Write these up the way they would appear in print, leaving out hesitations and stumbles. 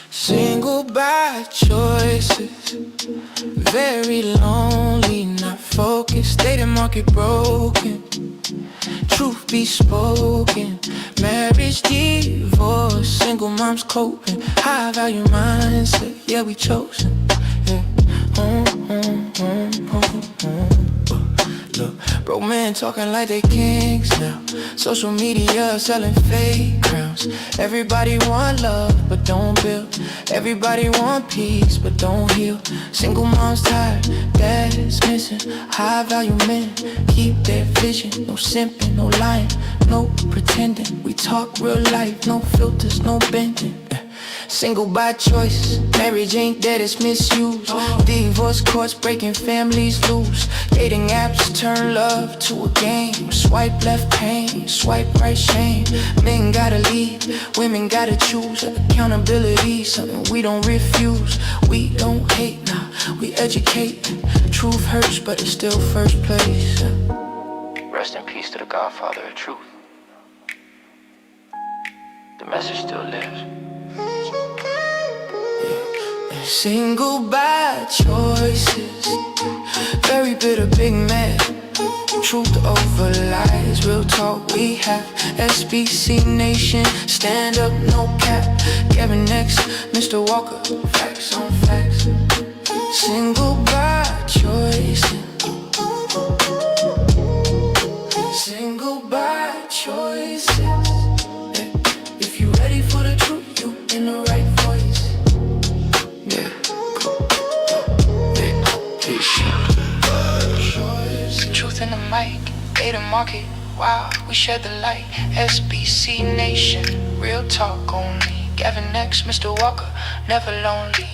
Single by choices, very lonely, not focused, dating market broken. Truth be spoken, marriage, divorce, single moms coping, high value mindset, yeah we chosen. Yeah. Look, broke men talking like they kings now. Social media selling fake crowns. Everybody want love but don't build. Everybody want peace but don't heal. Single moms tired, dad's missing. High value men keep their vision. No simping, no lying, no pretending. We talk real life, no filters, no bending. Single by choice, marriage ain't dead, it's misused. Divorce courts breaking families loose. Dating apps turn love to a game. Swipe left pain, swipe right shame. Men gotta lead, women gotta choose. Accountability, something we don't refuse. We don't hate, nah, we educate. Truth hurts, but it's still first place. Rest in peace to the Godfather of truth. The message still lives. Single by choices, very bitter, big man. Truth over lies, real talk we have. SBC Nation, stand up, no cap. Gavin X Mr. Walker, facts on facts. Single by choices, single by choices. If you ready for the truth, you in the right voice. Truth in the mic, data market, wow, we shed the light. SBC Nation, real talk only. Gavin X Mr. Walker, never lonely.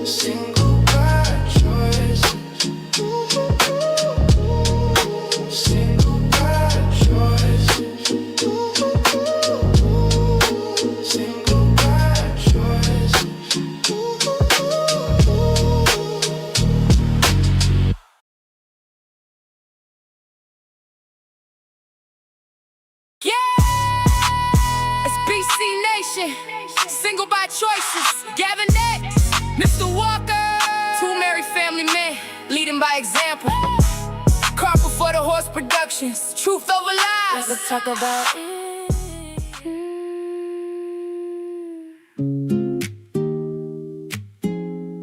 Single by choices, single by choices, single by choices. Single by choices, Gavin X Mr. Walker. Two married family men, leading by example. Carpet for the horse productions, truth over lies. Let's talk about it.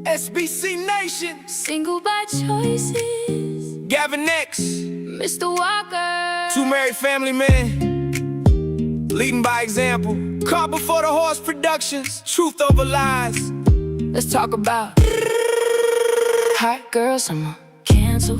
SBC Nation, Single by choices, Gavin X Mr. Walker. Two married family men, leading by example. Carpet for the horse productions, truth over lies. Let's talk about hot girl summer cancel.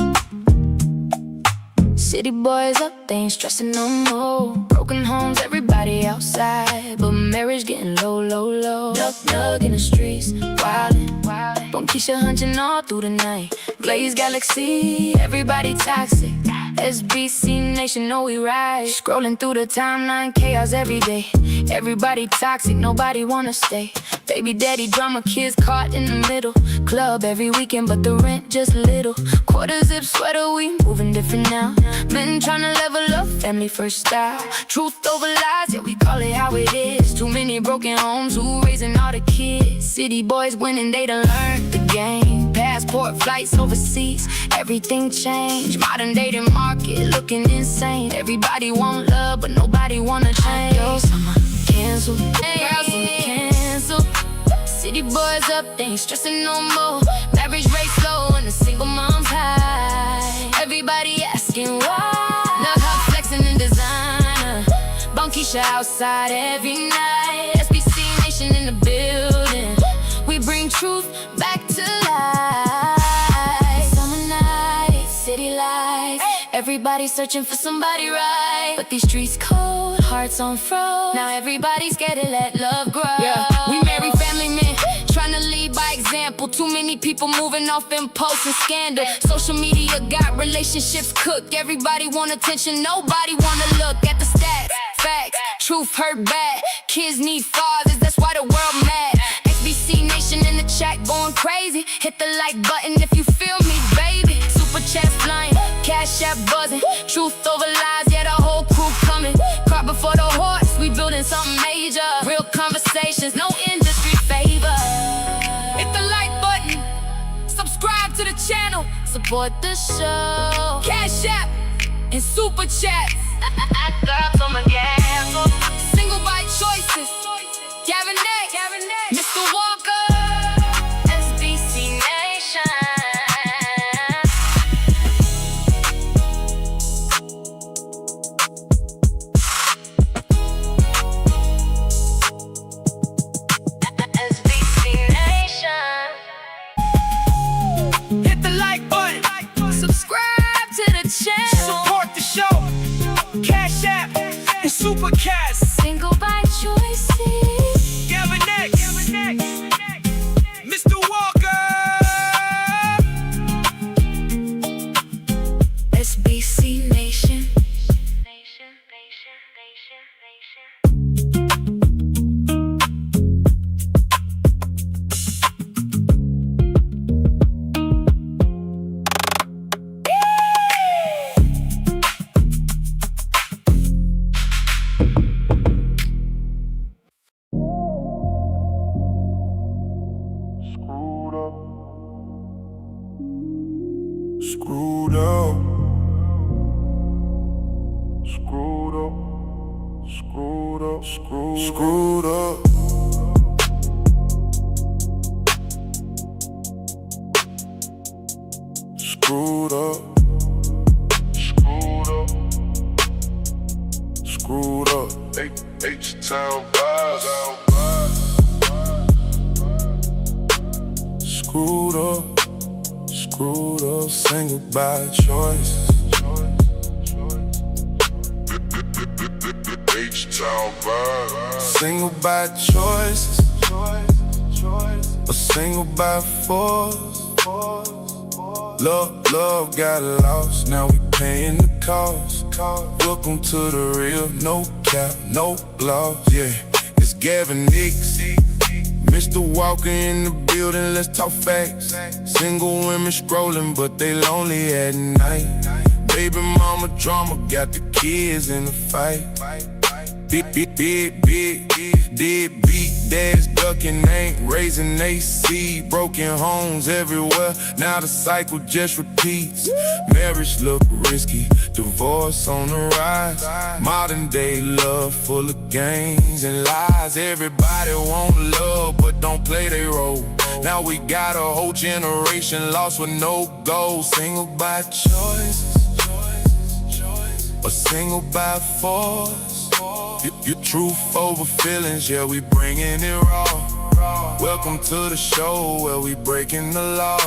City boys up, they ain't stressing no more. Broken homes, everybody outside, but marriage getting low, low, low. Nug in the streets, wildin', wildin'. Keisha hunching all through the night. Blaze Galaxy, everybody toxic. SBC Nation, know we right. Scrolling through the timeline, chaos every day. Everybody toxic, nobody wanna stay. Baby daddy drama, kids caught in the middle. Club every weekend, but the rent just little. Quarter zip sweater, we moving different now. Men tryna level up, family first style. Truth over lies, yeah, we call it how it is. Too many broken homes, who raising all the kids? City boys winning, they done learned the game. Passport flights overseas, everything changed. Modern dating market looking insane. Everybody want love, but nobody wanna change. Yo, summer cancel, girls cancel. City boys up, they ain't stressing no more. Marriage rate slow and the single mom's high. Everybody asking why. Love her flexing in designer. Keisha outside every night. SBC Nation in the building. We bring truth back to life. Summer nights, city lights. Everybody searching for somebody right. But these streets cold, hearts on froze. Now everybody's scared to let love grow. Yeah, we married family men, trying to lead by example. Too many people moving off impulse and scandal. Social media got relationships cooked. Everybody want attention, nobody wanna look at the stats. Facts, truth hurt bad. Kids need fathers, that's why the world mad. SBC Nation in the chat going going crazy. Hit the like button if you feel me, baby. Super chat flying, cash app buzzing. Truth over lies, yeah, the whole crew coming. Cart before the horse, we building something major. Real conversations, no industry favor. Hit the like button, subscribe to the channel, support the show. Cash app and super chats. Girl, to my gas. Single by choices. Gavin X Mr. Walker. SBC Nation. SBC Nation. Hit the like button, Subscribe to the channel. support the show. Cash app and super cast. Single by choices. Gavin X Mr. Walker. SBC Nation. Screwed up, screwed up, screwed up, screwed up. Screwed up, screwed up, screwed up. H-Town vibes. Screwed up. Screwed up, single by choice. H-Town vibe. Single by choices, a single by force. Love got lost, now we paying the cost. Welcome to the real, no cap, no gloss. Yeah, it's Gavin X Mr. Walker in the building, let's talk facts. Single women scrolling, but they lonely at night. Baby mama drama, got the kids in the fight. Big, deadbeat dads ducking, ain't raising AC. Broken homes everywhere, now the cycle just repeats. Marriage look risky, divorce on the rise. Modern day love full of games and lies. Everybody want love, but don't play their role. Now we got a whole generation lost with no goals. Single by choice, or single by force. Your truth over feelings, yeah, we bringing it raw. Welcome to the show where we breaking the law.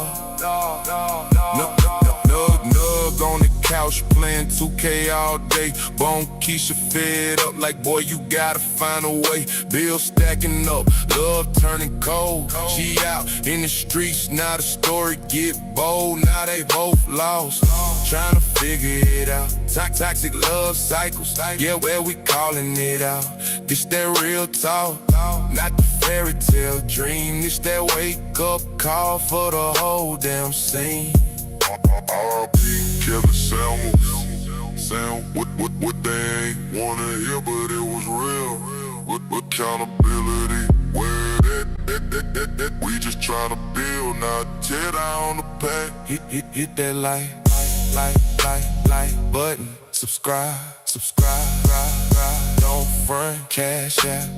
Nug on the couch playing 2K all day. Bone Keisha fed up like, boy, you gotta find a way. Bills stacking up, love turning cold. She out in the streets, now the story get bold. Now they both lost, trying to figure it out. Toxic love cycles, yeah, where we calling it out. This that real talk, not the fairy tale dream. This that wake up call for the whole damn scene. R.I.P. Kevin Samuels. What they ain't wanna hear, but it was real. With accountability, where that we just tryna build, not tear down the pack. Hit that like button. Subscribe, don't front, cash app.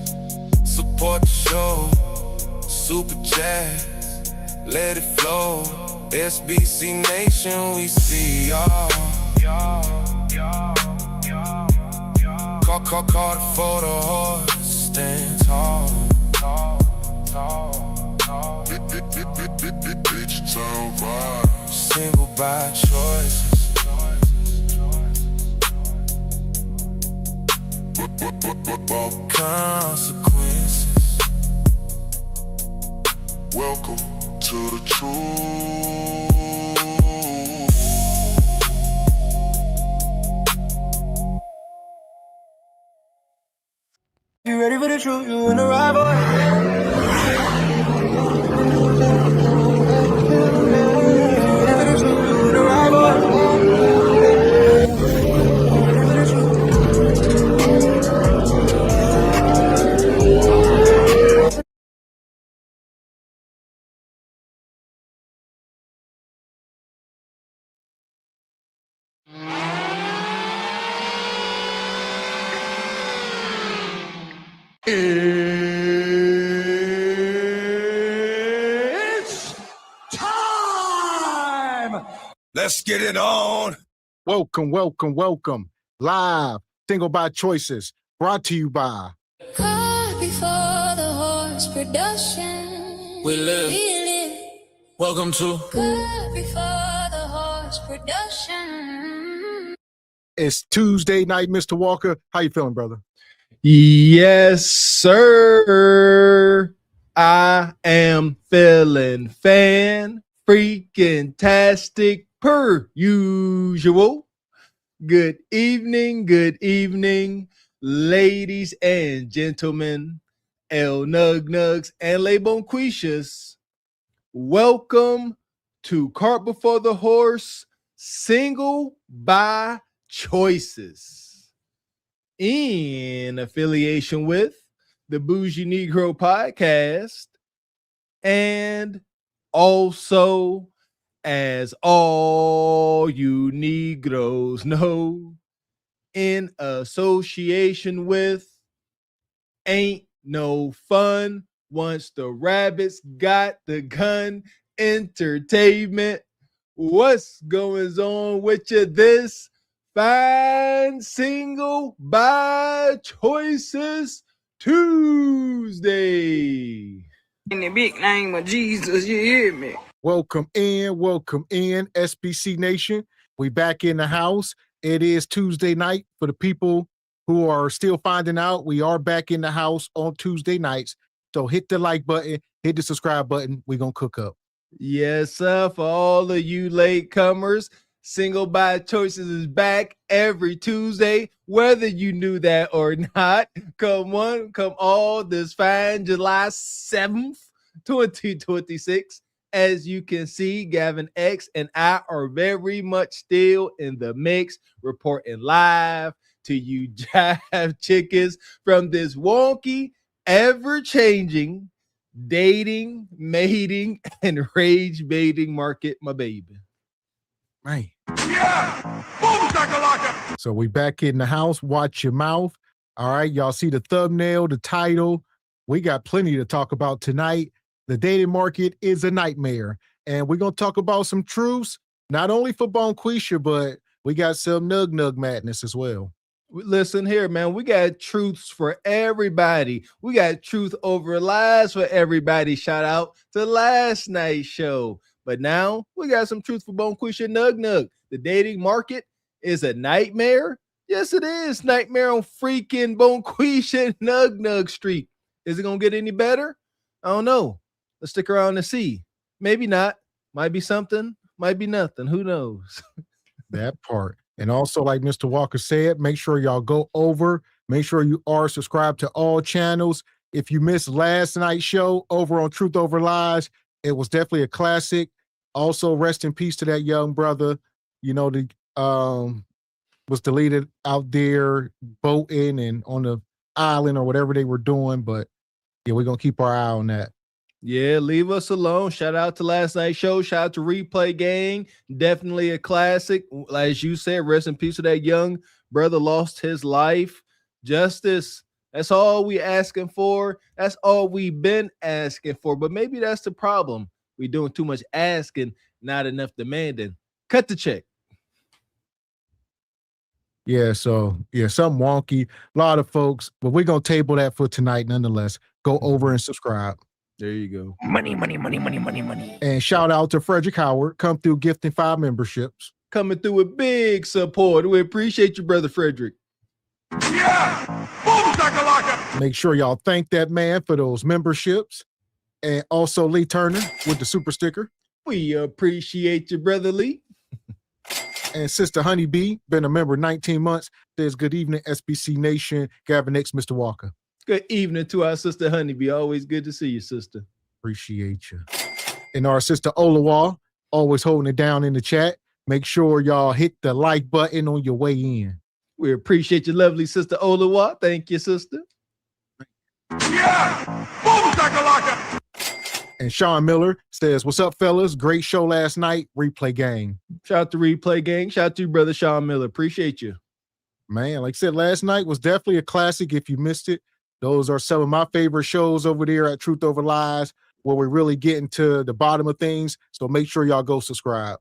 Support the show, super chat, let it flow. SBC Nation, we see y'all. Call it for the horse, stand tall. H-Town vibe. Single by choices. Consequences. Welcome to the truth. You ready for the truth? You in the right voice. It's time! Let's get it on. Welcome, welcome, welcome. Live, Single by Choices, brought to you by Car before the horse production. We live. Welcome to Car before the horse production. It's Tuesday night, Mr. Walker. How you feeling, brother? Yes, sir. I am feeling fan freaking tastic per usual. Good evening, ladies and gentlemen, El Nug Nugs and Le Bonquishas. Welcome to Cart Before the Horse, Single by Choices, in affiliation with the Bougie Negro Podcast, and also, as all you Negroes know, in association with Ain't No Fun Once the Rabbits Got the Gun Entertainment. What's going on with you this fine Single by Choices Tuesday? In the big name of Jesus, you hear me? Welcome in, SBC Nation. We back in the house. It is Tuesday night. For the people who are still finding out, we are back in the house on Tuesday nights. So hit the like button, hit the subscribe button. We're going to cook up. Yes, sir. For all of you latecomers, Single by Choices is back every Tuesday, whether you knew that or not. Come all this fine July 7th, 2026. As you can see, Gavin X and I are very much still in the mix, reporting live to you jive chickens from this wonky, ever-changing dating, mating, and rage baiting market, my baby. Man. Yeah! Boom, shakalaka! So we back in the house. Watch your mouth. All right, y'all see the thumbnail, the title. We got plenty to talk about tonight. The dating market is a nightmare. And we're going to talk about some truths, not only for Bonquisha, but we got some nug madness as well. Listen here, man. We got truths for everybody. We got truth over lies for everybody. Shout out to last night's show. But now we got some truth for Bonquisha Nug. The dating market is a nightmare. Yes, it is. Nightmare on freaking Bonquisha Nug Street. Is it going to get any better? I don't know. Let's stick around and see. Maybe not. Might be something. Might be nothing. Who knows? That part. And also, like Mr. Walker said, make sure y'all go over. Make sure you are subscribed to all channels. If you missed last night's show over on Truth Over Lies, it was definitely a classic. Also, rest in peace to that young brother. You know, the was deleted out there boating and on the island or whatever they were doing. But yeah, we're gonna keep our eye on that. Yeah, leave us alone. Shout out to last night's show. Shout out to Replay Gang. Definitely a classic. As you said, rest in peace to that young brother, lost his life. Justice. That's all we asking for. That's all we've been asking for. But maybe that's the problem. We doing too much asking, not enough demanding. Cut the check. Yeah, so yeah, something wonky. A lot of folks, but we're gonna table that for tonight nonetheless. Go over and subscribe. There you go. Money. And shout out to Frederick Howard. Come through gifting 5 memberships. Coming through with big support. We appreciate you, Brother Frederick. Yeah! Boom, shakalaka! Make sure y'all thank that man for those memberships. And also Lee Turner with the super sticker. We appreciate you, Brother Lee. And Sister Honeybee, been a member 19 months. Says good evening, SBC Nation. Gavin X Mr. Walker. Good evening to our sister Honeybee. Always good to see you, sister. Appreciate you. And our sister Olawa, always holding it down in the chat. Make sure y'all hit the like button on your way in. We appreciate your lovely sister Olawa. Thank you, sister. Yeah! Boom, shakalaka! And Sean Miller says, what's up, fellas? Great show last night. Replay Gang. Shout out to Replay Gang. Shout out to you, brother Sean Miller. Appreciate you. Man, like I said, last night was definitely a classic. If you missed it, Those are some of my favorite shows over there at Truth Over Lies, where we really get into the bottom of things. So make sure y'all go subscribe.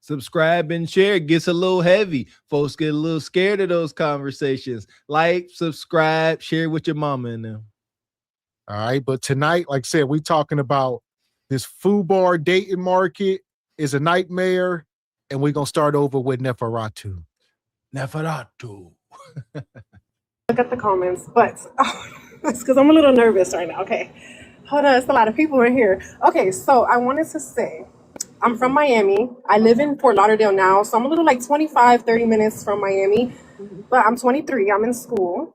Subscribe and share. It gets a little heavy. Folks get a little scared of those conversations. Like, subscribe, share with your mama and them. All right. But tonight, like I said, we talking about this FUBAR dating market is a nightmare. And we're going to start over with Neferatu. Neferatu. Look at the comments, but it's because I'm a little nervous right now. Okay, hold on, it's a lot of people in here. Okay, so I wanted to say, I'm from Miami. I live in Fort Lauderdale now, so I'm a little like 25, 30 minutes from Miami, but I'm 23, I'm in school.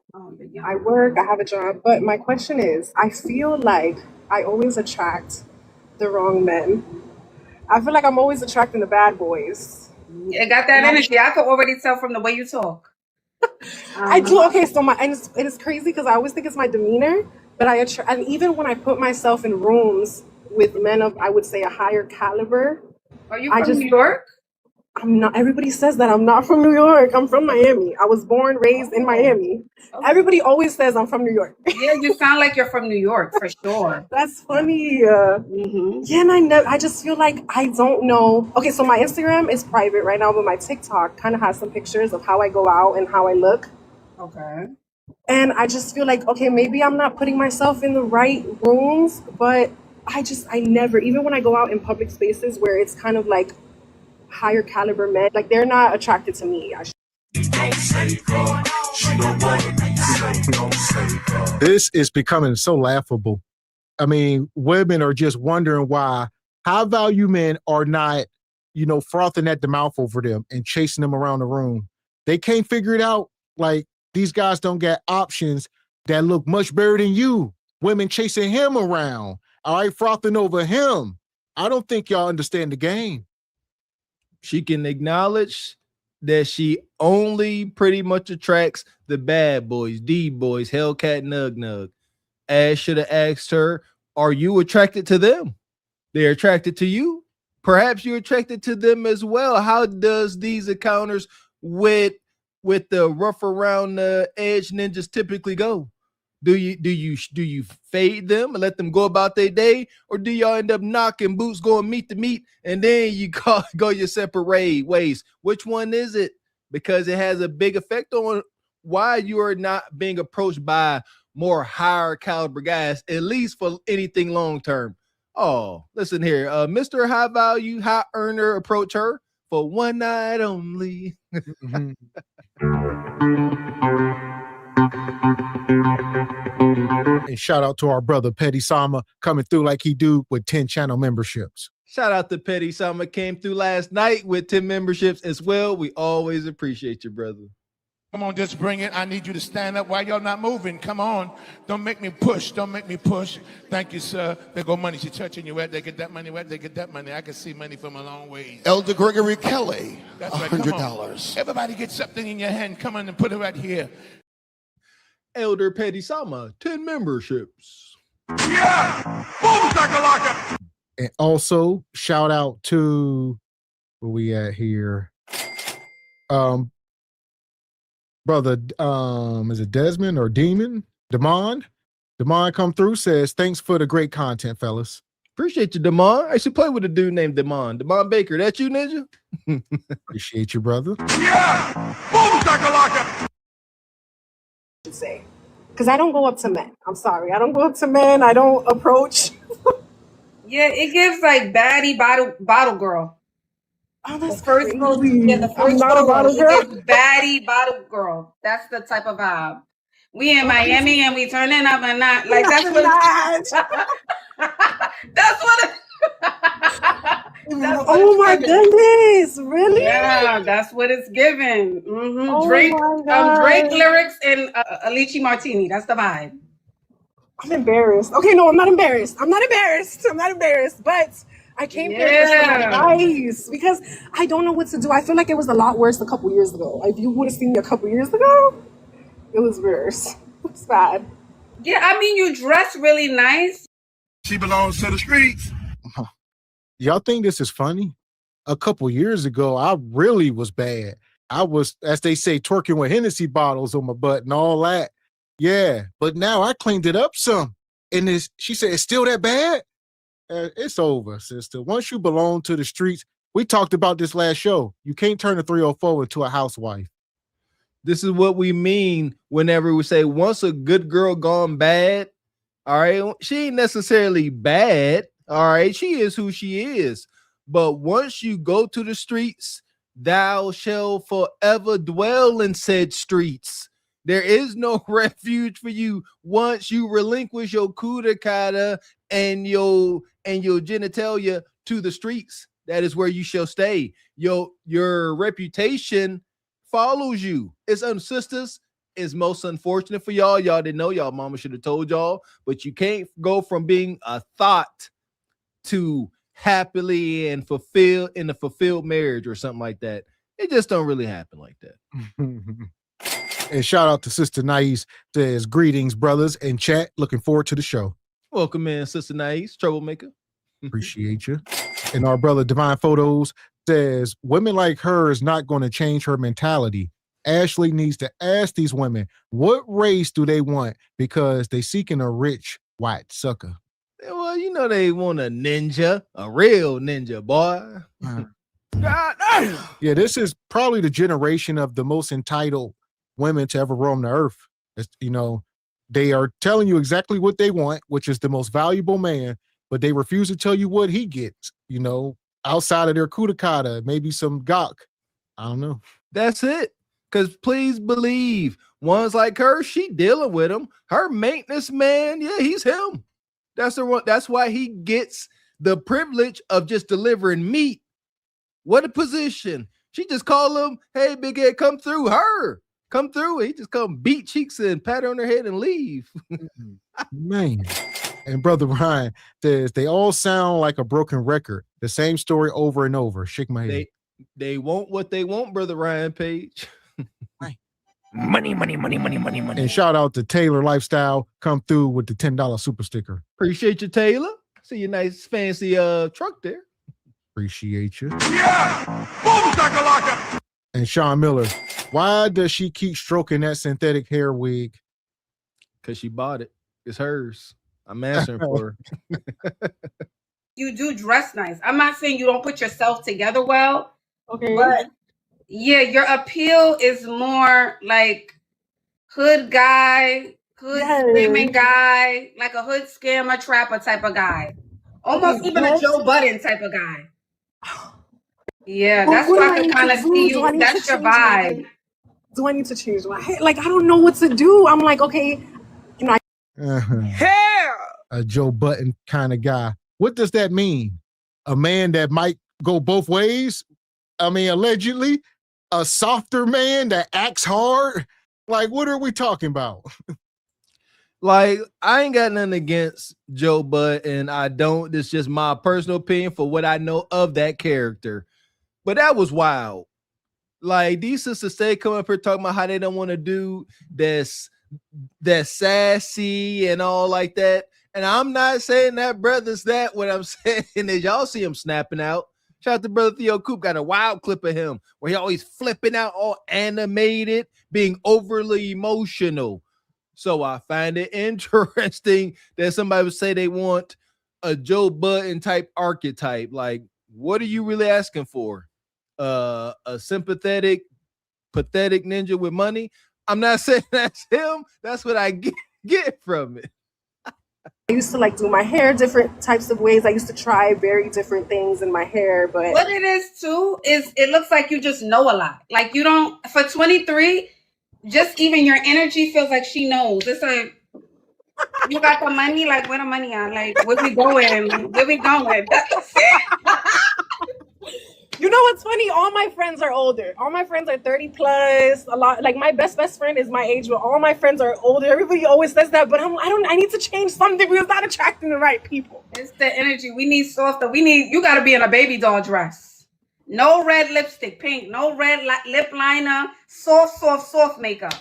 I work, I have a job, but my question is, I feel like I always attract the wrong men. I feel like I'm always attracting the bad boys. It got that energy. I could already tell from the way you talk. I do. Okay, so it is crazy because I always think it's my demeanor, but and even when I put myself in rooms with men of, I would say, a higher caliber. Are you from New York? I'm not. Everybody says that I'm not from New York. I'm from Miami. I was born, raised in Miami. Okay. Everybody always says I'm from New York. Yeah, you sound like you're from New York for sure. That's funny. Yeah, and I just feel like I don't know. Okay, so my Instagram is private right now, but my TikTok kind of has some pictures of how I go out and how I look. Okay. And I just feel like, okay, maybe I'm not putting myself in the right rooms, but I never, even when I go out in public spaces where it's kind of like higher caliber men, like they're not attracted to me. This is becoming so laughable. I mean, women are just wondering why high value men are not, frothing at the mouth over them and chasing them around the room. They can't figure it out. Like, these guys don't get options that look much better than you. Women chasing him around, all right, frothing over him. I don't think y'all understand the game. She can acknowledge that she only pretty much attracts the bad boys, D boys, Hellcat, Nug Nug. Ash should have asked her, are you attracted to them? They're attracted to you? Perhaps you're attracted to them as well. How does these encounters with the rough around the edge ninjas typically go? Do you fade them and let them go about their day, or do y'all end up knocking boots, going meet to meet, and then you go your separate ways? Which one is it? Because it has a big effect on why you are not being approached by more higher caliber guys, at least for anything long term. Oh, listen here, Mr. High Value, High Earner, approach her for one night only. And shout out to our brother Petty Sama coming through like he do with 10 channel memberships. Shout out to Petty Sama, came through last night with 10 memberships as well. We always appreciate you, brother. Come on, just bring it. I need you to stand up. Why y'all not moving? Come on. Don't make me push. Don't make me push. Thank you, sir. There go money. She's touching you. Where they get that money? Where they get that money? I can see money from a long way. Elder Gregory Kelly, That's right. $100. Everybody get something in your hand. Come on and put it right here. Elder Petty Sama, 10 memberships. Yeah! Boom, shakalaka! And also shout out to where we at here. Brother, is it Desmond or Demon? Demond come through, says, thanks for the great content, fellas. Appreciate you, Demond. I should play with a dude named Demond Baker. That you, Ninja? Appreciate you, brother. Yeah! Boom, shakalaka! Say, because I don't go up to men. I'm sorry. I don't go up to men. I don't approach. Yeah, it gives like baddie bottle girl. Oh, that's the first crazy. Yeah, the first I'm not a bottle girl. It gives baddie bottle girl. That's the type of vibe. We in Miami and we turning up and not like that's what that's what oh my goodness, really? Yeah, that's what it's given. Oh Drake lyrics and Alici Martini. That's the vibe. I'm embarrassed. Okay, no, I'm not embarrassed. But I came here for some advice because I don't know what to do. I feel like it was a lot worse a couple years ago. If you would have seen me a couple years ago, it was worse. It's bad. Yeah, I mean, you dress really nice. She belongs to the streets. Y'all think this is funny? A couple years ago, I really was bad. I was, as they say, twerking with Hennessy bottles on my butt and all that. Yeah, but now I cleaned it up some. And she said, it's still that bad? It's over, sister. Once you belong to the streets, we talked about this last show. You can't turn a 304 into a housewife. This is what we mean whenever we say once a good girl gone bad. All right, she ain't necessarily bad. All right, she is who she is. But once you go to the streets, thou shall forever dwell in said streets. There is no refuge for you once you relinquish your kudakata and your genitalia to the streets. That is where you shall stay. Your reputation follows you. It's sisters. It's most unfortunate for y'all. Y'all didn't know. Y'all mama should have told y'all. But you can't go from being a thought to happily and fulfilled in a fulfilled marriage or something like that. It just don't really happen like that. And shout out to Sister Nais, says greetings, brothers, and chat. Looking forward to the show. Welcome in, Sister Nais, troublemaker. Appreciate you. And our brother Divine Photos says women like her is not going to change her mentality. Ashley needs to ask these women, what race do they want? Because they seeking a rich white sucker. Well, you know they want a ninja, a real ninja, boy. Yeah, this is probably the generation of the most entitled women to ever roam the earth. You know, they are telling you exactly what they want, which is the most valuable man, but they refuse to tell you what he gets, you know, outside of their kudakata, maybe some gawk. I don't know. That's it. Because please believe, ones like her, she dealing with him. Her maintenance man, yeah, he's him. That's the one. That's why he gets the privilege of just delivering meat. What a position. She just call him, hey, big head, come through. Her. Come through. He just come beat cheeks and pat her on her head and leave. Man. And Brother Ryan says, they all sound like a broken record. The same story over and over. Shake my head. They want what they want, Brother Ryan Page. Money. And shout out to Taylor Lifestyle. Come through with the $10 super sticker. Appreciate you, Taylor. See your nice fancy truck there. Appreciate you. Yeah! Boom, and Sean Miller, why does she keep stroking that synthetic hair wig? Because she bought it. It's hers. I'm answering for her. You do dress nice. I'm not saying you don't put yourself together well. Okay. But yeah, your appeal is more like hood guy, hood scamming guy, like a hood scammer, trapper type of guy. Almost even a Joe Budden type of guy. Yeah, that's why I can kind of see you. That's your vibe. Do I need to change my hair? Like, I don't know what to do. I'm like, okay, you know. Hair! A Joe Budden kind of guy. What does that mean? A man that might go both ways? I mean, allegedly, a softer man that acts hard? Like, what are we talking about? Like, I ain't got nothing against Joe Budden. I don't. This is just my personal opinion for what I know of that character. But that was wild. Like, these sisters stay coming up here talking about how they don't want to do this sassy and all like that. And I'm not saying that brother's that. What I'm saying is y'all see him snapping out. Shout out to Brother Theo Coop. Got a wild clip of him where he always flipping out, all animated, being overly emotional. So I find it interesting that somebody would say they want a Joe Budden type archetype. Like, what are you really asking for? A sympathetic, pathetic ninja with money? I'm not saying that's him. That's what I get from it. I used to like do my hair different types of ways. I used to try very different things in my hair, but what it is too is it looks like you just know a lot. Like you don't for 23, just even your energy feels like she knows. It's like you got the money, like where the money at? Like where we going? Where we going? That's it. You know what's funny? All my friends are older. All my friends are 30 plus. A lot, like my best friend is my age, but all my friends are older. Everybody always says that, but I need to change something. We're not attracting the right people. It's the energy. We need softer. You got to be in a baby doll dress. No red lipstick, pink. No red lip liner. Soft makeup.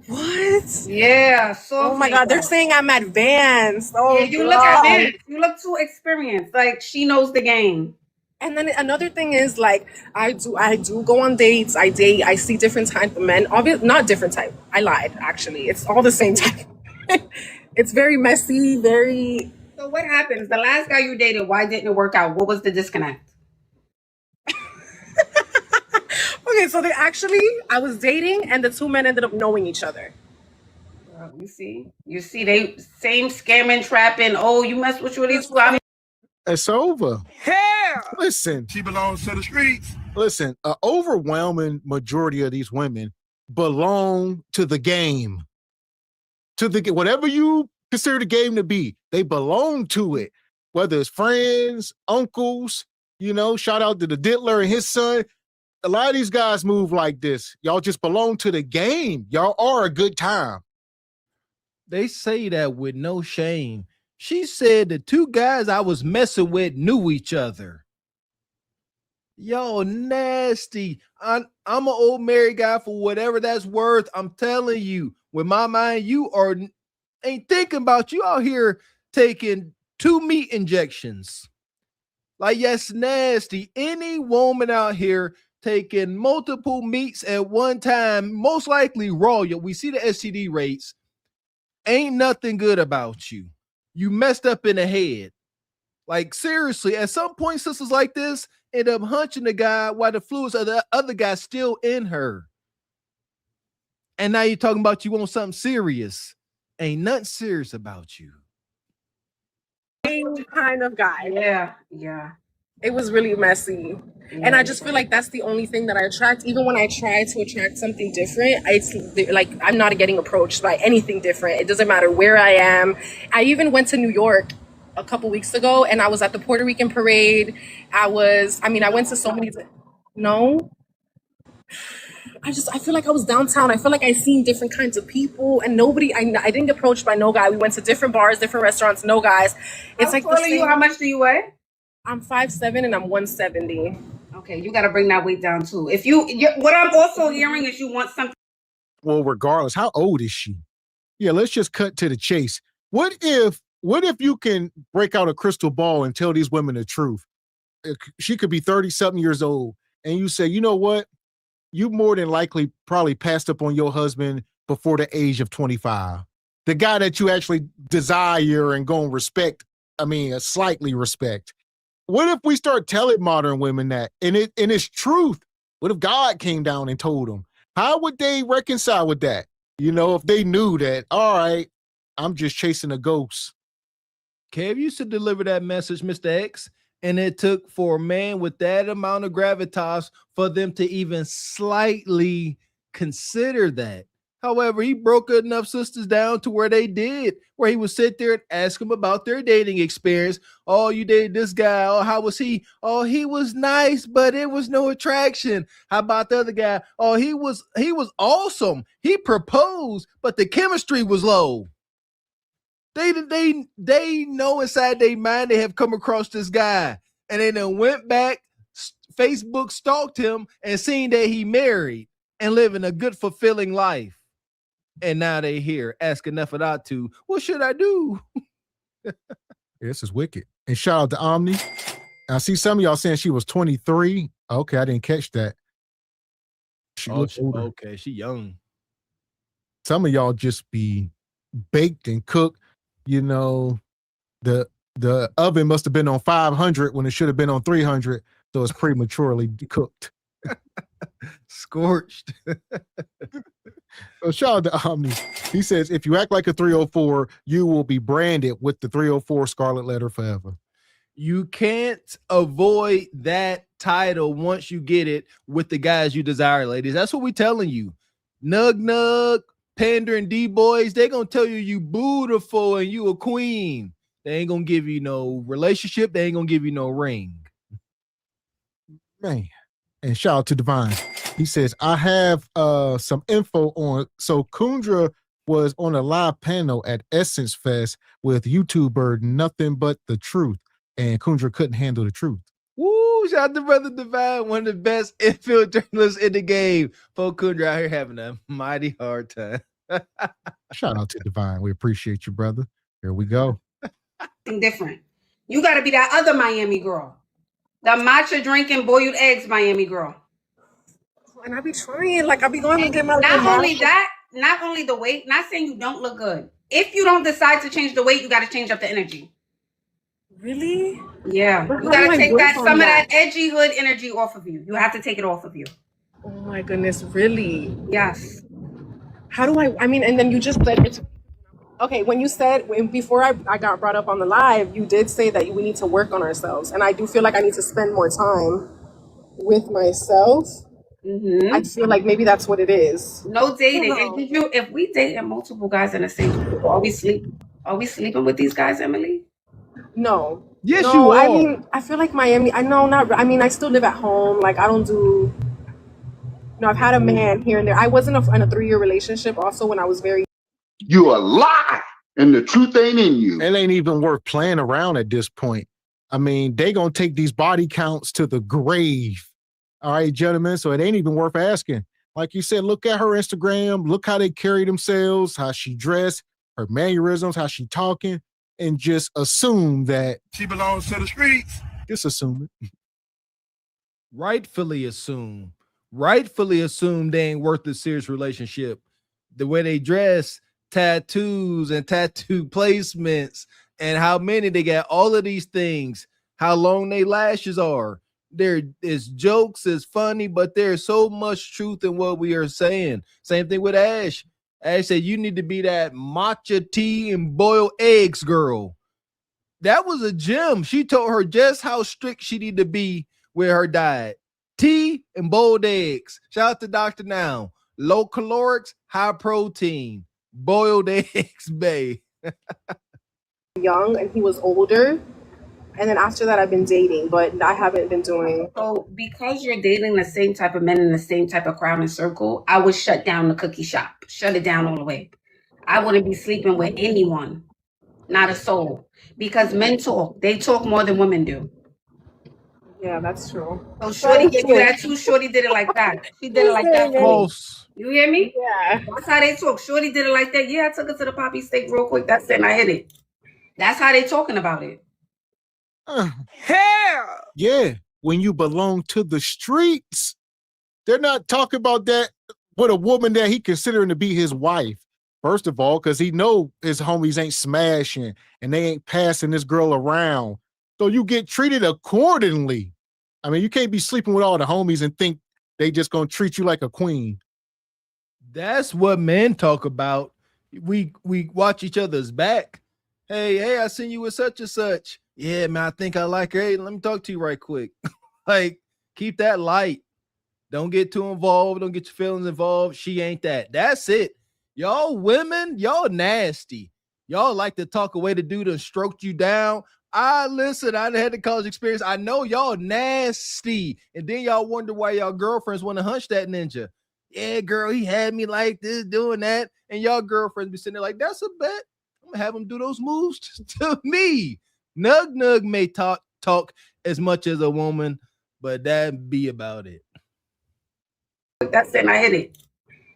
What? Yeah, soft. Oh my God, they're saying I'm advanced. Oh, yeah, you look advanced. You look too experienced. Like she knows the game. And then another thing is like I do go on dates. I date. I see different type of men. Obviously, not different type. I lied. Actually, it's all the same type. It's very messy. Very. So what happens? The last guy you dated, why didn't it work out? What was the disconnect? Okay, so I was dating, and the two men ended up knowing each other. You see, they same scamming, trapping. Oh, you mess with these two. It's over. Hell. Listen, She belongs to the streets. listen, an overwhelming majority of these women belong to the game. Whatever you consider the game to be, they belong to it. Whether it's friends, uncles, shout out to the Diddler and his son. A lot of these guys move like this. Y'all just belong to the game. Y'all are a good time. They say that with no shame. She said the two guys I was messing with knew each other. Yo, nasty. I'm an old married guy for whatever that's worth. I'm telling you, with my mind, ain't thinking about you out here taking 2 meat injections. Like, yes, nasty. Any woman out here taking multiple meats at one time, most likely raw. We see the STD rates. Ain't nothing good about you. You messed up in the head. Like, seriously, at some point, sisters like this end up hunching the guy while the fluids of the other guy's still in her. And now you're talking about you want something serious. Ain't nothing serious about you. Same kind of guy. Yeah. It was really messy. And I just feel like that's the only thing that I attract. Even when I try to attract something different, it's like I'm not getting approached by anything different. It doesn't matter where I am. I even went to New York a couple weeks ago, and I was at the Puerto Rican parade. I went to so many. No. I feel like I was downtown. I feel like I seen different kinds of people, and I didn't get approached by no guy. We went to different bars, different restaurants, no guys. It's like How tall are you? How much do you weigh? I'm 5'7" and I'm 170. Okay, you got to bring that weight down too. What I'm also hearing is you want something. Well, regardless, how old is she? Yeah, let's just cut to the chase. What if you can break out a crystal ball and tell these women the truth? She could be 30-something years old, and you say, you know what? You more than likely probably passed up on your husband before the age of 25. The guy that you actually desire and go and respect, slightly respect. What if we start telling modern women that, and it's truth? What if God came down and told them? How would they reconcile with that? If they knew that, all right, I'm just chasing a ghost. Kev used to deliver that message, Mr. X, and it took for a man with that amount of gravitas for them to even slightly consider that. However, he broke enough sisters down to where he would sit there and ask them about their dating experience. Oh, you dated this guy. Oh, how was he? Oh, he was nice, but it was no attraction. How about the other guy? Oh, he was awesome. He proposed, but the chemistry was low. They know inside their mind they have come across this guy, and they then went back, Facebook stalked him, and seen that he married and living a good, fulfilling life. And now they here asking Nefertatu, what should I do? This is wicked. And shout out to Omni. I see some of y'all saying she was 23. Okay, I didn't catch that. She young. Some of y'all just be baked and cooked. The oven must have been on 500 when it should have been on 300, so it's prematurely cooked. Scorched. So shout out to Omni. He says, if you act like a 304, you will be branded with the 304 scarlet letter forever. You can't avoid that title once you get it with the guys you desire, ladies. That's what we're telling you. Nug, pandering D-boys, they're going to tell you beautiful and you a queen. They ain't going to give you no relationship. They ain't going to give you no ring. Man. And shout out to Divine. He says, I have some info on. So Kundra was on a live panel at Essence Fest with YouTuber Nothing But the Truth. And Kundra couldn't handle the truth. Woo, shout out to Brother Divine, one of the best infield journalists in the game. Poor Kundra out here having a mighty hard time. Shout out to Divine. We appreciate you, brother. Here we go. Different. You got to be that other Miami girl. The matcha drinking boiled eggs, Miami girl. And I be trying, like I be going to get my. Not only that, not only the weight. Not saying you don't look good. If you don't decide to change the weight, you got to change up the energy. Really? Yeah, you got to take that some of that edgy hood energy off of you. You have to take it off of you. Oh my goodness, really? Yes. How do I mean, and then you just said it's okay. When you said before I got brought up on the live, you did say that we need to work on ourselves, and I do feel like I need to spend more time with myself. I feel like maybe that's what it is. No dating. And did you? If we dating multiple guys in the same group, are we sleeping with these guys, Emily? No. Yes, no, you are. I mean, I feel like Miami. I know not. I mean, I still live at home. Like I don't do. No, I've had a man here and there. I wasn't in a 3-year relationship. Also, when I was very. You a lie, and the truth ain't in you. It ain't even worth playing around at this point. I mean, they gonna take these body counts to the grave. All right, gentlemen. So it ain't even worth asking. Like you said, look at her Instagram. Look how they carry themselves, how she dressed, her mannerisms, how she talking, and just assume that she belongs to the streets. Just assume it. Rightfully assume they ain't worth a serious relationship. The way they dress, tattoos and tattoo placements, and how many they got, all of these things, how long they lashes are. There is jokes, is funny, but there's so much truth in what we are saying. Same thing with Ash. Ash said, you need to be that matcha tea and boiled eggs girl. That was a gem. She told her just how strict she need to be with her diet. Tea and boiled eggs. Shout out to Dr. Now. Low calorics, high protein. Boiled eggs, babe. Young and he was older. And then after that, I've been dating, but I haven't been doing. So because you're dating the same type of men in the same type of crowd and circle, I would shut down the cookie shop. Shut it down all the way. I wouldn't be sleeping with anyone. Not a soul. Because men talk. They talk more than women do. Yeah, that's true. So Shorty gave you that too. Shorty did it like that. She did it like that. False. You hear me? Yeah. That's how they talk. Shorty did it like that. Yeah, I took her to the poppy steak real quick. That's it. And I hit it. That's how they talking about it. Hell. Yeah, when you belong to the streets, they're not talking about that with a woman that he considering to be his wife. First of all, because he know his homies ain't smashing and they ain't passing this girl around. So you get treated accordingly. I mean, you can't be sleeping with all the homies and think they just gonna treat you like a queen. That's what men talk about. We watch each other's back. Hey, I seen you with such and such. Yeah, man, I think I like her. Hey, let me talk to you right quick. Like, keep that light. Don't get too involved. Don't get your feelings involved. She ain't that. That's it. Y'all women, y'all nasty. Y'all like to talk away to dude and stroke you down. Listen, I had the college experience. I know y'all nasty. And then y'all wonder why y'all girlfriends want to hunch that ninja. Yeah, girl, he had me like this, doing that. And y'all girlfriends be sitting there like, that's a bet. I'm gonna have him do those moves to me. Nug may talk as much as a woman, but that be about it. That's it. And I hit it.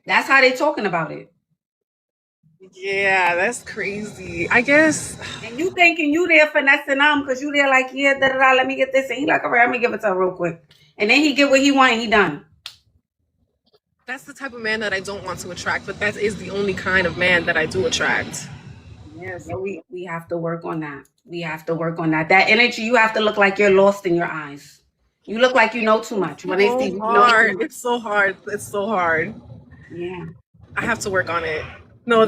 That's how they talking about it. Yeah, that's crazy. I guess. And you thinking you there finessing them because you there like, yeah, let me get this. And he like, all right, let me give it to her real quick. And then he get what he want and he done. That's the type of man that I don't want to attract, but that is the only kind of man that I do attract. Yeah, so we have to work on that. We have to work on that. That energy, you have to look like you're lost in your eyes. You look like you know too much. When they see you know, it's so hard. It's so hard. Yeah. I have to work on it. No,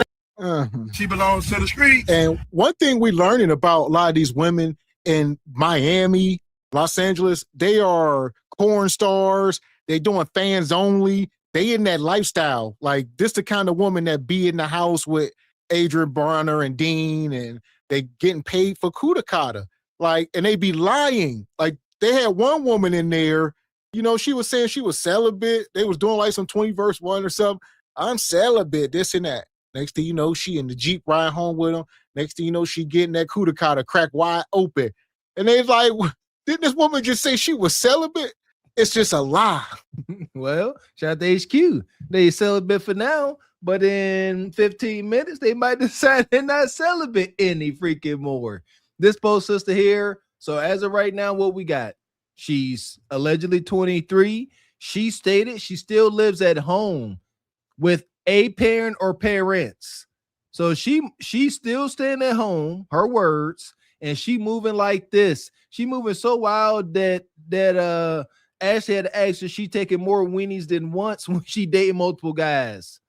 She belongs to the streets. And one thing we're learning about a lot of these women in Miami, Los Angeles, they are porn stars. They doing fans only. They in that lifestyle. Like this the kind of woman that be in the house with Adrian Bronner and Dean, and they getting paid for kudakata. Like, and they be lying. Like they had one woman in there, you know, she was saying she was celibate. They was doing like some 20 verse 1 or something. I'm celibate, this and that. Next thing you know, she in the Jeep ride home with him. Next thing you know, she getting that kudakata crack wide open. And they like, didn't this woman just say she was celibate? It's just a lie. Well, shout out to HQ. They celibate for now, but in 15 minutes, they might decide they're not celibate any freaking more. This post sister here. So as of right now, what we got? She's allegedly 23. She stated she still lives at home with a parent or parents. So she's still staying at home, her words, and she moving like this. She moving so wild that Ashley had to ask her she taking more weenies than once when she dated multiple guys.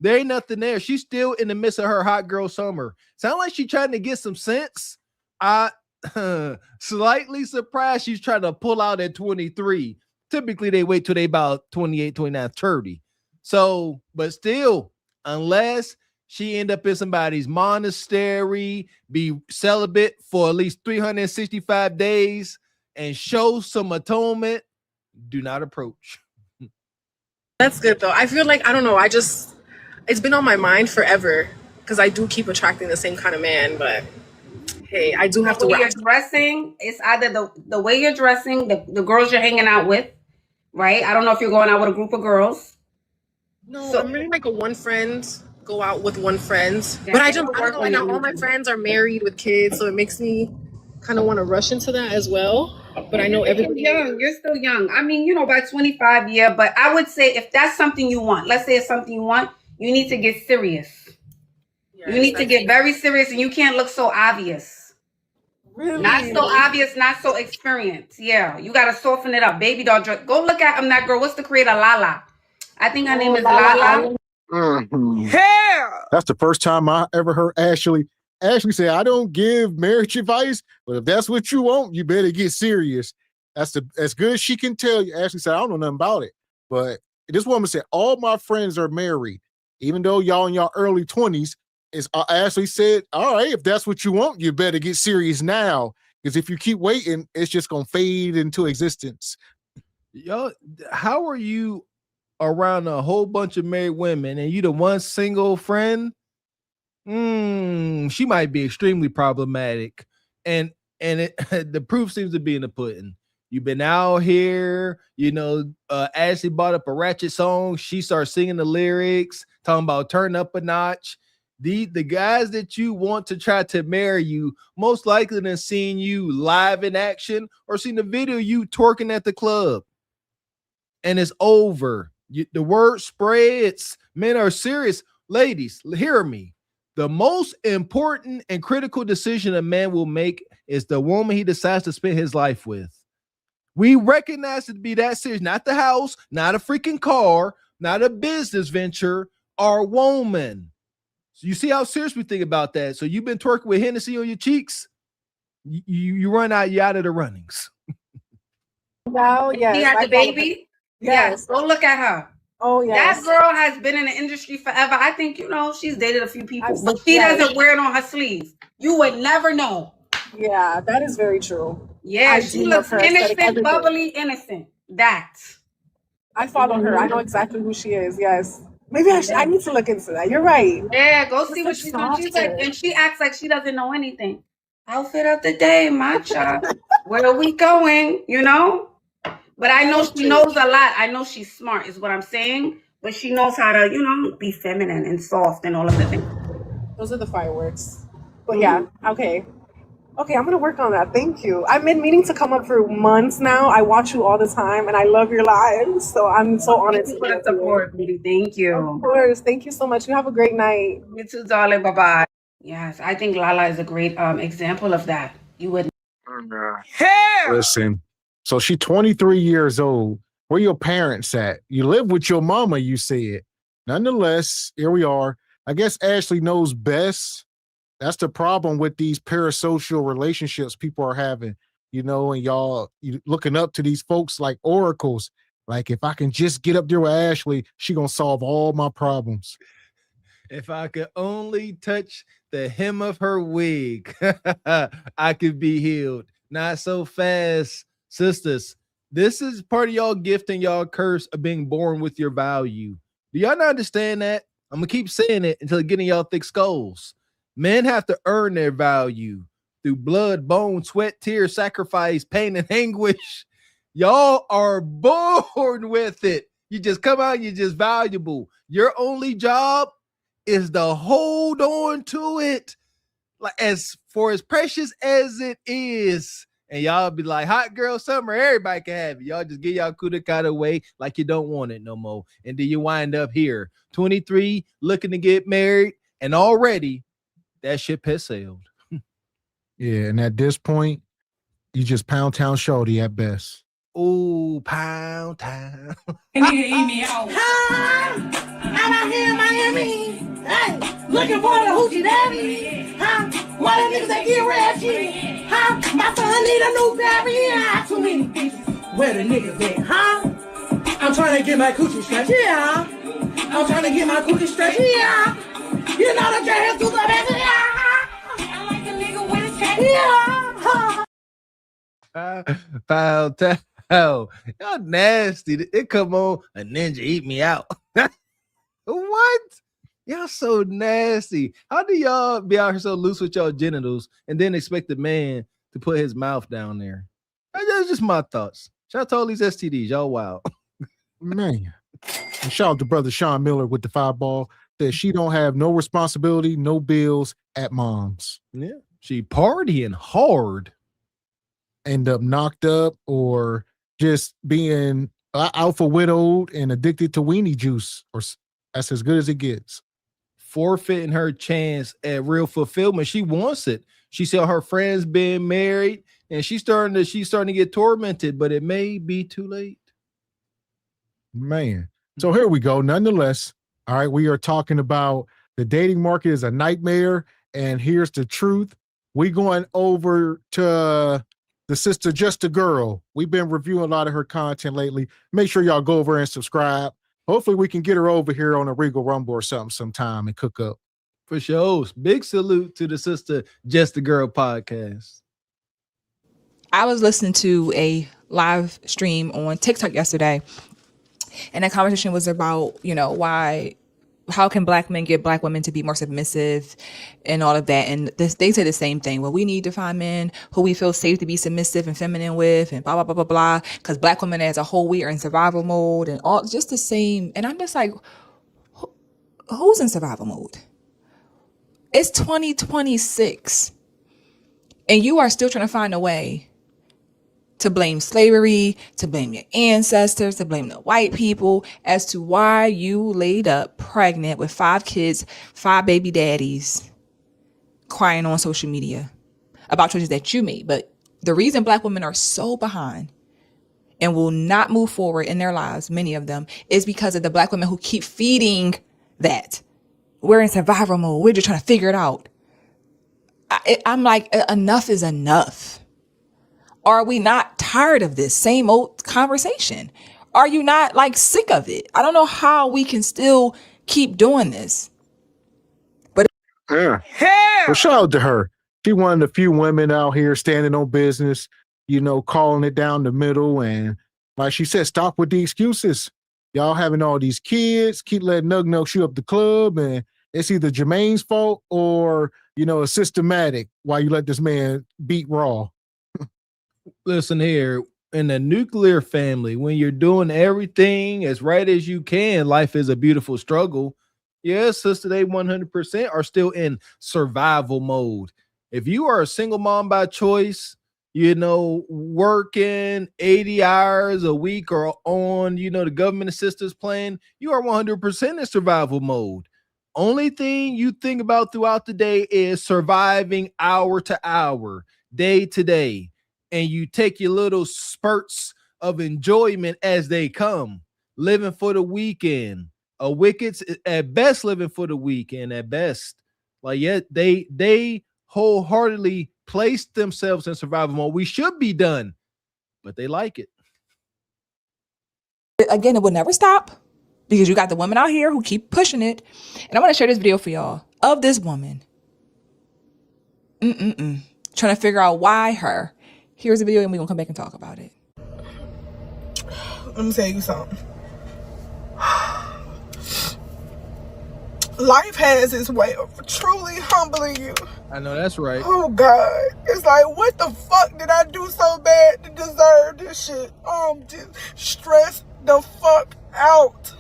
There ain't nothing there. She's still in the midst of her hot girl summer. Sound like she's trying to get some sense. I slightly surprised she's trying to pull out at 23. Typically, they wait till they about 28, 29, 30. So, but still, unless she end up in somebody's monastery, be celibate for at least 365 days, and show some atonement, do not approach. That's good though. I feel like, I don't know, it's been on my mind forever because I do keep attracting the same kind of man, but hey, I do have to. The way you're dressing, it's either the way you're dressing, the girls you're hanging out with, right? I don't know if you're going out with a group of girls. No, so I'm really like a one friend, go out with one friend. But I don't know, and all my friends are married with kids, so it makes me kind of want to rush into that as well. But I know everybody. You're still young. I mean, you know, by 25, yeah. But I would say if that's something you want, let's say it's something you want, you need to get serious. Yes, you need to get very serious, and you can't look so obvious. Really? Not so obvious, not so experienced. Yeah, you got to soften it up. Baby doll dress. Go look at that girl. What's the creator? Lala. I think her name is Lala. Hair. That's the first time I ever heard Ashley say, I don't give marriage advice, but if that's what you want, you better get serious. That's as good as she can tell you. Ashley said, I don't know nothing about it. But this woman said, all my friends are married, even though y'all in y'all early 20s. Ashley said, all right, if that's what you want, you better get serious now. Because if you keep waiting, it's just going to fade into existence. Yo, how are you around a whole bunch of married women and you the one single friend? She might be extremely problematic. And the proof seems to be in the pudding. You've been out here, you know, Ashley bought up a ratchet song. She started singing the lyrics, talking about turn up a notch. The guys that you want to try to marry you, most likely than seeing you live in action or seeing the video you twerking at the club. And it's over. The word spreads. Men are serious. Ladies, hear me. The most important and critical decision a man will make is the woman he decides to spend his life with. We recognize it to be that serious. Not the house, not a freaking car, not a business venture, our woman. So you see how serious we think about that. So you've been twerking with Hennessy on your cheeks. You run out, you're out of the runnings. Wow, yes. She had the baby. Yes. Go look at her. Oh, yes. That girl has been in the industry forever. I think, you know, she's dated a few people, but she doesn't wear it on her sleeves. You would never know. Yeah, that is very true. Yeah, she looks innocent, bubbly, innocent. I follow her. I know exactly who she is. Yes. Maybe I need to look into that. You're right. Yeah, go see what she's doing. She's like, and she acts like she doesn't know anything. Outfit of the day, matcha. Where are we going? You know? But I know she knows a lot. I know she's smart, is what I'm saying. But she knows how to, you know, be feminine and soft and all of the things. Those are the fireworks. But yeah, okay. Okay, I'm gonna work on that. Thank you. I've been meaning to come up for months now. I watch you all the time, and I love your lives. So I'm so honored to put the support, baby. Thank you. Of course. Thank you so much. You have a great night. You too, darling. Bye bye. Yes, I think Lala is a great example of that. You would. Listen. So she's 23 years old. Where your parents at? You live with your mama, you said. Nonetheless, here we are. I guess Ashley knows best. That's the problem with these parasocial relationships people are having, you know, and y'all looking up to these folks like oracles. Like, if I can just get up there with Ashley, she gonna solve all my problems. If I could only touch the hem of her wig, I could be healed. Not so fast, sisters. This is part of y'all gift and y'all curse of being born with your value. Do y'all not understand that? I'm gonna keep saying it until getting y'all thick skulls. Men have to earn their value through blood, bone, sweat, tears, sacrifice, pain, and anguish. Y'all are born with it. You just come out, you're just valuable. Your only job is to hold on to it, like as precious as it is. and y'all be like, hot girl summer, everybody can have it. Y'all just get y'all kudakata away like you don't want it no more. And then you wind up here, 23, looking to get married, and already that ship has sailed. Yeah, and at this point, you just pound town shorty at best. Ooh, pound town. Nigga eat me out. I'm out here in Miami. Hey, looking for the hoochie daddy. Why the niggas that get ratchet? My son need a new pair. Yeah, too many bitches. Where the niggas at? I'm trying to get my coochie stretched. Yeah. I'm trying to get my coochie stretched. Yeah. You know the jazz to the back. Yeah. I like a nigga with his cat. Yeah. Pound town. Y'all nasty. It come on, a ninja eat me out. What? Y'all so nasty. How do y'all be out here so loose with y'all genitals and then expect a man to put his mouth down there? That's just my thoughts. Shout out to all these STDs. Y'all wild. Man. And shout out to brother Sean Miller with the 5-ball. That she don't have no responsibility, no bills at mom's. Yeah. She partying hard. End up knocked up or just being alpha widowed and addicted to weenie juice, or that's as good as it gets. Forfeiting her chance at real fulfillment. She wants it. She saw her friends being married, and she's starting to get tormented, but it may be too late. Man. So here we go. Nonetheless, all right, we are talking about the dating market is a nightmare, and here's the truth. We going over to the sister Just a Girl. We've been reviewing a lot of her content lately. Make sure y'all go over and subscribe. Hopefully we can get her over here on a Regal Rumble or something sometime and cook up. For sure. Big salute to the sister Just a Girl podcast. I was listening to a live stream on TikTok yesterday, and the conversation was about, how can black men get black women to be more submissive and all of that. And they say the same thing. Well, we need to find men who we feel safe to be submissive and feminine with and blah, blah, blah, blah, blah. Because black women as a whole, we are in survival mode and all just the same. And I'm just like, who's in survival mode? It's 2026. And you are still trying to find a way to blame slavery, to blame your ancestors, to blame the white people as to why you laid up pregnant with 5 kids, 5 baby daddies, crying on social media about choices that you made. But the reason black women are so behind and will not move forward in their lives, many of them, is because of the black women who keep feeding that. We're in survival mode. We're just trying to figure it out. I'm like, enough is enough. Are we not tired of this same old conversation? Are you not sick of it? I don't know how we can still keep doing this. But yeah. Well, shout out to her. She one of the few women out here standing on business, calling it down the middle. And like she said, stop with the excuses. Y'all having all these kids, keep letting Nug shoot up the club, and it's either Jermaine's fault or, it's systematic why you let this man beat Raw. Listen here, in the nuclear family, when you're doing everything as right as you can, life is a beautiful struggle. Yes, sister, they 100% are still in survival mode. If you are a single mom by choice, working 80 hours a week or on, the government assistance plan, you are 100% in survival mode. Only thing you think about throughout the day is surviving hour to hour, day to day. And you take your little spurts of enjoyment as they come, living for the weekend. A Wickets at best living for the weekend at best. They wholeheartedly placed themselves in survival mode. We should be done, but they like it. Again, it will never stop because you got the women out here who keep pushing it. And I want to share this video for y'all of this woman. Trying to figure out why her. Here's the video and we're going to come back and talk about it. Let me tell you something. Life has its way of truly humbling you. I know that's right. Oh, God. It's like, what the fuck did I do so bad to deserve this shit? I'm just stressed the fuck out.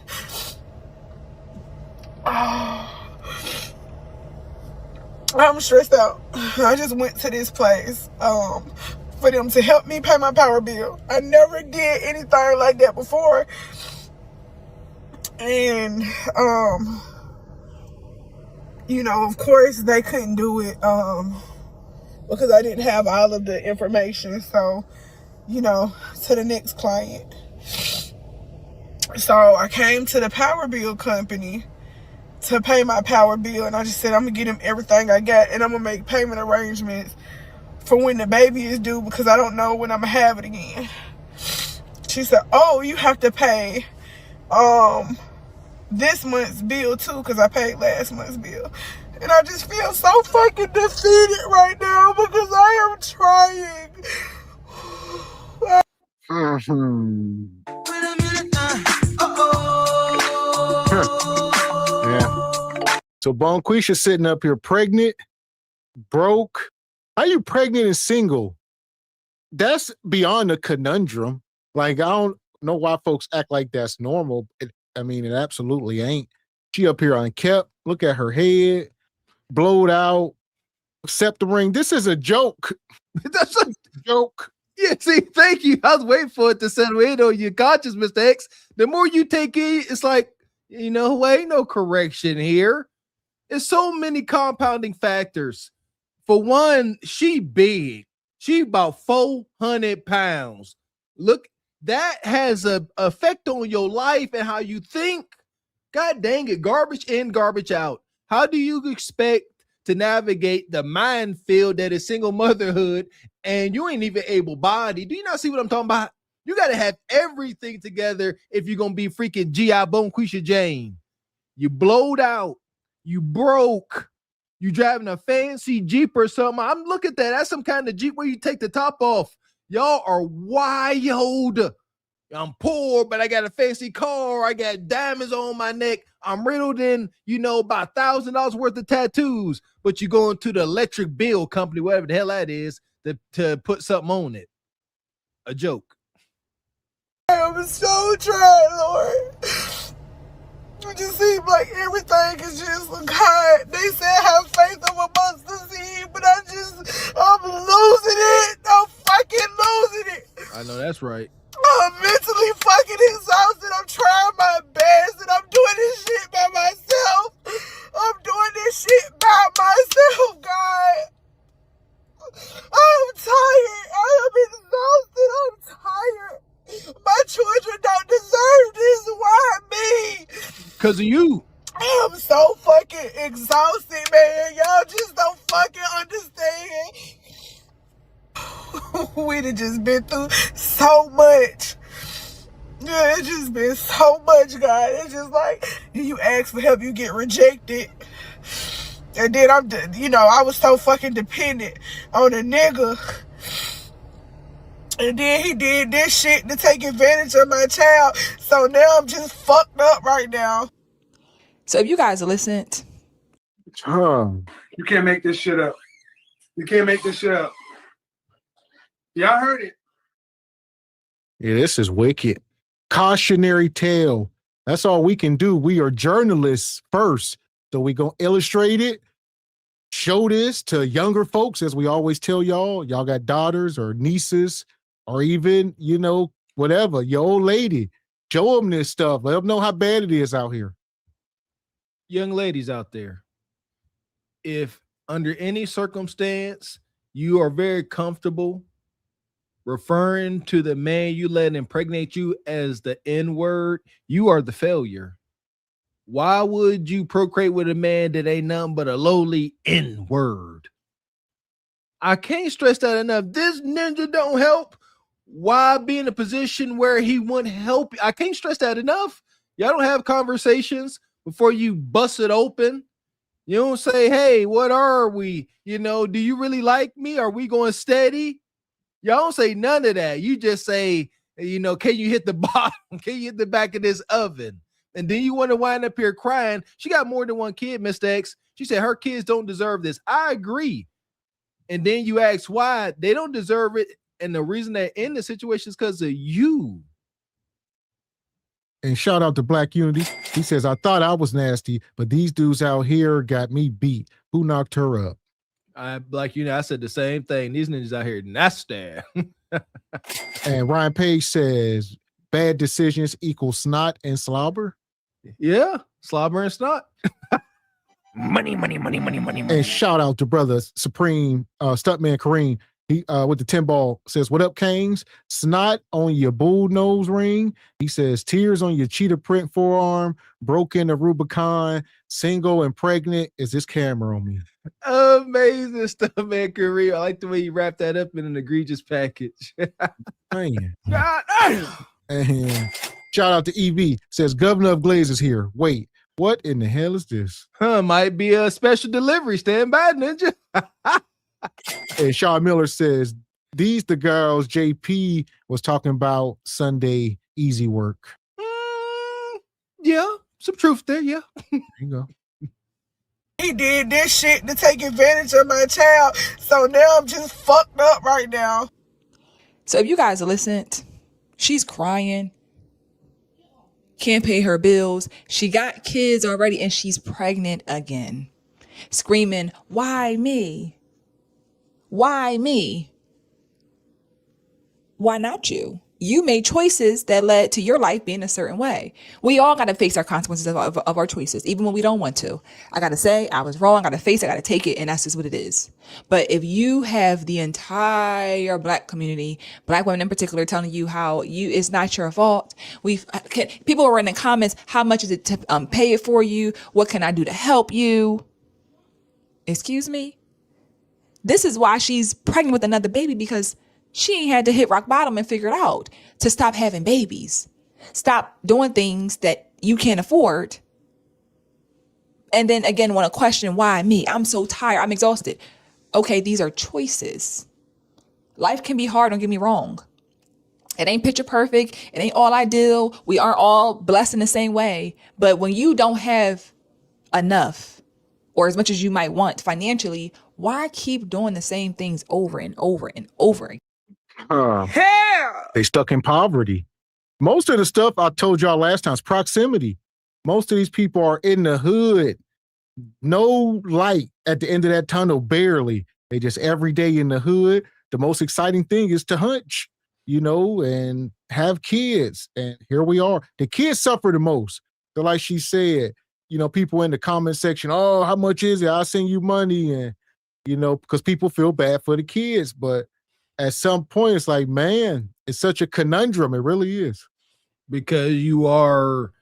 I'm stressed out. I just went to this place for them to help me pay my power bill. I never did anything like that before. And, you know, of course they couldn't do it, because I didn't have all of the information. So, you know, to the next client. So I came to the power bill company to pay my power bill, and I just said I'm gonna get him everything I got, and I'm gonna make payment arrangements for when the baby is due, because I don't know when I'm gonna have it again. She said, oh, you have to pay this month's bill too, because I paid last month's bill. And I just feel so fucking defeated right now because I am trying. Yeah. So Bonquisha sitting up here pregnant, broke. How you pregnant and single? That's beyond a conundrum. Like, I don't know why folks act like that's normal. It absolutely ain't. She up here unkept. Look at her head, blowed out, septum ring. This is a joke. That's a joke. Yeah, see, thank you. I was waiting for it to settle in on your conscious, Mr. X. The more you take it, it's like, you know, ain't no correction here. There's so many compounding factors. For one, she big. She about 400 pounds. Look, that has an effect on your life and how you think. God dang it, garbage in, garbage out. How do you expect to navigate the minefield that is single motherhood and you ain't even able-bodied? Do you not see what I'm talking about? You got to have everything together if you're going to be freaking G.I. Bonquisha Jane. You blowed out. You broke. You driving a fancy Jeep or something. I'm looking at that. That's some kind of Jeep where you take the top off. Y'all are wild. I'm poor, but I got a fancy car. I got diamonds on my neck. I'm riddled in, you know, about $1,000 worth of tattoos. But you going to the electric bill company, whatever the hell that is, to put something on it. A joke. I am so trying, Lord. It just seems like everything is just God. They said have faith of a mustard seed, but I'm losing it. I'm fucking losing it. I know that's right. I'm mentally fucking exhausted. I'm trying my best, and I'm doing this shit by myself. God. I'm tired. I am exhausted. I'm tired. My children don't deserve this. Why me? Because of you. I am so fucking exhausted, man. Y'all just don't fucking understand. We'd have just been through so much. Yeah, it's just been so much, God. It's just like, you ask for help, you get rejected. And then I was so fucking dependent on a nigga. And then he did this shit to take advantage of my child. So now I'm just fucked up right now. So if you guys listened. You can't make this shit up. You can't make this shit up. Y'all heard it. Yeah, this is wicked. Cautionary tale. That's all we can do. We are journalists first. So we gonna illustrate it, show this to younger folks, as we always tell y'all. Y'all got daughters or nieces or even, whatever, your old lady. Show them this stuff. Let them know how bad it is out here. Young ladies out there, if under any circumstance you are very comfortable referring to the man you let impregnate you as the N-word, you are the failure. Why would you procreate with a man that ain't nothing but a lowly N-word? I can't stress that enough. This ninja don't help. Why be in a position where he wouldn't help? I can't stress that enough. Y'all don't have conversations before you bust it open. You don't say, hey, what are we? Do you really like me? Are we going steady? Y'all don't say none of that. You just say, can you hit the bottom? Can you hit the back of this oven? And then you want to wind up here crying. She got more than one kid, Mr. X. She said her kids don't deserve this. I agree. And then you ask why they don't deserve it. And the reason they're in the situation is because of you. And shout out to Black Unity. He says, I thought I was nasty, but these dudes out here got me beat. Who knocked her up? I said the same thing. These niggas out here nasty. And Ryan Page says, bad decisions equal snot and slobber. Yeah, slobber and snot. Money. And shout out to brother Supreme Stuntman Kareem. He with the 10 ball says, what up, Kings? Snot on your bull nose ring. He says, tears on your cheetah print forearm, broken the Rubicon, single and pregnant. Is this camera on me? Amazing stuff, man, Kareem. I like the way you wrap that up in an egregious package. Man. God. And shout out to EV. Says, Governor of Glaze is here. Wait, what in the hell is this? Might be a special delivery. Stand by, ninja. And Shaw Miller says, these the girls JP was talking about Sunday easy work. Yeah, some truth there, yeah. There you go. He did this shit to take advantage of my child, so now I'm just fucked up right now. So if you guys listened, she's crying, can't pay her bills, she got kids already, and she's pregnant again, screaming, why me? Why me? Why not you? You made choices that led to your life being a certain way. We all got to face our consequences of our choices, even when we don't want to. I got to say, I was wrong. I got to face it. I got to take it. And that's just what it is. But if you have the entire Black community, Black women in particular, telling you how it's not your fault. People are in the comments, how much is it to pay it for you? What can I do to help you? Excuse me? This is why she's pregnant with another baby, because she ain't had to hit rock bottom and figure it out to stop having babies. Stop doing things that you can't afford. And then again, want to question, why me? I'm so tired. I'm exhausted. Okay, these are choices. Life can be hard, don't get me wrong. It ain't picture perfect. It ain't all ideal. We aren't all blessed in the same way. But when you don't have enough, or as much as you might want financially, why keep doing the same things over and over and over again? They stuck in poverty. Most of the stuff I told y'all last time is proximity. Most of these people are in the hood. No light at the end of that tunnel, barely. They just every day in the hood. The most exciting thing is to hunch, and have kids. And here we are. The kids suffer the most. So like she said, people in the comment section, oh, how much is it? I'll send you money. And, because people feel bad for the kids. But at some point, it's like, man, it's such a conundrum. It really is. Because you are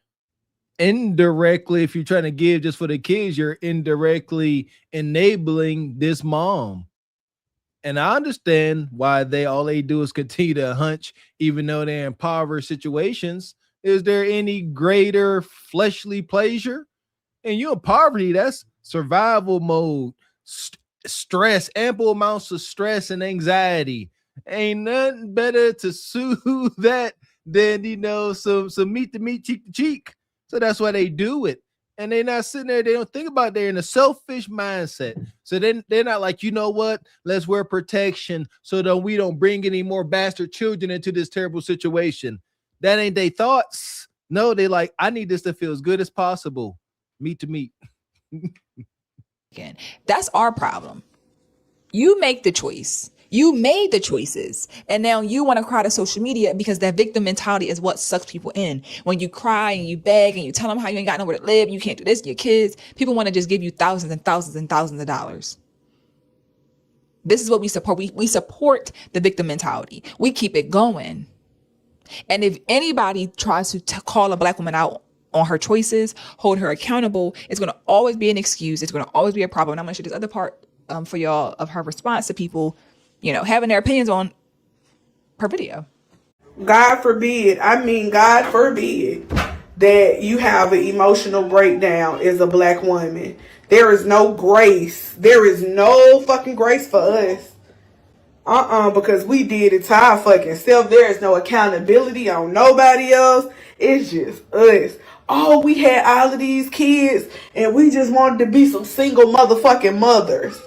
indirectly, if you're trying to give just for the kids, you're indirectly enabling this mom. And I understand why all they do is continue to hunch, even though they're in impoverished situations. Is there any greater fleshly pleasure? And you're in poverty, that's survival mode, stress, ample amounts of stress and anxiety. Ain't nothing better to soothe that than, some meat to meat, cheek to cheek. So that's why they do it. And they're not sitting there. They don't think about it. They're in a selfish mindset. So then they're not like, what? Let's wear protection so that we don't bring any more bastard children into this terrible situation. That ain't their thoughts. No, they like, I need this to feel as good as possible. Meat to meat. Again, that's our problem. You make the choice. You made the choices. And now you want to cry to social media because that victim mentality is what sucks people in. When you cry and you beg and you tell them how you ain't got nowhere to live, you can't do this, your kids, people want to just give you thousands and thousands and thousands of dollars. This is what we support. We support the victim mentality. We keep it going. And if anybody tries to call a Black woman out on her choices, hold her accountable, it's going to always be an excuse. It's going to always be a problem. And I'm going to show this other part for y'all of her response to people, having their opinions on her video. God forbid that you have an emotional breakdown as a Black woman. There is no grace. There is no fucking grace for us. Because we did it to our fucking self. There is no accountability on nobody else. It's just us. Oh, we had all of these kids and we just wanted to be some single motherfucking mothers.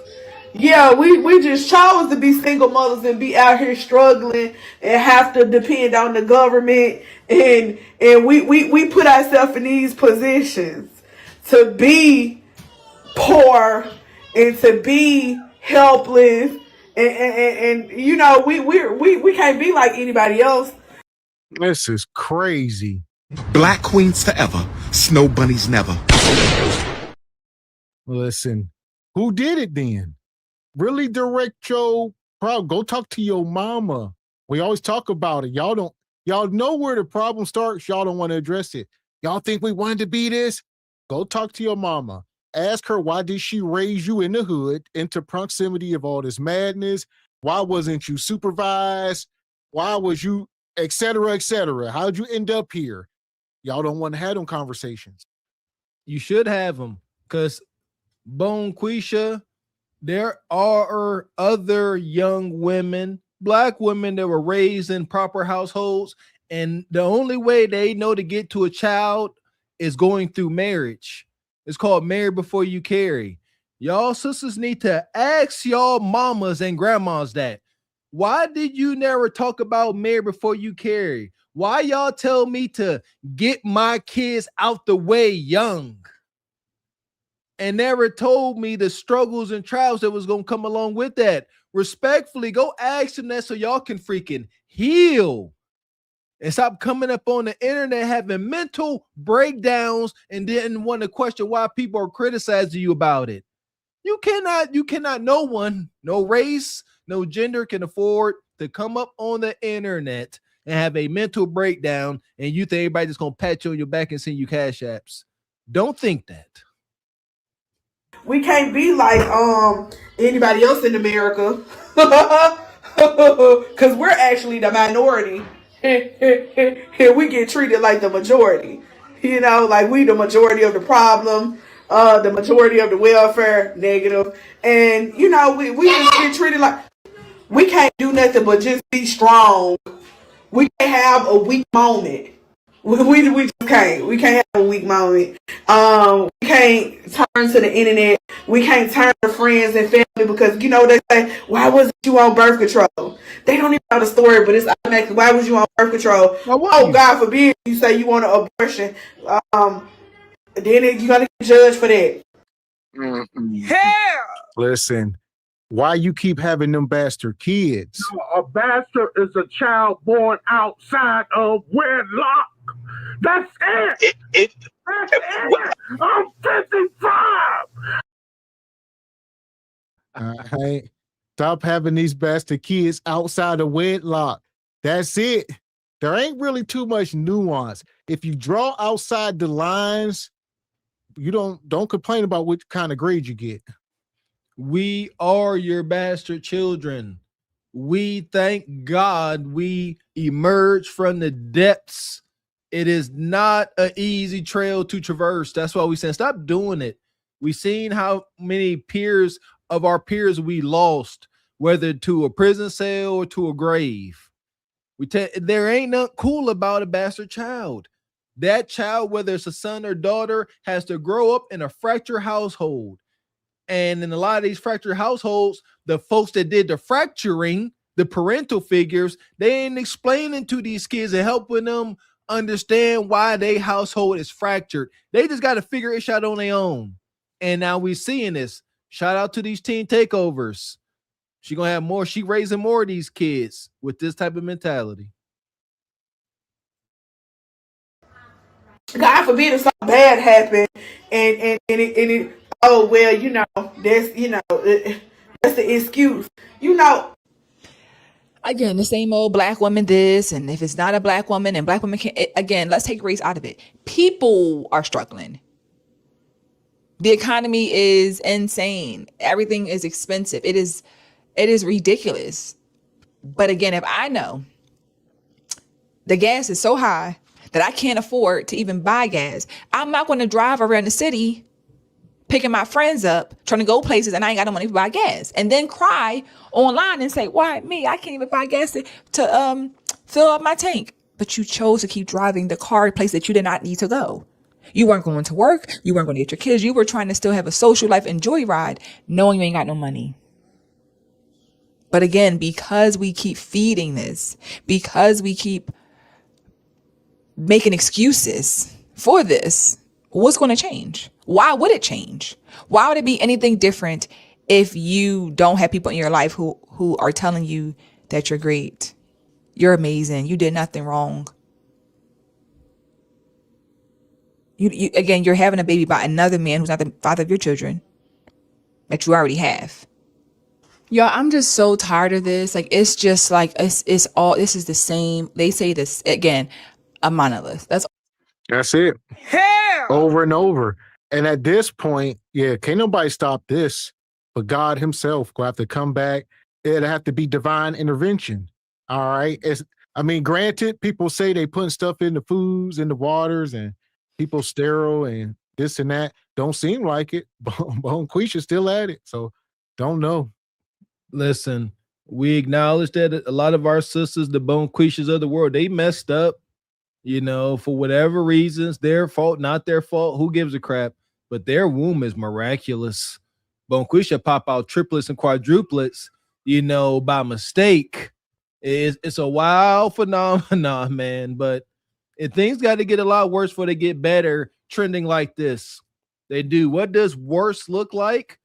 Yeah, we just chose to be single mothers and be out here struggling and have to depend on the government. And we put ourselves in these positions to be poor and to be helpless, and you know, we can't be like anybody else. This is crazy. Black queens forever, snow bunnies never. Listen, who did it then? Really direct your problem. Go talk to your mama. We always talk about it. Y'all know where the problem starts. Y'all don't want to address it. Y'all think we wanted to be this? Go talk to your mama. Ask her, why did she raise you in the hood into proximity of all this madness? Why wasn't you supervised? Why was you, et cetera, et cetera? How'd you end up here? Y'all don't want to have them conversations. You should have them, because Bone Quisha, there are other young women, black women that were raised in proper households, and the only way they know to get to a child is going through marriage. It's called marry before you carry. Y'all sisters need to ask y'all mamas and grandmas that. Why did you never talk about marry before you carry? Why y'all tell me to get my kids out the way young and never told me the struggles and trials that was going to come along with that? Respectfully, go ask them that so y'all can freaking heal and stop coming up on the internet having mental breakdowns and then want to question why people are criticizing you about it. You cannot, no one, no race, no gender can afford to come up on the internet and have a mental breakdown and you think everybody's just going to pat you on your back and send you cash apps. Don't think that. We can't be like anybody else in America, because we're actually the minority. Here we get treated like the majority. You know, like we the majority of the problem, the majority of the welfare negative, and you know we just get treated like we can't do nothing but just be strong. We can't have a weak moment. We just can't. We can't have a weak moment. We can't turn to the internet. We can't turn to friends and family because you know they say, "Why wasn't you on birth control?" They don't even know the story, but it's automatic. Why was you on birth control? Oh, God forbid you say you want an abortion. Then you're gonna get judged for that. Yeah. Listen, why you keep having them bastard kids? A bastard is a child born outside of wedlock. That's it. That's it. I'm 55. Stop having these bastard kids outside of wedlock. That's it. There ain't really too much nuance. If you draw outside the lines, you don't complain about what kind of grade you get. We are your bastard children. We thank God we emerged from the depths. It is not an easy trail to traverse. That's why we saying stop doing it. We've seen how many peers of our peers we lost, whether to a prison cell or to a grave. There ain't nothing cool about a bastard child. That child, whether it's a son or daughter, has to grow up in a fractured household. And in a lot of these fractured households, the folks that did the fracturing, the parental figures, they ain't explaining to these kids and helping them understand why their household is fractured. They just got to figure it out on their own. And now we're seeing this. Shout out to these teen takeovers. She gonna have more. She raising more of these kids with this type of mentality. God forbid if something bad happened, and it oh well, you know that's that's the excuse, you know. Again, the same old black woman this, and if it's not a black woman and black women can't, again, let's take race out of it. People are struggling. The economy is insane. Everything is expensive. It is ridiculous. But again, if I know the gas is so high that I can't afford to even buy gas, I'm not going to drive around the city picking my friends up, trying to go places, and I ain't got no money to buy gas. And then cry online and say, why me? I can't even buy gas to fill up my tank. But you chose to keep driving the car place that you did not need to go. You weren't going to work. You weren't going to get your kids. You were trying to still have a social life and joyride, knowing you ain't got no money. But again, because we keep feeding this, because we keep making excuses for this, what's going to change? Why would it change? Why would it be anything different if you don't have people in your life who are telling you that you're great, you're amazing, you did nothing wrong. You again, you're having a baby by another man who's not the father of your children that you already have. Y'all, I'm just so tired of this. Like, it's just like, it's all, this is the same. They say this again, a monolith. That's it. Hell! Over and over. And at this point, yeah, can't nobody stop this, but God himself will have to come back. It'll have to be divine intervention. All right. Granted, people say they putting stuff in the foods, in the waters, and people sterile and this and that. Don't seem like it. Bone Quisha still at it. So don't know. Listen, we acknowledge that a lot of our sisters, the Bone Quishas of the world, they messed up, for whatever reasons, their fault, not their fault. Who gives a crap? But their womb is miraculous. Bone Quisha pop out triplets and quadruplets, by mistake. It's a wild phenomenon, man. But things got to get a lot worse before they get better, trending like this. They do. What does worse look like?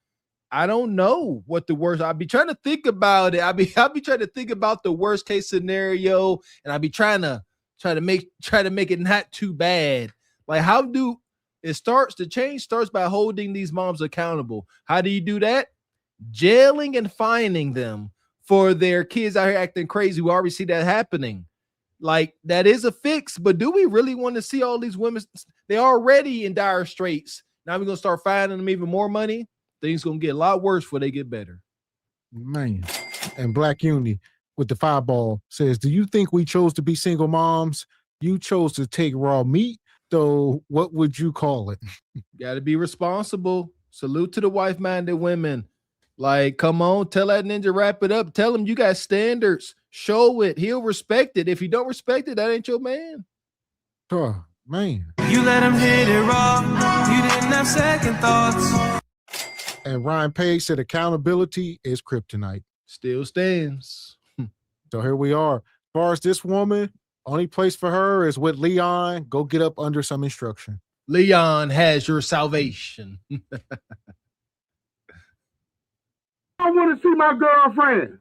I don't know what the worst. I'll be trying to think about it. I'll be trying to think about the worst case scenario, and I'll be trying to make it not too bad. Like, the change starts by holding these moms accountable. How do you do that? Jailing and fining them for their kids out here acting crazy. We already see that happening. Like, that is a fix, but do we really want to see all these women? They're already in dire straits. Now we're gonna start fining them even more money. Things gonna get a lot worse before they get better. Man. And Black Uni with the fireball says, do you think we chose to be single moms? You chose to take raw meat, though. What would you call it? Gotta be responsible. Salute to the wife-minded women. Like, come on, tell that ninja, wrap it up. Tell him you got standards. Show it. He'll respect it. If you don't respect it, that ain't your man. Oh, man. You let him hit it raw. You didn't have second thoughts. And Ryan Page said accountability is kryptonite. Still stands. So here we are. As far as this woman, only place for her is with Leon. Go get up under some instruction. Leon has your salvation. I want to see my girlfriend.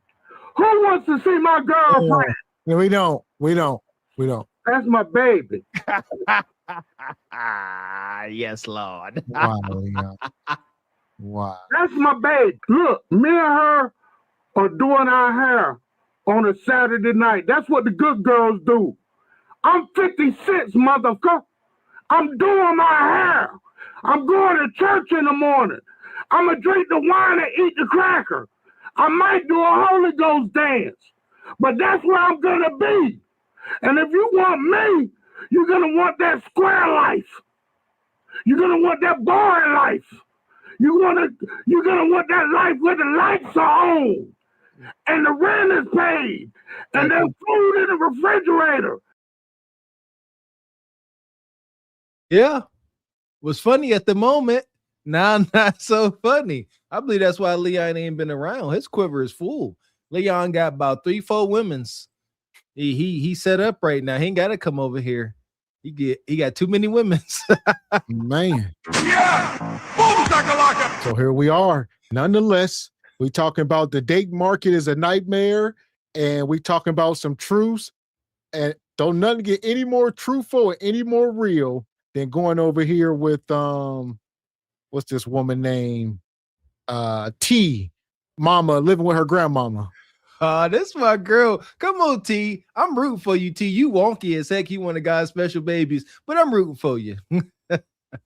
Who wants to see my girlfriend? No, we don't. That's my baby. Yes, Lord. Wow, Leon. Wow. That's my baby. Look, me and her are doing our hair on a Saturday night. That's what the good girls do. I'm 56, motherfucker. I'm doing my hair. I'm going to church in the morning. I'm going to drink the wine and eat the cracker. I might do a Holy Ghost dance, but that's where I'm going to be. And if you want me, you're going to want that square life. You're going to want that boring life. You're gonna want that life where the lights are on and the rent is paid and there's food in the refrigerator. Yeah. Was funny at the moment. Now not so funny. I believe that's why Leon ain't been around. His quiver is full. Leon got about 3-4 women's. He set up right now. He ain't gotta come over here. He got too many women's. Man. Yeah! Boom, shakalaka! So here we are. Nonetheless, we talking about the date market is a nightmare, and we talking about some truths, and don't nothing get any more truthful or any more real than going over here with what's this woman named T Mama living with her grandmama. This my girl. Come on, T. I'm rooting for you, T. You wonky as heck. You one of God's special babies, but I'm rooting for you.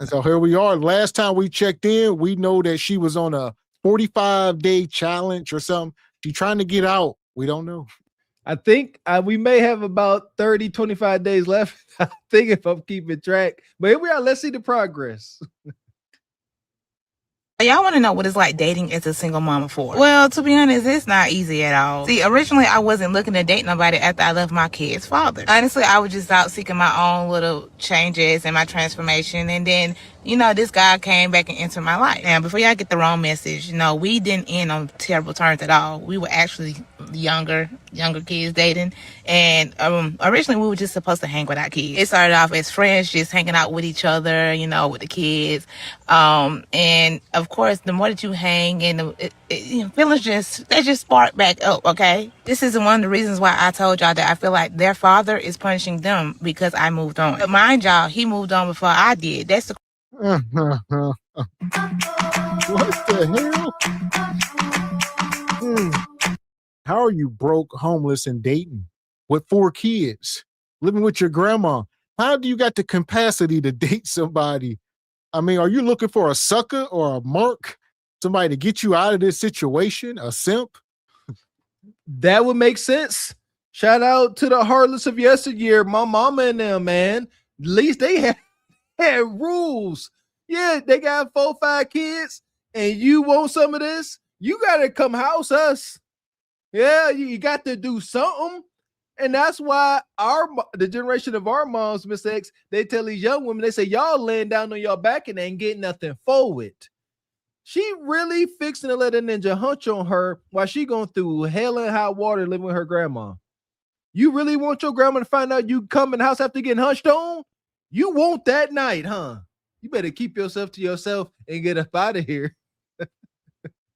And so here we are. Last time we checked in, we know that she was on a 45-day challenge or something. She's trying to get out. We don't know. I think we may have about 30, 25 days left. I think if I'm keeping track. But here we are. Let's see the progress. Y'all want to know what it's like dating as a single mama for? Well, to be honest, it's not easy at all. See, originally I wasn't looking to date nobody after I left my kid's father. Honestly, I was just out seeking my own little changes and my transformation. And then, this guy came back and entered my life. Now, before y'all get the wrong message, we didn't end on terrible terms at all. We were actually the younger kids dating. And originally we were just supposed to hang with our kids. It started off as friends, just hanging out with each other, you know, with the kids. And of course, the more that you hang, and feelings just spark back up. Okay, this is one of the reasons why I told y'all that I feel like their father is punishing them because I moved on. But mind y'all, he moved on before I did. That's the what the hell? How are you broke, homeless, and dating with 4 kids, living with your grandma? How do you got the capacity to date somebody? I mean, are you looking for a sucker or a mark? Somebody to get you out of this situation? A simp? That would make sense. Shout out to the heartless of yesteryear, my mama and them, man. At least they had rules. Yeah, they got 4, 5 kids, and you want some of this? You gotta come house us. Yeah, you got to do something. And that's why the generation of our moms, Miss X, they tell these young women, they say, y'all laying down on your back and ain't getting nothing forward. She really fixing to let a ninja hunch on her while she going through hell and high water living with her grandma. You really want your grandma to find out you come in the house after getting hunched on? You want that night, huh? You better keep yourself to yourself and get up out of here.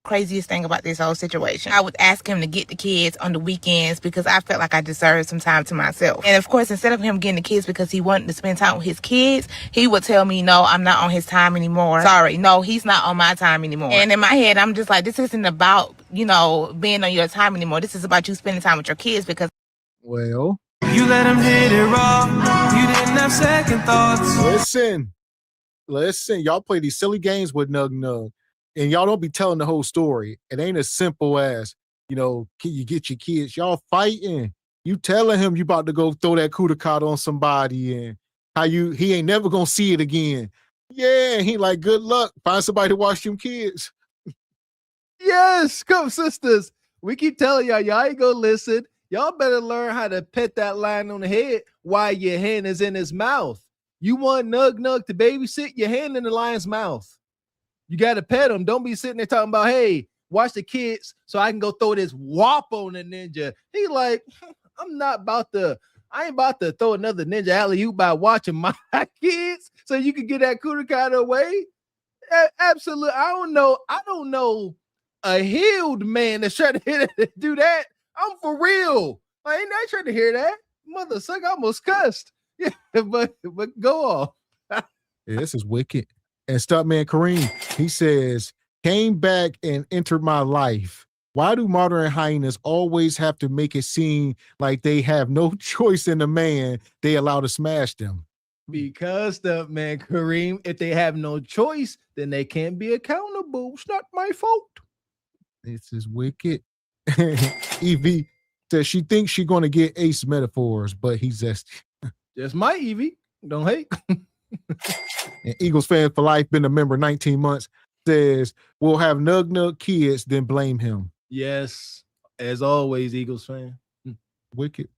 craziest thing about this whole situation. I would ask him to get the kids on the weekends because I felt like I deserved some time to myself. And of course, instead of him getting the kids because he wanted to spend time with his kids, he would tell me, no, I'm not on his time anymore. Sorry, no, he's not on my time anymore. And in my head, I'm just like, this isn't about, you know, being on your time anymore. This is about you spending time with your kids because... Well... You let him hit it raw. You didn't have second thoughts. Listen, y'all play these silly games with Nug Nug. And y'all don't be telling the whole story. It ain't as simple as, you know, can you get your kids? Y'all fighting. You telling him you about to go throw that coup de grace on somebody and how he ain't never gonna see it again. Yeah, he like, good luck. Find somebody to watch them kids. Yes, come sisters. We keep telling y'all ain't gonna listen. Y'all better learn how to pet that lion on the head while your hand is in his mouth. You want Nug Nug to babysit, your hand in the lion's mouth. You got to pet him. Don't be sitting there talking about, hey, watch the kids so I can go throw this whop on the ninja. He like, I ain't about to throw another ninja alley-oop by watching my kids so you can get that coup de grace away. Absolutely. I don't know a healed man that's trying to do that. I'm for real. I ain't not trying to hear that. Mother sucker, I almost cussed. Yeah, but go off. Yeah, this is wicked. And Stuntman Kareem, he says, came back and entered my life. Why do modern hyenas always have to make it seem like they have no choice in the man they allow to smash them? Because Stuntman Kareem, if they have no choice, then they can't be accountable. It's not my fault. This is wicked. Evie says she thinks she's going to get ace metaphors, but he's just... Just my Evie. Don't hate. And Eagles fan for life, been a member 19 months, says we'll have Nug Nug kids, then blame him. Yes, as always, Eagles fan. Wicked.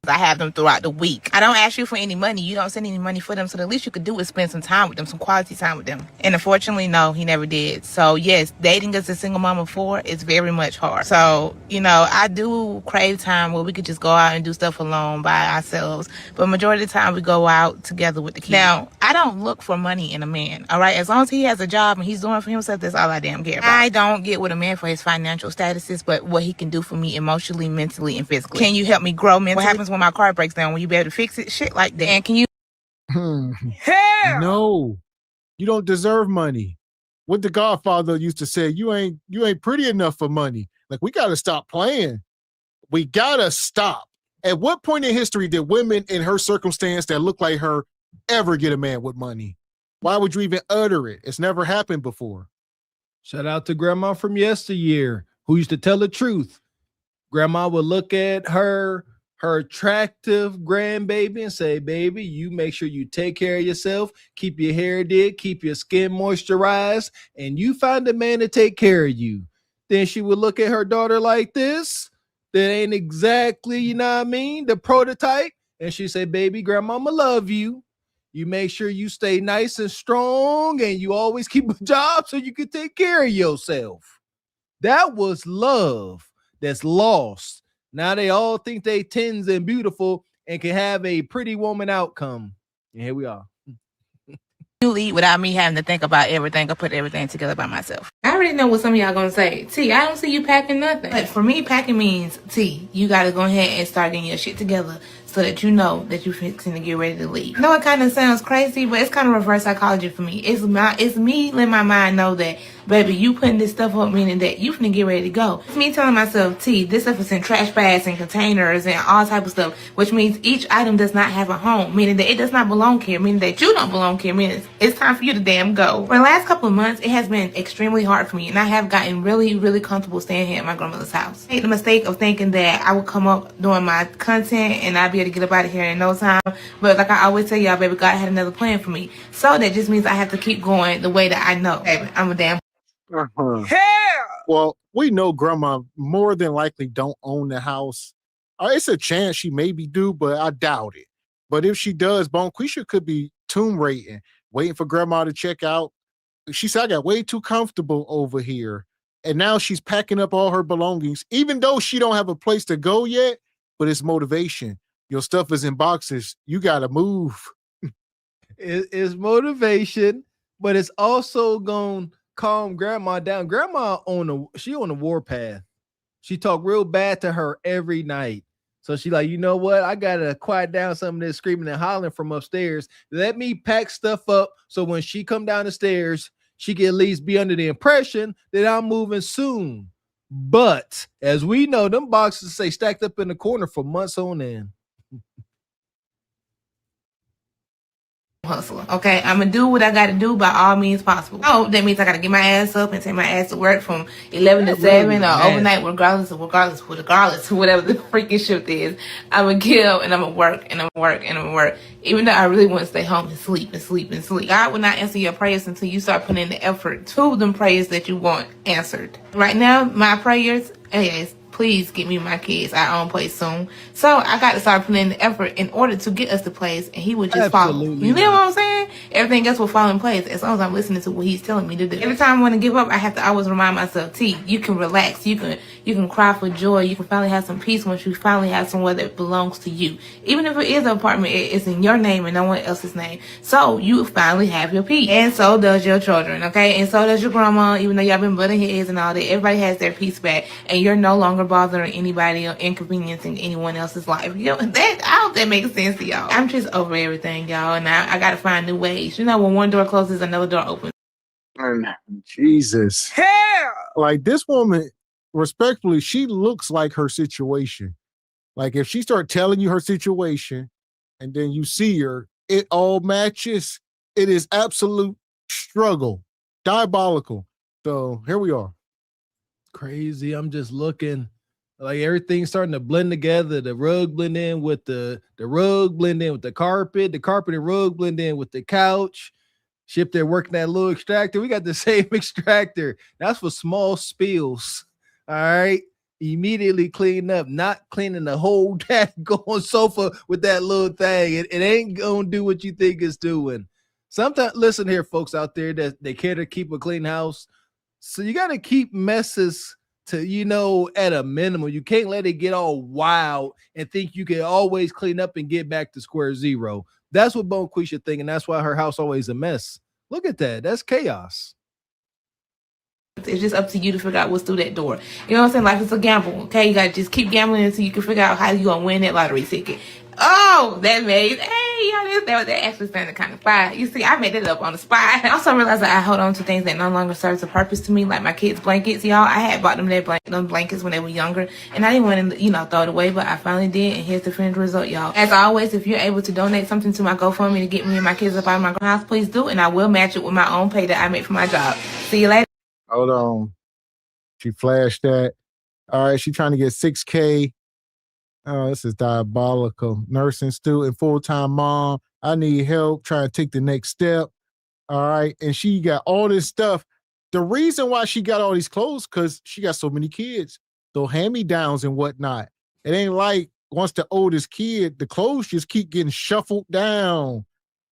I have them throughout the week. I don't ask you for any money. You don't send any money for them. So the least you could do is spend some time with them, some quality time with them. And unfortunately, no, he never did. So yes, dating as a single mom of 4 is very much hard. So, you know, I do crave time where we could just go out and do stuff alone by ourselves. But majority of the time we go out together with the kids. Now, I don't look for money in a man. All right. As long as he has a job and he's doing for himself, that's all I damn care about. I don't get with a man for his financial statuses, but what he can do for me emotionally, mentally, and physically. Can you help me grow mentally? What happens when my car breaks down? Will you be able to fix it? Shit like that. And can you? Hell! No, you don't deserve money. What the Godfather used to say, you ain't pretty enough for money. Like, we got to stop playing. We got to stop. At what point in history did women in her circumstance that look like her ever get a man with money? Why would you even utter it? It's never happened before. Shout out to grandma from yesteryear who used to tell the truth. Grandma would look at her attractive grandbaby and say, baby, you make sure you take care of yourself, keep your hair did, keep your skin moisturized, and you find a man to take care of you. Then she would look at her daughter like this. That ain't exactly, you know what I mean, the prototype. And she say, baby, grandmama love you. You make sure you stay nice and strong and you always keep a job so you can take care of yourself. That was love. that's lost. Now they all think they tens and beautiful and can have a pretty woman outcome. And here we are. You lead without me having to think about everything or put everything together by myself. I already know what some of y'all gonna say. T, I don't see you packing nothing. But for me, packing means, T, you gotta go ahead and start getting your shit together so that you know that you're fixing to get ready to leave. I know it kind of sounds crazy, but it's kind of reverse psychology for me. It's me letting my mind know that, baby, you putting this stuff up, meaning that you finna get ready to go. It's me telling myself, T, this stuff is in trash bags and containers and all type of stuff, which means each item does not have a home, meaning that it does not belong here, meaning that you don't belong here, meaning it's time for you to damn go. For the last couple of months, it has been extremely hard for me, and I have gotten really, really comfortable staying here at my grandmother's house. I made the mistake of thinking that I would come up doing my content and I'd be able to get up out of here in no time. But like I always tell y'all, baby, God had another plan for me. So that just means I have to keep going the way that I know. Baby, I'm a damn. Well, we know grandma more than likely don't own the house. It's a chance she maybe do, but I doubt it. But if she does, Bonquisha could be tomb rating, waiting for grandma to check out. She said, I got way too comfortable over here. And now she's packing up all her belongings, even though she don't have a place to go yet, but it's motivation. Your stuff is in boxes. You got to move. It's motivation, but it's also going to calm grandma down. Grandma on the warpath. She talk real bad to her every night. So she like, you know what? I got to quiet down some of this screaming and hollering from upstairs. Let me pack stuff up so when she come down the stairs, she can at least be under the impression that I'm moving soon. But as we know, them boxes stay stacked up in the corner for months on end. Hustler. Okay, I'm gonna do what I gotta do by all means possible. Oh, that means I gotta get my ass up and take my ass to work from 11 to 7 or overnight, regardless, whatever the freaking shift is. I'm gonna get up and I'm gonna work and I'm gonna work and I'm gonna work. Even though I really want to stay home and sleep and sleep and sleep. God will not answer your prayers until you start putting in the effort to them prayers that you want answered. Right now, my prayers is please get me my kids our own place soon. So I got to start putting in the effort in order to get us the place, and he would just follow. You know what I'm saying? Everything else will fall in place as long as I'm listening to what he's telling me to do. Every time I want to give up, I have to always remind myself, T, you can relax. You can cry for joy. You can finally have some peace once you finally have somewhere that belongs to you. Even if it is an apartment, it's in your name and no one else's name. So you finally have your peace. And so does your children, okay? And so does your grandma, even though y'all been butting heads and all that. Everybody has their peace back, and you're no longer bothering anybody or inconveniencing anyone else's life. You know, I hope that makes sense to y'all. I'm just over everything, y'all, and I gotta find new ways. You know, when one door closes, another door opens. Jesus. Hell! Like this woman, respectfully, she looks like her situation. Like if she start telling you her situation and then you see her, it all matches. It is absolute struggle, diabolical. So here we are. Crazy. I'm just looking. Like everything's starting to blend together. The rug blend in with the rug blend in with the carpet and rug blend in with the couch. Ship there working that little extractor. We got the same extractor. That's for small spills. All right. Immediately clean up, not cleaning the whole going sofa with that little thing. It ain't gonna do what you think it's doing. Sometimes, listen here, folks out there that they care to keep a clean house. So you got to keep messes to, at a minimum. You can't let it get all wild and think you can always clean up and get back to square zero. That's what Bonquisha think, and that's why her house always a mess. Look at that. That's chaos. It's just up to you to figure out what's through that door. You know what I'm saying? Life is a gamble, okay? You got to just keep gambling until you can figure out how you going to win that lottery ticket. Oh, that made, hey, y'all, that actually sounded kind of fire. You see, I made it up on the spot. I also realized that I hold on to things that no longer serves a purpose to me, like my kids' blankets, y'all. I had bought them them blankets when they were younger, and I didn't want to, throw it away, but I finally did, and here's the finished result, y'all. As always, if you're able to donate something to my GoFundMe to get me and my kids up out of my house, please do, and I will match it with my own pay that I made for my job. See you later. Hold on. She flashed that. All right, she's trying to get 6K. Oh, this is diabolical. Nursing student, full-time mom. I need help trying to take the next step. All right. And she got all this stuff. The reason why she got all these clothes, because she got so many kids. So hand-me-downs and whatnot. It ain't like once the oldest kid, the clothes just keep getting shuffled down.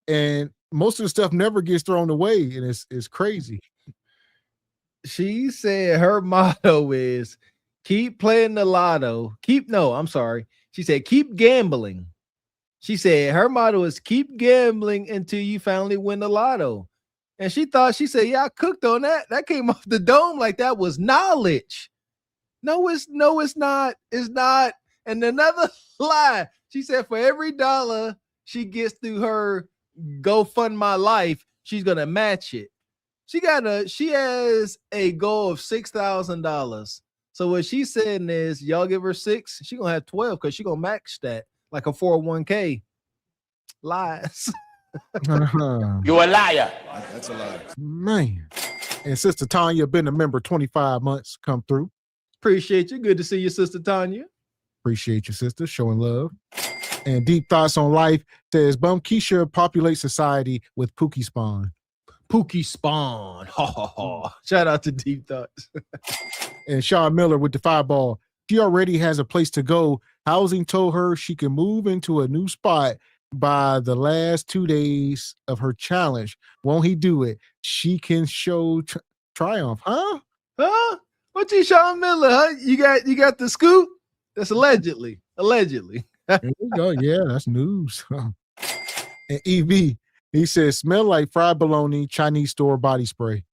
And most of the stuff never gets thrown away. And it's crazy. She said her motto is, Keep playing the lotto. She said, keep gambling. She said her motto is keep gambling until you finally win the lotto. And she said, yeah, I cooked on that. That came off the dome like that was knowledge. No, it's not. It's not. And another lie. She said for every dollar she gets through her Go Fund My Life, she's gonna match it. She has a goal of $6,000. So what she's saying is, y'all give her 6, she gonna have 12 because she gonna max that like a 401k. Lies. You're a liar. That's a lie. Man. And Sister Tanya, been a member 25 months, come through. Appreciate you. Good to see you, Sister Tanya. Appreciate you, sister, showing love. And Deep Thoughts on Life says, Bum Keisha populates society with Pookie Spawn. Pookie Spawn. Ha ha ha. Shout out to Deep Thoughts. And Sean Miller with the fireball. She already has a place to go. Housing told her she can move into a new spot by the last 2 days of her challenge. Won't he do it? She can show triumph. Huh? What you, Sean Miller? Huh? You got the scoop? That's allegedly. There we go. Yeah, that's news. And EV, he says, smell like fried bologna, Chinese store body spray.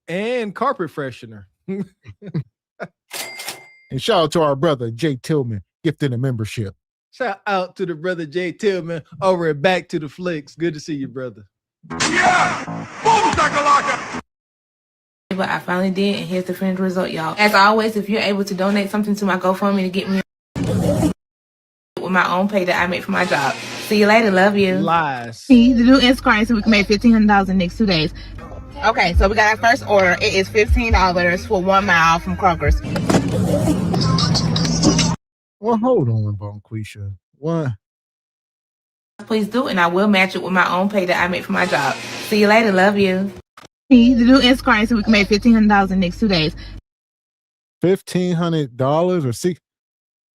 And carpet freshener. And shout out to our brother, Jay Tillman, gifting a membership. Shout out to the brother Jay Tillman over at Back to the Flicks. Good to see you, brother. Yeah! Boom, shakalaka! But I finally did, and here's the finished result, y'all. As always, if you're able to donate something to my GoFundMe to get me with my own pay that I make for my job. See you later. Love you. Lies. See, the new Instagram, so we can make $1,500 in the next 2 days. Okay, so we got our first order. It is $15 for 1 mile from Kroger's. Well, hold on, Bonquisha. What? Please do, and I will match it with my own pay that I make for my job. See you later. Love you. See, the new Instagram, so we can make $1,500 in the next 2 days. $1,500 or $6?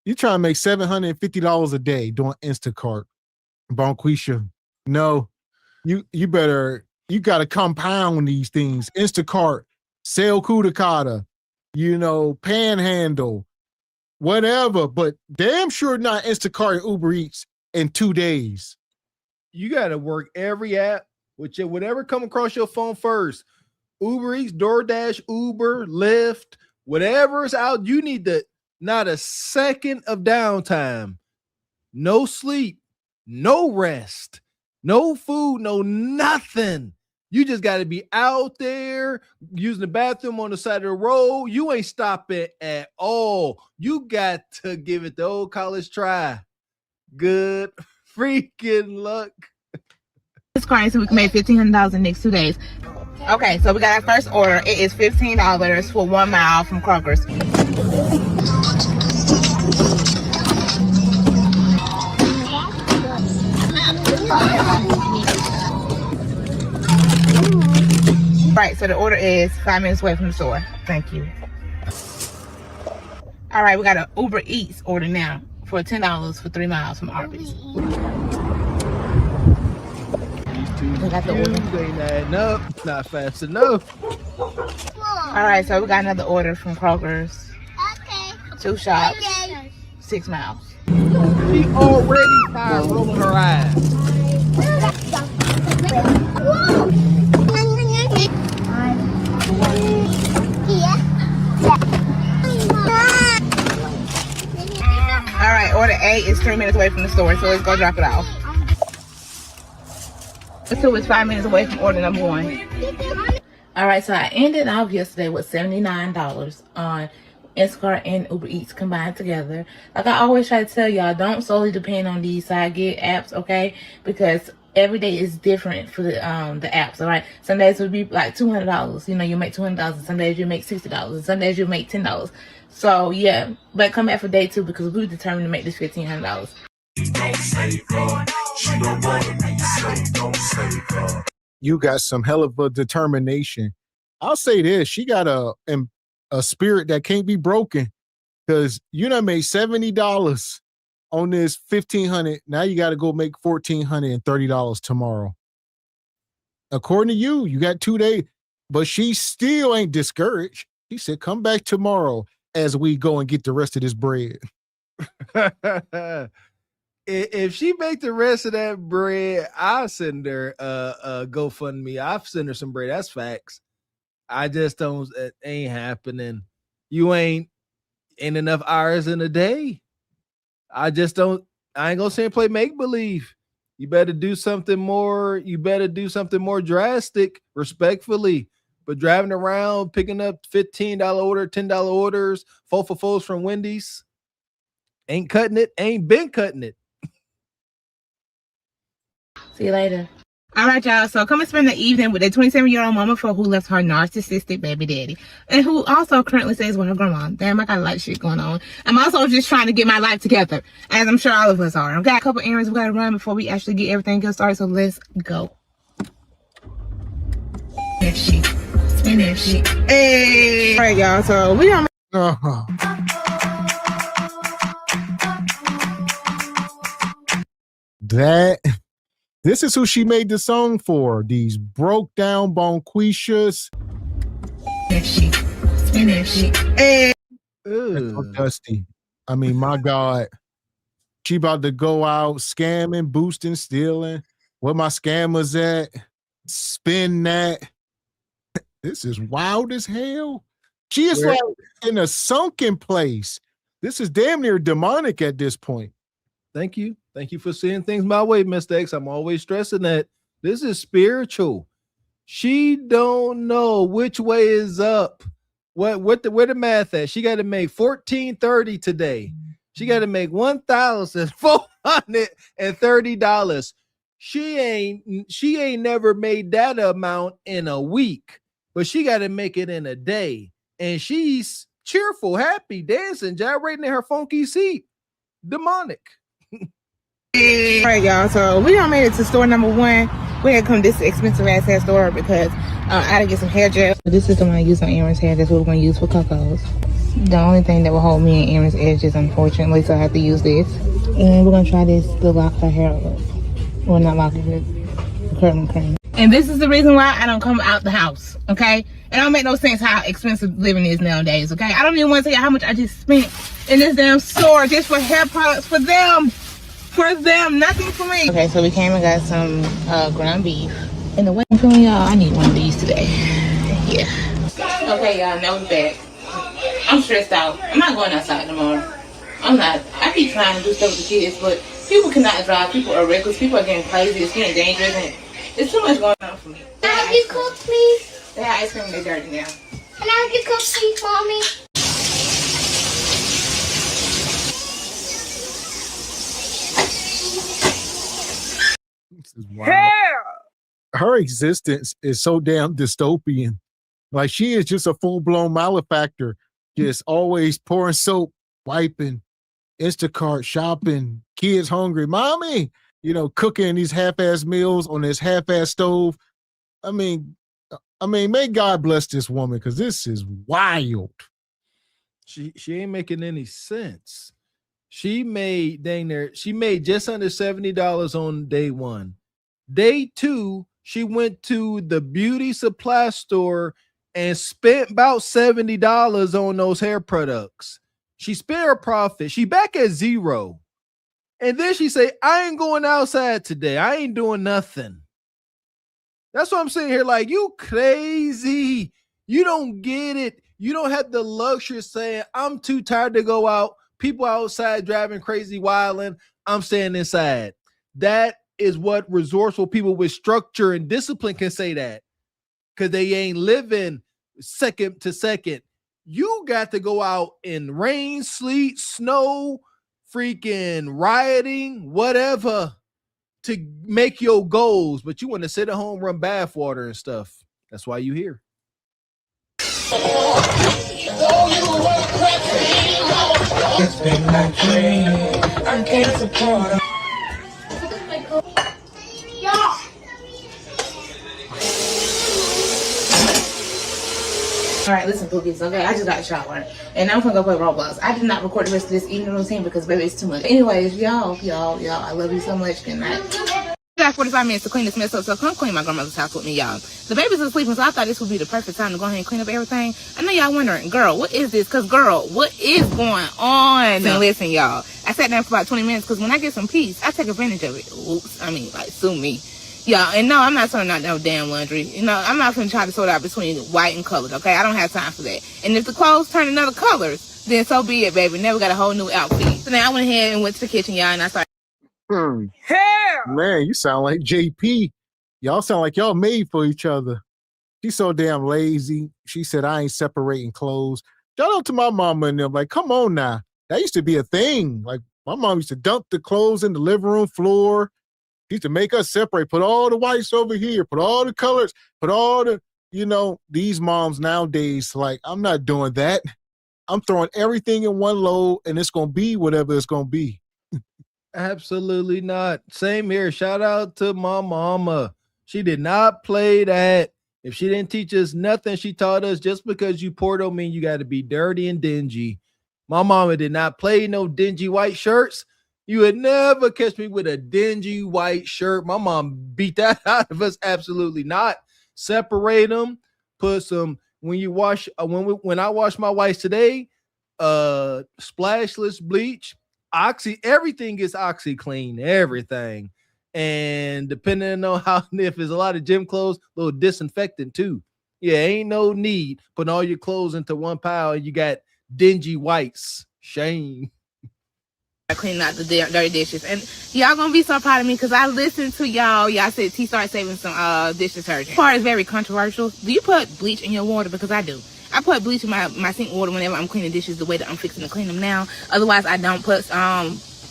You trying to make $750 a day doing Instacart, Bonquisha? No, you got to compound these things. Instacart, sell Kudakata, Panhandle, whatever. But damn sure not Instacart and Uber Eats in 2 days. You got to work every app, whatever come across your phone first. Uber Eats, DoorDash, Uber, Lyft, whatever's out. You need not a second of downtime. No sleep, no rest, no food, no nothing. You just got to be out there using the bathroom on the side of the road. You ain't stopping at all. You got to give it the old college try. Good freaking luck. It's crying, so we can make $1,500 in the next 2 days. Okay, so we got our first order. It is $15 for 1 mile from Kroger's. Right, so the order is 5 minutes away from the store. Thank you. All right, we got an Uber Eats order now for $10 for 3 miles from Arby's. We got the order. Ain't adding up. Not fast enough. All right, so we got another order from Kroger's. Okay. 2 shops. Okay. 6 miles. She already tired rolling her eyes. All right, order A is 3 minutes away from the store, so let's go drop it off. So it's 5 minutes away from order number 1. All right, so I ended off yesterday with $79 on Instacart and Uber Eats combined together. Like I always try to tell y'all, don't solely depend on these side gig apps, okay? Because every day is different for the apps, all right? Some days it would be like $200. You make $200. Some days you make $60. And some days you make $10. So yeah, but come back for day 2 because we're determined to make this $1,500. You got some hell of a determination. I'll say this: she got a spirit that can't be broken, because you done made $70 on this $1,500. Now you got to go make $1,430 tomorrow. According to you, you got 2 days, but she still ain't discouraged. She said, "Come back tomorrow." as we go and get the rest of this bread. If she make the rest of that bread, I'll send her a GoFundMe. I'll send her some bread. That's facts. I just don't. It ain't happening. You ain't enough hours in a day. I just don't. I ain't gonna say play make believe. You better do something more. You better do something more drastic, respectfully. But driving around picking up $15 order, $10 orders, 4 for 4s from Wendy's, ain't cutting it. Ain't been cutting it. See you later. All right, y'all. So come and spend the evening with a 27-year-old mama for who left her narcissistic baby daddy, and who also currently stays with her grandma. Damn, I got a lot of shit going on. I'm also just trying to get my life together, as I'm sure all of us are. I've got a couple errands we gotta run before we actually get everything else started. So let's go. That shit. Spend that shit. Hey. All right, y'all. So we gonna. This is who she made the song for. These broke down bonquishas. That shit. Spend that shit. Hey. That's so dusty. I mean, my God. She about to go out scamming, boosting, stealing. Where my scammers at? Spin that. This is wild as hell. She is like in a sunken place. This is damn near demonic at this point. Thank you. Thank you for seeing things my way, Mr. X. I'm always stressing that this is spiritual. She don't know which way is up. Where the math at? She got to make $1,430 today. She got to make $1,430. She ain't never made that amount in a week, but she got to make it in a day. And she's cheerful, happy, dancing, gyrating in her funky seat. Demonic. All right, y'all. So we done made it to store number 1. We had to come to this expensive ass hair store because I had to get some hair gel. This is the one I use on Aaron's hair. That's what we're going to use for Coco's. The only thing that will hold me and Aaron's edges, unfortunately, so I have to use this. And we're going to try this to lock her hair up. Well, not lock it, but curtain cream. And this is the reason why I don't come out the house, okay? It don't make no sense how expensive living is nowadays, okay? I don't even want to tell you how much I just spent in this damn store just for hair products for them. For them, nothing for me. Okay, so we came and got some ground beef. And the way I'm feeling, y'all, I need one of these today. Yeah. Okay, y'all, now we're back. I'm stressed out. I'm not going outside tomorrow. I'm not. I keep trying to do stuff with the kids, but people cannot drive. People are reckless. People are getting crazy. It's getting dangerous, and it's too much going on for me. Can I get cooked, please? They have ice cream and they're dirty now. Can I get cooked, please, Mommy? This is wild. Her existence is so damn dystopian. Like, she is just a full-blown malefactor, just always pouring soap, wiping, Instacart, shopping, kids hungry, mommy, cooking these half-ass meals on this half-ass stove. I mean, may God bless this woman, because this is wild. She ain't making any sense. She made just under $70 on day 1. Day 2, she went to the beauty supply store and spent about $70 on those hair products. She spent her profit. She back at zero. And then she say, I ain't going outside today. I ain't doing nothing. That's what I'm sitting here like, you crazy. You don't get it. You don't have the luxury of saying, I'm too tired to go out. People outside driving crazy, wilding. I'm staying inside. That is what resourceful people with structure and discipline can say that, because they ain't living second to second. You got to go out in rain, sleet, snow, freaking rioting, whatever, to make your goals. But you want to sit at home, run bath water and stuff. That's why you here. It's been my dream. I can't support her. All right, listen, Pookies, okay? I just got a shower, and I'm gonna go play Roblox. I did not record the rest of this evening routine because, baby, it's too much. Anyways, y'all, I love you so much. Good night. got 45 minutes to clean this mess up, so come clean my grandmother's house with me, y'all. The babies are sleeping, so I thought this would be the perfect time to go ahead and clean up everything. I know y'all wondering, girl, what is this? Because, girl, what is going on? And listen, y'all, I sat down for about 20 minutes because when I get some peace, I take advantage of it. Oops, I mean, like, sue me. Yeah, and no, I'm not sorting out no damn laundry. You know, I'm not going to try to sort out between white and colored, okay? I don't have time for that. And if the clothes turn in other colors, then so be it, baby. Never got a whole new outfit. So now I went ahead and went to the kitchen, y'all, and I started. Man, you sound like JP. Y'all sound like y'all made for each other. She's so damn lazy. She said, I ain't separating clothes. Shout out to my mama and them. Like, come on now. That used to be a thing. Like, my mom used to dump the clothes in the living room floor. She used to make us separate. Put all the whites over here. Put all the colors. Put all the, you know, these moms nowadays, like, I'm not doing that. I'm throwing everything in one load, and it's going to be whatever it's going to be. Absolutely not. Same here. Shout out to my mama. She did not play that. If she didn't teach us nothing, she taught us just because you poor don't mean you got to be dirty and dingy. My mama did not play no dingy white shirts. You would never catch me with a dingy white shirt. My mom beat that out of us. Absolutely not. Separate them. Put some, when you wash, when I wash my whites today, splashless bleach, Oxy, everything gets Oxy clean, everything. And depending on how, if there's a lot of gym clothes, a little disinfectant too. Yeah, ain't no need putting all your clothes into one pile and you got dingy whites. Shame. Cleaning out the dirty dishes, and y'all gonna be so proud of me because I listened to y'all. Y'all said T started saving some dish detergent. This part is very controversial. Do you put bleach in your water? Because I do. I put bleach in my sink water whenever I'm cleaning dishes the way that I'm fixing to clean them now. Otherwise, I don't put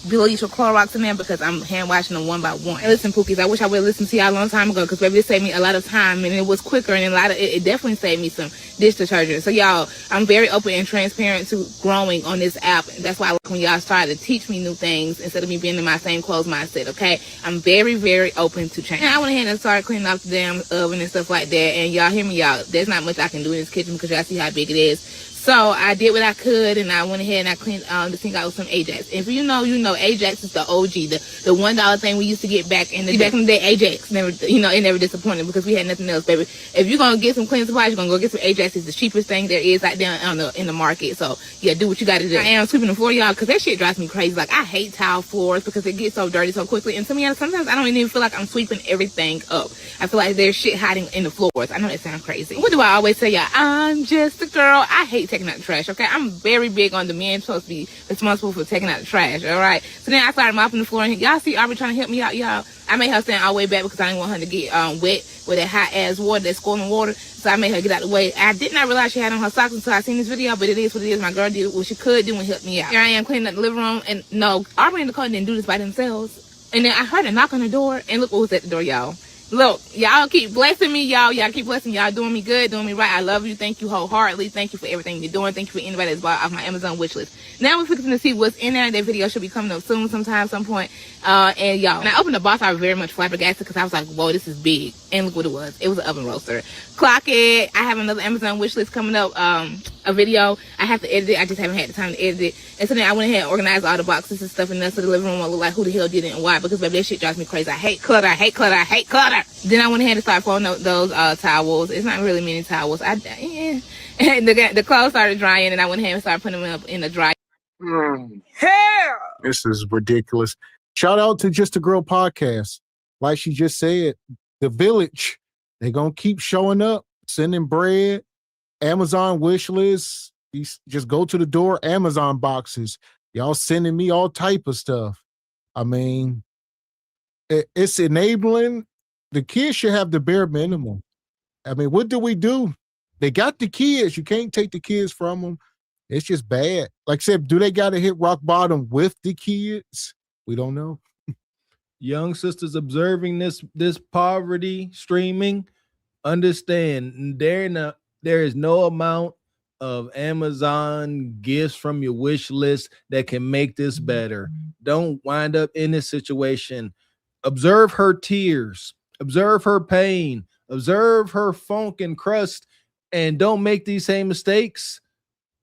bleach or Clorox in there because I'm hand washing them one by one. And listen, Pookies, I wish I would have listened to y'all a long time ago because baby, it saved me a lot of time and it was quicker and it definitely saved me some dish detergent. So y'all, I'm very open and transparent to growing on this app. That's why I like when y'all started to teach me new things instead of me being in my same clothes mindset, okay? I'm very, very open to change. And I went ahead and started cleaning off the damn oven and stuff like that. And y'all hear me, y'all, there's not much I can do in this kitchen because y'all see how big it is. So I did what I could, and I went ahead and I cleaned the sink out with some Ajax. If you know, you know Ajax is the OG, the $1 thing we used to get back in the day. Ajax never, you know, it never disappointed because we had nothing else, baby. If you're gonna get some cleaning supplies, you're gonna go get some Ajax. It's the cheapest thing there is out there in the market. So yeah, do what you got to do. I am sweeping the floor, y'all, because that shit drives me crazy. Like I hate tile floors because it gets so dirty so quickly. And to me, sometimes I don't even feel like I'm sweeping everything up. I feel like there's shit hiding in the floors. I know that sounds crazy. What do I always say, y'all? I'm just a girl. I hate taking out the trash, okay? I'm very big on the men supposed to be responsible for taking out the trash, all right? So then I started mopping the floor, and y'all see Aubrey trying to help me out, y'all. I made her stand all the way back because I didn't want her to get wet with that hot-ass water, that scalding water. So I made her get out of the way. I did not realize she had on her socks until I seen this video, but it is what it is. My girl did what she could do and help me out. Here I am cleaning up the living room, and no, Aubrey and Nicole didn't do this by themselves. And then I heard a knock on the door, and look what was at the door, y'all. Look, y'all keep blessing me, y'all. Y'all keep blessing y'all, doing me good, doing me right. I love you. Thank you wholeheartedly. Thank you for everything you're doing. Thank you for anybody that's bought off my Amazon wish list. Now we're fixing to see what's in there. That video should be coming up soon, some point. And y'all, when I opened the box, I was very much flabbergasted because I was like, whoa, this is big. And look what it was. It was an oven roaster. Clock it. I have another Amazon wish list coming up, a video. I have to edit it. I just haven't had the time to edit it. And so then I went ahead and organized all the boxes and stuff in there so the living room won't look like who the hell did it and why. Because baby, that shit drives me crazy. I hate clutter. I hate clutter. I hate clutter. Then I went ahead and started folding up those towels. It's not really many towels. And the clothes started drying, and I went ahead and started putting them up in the dryer. Hell! This is ridiculous. Shout out to Just a Girl podcast. Like she just said, the village, they're going to keep showing up, sending bread, Amazon wish lists. You just go to the door, Amazon boxes. Y'all sending me all type of stuff. I mean, it's enabling. The kids should have the bare minimum. I mean, what do? They got the kids. You can't take the kids from them. It's just bad. Like I said, do they got to hit rock bottom with the kids? We don't know. Young sisters observing this poverty streaming, understand there is no amount of Amazon gifts from your wish list that can make this better. Don't wind up in this situation. Observe her tears. Observe her pain. Observe her funk and crust, and don't make these same mistakes.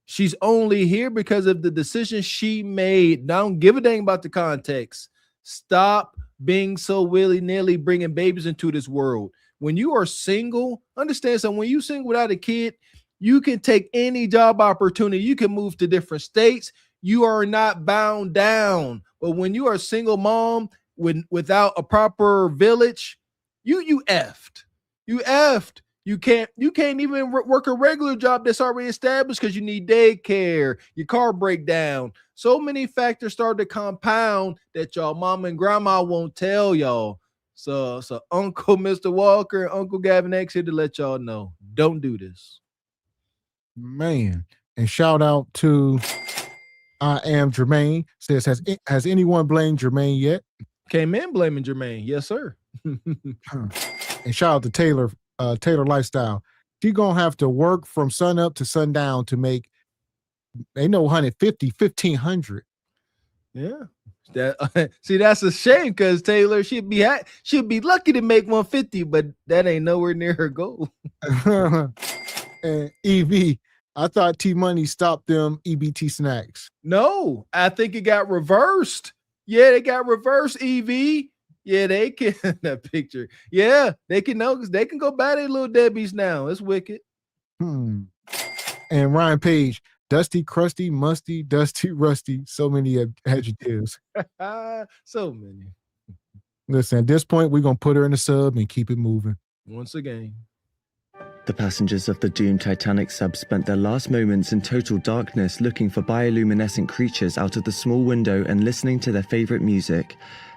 She's only here because of the decision she made. Don't give a dang about the context. Stop being so willy-nilly bringing babies into this world. When you are single, understand something. When you single without a kid, you can take any job opportunity. You can move to different states. You are not bound down. But when you are a single mom without a proper village, you effed. You effed. You can't even work a regular job that's already established because you need daycare, your car break down. So many factors start to compound that y'all mom and grandma won't tell y'all. So Uncle Mr. Walker and Uncle Gavin X here to let y'all know. Don't do this. Man. And shout out to I Am Jermaine. Says, has anyone blamed Jermaine yet? Came in blaming Jermaine. Yes, sir. And shout out to Taylor Lifestyle. She gonna have to work from sun up to sundown to make, they know 150, 1,500. Yeah. That see, that's a shame because Taylor should be lucky to make 150, but that ain't nowhere near her goal. And EV, I thought T Money stopped them EBT snacks. No, I think it got reversed. Yeah, they got reversed, EV. Yeah, they can that picture. Yeah, they can know because they can go buy their little Debbie's now. It's wicked. And Ryan Page, dusty, crusty, musty, dusty, rusty. So many adjectives. So many. Listen, at this point, we're gonna put her in the sub and keep it moving. Once again. The passengers of the doomed Titanic sub spent their last moments in total darkness looking for bioluminescent creatures out of the small window and listening to their favorite music.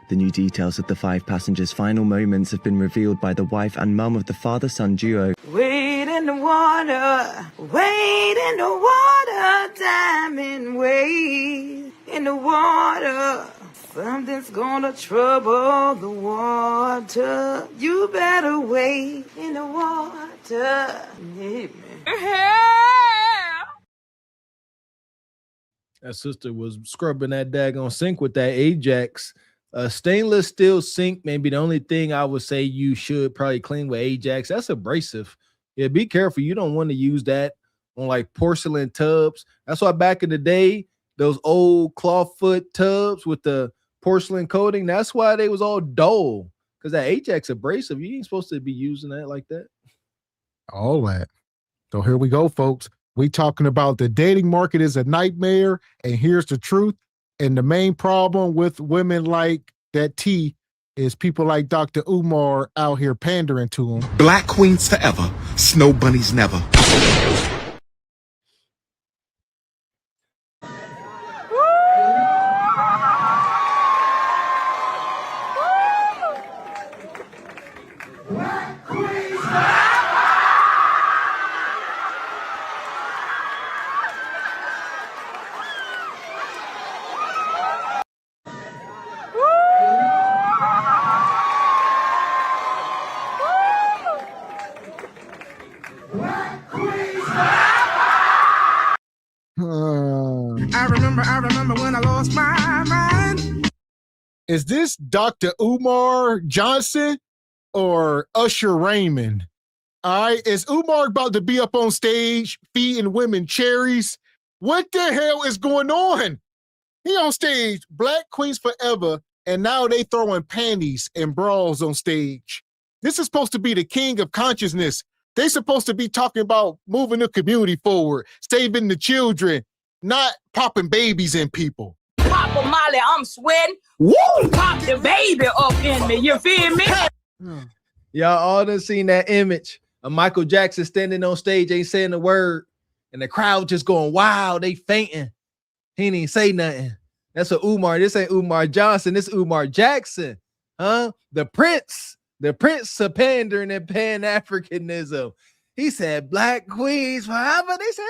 The new details of the 5 passengers' final moments have been revealed by the wife and mum of the father-son duo. Wade in the water, wade in the water, diamond wade in the water. Something's gonna trouble the water. You better wade in the water. Yeah, man. That sister was scrubbing that daggone sink with that Ajax. Stainless steel sink, maybe the only thing I would say you should probably clean with Ajax. That's abrasive. Yeah, be careful. You don't want to use that on like porcelain tubs. That's why back in the day, those old clawfoot tubs with the porcelain coating, that's why they was all dull. Because that Ajax abrasive, you ain't supposed to be using that like that. All that. So here we go, folks. We talking about the dating market is a nightmare, and here's the truth. And the main problem with women like that T is people like Dr. Umar out here pandering to them. Black queens forever, snow bunnies never. I remember when I lost my mind. Is this Dr. Umar Johnson or Usher Raymond? All right, is Umar about to be up on stage feeding women cherries? What the hell is going on? He on stage, Black Queens Forever, and now they throwing panties and bras on stage. This is supposed to be the king of consciousness. They supposed to be talking about moving the community forward, saving the children, not popping babies in people. Papa Molly, I'm sweating. Woo! Pop the baby up in me. You feel me? Y'all all done seen that image of Michael Jackson standing on stage, ain't saying a word, and the crowd just going wild. They fainting. He didn't even say nothing. That's a Umar. This ain't Umar Johnson. This Umar Jackson. Huh? The prince of pandering and Pan-Africanism. He said, Black queens forever. They said,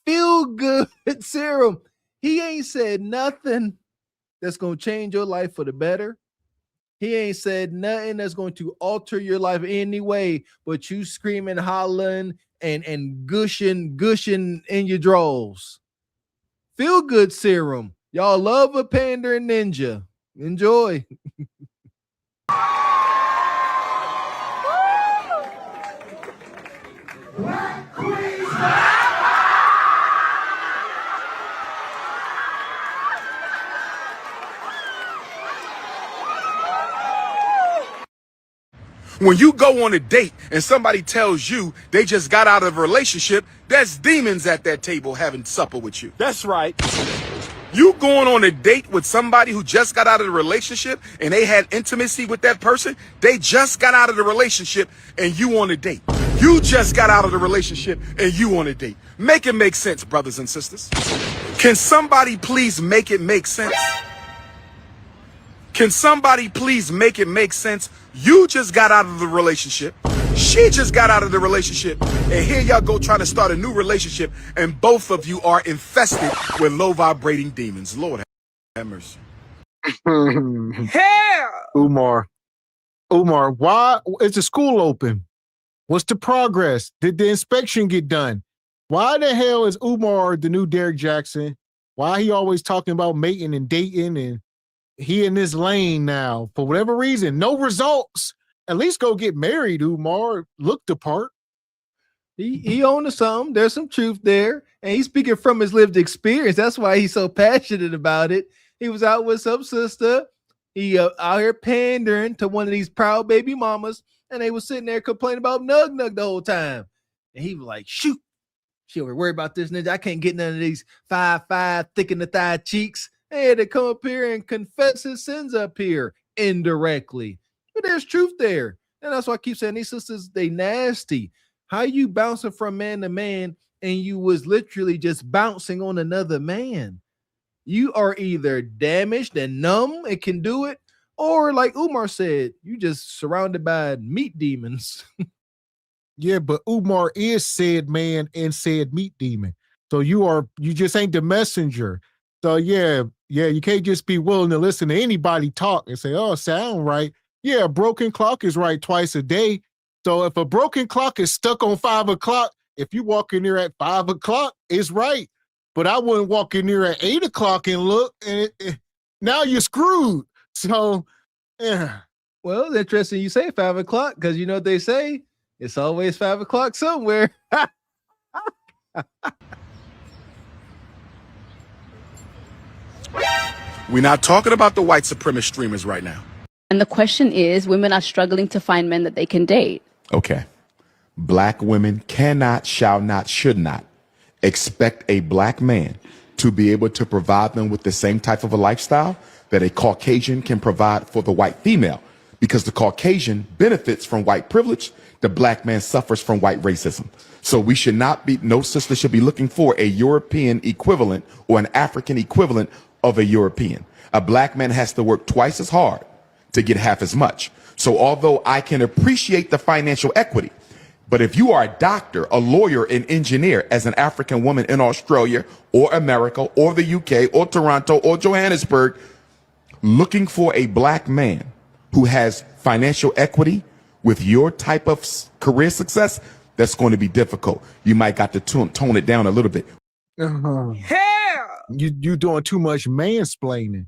feel good serum. He ain't said nothing that's going to change your life for the better. He ain't said nothing that's going to alter your life anyway, but you screaming, hollering, and gushing in your drawers. Feel good serum. Y'all love a pandering ninja. Enjoy. When you go on a date and somebody tells you they just got out of a relationship, there's demons at that table having supper with you. That's right. You going on a date with somebody who just got out of the relationship and they had intimacy with that person, they just got out of the relationship and you on a date. You just got out of the relationship and you on a date. Make it make sense, brothers and sisters. Can somebody please make it make sense? Can somebody please make it make sense? You just got out of the relationship. She just got out of the relationship. And here y'all go trying to start a new relationship. And both of you are infested with low vibrating demons. Lord have mercy. Hell! Umar, why is the school open? What's the progress? Did the inspection get done? Why the hell is Umar the new Derek Jackson? Why he always talking about mating and dating and he in this lane now? For whatever reason, no results. At least go get married, Umar. Look the part. He owned to something. There's some truth there. And he's speaking from his lived experience. That's why he's so passionate about it. He was out with some sister. He out here pandering to one of these proud baby mamas. And they was sitting there complaining about nug the whole time. And he was like, shoot. She over worry about this ninja. I can't get none of these 5'5", thick in the thigh cheeks. They had to come up here and confess his sins up here indirectly. But there's truth there. And that's why I keep saying these sisters, they nasty. How you bouncing from man to man and you was literally just bouncing on another man? You are either damaged and numb and can do it, or like Umar said, you just surrounded by meat demons. Yeah, but Umar is said man and said meat demon. So you just ain't the messenger. So yeah, you can't just be willing to listen to anybody talk and say, oh, sound right. Yeah, a broken clock is right twice a day. So if a broken clock is stuck on 5 o'clock, if you walk in there at 5 o'clock, it's right. But I wouldn't walk in there at 8 o'clock and look, and now you're screwed. So, yeah. Well, it's interesting you say 5 o'clock, because you know what they say? It's always 5 o'clock somewhere. We're not talking about the white supremacist streamers right now. And the question is, women are struggling to find men that they can date. Okay. Black women cannot, shall not, should not expect a black man to be able to provide them with the same type of a lifestyle that a Caucasian can provide for the white female, because the Caucasian benefits from white privilege. The black man suffers from white racism. So we should not be, no sister should be looking for a European equivalent or an African equivalent of a European. A black man has to work twice as hard to get half as much. So although I can appreciate the financial equity, but if you are a doctor, a lawyer, an engineer as an African woman in Australia or America or the UK or Toronto or Johannesburg, looking for a black man who has financial equity with your type of career success, that's going to be difficult. You might got to tone it down a little bit. Hell! You doing too much mansplaining.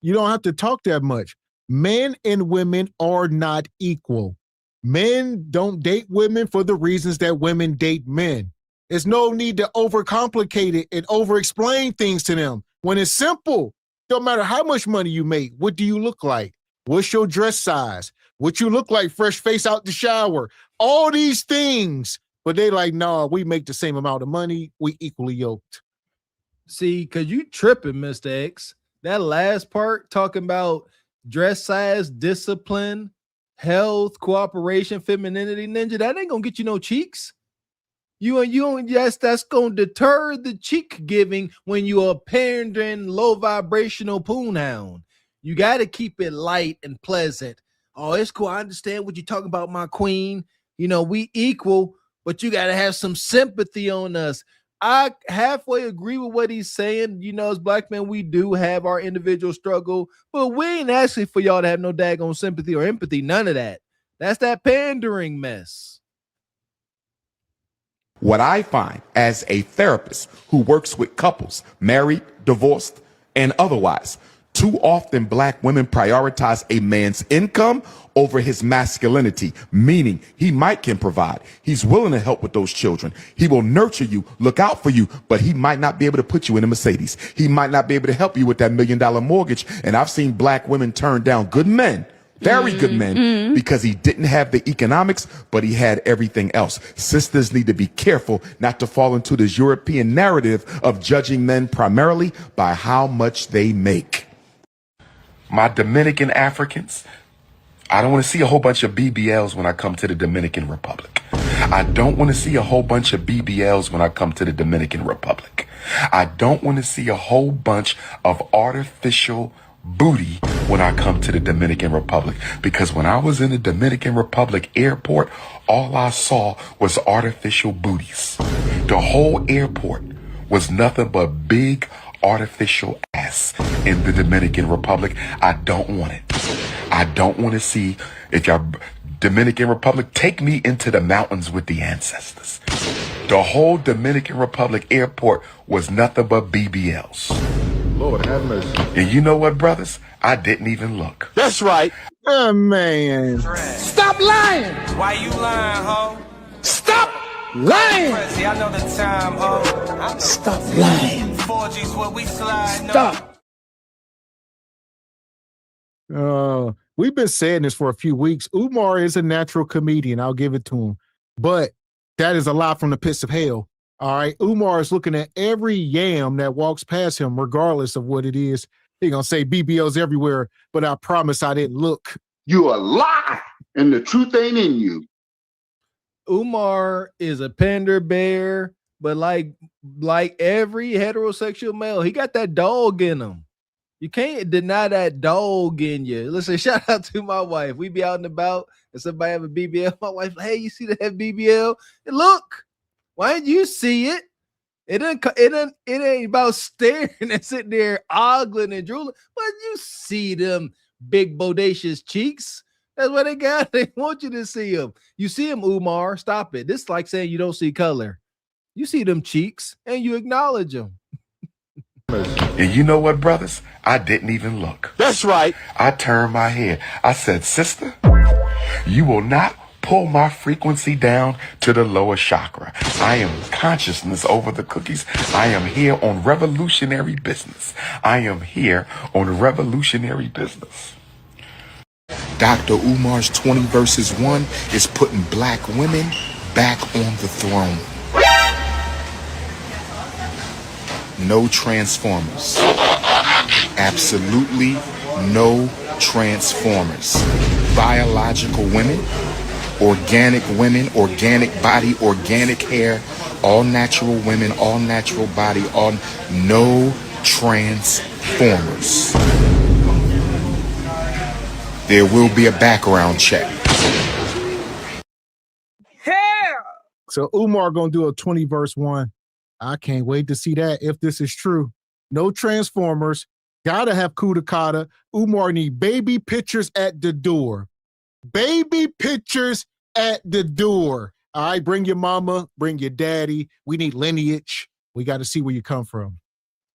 You don't have to talk that much. Men and women are not equal. Men don't date women for the reasons that women date men. There's no need to overcomplicate it and over-explain things to them. When it's simple, don't matter how much money you make, what do you look like? What's your dress size? What you look like fresh face out the shower? All these things. But they like, nah, we make the same amount of money. We equally yoked. See, because you tripping, Mr. X. That last part talking about dress size, discipline, health, cooperation, femininity, ninja, that ain't gonna get you no cheeks. That's gonna deter the cheek giving when you're a pandering, low vibrational poon hound. You got to keep it light and pleasant. Oh, it's cool. I understand what you're talking about, my queen. You know, we equal, but you got to have some sympathy on us. I halfway agree with what he's saying. You know, as black men, we do have our individual struggle, but we ain't asking for y'all to have no daggone sympathy or empathy. None of that. That's that pandering mess. What I find as a therapist who works with couples, married, divorced, and otherwise, too often black women prioritize a man's income over his masculinity, meaning he can provide. He's willing to help with those children. He will nurture you, look out for you, but he might not be able to put you in a Mercedes. He might not be able to help you with that $1 million mortgage. And I've seen black women turn down good men Very good men, because he didn't have the economics, but he had everything else. Sisters need to be careful not to fall into this European narrative of judging men primarily by how much they make. My Dominican Africans, I don't want to see a whole bunch of BBLs when I come to the Dominican Republic. I don't want to see a whole bunch of BBLs when I come to the Dominican Republic. I don't want to see a whole bunch of artificial booty when I come to the Dominican Republic. Because when I was in the Dominican Republic airport, all I saw was artificial booties. The whole airport was nothing but big artificial ass in the Dominican Republic. I don't want it. I don't want to see, if y'all Dominican Republic, take me into the mountains with the ancestors. The whole Dominican Republic airport was nothing but BBLs. Lord have mercy. And you know what, brothers? I didn't even look. That's right. Oh, man. Stop lying. Why you lying, ho? Stop lying. Prezi, I know the time, ho. Stop lying. 4G's what we slide. Stop. We've been saying this for a few weeks. Umar is a natural comedian. I'll give it to him. But that is a lie from the pits of hell. All right. Umar is looking at every yam that walks past him, regardless of what it is. He's going to say BBLs everywhere, but I promise I didn't look. You a lie, and the truth ain't in you. Umar is a pender bear, but like every heterosexual male, he got that dog in him. You can't deny that dog in you. Listen, shout out to my wife. We be out and about, and somebody have a BBL. My wife, hey, you see that BBL? And look, why didn't you see it? It ain't about staring and sitting there ogling and drooling, but you see them big bodacious cheeks. That's what they got. They want you to see them. You see them, Umar. Stop it. This is like saying you don't see color. You see them cheeks and you acknowledge them. And you know what, brothers? I didn't even look. That's right. I turned my head. I said, sister, you will not pull my frequency down to the lower chakra. I am consciousness over the cookies. I am here on revolutionary business. I am here on revolutionary business. Dr. Umar's 20 verses 1 is putting black women back on the throne. No transformers. Absolutely no transformers. Biological women, organic body, organic hair, all natural women, all natural body, all no transformers. There will be a background check. So Umar gonna do a 20 verse 1. I can't wait to see that if this is true. No transformers. Gotta have Kuda Kata. Umar need baby pictures at the door. Baby pictures at the door. All right, bring your mama, bring your daddy. We need lineage. We got to see where you come from.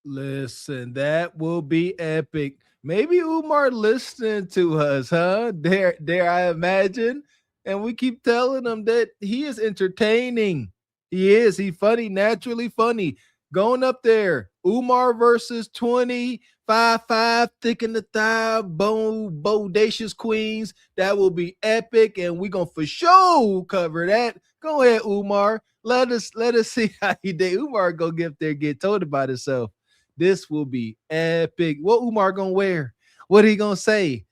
Listen, that will be epic. Maybe Umar listening to us, huh? Dare I imagine? And we keep telling him that he is entertaining. He is. He funny, naturally funny. Going up there. Umar versus 20, 5'5", thick in the thigh, bodacious queens. That will be epic, and we're gonna for sure cover that. Go ahead, Umar. Let us see how he did. Umar gonna get up there, get told about himself. This will be epic. What Umar gonna wear? What he gonna say?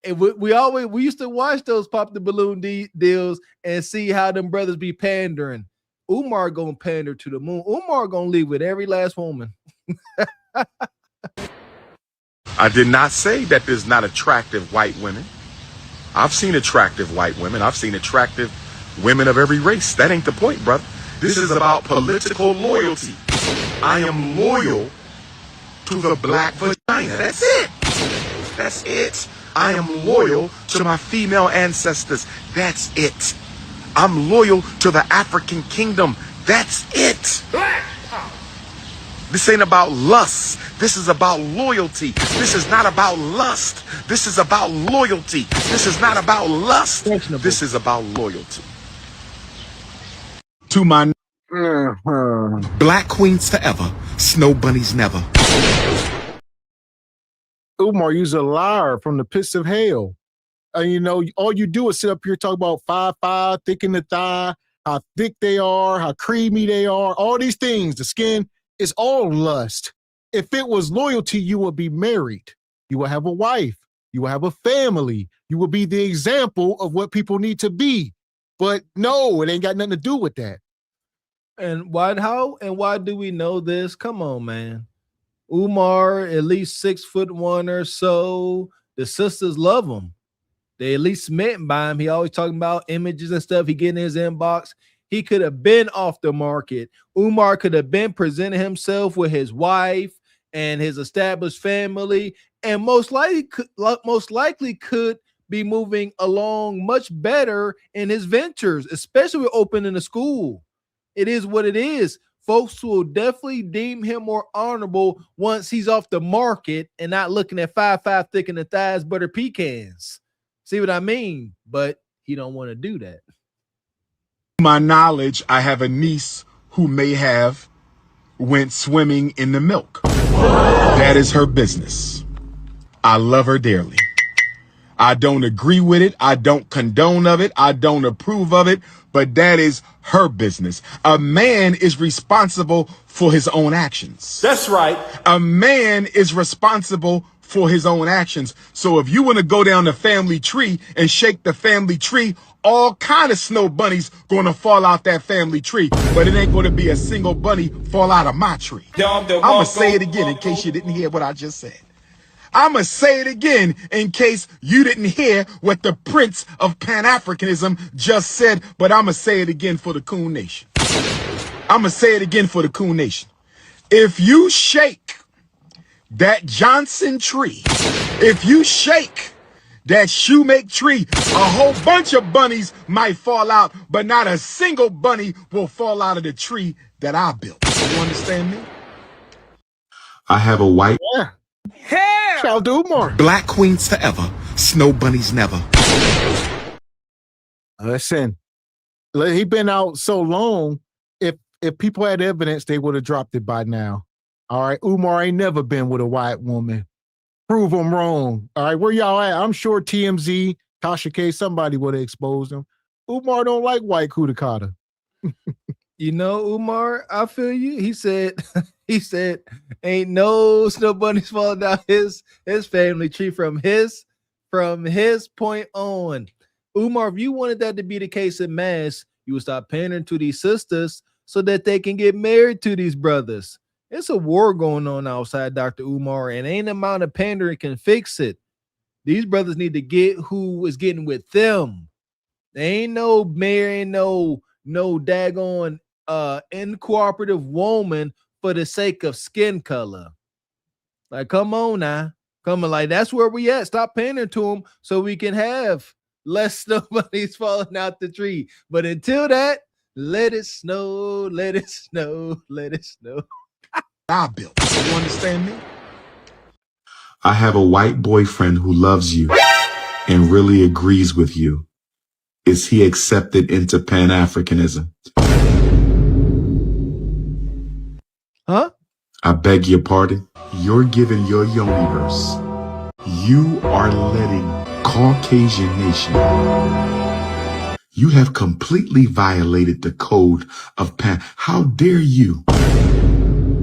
And we used to watch those pop the balloon deals and see how them brothers be pandering. Umar gonna pander to the moon. Umar gonna leave with every last woman. I did not say that there's not attractive white women. I've seen attractive white women. I've seen attractive women of every race. That ain't the point, brother. This is about political loyalty. I am loyal to the black vagina. That's it. That's it. I am loyal to my female ancestors. That's it. I'm loyal to the African kingdom. That's it. This ain't about lust. This is about loyalty. This is not about lust. This is about loyalty. This is not about lust. This is about loyalty. To my black queens forever, snow bunnies never. Umar, you's a liar from the pits of hell. You know, all you do is sit up here talk about 5'5", thick in the thigh, how thick they are, how creamy they are, all these things. The skin is all lust. If it was loyalty, you would be married. You would have a wife. You would have a family. You would be the example of what people need to be. But no, it ain't got nothing to do with that. And why do we know this? Come on, man. Umar, at least 6'1" or so. The sisters love him. They at least smitten by him. He always talking about images and stuff. He get in his inbox. He could have been off the market. Umar could have been presenting himself with his wife and his established family, and most likely could be moving along much better in his ventures, especially with opening a school. It is what it is. Folks will definitely deem him more honorable once he's off the market and not looking at 5'5" thick in the thighs, butter pecans. See what I mean? But he don't want to do that. My knowledge, I have a niece who may have went swimming in the milk. That is her business. I love her dearly. I don't agree with it. I don't condone of it. I don't approve of it, but that is her business. A man is responsible for his own actions. That's right. A man is responsible for his own actions. So if you want to go down the family tree and shake the family tree, all kind of snow bunnies going to fall out that family tree, but it ain't going to be a single bunny fall out of my tree. I'm going to say it again in case you didn't hear what I just said. I'm going to say it again in case you didn't hear what the Prince of Pan-Africanism just said, but I'm going to say it again for the Coon Nation. I'm going to say it again for the Coon Nation. If you shake that Johnson tree, if you shake that shoemake tree, a whole bunch of bunnies might fall out, but not a single bunny will fall out of the tree that I built. You understand me? I have a white... Yeah. Shall do more. Black queens forever, snow bunnies never. Listen, he been out so long. If people had evidence, they would have dropped it by now. All right, Umar ain't never been with a white woman. Prove him wrong. All right, where y'all at? I'm sure TMZ, Tasha K, somebody would have exposed him. Umar don't like white Kudakata. You know, Umar, I feel you. He said, ain't no snow bunnies falling down his family tree from his point on. Umar, if you wanted that to be the case in mass, you would stop pandering to these sisters so that they can get married to these brothers. It's a war going on outside, Dr. Umar, and ain't amount of pandering can fix it. These brothers need to get who is getting with them. They ain't no marrying no daggone incooperative woman for the sake of skin color. Like, come on now. Come on, like, that's where we at. Stop pandering to them so we can have less snow bunnies falling out the tree. But until that, let it snow, let it snow, let it snow. I built. You understand me? I have a white boyfriend who loves you and really agrees with you. Is he accepted into Pan-Africanism? Huh? I beg your pardon. You're giving your universe. You are letting Caucasian nation. You have completely violated the code of Pan. How dare you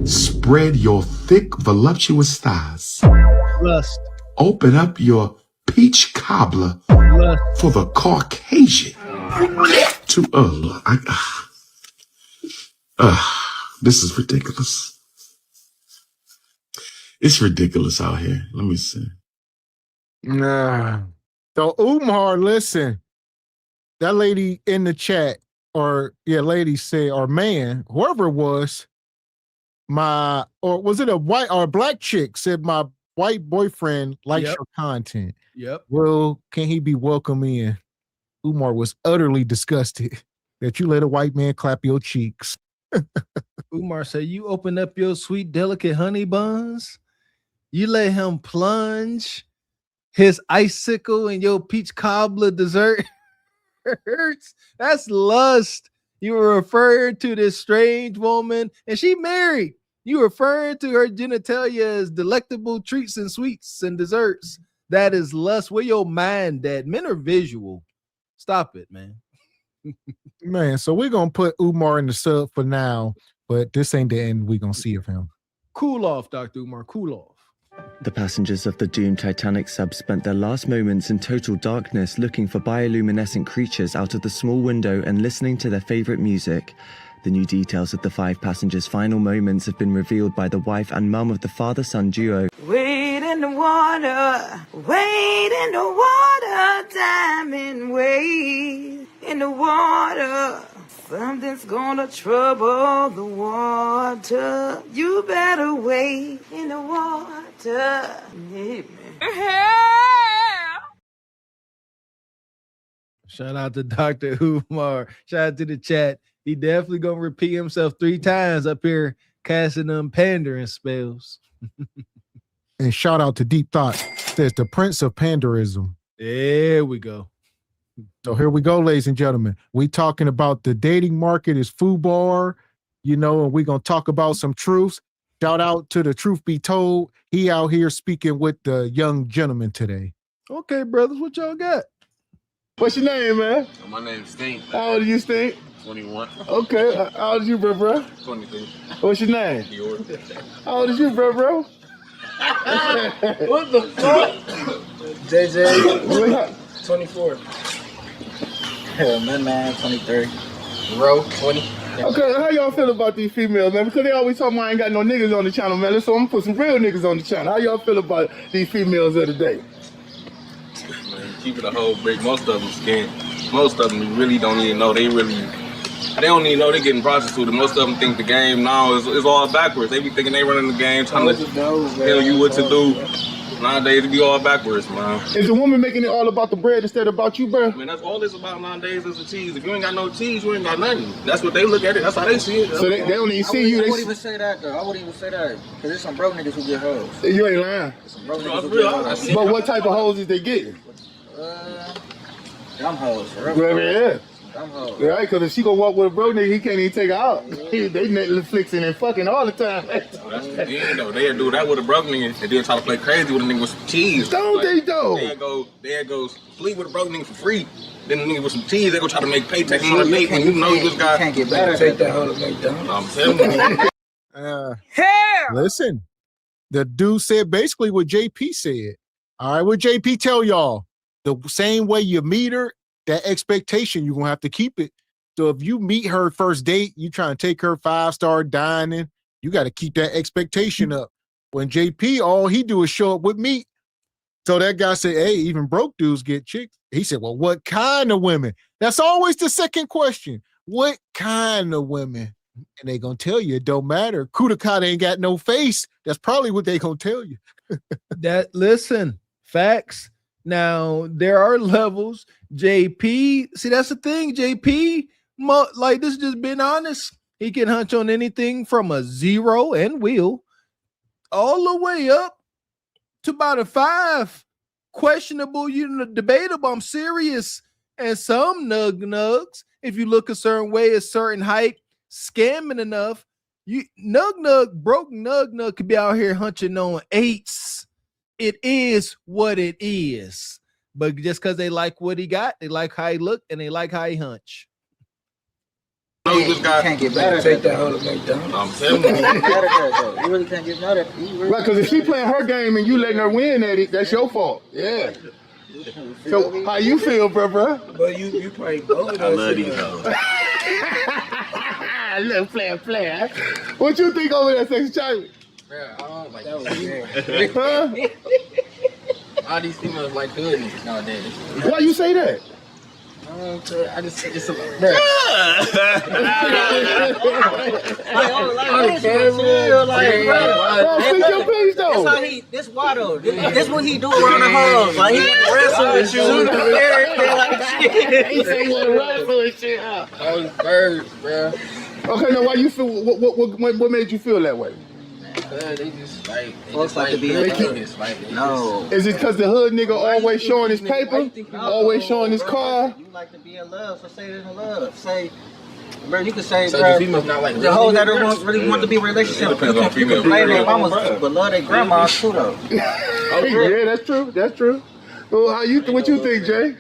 spread your thick, voluptuous thighs. Lust. Open up your peach cobbler Lust. For the Caucasian. This is ridiculous. It's ridiculous out here. Let me see. Nah. So Umar, listen. That lady in the chat, lady said, or man, whoever it was, was it a white or a black chick said my white boyfriend likes your content. Yep. Well, can he be welcome in? Umar was utterly disgusted that you let a white man clap your cheeks. Umar said, you open up your sweet, delicate honey buns. You let him plunge his icicle in your peach cobbler dessert. That's lust. You were referring to this strange woman, and she married. You referring to her genitalia as delectable treats and sweets and desserts. That is lust. Where your mind at? Men are visual. Stop it, man. Man, so we're gonna put Umar in the sub for now, but this ain't the end we're gonna see of him. Cool off, Dr. Umar. Cool off. The passengers of the doomed Titanic sub spent their last moments in total darkness looking for bioluminescent creatures out of the small window and listening to their favorite music. The new details of the 5 passengers' final moments have been revealed by the wife and mum of the father-son duo. Wade in the water, wade in the water, diamond wade in the water. Something's gonna trouble the water. You better wade in the water. Yeah, man. Shout out to Dr. Umar. Shout out to the chat. He definitely gonna repeat himself 3 times up here, casting them pandering spells. And shout out to Deep Thought. Says the Prince of Panderism. There we go. So here we go, ladies and gentlemen. We talking about the dating market is FUBAR, and we're gonna talk about some truths. Shout out to the Truth Be Told. He out here speaking with the young gentleman today. Okay, brothers, what y'all got? What's your name, man? My name's Stink. How old are you, Stink? 21. Okay. How old is you, bro? 22. What's your name? Yours. How old is you, bro? What the fuck? JJ. 24. Man, 23. Bro, 20. Okay, how y'all feel about these females, man? Because they always talk about I ain't got no niggas on the channel, man. So I'm gonna put some real niggas on the channel. How y'all feel about these females of the day? Man, keep it a whole brick. Most of them scam. Most of them really don't even know. They don't even know they're getting prostituted. Most of them think the game now is all backwards. They be thinking they running the game, trying to tell you what to do. Nowadays, it be all backwards, man. Is the woman making it all about the bread instead of about you, bro? Man, that's all it's about nowadays is the cheese. If you ain't got no cheese, you ain't got nothing. That's what they look at it. That's how they see it. So they don't even see you. I wouldn't even say that, though. I wouldn't even say that. Because there's some broke niggas who get hoes. You ain't lying. Some broke niggas who get hoes. But what type of hoes is they getting? Dumb hoes, for real. Yeah. Dumb hoes. Yeah, right, because if she gonna walk with a bro nigga, he can't even take her out. They Netflixing and fucking all the time. That's the thing, though. They'll do that with a broke nigga and then try to play crazy with a nigga with some cheese. Don't they, though? They'll go sleep with a broke nigga for free. Then the nigga with some cheese, they go try to make pay, take him on a date when you know you just got. Can't get better. Take that hoe to McDonald's. I'm telling you. Listen, the dude said basically what JP said. All right, what JP tell y'all? The same way you meet her, that expectation, you're going to have to keep it. So if you meet her first date, you trying to take her 5-star dining, you got to keep that expectation up. When JP, all he do is show up with meat. So that guy said, hey, even broke dudes get chicks. He said, well, what kind of women? That's always the second question. What kind of women? And they going to tell you it don't matter. Kudakat ain't got no face. That's probably what they going to tell you. Listen, facts. Now, there are levels. JP, see, that's the thing. JP, like, this is just being honest. He can hunch on anything from a 0 and will all the way up to about a 5. Questionable, debatable. I'm serious. And some nugs, if you look a certain way, a certain height, scamming enough, broke nug could be out here hunching on 8s. It is what it is. But just because they like what he got, they like how he look, and they like how he hunch. You just can't get better. Take that hoe to McDonald's. I'm telling you. You really can't get better. Right, because if she playing her game and you letting her win at it, that's your fault. Yeah. So how you feel, bro? But you play both of those. I love these hoes. Little player. What you think over there, Sexy Charlie? I don't like that was weird. All these females like hood niggas nowadays. Why you say that? I just it's a Speak your piece though. That's how this Watto. This what he do around the house. Like he wrestle with you, everything like shit. He say he wanna wrestle and shit. All these birds, bro. Okay, now why you feel? What made you feel that way? They just like to be niggas. Like, no. Is it because the hood nigga always showing his paper, always showing his car? You like to be in love, so say it in love. Say Bro, you could say, So bro, the females not like the hoes that really want to be in a relationship. Depends on the female. You can blame their mamas, but love their grandmas too, though. Yeah, that's true. That's true. Well, what you think, Jay?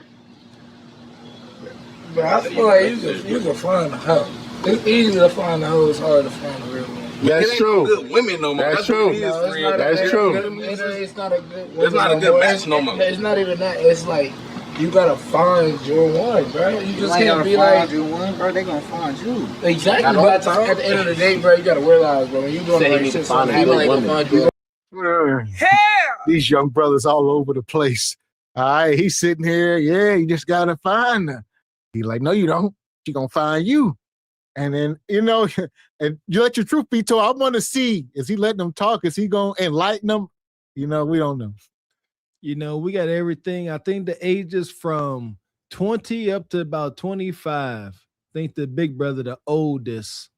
But I feel like you can find a hoe. It's easy to find a hoe. It's hard to find a real one. That's true. Good women no more. That's true. That's true. It's not a good. It's not a good match no more. It's not even that. It's like you gotta find your one, bro. You just can't be like your one, bro. They gonna find you. Exactly. But at the end of the day, bro, you gotta realize, bro, when you doing the right shit, somebody gonna find you. These young brothers all over the place. All right, he's sitting here. Yeah, you just gotta find her. He like, no, you don't. She gonna find you. And then, and you let your truth be told. I want to see, is he letting them talk? Is he going to enlighten them? We don't know. We got everything. I think the ages from 20 up to about 25. I think the big brother, the oldest.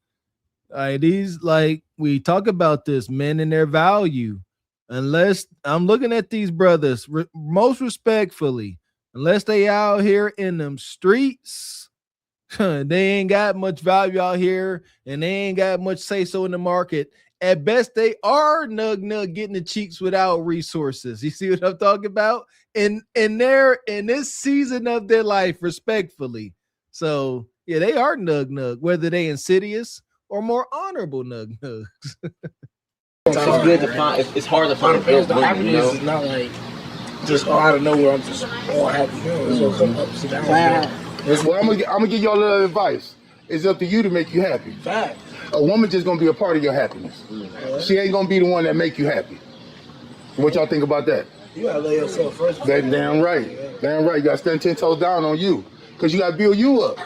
All right, we talk about this, men and their value. Unless I'm looking at these brothers, most respectfully, unless they out here in them streets, they ain't got much value out here, and they ain't got much say-so in the market. At best, they are nug getting the cheeks without resources. You see what I'm talking about? In this season of their life, respectfully. So yeah, they are nug, whether they insidious or more honorable nugs. It's good to find. It's hard to find a good woman. Happiness is not like just out of nowhere. I'm just all happy. It's gonna come up and down. Well, I'm gonna give y'all a little advice. It's up to you to make you happy. Fact. A woman just gonna be a part of your happiness. She ain't gonna be the one that make you happy. What y'all think about that? You gotta lay yourself first. Damn right. Damn right. You gotta stand 10 toes down on you. Cause you gotta build you up.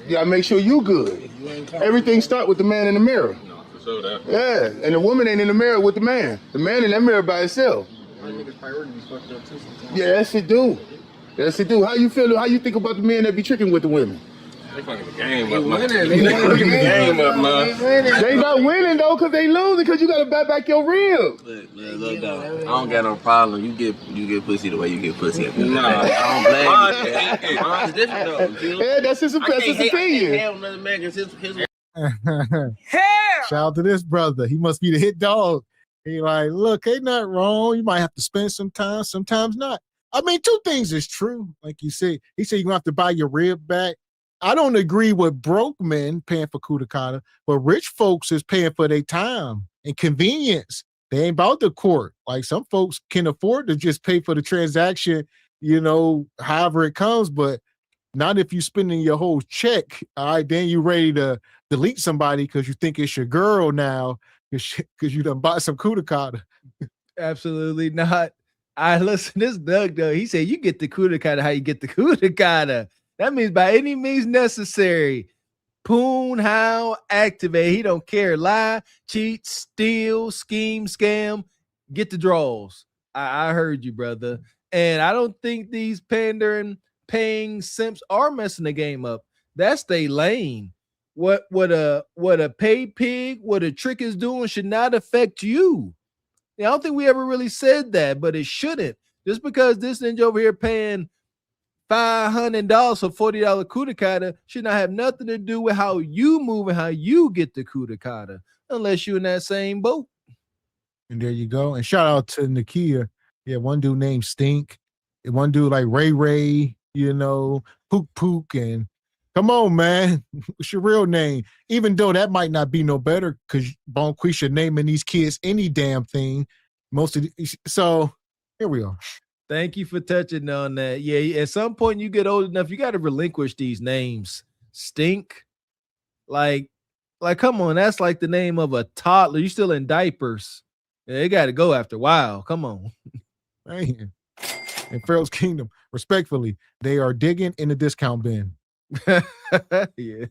You gotta make sure you good. Everything start with the man in the mirror. No, for sure that. Yeah, and the woman ain't in the mirror with the man. The man in that mirror by himself. Yeah, yes it do. Yes it do. How you feel? How you think about the men that be tricking with the women? They fucking the game up, man. They fucking the game up, man. They not winning though, cause they losing. Cause you gotta back your rib. Look, though, I don't got no problem. You get pussy the way you get pussy. Nah, I don't blame you. Mine's different though. Yeah, that's his opinion. I can't have another man because his Shout out to this brother. He must be the hit dog. He like, look, ain't nothing wrong. You might have to spend some time, sometimes not. I mean, two things is true. Like you said, he said you're going to have to buy your rib back. I don't agree with broke men paying for kudakata, but rich folks is paying for their time and convenience. They ain't about the court. Like some folks can afford to just pay for the transaction, however it comes, but not if you spending your whole check. All right, then you ready to delete somebody because you think it's your girl now because you done bought some kudakata. Absolutely not. I listen to this Doug though. He said you get the kudakata how you get the kudakata. That means by any means necessary. Poon, how, activate. He don't care. Lie, cheat, steal, scheme, scam. Get the draws. I heard you, brother. And I don't think these pandering, paying simps are messing the game up. That's their lane. What a paid pig, what a trick is doing should not affect you. I don't think we ever really said that, but it shouldn't. Just because this ninja over here paying $500 for $40 kudakata should not have nothing to do with how you move and how you get the kudakata, unless you're in that same boat. And there you go. And shout out to Nakia. Yeah, one dude named Stink. And one dude like Ray Ray, Pook Pook. And come on, man. What's your real name? Even though that might not be no better because Bonquisha naming these kids any damn thing. So here we are. Thank you for touching on that. Yeah, at some point you get old enough, you got to relinquish these names. Stink. Like, come on, that's like the name of a toddler. You still in diapers. Yeah, it got to go after a while. Come on. Man. In Pharaoh's Kingdom, respectfully, they are digging in the discount bin. Yeah.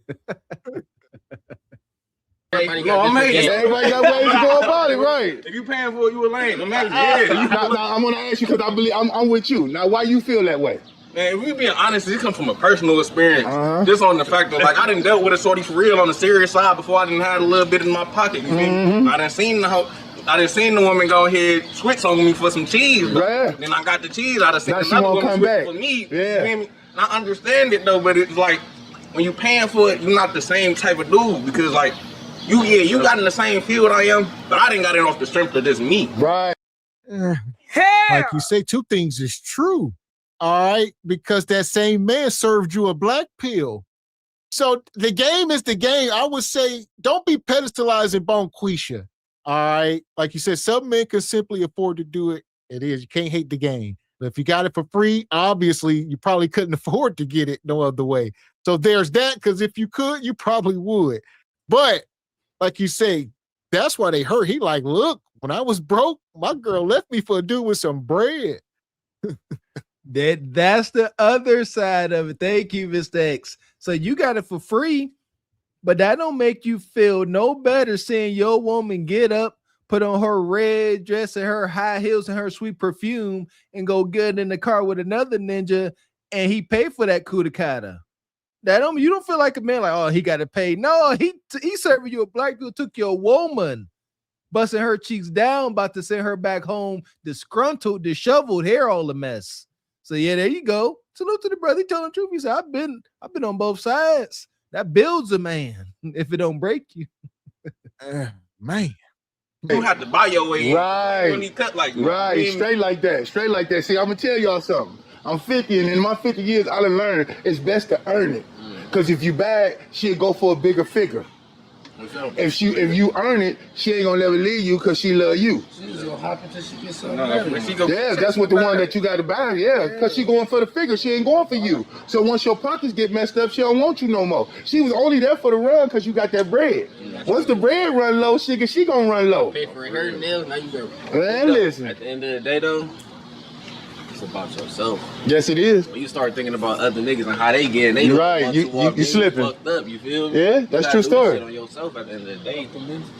Everybody got ways to go about it, right? If you paying for it, you a lame. Now, I'm gonna ask you because I believe I'm with you. Now, why you feel that way? Man, if we being honest, this comes from a personal experience. Just on the fact that, I done dealt with a shorty for real on the serious side before I didn't have a little bit in my pocket. You feel me? I done seen the woman go ahead switch on me for some cheese. Right. Then I got the cheese. I done seen another woman switch for me. Yeah. You feel me? I understand it though, but it's like when you paying for it, you're not the same type of dude because like you got in the same field I am, but I didn't got it off the strength of this me. Right. Like you say, two things is true. All right, because that same man served you a black pill. So the game is the game. I would say don't be pedestalizing Bonquisha. All right. Like you said, some men can simply afford to do it. It is. You can't hate the game. But if you got it for free, obviously you probably couldn't afford to get it no other way. So there's that, because if you could, you probably would. But like you say, that's why they hurt. He like, look, when I was broke, my girl left me for a dude with some bread. That's the other side of it. Thank you, Mr. X. So you got it for free, but that don't make you feel no better seeing your woman get up, put on her red dress and her high heels and her sweet perfume and go get in the car with another ninja and he paid for that kudakata. You don't feel like a man like, oh, he got to pay. No, he serving you a black dude, took your woman, busting her cheeks down, about to send her back home, disgruntled, disheveled, hair all a mess. So yeah, there you go. Salute to the brother. He telling the truth. He said, I've been on both sides. That builds a man if it don't break you. Man. You have to buy your way. Right. When he cut like that. Right. Straight like that. Straight like that. See, I'm gonna tell y'all something. I'm 50, and in my 50 years, I done learned it's best to earn it. Because if you bad, she'll go for a bigger figure. If you earn it, she ain't gonna never leave you because she love you. She's gonna hop until she gets something Yeah, that's what the one that you got to buy. Yeah, because she going for the figure. She ain't going for you. So once your pockets get messed up, she don't want you no more. She was only there for the run because you got that bread. Once the bread run low, she gonna run low. Pay for her nails, now you go. Man, listen. At the end of the day, though, it's about yourself. Yes, it is. When you start thinking about other niggas and how they get, they right. You slipping. Fucked up. You feel me? Yeah, that's true story. On yourself at the end of the day.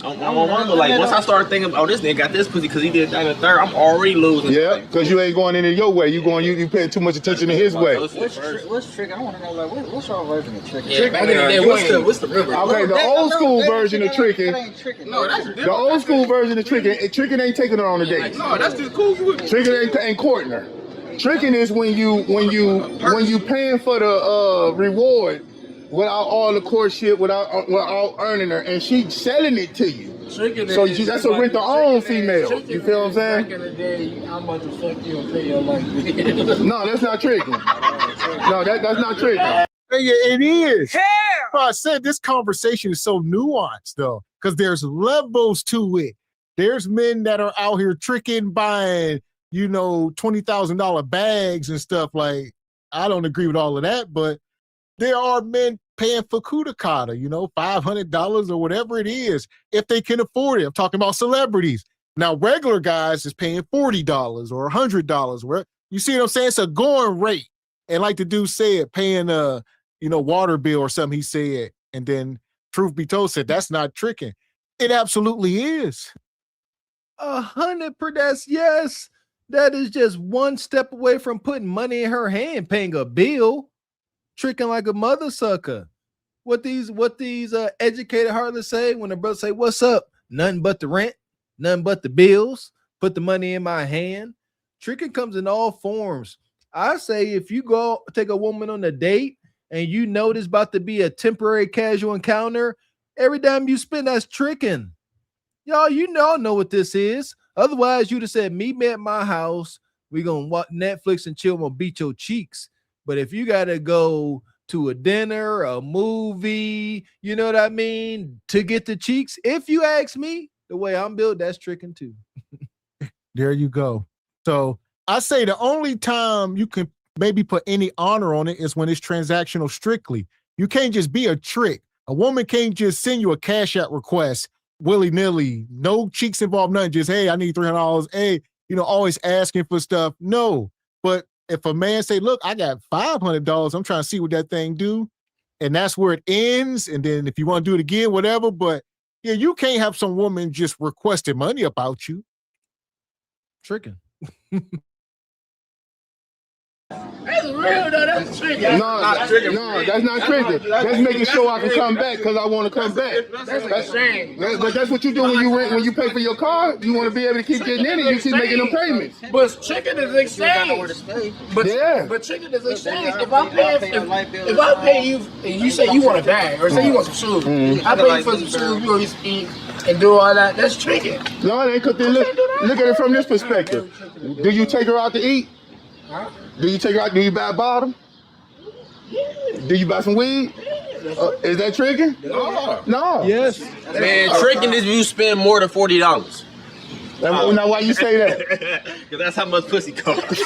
Like once I start thinking, oh, this nigga got this pussy because he did that and the third, I'm already losing. Yeah, because you ain't going in your way. You paying too much attention to his way. What's trick? I want to know like what's your version of tricking? Yeah, back in the day, what's the river? Okay, the old school version of tricking. No, that's the old school version of tricking. Tricking ain't taking her on a date. No, that's just cool. Tricking ain't courting her. Tricking is when you paying for the reward without all the courtship, without earning her, and she selling it to you. Tricking so that's a rent to own female. You feel what I'm saying? Back in the day, I'm about to fuck you and pay your life. No, that's not tricking. No, that's not tricking. Yeah, it is. Yeah. I said this conversation is so nuanced though, because there's levels to it. There's men that are out here tricking, buying, $20,000 bags and stuff. Like, I don't agree with all of that, but there are men paying for kudakata, $500 or whatever it is, if they can afford it. I'm talking about celebrities. Now, regular guys is paying $40 or $100. You see what I'm saying? It's a going rate. And like the dude said, paying a, water bill or something, he said, and then truth be told said, that's not tricking. It absolutely is. 100%. Yes. That is just one step away from putting money in her hand, paying a bill, tricking like a mother sucker. What these educated heartless say when the brother say, what's up? Nothing but the rent, nothing but the bills, put the money in my hand. Tricking comes in all forms. I say if you go take a woman on a date and you know there's about to be a temporary casual encounter, every time you spend, that's tricking. Y'all, know what this is. Otherwise, you'd have said, meet me at my house. We're going to watch Netflix and chill. I'm going to beat your cheeks. But if you got to go to a dinner, a movie, you know what I mean, to get the cheeks, if you ask me, the way I'm built, that's tricking too. There you go. So I say the only time you can maybe put any honor on it is when it's transactional strictly. You can't just be a trick. A woman can't just send you a Cash App request willy-nilly, no cheeks involved, nothing, just, hey, I need $300, hey, always asking for stuff. No, but if a man say, look, I got $500, I'm trying to see what that thing do, and that's where it ends, and then if you want to do it again, whatever, but yeah, you can't have some woman just requesting money about you. Tricking. That's real though. That's tricky. No, that's not tricky. That's making sure I can come back because I want to come back. That's insane. But that's what you do when you pay for your car. You want to be able to keep getting in it. You keep making them payments. But chicken is exchange. But chicken is exchange. If I pay you and you say you want a bag or say you want some shoes, I pay you for some shoes. You want to eat and do all that. That's chicken. No, it ain't. Cause look at it from this perspective. Do you take her out to eat? Huh? Do you take her out? Do you buy a bottom? Do you buy some weed? Is that tricking? No. Yes. Man, tricking is you spend more than $40. Now, why you say that? Because that's how much pussy costs.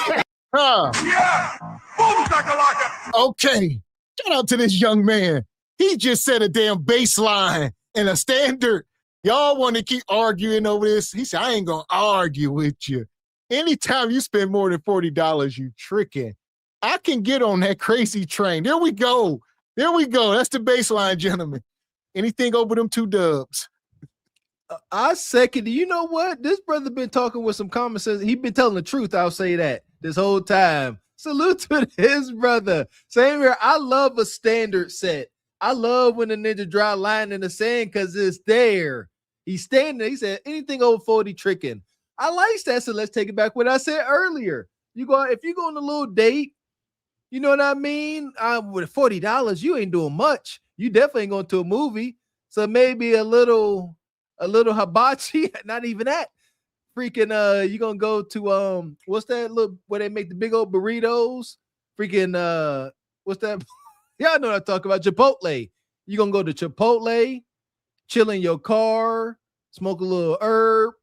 Okay. Shout out to this young man. He just set a damn baseline and a standard. Y'all want to keep arguing over this. He said, I ain't going to argue with you. Anytime you spend more than $40, you tricking. I can get on that crazy train. There we go. There we go. That's the baseline, gentlemen. Anything over them 2 dubs. I second. You know what? This brother been talking with some common sense. He been telling the truth. I'll say that this whole time. Salute to his brother. Same here. I love a standard set. I love when the ninja draw a line in the sand because it's there. He's standing there. He said anything over 40 tricking. I like that. So let's take it back what I said earlier. If you go on a little date, you know what I mean? With $40, you ain't doing much. You definitely ain't going to a movie. So maybe a little hibachi, not even that. Freaking you gonna go to what's that look where they make the big old burritos? Freaking what's that? Y'all know what I'm talking about. Chipotle. You gonna go to Chipotle, chill in your car, smoke a little herb,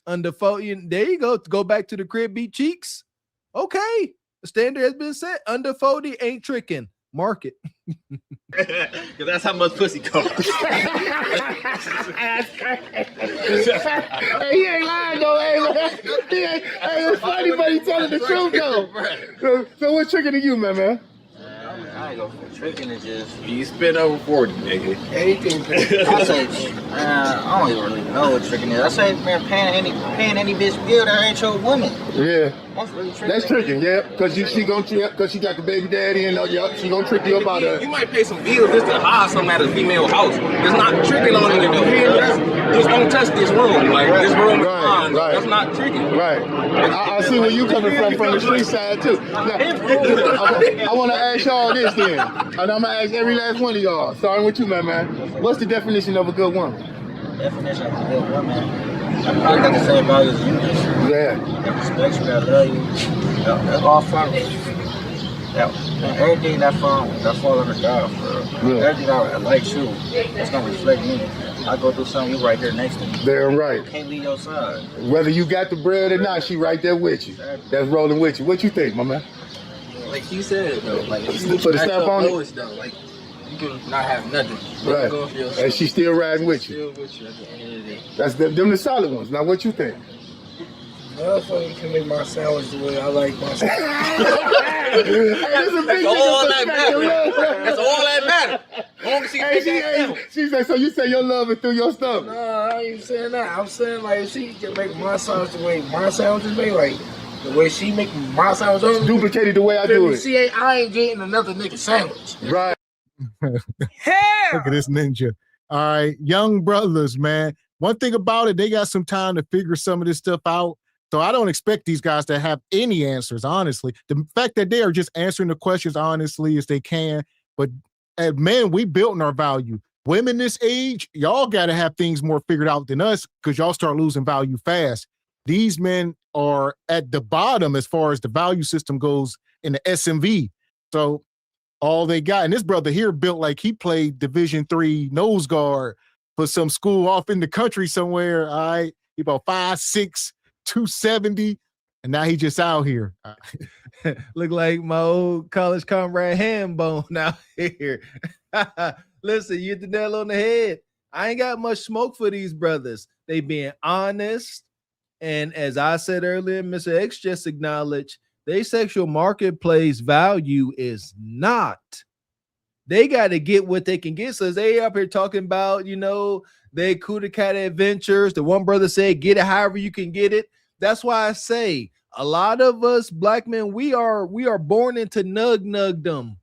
under 40. There you go. Go back to the crib, beat cheeks. Okay. The standard has been set. Under 40 ain't tricking. Mark it. Because that's how much pussy costs. Hey, he ain't lying though. Hey, it's funny, but he telling the truth though. So what's tricking to you, man? I ain't go for tricking. It's just You spend over 40, nigga. Anything. I say, I don't even really know what tricking is. I say, man, paying any bitch bill that ain't your woman. Yeah. That's really tricking. That's tricking, yeah. Because she got the baby daddy and she gonna trick you about her. You might pay some bills just to hire something at a female house. It's not tricking on you to do. Just don't touch this room. Like this room is mine. That's not tricking. Right. I see where you coming from the street side too. Now, I want to ask y'all this then, and I'm gonna ask every last one of y'all. Starting with you, man. What's the definition of a good woman? Definition of a good woman. I probably got the same values as you do. Yeah. That respects you, I love you. That's all from everything that fall under God for everything I like you, it's gonna reflect me. I go through something, you right here next to me. Damn right. Can't leave your side. Whether you got the bread or not, she right there with you. That's rolling with you. What you think, my man? Like he said though, like if you put a stamp on it, though, like you can not have nothing. Right. And she's still riding with you. Still with you at the end of the day. That's them the solid ones. Now what you think? Motherfucker can make my sandwich the way I like my sandwich. That's all that matters. That's all that matters. Long as She said, so you say your love is through your stomach? No, I ain't saying that. I'm saying like if she can make my sandwich the way my sandwich is made, like the way she make my sandwich, duplicated the way I do it. I ain't getting another nigga sandwich. Right. Look at this ninja. All right, young brothers, man. One thing about it, they got some time to figure some of this stuff out. So I don't expect these guys to have any answers, honestly. The fact that they are just answering the questions honestly as they can. But as men, we built in our value. Women this age, y'all got to have things more figured out than us because y'all start losing value fast. These men are at the bottom as far as the value system goes in the SMV. So all they got, and this brother here built like he played Division III nose guard for some school off in the country somewhere. All right, he about 5'6", 270, and now he just out here. Look like my old college comrade Hambone out here. Listen, you hit the nail on the head. I ain't got much smoke for these brothers. They being honest. And as I said earlier, Mr. X just acknowledged their sexual marketplace value is not. They got to get what they can get. So they up here talking about, they Kuda Cat adventures. The one brother said, get it however you can get it. That's why I say a lot of us black men, we are born into nugdom.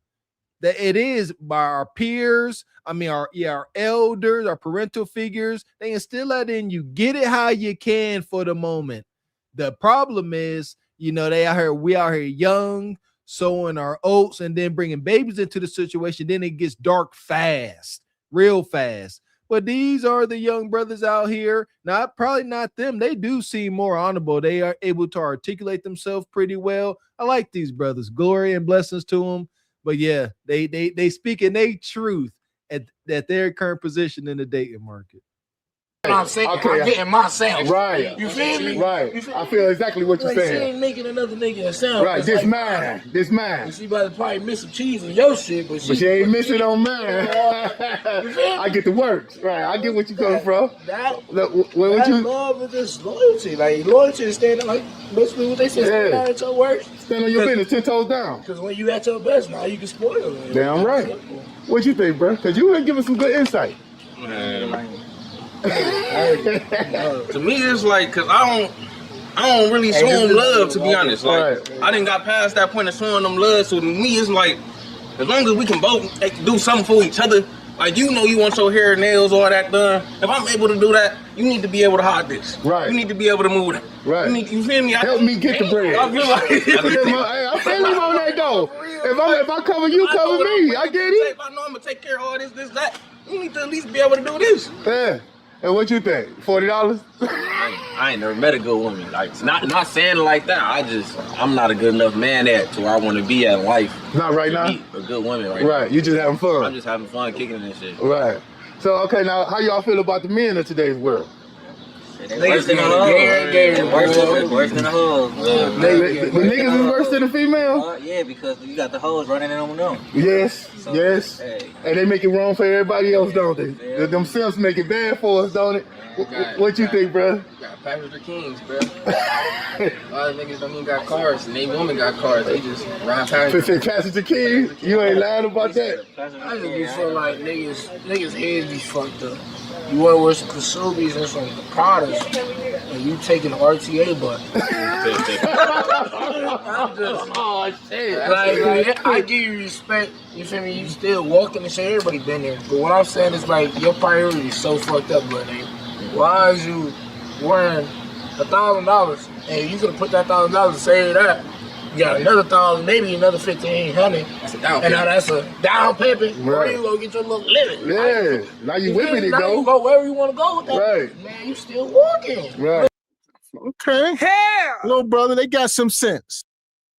That it is by our peers. I mean, our elders, our parental figures. They instill that in you. Get it how you can for the moment. The problem is, we out here young, sowing our oats, and then bringing babies into the situation. Then it gets dark fast, real fast. But these are the young brothers out here. Probably not them. They do seem more honorable. They are able to articulate themselves pretty well. I like these brothers. Glory and blessings to them. But yeah, they speak in their truth at their current position in the dating market. I'm saying, Okay, I'm getting myself. Right. You feel me? Right. I feel exactly what you're Like, saying. she ain't making another nigga a sound. Right. It's This like, mine. This mine. She about to probably miss some cheese on your shit, but she ain't missing on mine. I get the works. Right. I get what you're coming from. That you love is just loyalty. Like, loyalty is standing, like, basically what they say, stand out at your worst. Stand on your business, 10 toes down. Because when you at your best, now you can spoil it. Damn right. What you think, bro? Because you been giving some good insight. To me, it's like, cause I don't really show them love, to be honest. Like, I didn't got past that point of showing them love. So to me, it's like, as long as we can both do something for each other, like, you want your hair, nails, all that done. If I'm able to do that, you need to be able to hide this. Right. You need to be able to move that. Right. You feel me? Help me get the bread. I feel like I feel him on that though. If I cover you, cover me. I get it. If I know I'm gonna take care of all this, that, you need to at least be able to do this. Yeah. And what you think? $40? I ain't never met a good woman. Like, not saying it like that. I'm not a good enough man to where I want to be at life. Not right now? A good woman right now. Right, you just having fun. I'm just having fun kicking this shit. Right. So, okay, now, how y'all feel about the men of today's world? Worse than a hoe. Worse than a hoe. The niggas is worse than the female? Yeah, because you got the hoes running in on them. Yes, so, yes. Hey. And they make it wrong for everybody else, don't they? Yeah. Them simps make it bad for us, don't it? What you think, bro? You got passenger kings, bro. A lot of niggas don't even got cars, and they women got cars. They just ride passenger. Passenger kings? You ain't lying about that. I just feel like niggas heads be fucked up. You want to wear some Kasubis and some Pradas, and you taking the RTA butt. Oh shit! Like, I give you respect. You feel me? You still walking and shit. Everybody been there. But what I'm saying is, like, your priority is so fucked up, but why is you wearing $1,000 and you could have put that $1,000 and save that? You got another 1,000, maybe another 1,500. That's a down payment. And now that's a down payment. Right. Where you go get your little living? Yeah. Now you whipping it, now though. You go wherever you want to go with that. Right. Man, you still walking. Right. Okay. Hell. Little brother, they got some sense.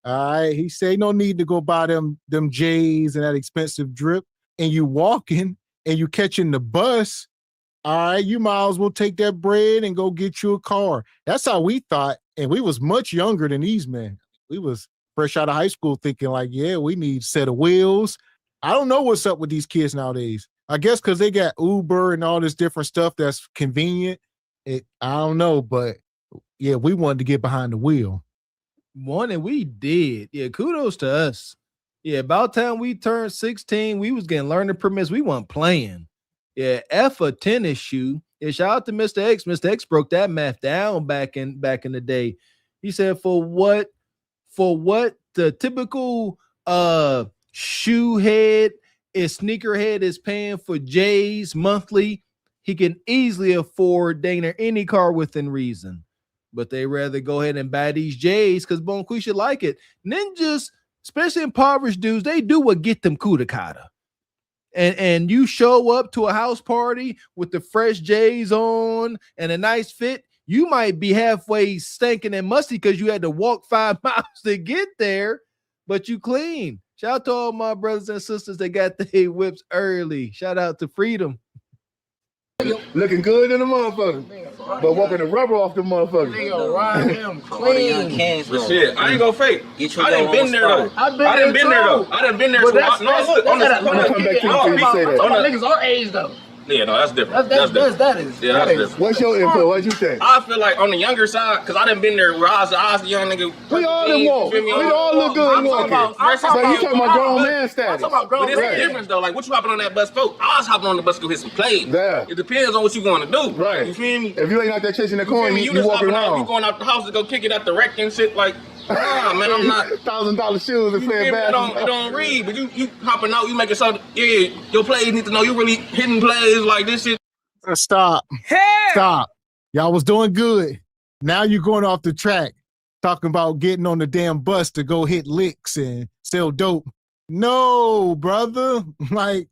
All right. He said no need to go buy them J's and that expensive drip. And you walking and you catching the bus. All right, you might as well take that bread and go get you a car. That's how we thought. And we was much younger than these men. We was fresh out of high school thinking like, yeah, we need a set of wheels. I don't know what's up with these kids nowadays. I guess because they got Uber and all this different stuff that's convenient. I don't know, but yeah, we wanted to get behind the wheel. And we did. Yeah, kudos to us. Yeah, about time we turned 16, we was getting learning permits. We weren't playing. Yeah, a tennis shoe. Yeah, shout out to Mr. X. Mr. X broke that math down back in the day. He said for what the typical shoe head sneaker head is paying for J's monthly, he can easily afford dang any car within reason. But they rather go ahead and buy these J's because Bonquisha like it. Ninjas, especially impoverished dudes, they do what get them kudakata. And you show up to a house party with the fresh J's on and a nice fit, you might be halfway stinking and musty because you had to walk 5 miles to get there, but you clean. Shout out to all my brothers and sisters that got their whips early. Shout out to Freedom. Looking good in the motherfucker. But walking the rubber off the motherfucker. Nigga, ride him clean. But shit, I ain't gonna fake. I done been there though. I done been there though. I done been there. But that's I'm gonna come back to you before you say that. Niggas our age though. Yeah, no, that's different. That is. That's different. What's your input? What you think? I feel like on the younger side, because I done been there where I was a young nigga. We all done walk. We all look good walking. But you talking about grown man status. But it's a difference though. Like, what you hopping on that bus for? I was hopping on the bus to go hit some plays. Yeah. It depends on what you going to do. Right. You feel me? If you ain't out there chasing the coin, you just walking hopping out, around. you going out the house to go kick it at the wreck and shit. Like, nah, man, I'm not. $1,000 shoes and playing basketball. It don't read, but you hopping out, you making so your players need to know you really hitting plays like this shit. Stop. Stop. Y'all was doing good. Now you're going off the track, talking about getting on the damn bus to go hit licks and sell dope. No, brother. Like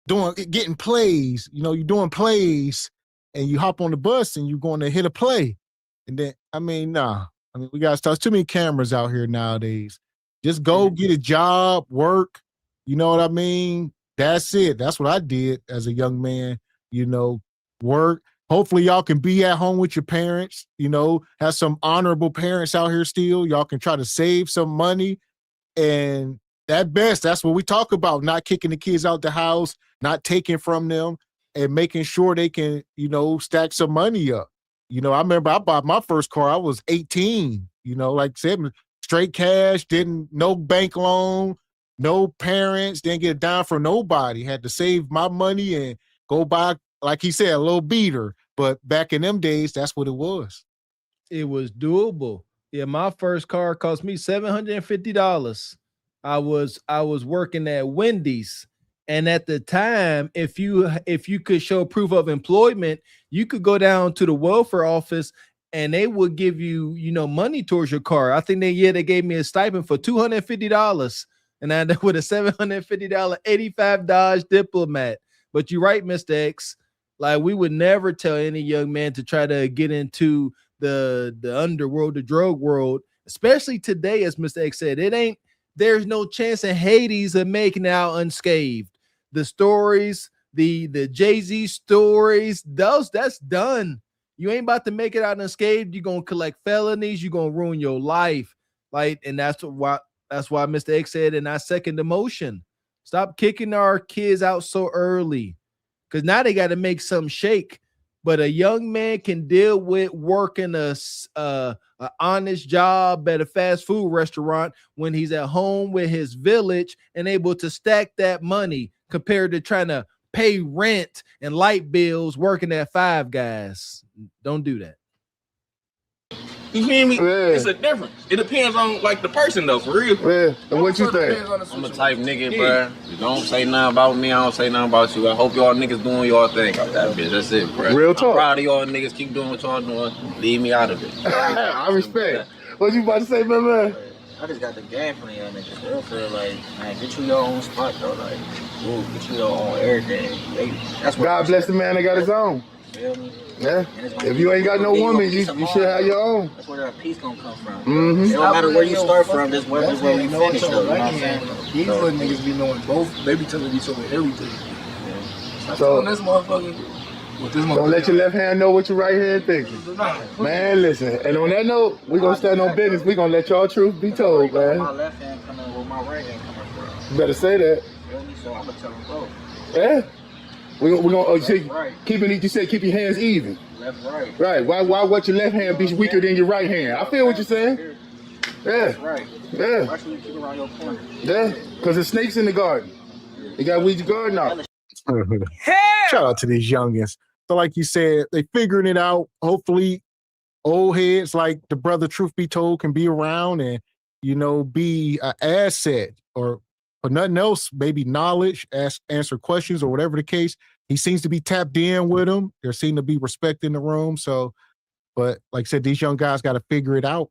getting plays. You know, you're doing plays and you hop on the bus and you're going to hit a play. And then, nah. We got to start. Too many cameras out here nowadays. Just go get a job, work. You know what I mean? That's it. That's what I did as a young man. You know, work. Hopefully y'all can be at home with your parents. You know, have some honorable parents out here still. Y'all can try to save some money. And that's what we talk about. Not kicking the kids out the house, not taking from them, and making sure they can, you know, stack some money up. You know, I remember I bought my first car. I was 18, you know, like I said, straight cash, no bank loan, no parents, didn't get a dime from nobody. Had to save my money and go buy, like he said, a little beater. But back in them days, that's what it was. It was doable. Yeah, my first car cost me $750. I was working at Wendy's. And at the time, if you could show proof of employment, you could go down to the welfare office and they would give you, money towards your car. I think they gave me a stipend for $250. And I ended up with a $750 85 Dodge Diplomat. But you're right, Mr. X. Like, we would never tell any young man to try to get into the underworld, the drug world, especially today, as Mr. X said. There's no chance in Hades of making it out unscathed. The stories, the Jay-Z stories, that's done. You ain't about to make it out unscathed. You're gonna collect felonies, you're gonna ruin your life. And that's why Mr. X said, and I second the motion. Stop kicking our kids out so early. Because now they got to make some shake. But a young man can deal with working a honest job at a fast food restaurant when he's at home with his village and able to stack that money compared to trying to pay rent and light bills working at Five Guys. Don't do that. You hear me? Yeah. It's a difference. It depends on the person though, for real. Yeah. And what you think? I'm a type nigga, bro. You don't say nothing about me, I don't say nothing about you. I hope y'all niggas doing y'all thing out that bitch. That's it, bro. Real talk. I'm proud of y'all niggas. Keep doing what y'all doing. Leave me out of it. I respect. What you about to say, man? I just got the game from y'all niggas. They feel like, man, get you your own spot though. Like, get you your own everything. That's what God bless the man that got his own. Feel me? Yeah. If you ain't got no woman, you should have your own. That's where that peace gonna come from. Mm-hmm. It don't matter where you start from, this where we finish though. You know what I'm saying? These little niggas be knowing both. They be telling each other everything. Stop So telling this motherfucker. Don't let your left hand know what your right hand thinking. Man, listen. And on that note, we're going to stand on business. We're going to let y'all truth be told, man. My left hand coming where my right hand coming from. You better say that. So I'm going to tell them both. Yeah. We're going to keep your hands even. Left, right. Right. Why what your left hand be weaker than your right hand? I feel what you're saying. Yeah. Right. Yeah. Why should you keep around your corner? Yeah. Because there's snakes in the garden. You got to weed your garden out. Shout out to these youngins. So like you said, they figuring it out. Hopefully old heads like the brother Truth Be Told can be around and, be an asset or nothing else, maybe knowledge, answer questions or whatever the case. He seems to be tapped in with them. There seems to be respect in the room. So, but like I said, these young guys got to figure it out.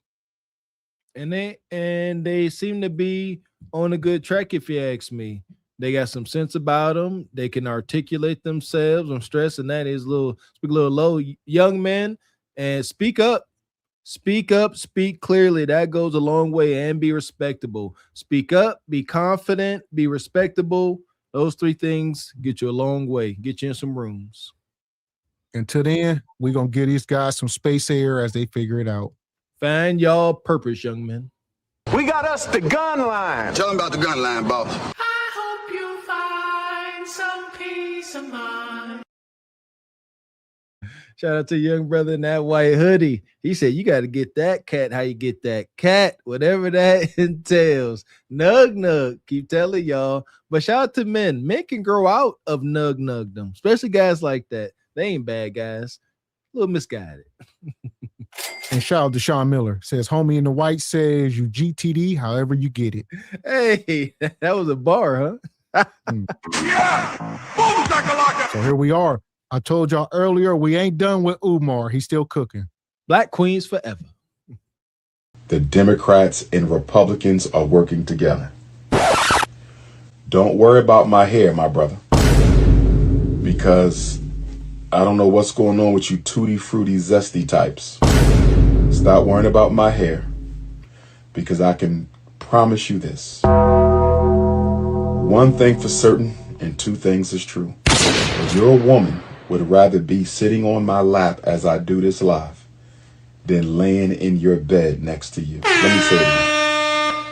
And they seem to be on a good track, if you ask me. They got some sense about them. They can articulate themselves. I'm stressing that is speak a little low. Young men, and speak up. Speak up, speak clearly. That goes a long way, and be respectable. Speak up, be confident, be respectable. Those three things get you a long way. Get you in some rooms. Until then, we're going to give these guys some space air as they figure it out. Find y'all purpose, young men. We got us the gun line. Tell them about the gun line, boss. I hope you find some peace of mind. Shout out to young brother in that white hoodie. He said, you got to get that cat how you get that cat, whatever that entails. Nug nug. Keep telling y'all. But shout out to men. Men can grow out of nug nugdom, especially guys like that. They ain't bad guys. A little misguided. And shout out to Sean Miller. Says, homie in the white says you GTD however you get it. Hey, that was a bar, huh? So here we are. I told y'all earlier, we ain't done with Umar. He's still cooking. Black queens forever. The Democrats and Republicans are working together. Don't worry about my hair, my brother. Because I don't know what's going on with you tutti fruity zesty types. Stop worrying about my hair. Because I can promise you this. One thing for certain and two things is true. If you're a woman, would rather be sitting on my lap as I do this live than laying in your bed next to you. Let me say it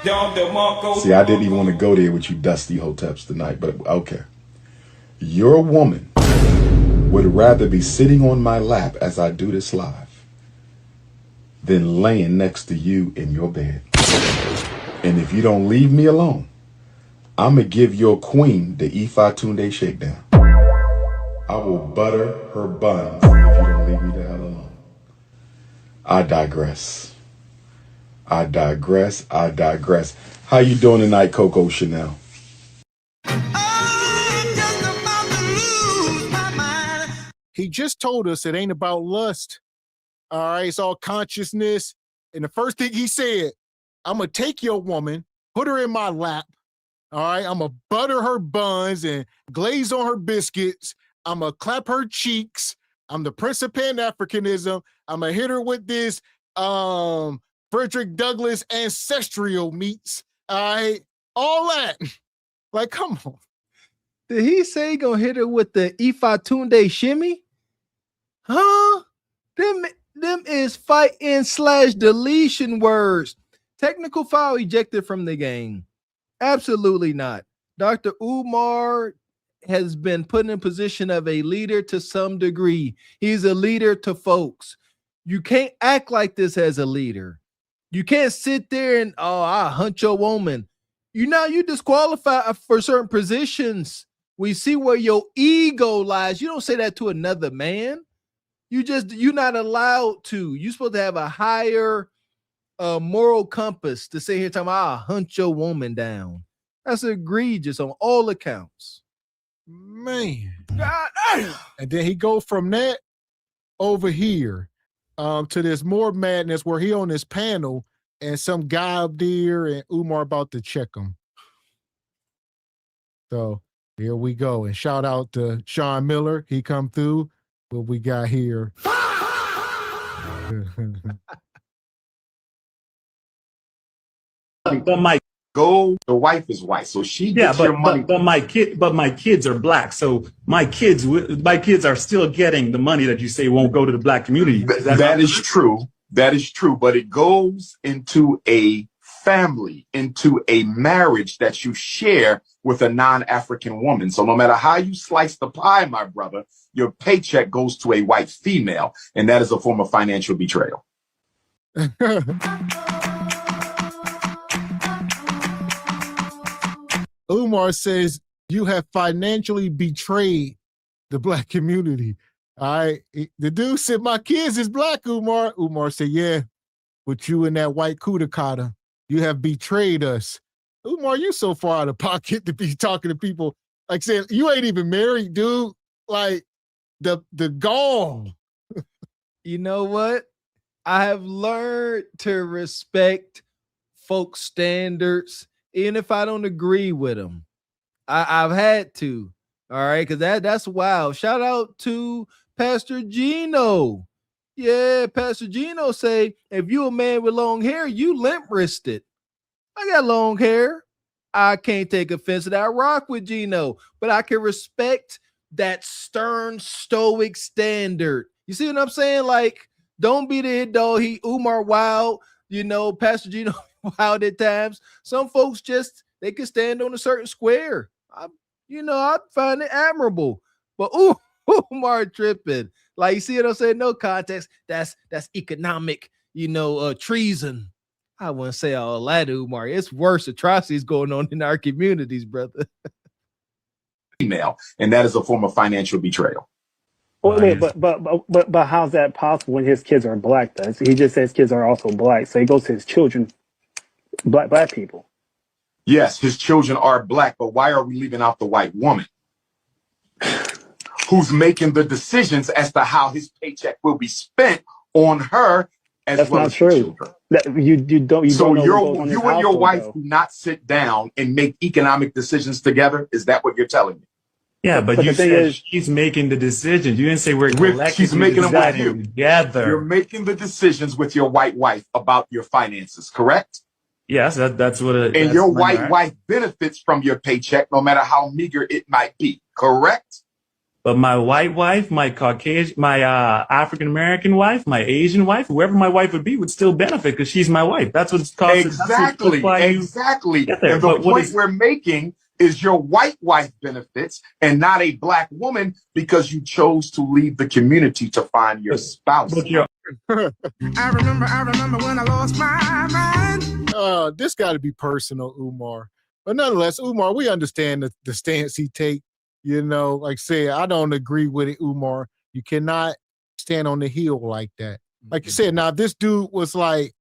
again. See, I didn't even want to go there with you dusty hoteps tonight, but okay. Your woman would rather be sitting on my lap as I do this live than laying next to you in your bed. And if you don't leave me alone, I'm going to give your queen the Ifa Tunde shakedown. I will butter her buns if you don't leave me the hell alone. I digress. I digress. I digress. How you doing tonight, Coco Chanel? He just told us it ain't about lust. All right, it's all consciousness. And the first thing he said, I'm going to take your woman, put her in my lap. All right, I'm going to butter her buns and glaze on her biscuits. I'm going to clap her cheeks. I'm the Prince of Pan-Africanism. I'm going to hit her with this Frederick Douglass ancestral meats. All right, all that. Like, come on. Did he say he gonna hit her with the Ifa Tunde shimmy? Huh? Them is fighting / deletion words. Technical foul ejected from the game. Absolutely not. Dr. Umar has been put in position of a leader to some degree. He's a leader to folks. You can't act like this as a leader. You can't sit there and, I'll hunt your woman. You disqualify for certain positions. We see where your ego lies. You don't say that to another man. You're not allowed to. You're supposed to have a higher moral compass to sit here talking about, I'll hunt your woman down. That's egregious on all accounts. Man. God damn. And then he go from that over here to this more madness where he on this panel and some guy up there and Umar about to check him. So here we go. And shout out to Sean Miller. He come through. What we got here. But my gold, the wife is white, so she gets your money. But my kids are black, so my kids are still getting the money that you say won't go to the black community. That is true. That is true. But it goes into a family, into a marriage that you share with a non-African woman. So no matter how you slice the pie, my brother, your paycheck goes to a white female, and that is a form of financial betrayal. Umar says you have financially betrayed the black community. All right. The dude said, my kids is black, Umar. Umar said, yeah, but you and that white kudakata, you have betrayed us. Umar, you so far out of pocket to be talking to people. Like saying, you ain't even married, dude. Like the gall. You know what? I have learned to respect folk standards, even if I don't agree with them. I've had to. All right, because that's wild. Shout out to Pastor Gino. Yeah, Pastor Gino say, if you a man with long hair, you limp-wristed. I got long hair. I can't take offense to that. I rock with Gino, but I can respect that stern, stoic standard. You see what I'm saying? Like, don't be the hit dog. Umar wild, Pastor Gino wild at times. Some folks they can stand on a certain square. I find it admirable. But Umar tripping. Like, you see what I'm saying? No context. That's economic, treason. I wouldn't say all that, Umar. It's worse atrocities going on in our communities, brother. Female, and that is a form of financial betrayal. Wait, but how's that possible when his kids are black? Though he just says kids are also black, so he goes to his children, black people. Yes, his children are black, but why are we leaving out the white woman who's making the decisions as to how his paycheck will be spent on her as That's well not as true. the children? You don't So know what goes on in his you and your household, wife though. do not sit down and make economic decisions together? Is that what you're telling me? Yeah, But but you the thing said is, she's making the decisions. You didn't say we're She's collectively making them with deciding you. together. You're making the decisions with your white wife about your finances, correct? Yes, that's what it And is. your white wife benefits from your paycheck no matter how meager it might be, correct? But my white wife, my Caucasian, my African American wife, my Asian wife, whoever my wife would be, would still benefit because she's my wife. That's what's costing. Exactly. Get there. And the But what point is we're making is your white wife benefits and not a black woman because you chose to leave the community to find your spouse. I remember when I lost my mind. This got to be personal, Umar. But nonetheless, Umar, we understand the stance he take. Like I said, I don't agree with it, Umar. You cannot stand on the heel like that. Like you said, now if this dude was like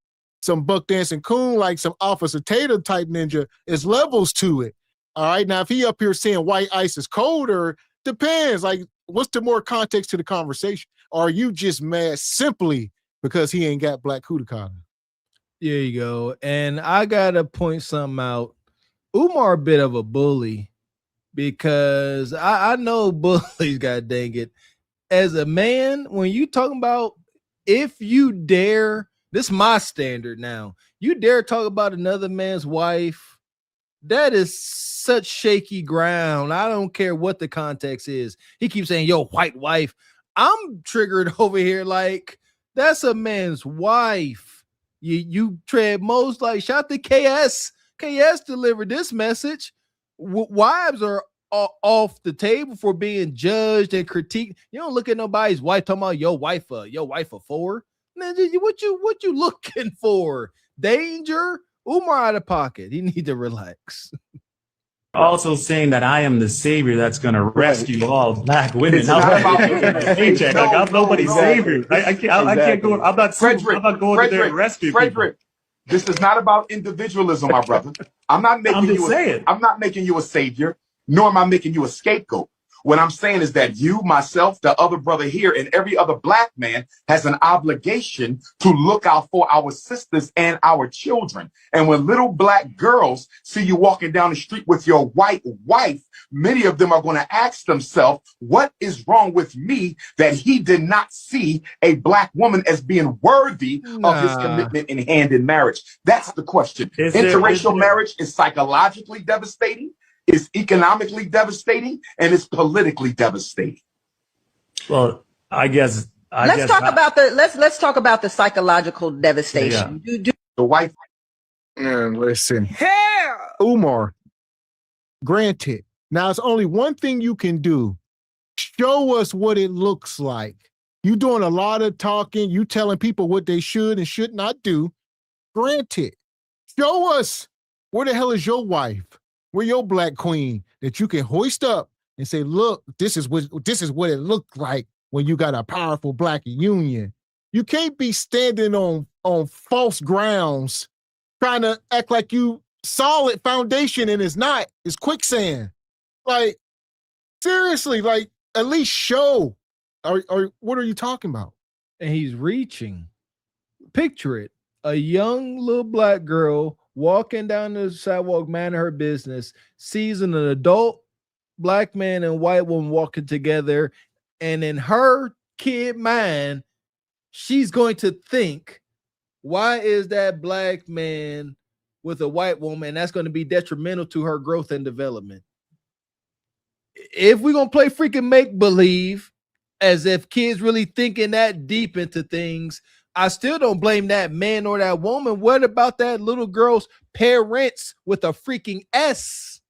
some buck dancing coon, like some Officer Tater type ninja, there's levels to it. All right. Now, if he up here saying white ice is colder, depends. Like, what's the more context to the conversation? Or are you just mad simply because he ain't got black Kudakana? There you go. And I gotta point something out. Umar a bit of a bully because I know bullies, god dang it. As a man, when you talking about if you dare, this is my standard now. You dare talk about another man's wife, that is such shaky ground. I don't care what the context is. He keeps saying, yo, white wife. I'm triggered over here like that's a man's wife. You tread most like shout to KS. KS delivered this message. Wives are off the table for being judged and critiqued. You don't look at nobody's wife talking about your wife a four. Man, what you looking for? Danger? Umar out of pocket. He need to relax. also saying that I am the savior that's going to rescue all black women? It's not about paycheck. Like, I'm nobody's savior. I can't go. I'm not going there and rescue Frederick, this is not about individualism, my brother. I'm not making you a savior, nor am I making you a scapegoat. What I'm saying is that you, myself, the other brother here, and every other black man has an obligation to look out for our sisters and our children. And when little black girls see you walking down the street with your white wife, many of them are going to ask themselves, what is wrong with me that he did not see a black woman as being worthy of his commitment in hand in marriage? That's the question. Interracial marriage is psychologically devastating. It's economically devastating, and it's politically devastating. Well, let's talk about the psychological devastation. Yeah. The wife. And listen, Umar, granted. Now it's only one thing you can do. Show us what it looks like. You doing a lot of talking. You telling people what they should and should not do. Granted, show us where the hell is your wife? We're your black queen that you can hoist up and say, look, this is what it looked like when you got a powerful black union. You can't be standing on false grounds trying to act like you solid foundation and it's not. It's quicksand. Like, seriously, like at least show. Or what are you talking about? And he's reaching. Picture it. A young little black girl walking down the sidewalk, minding her business, sees an adult black man and white woman walking together, and in her kid mind, she's going to think, why is that black man with a white woman? And that's going to be detrimental to her growth and development. If we're going to play freaking make-believe as if kids really thinking that deep into things, I still don't blame that man or that woman. What about that little girl's parents with a freaking S?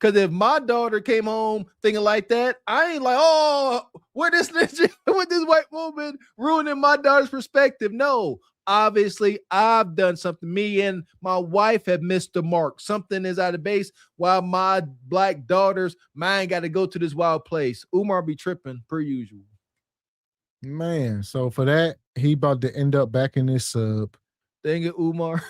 Because if my daughter came home thinking like that, I ain't like, oh, where this ninja with this white woman ruining my daughter's perspective. No, obviously I've done something. Me and my wife have missed the mark. Something is out of base while my black daughter's mind got to go to this wild place. Umar be tripping per usual. Man, so for that, he about to end up back in this sub. Dang it, Umar.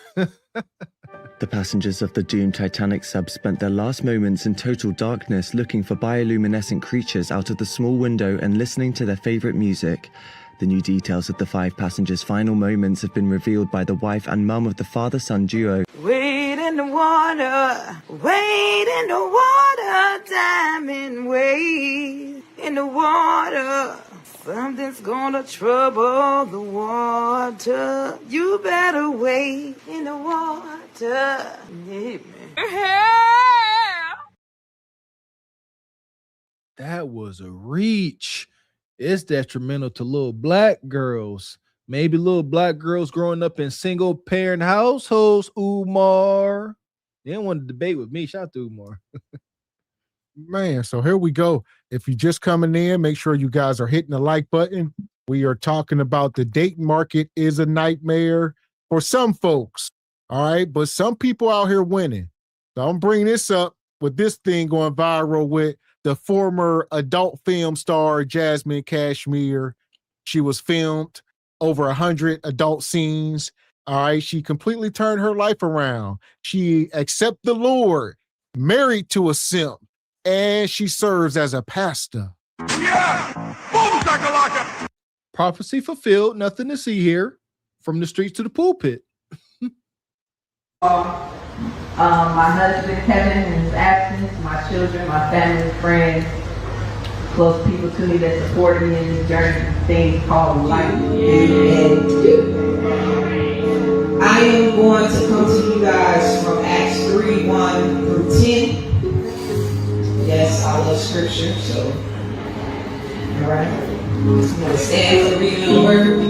The passengers of the doomed Titanic sub spent their last moments in total darkness looking for bioluminescent creatures out of the small window and listening to their favorite music. The new details of the 5 passengers' final moments have been revealed by the wife and mum of the father-son duo. Wade in the water, wade in the water, diamond wade in the water. Something's gonna trouble the water. You better wade in the water. Yeah, man. That was a reach. It's detrimental to little black girls. Maybe little black girls growing up in single parent households, Umar. They didn't want to debate with me. Shout out to Umar. Man, so here we go. If you're just coming in, make sure you guys are hitting the like button. We are talking about the dating market is a nightmare for some folks. All right. But some people out here winning. So I'm bringing this up with this thing going viral with the former adult film star, Jasmine Cashmere. She was filmed over 100 adult scenes. All right. She completely turned her life around. She accepted the Lord, married to a simp, and she serves as a pastor. Yeah! Prophecy fulfilled. Nothing to see here. From the streets to the pulpit. My husband Kevin in his absence, my children, my family, friends, close people to me that support me in this journey, thing called life. And I am going to come to you guys from Acts 3:1 through 10. Yes, I love scripture, so all right. I'm going to stand for the reading of the word.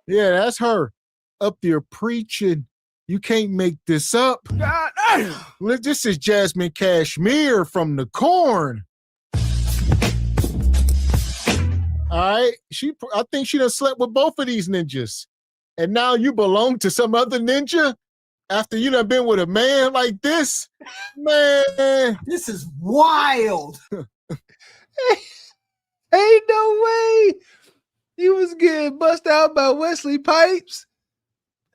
Yeah, that's her up there preaching. You can't make this up. This is Jasmine Cashmere from the Corn. All right, I think she done slept with both of these ninjas, and now you belong to some other ninja after you done been with a man like this. Man, this is wild. Ain't no way he was getting bust out by Wesley Pipes.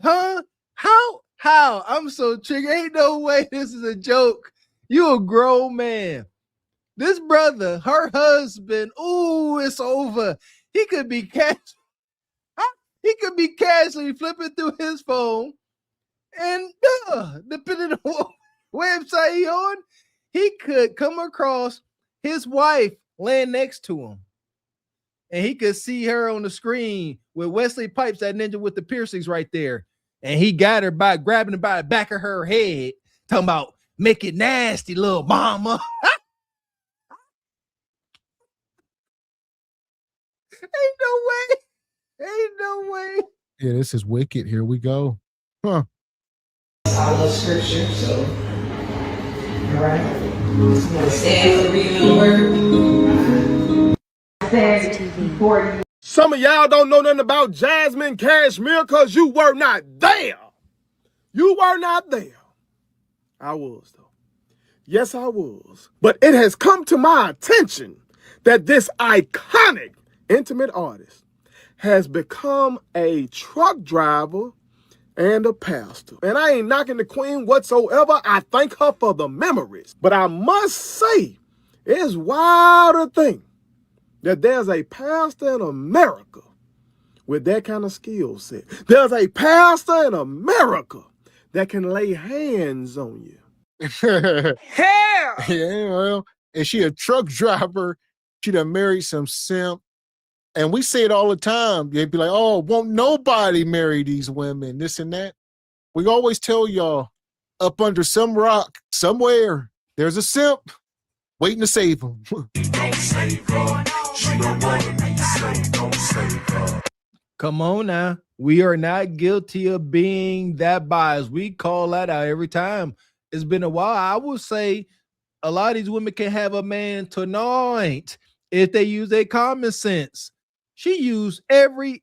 Huh? How? I'm so triggered. Ain't no way this is a joke. You a grown man. This brother, her husband, ooh, it's over. He could be casually flipping through his phone, and depending on what website he on, he could come across his wife laying next to him. And he could see her on the screen with Wesley Pipes, that ninja with the piercings right there. And he got her by grabbing her by the back of her head, talking about, make it nasty, little mama. Ain't no way. Yeah, this is wicked. Here we go. Huh. I love scripture, so all right. I'm going to stand for the reading of the word. Some of y'all don't know nothing about Jasmine Cashmere because you were not there. You were not there. I was, though. Yes, I was. But it has come to my attention that this iconic intimate artist has become a truck driver and a pastor. And I ain't knocking the queen whatsoever. I thank her for the memories. But I must say, it's wild to think that there's a pastor in America with that kind of skill set. There's a pastor in America that can lay hands on you. Yeah, well, is she a truck driver? She done married some simp. And we say it all the time. They'd be like, oh, won't nobody marry these women, this and that. We always tell y'all, up under some rock, somewhere, there's a simp waiting to save them. Don't save her. She don't want to be saved. Don't save her. Come on now. We are not guilty of being that biased. We call that out every time. It's been a while. I would say a lot of these women can have a man tonight if they use their common sense. She used every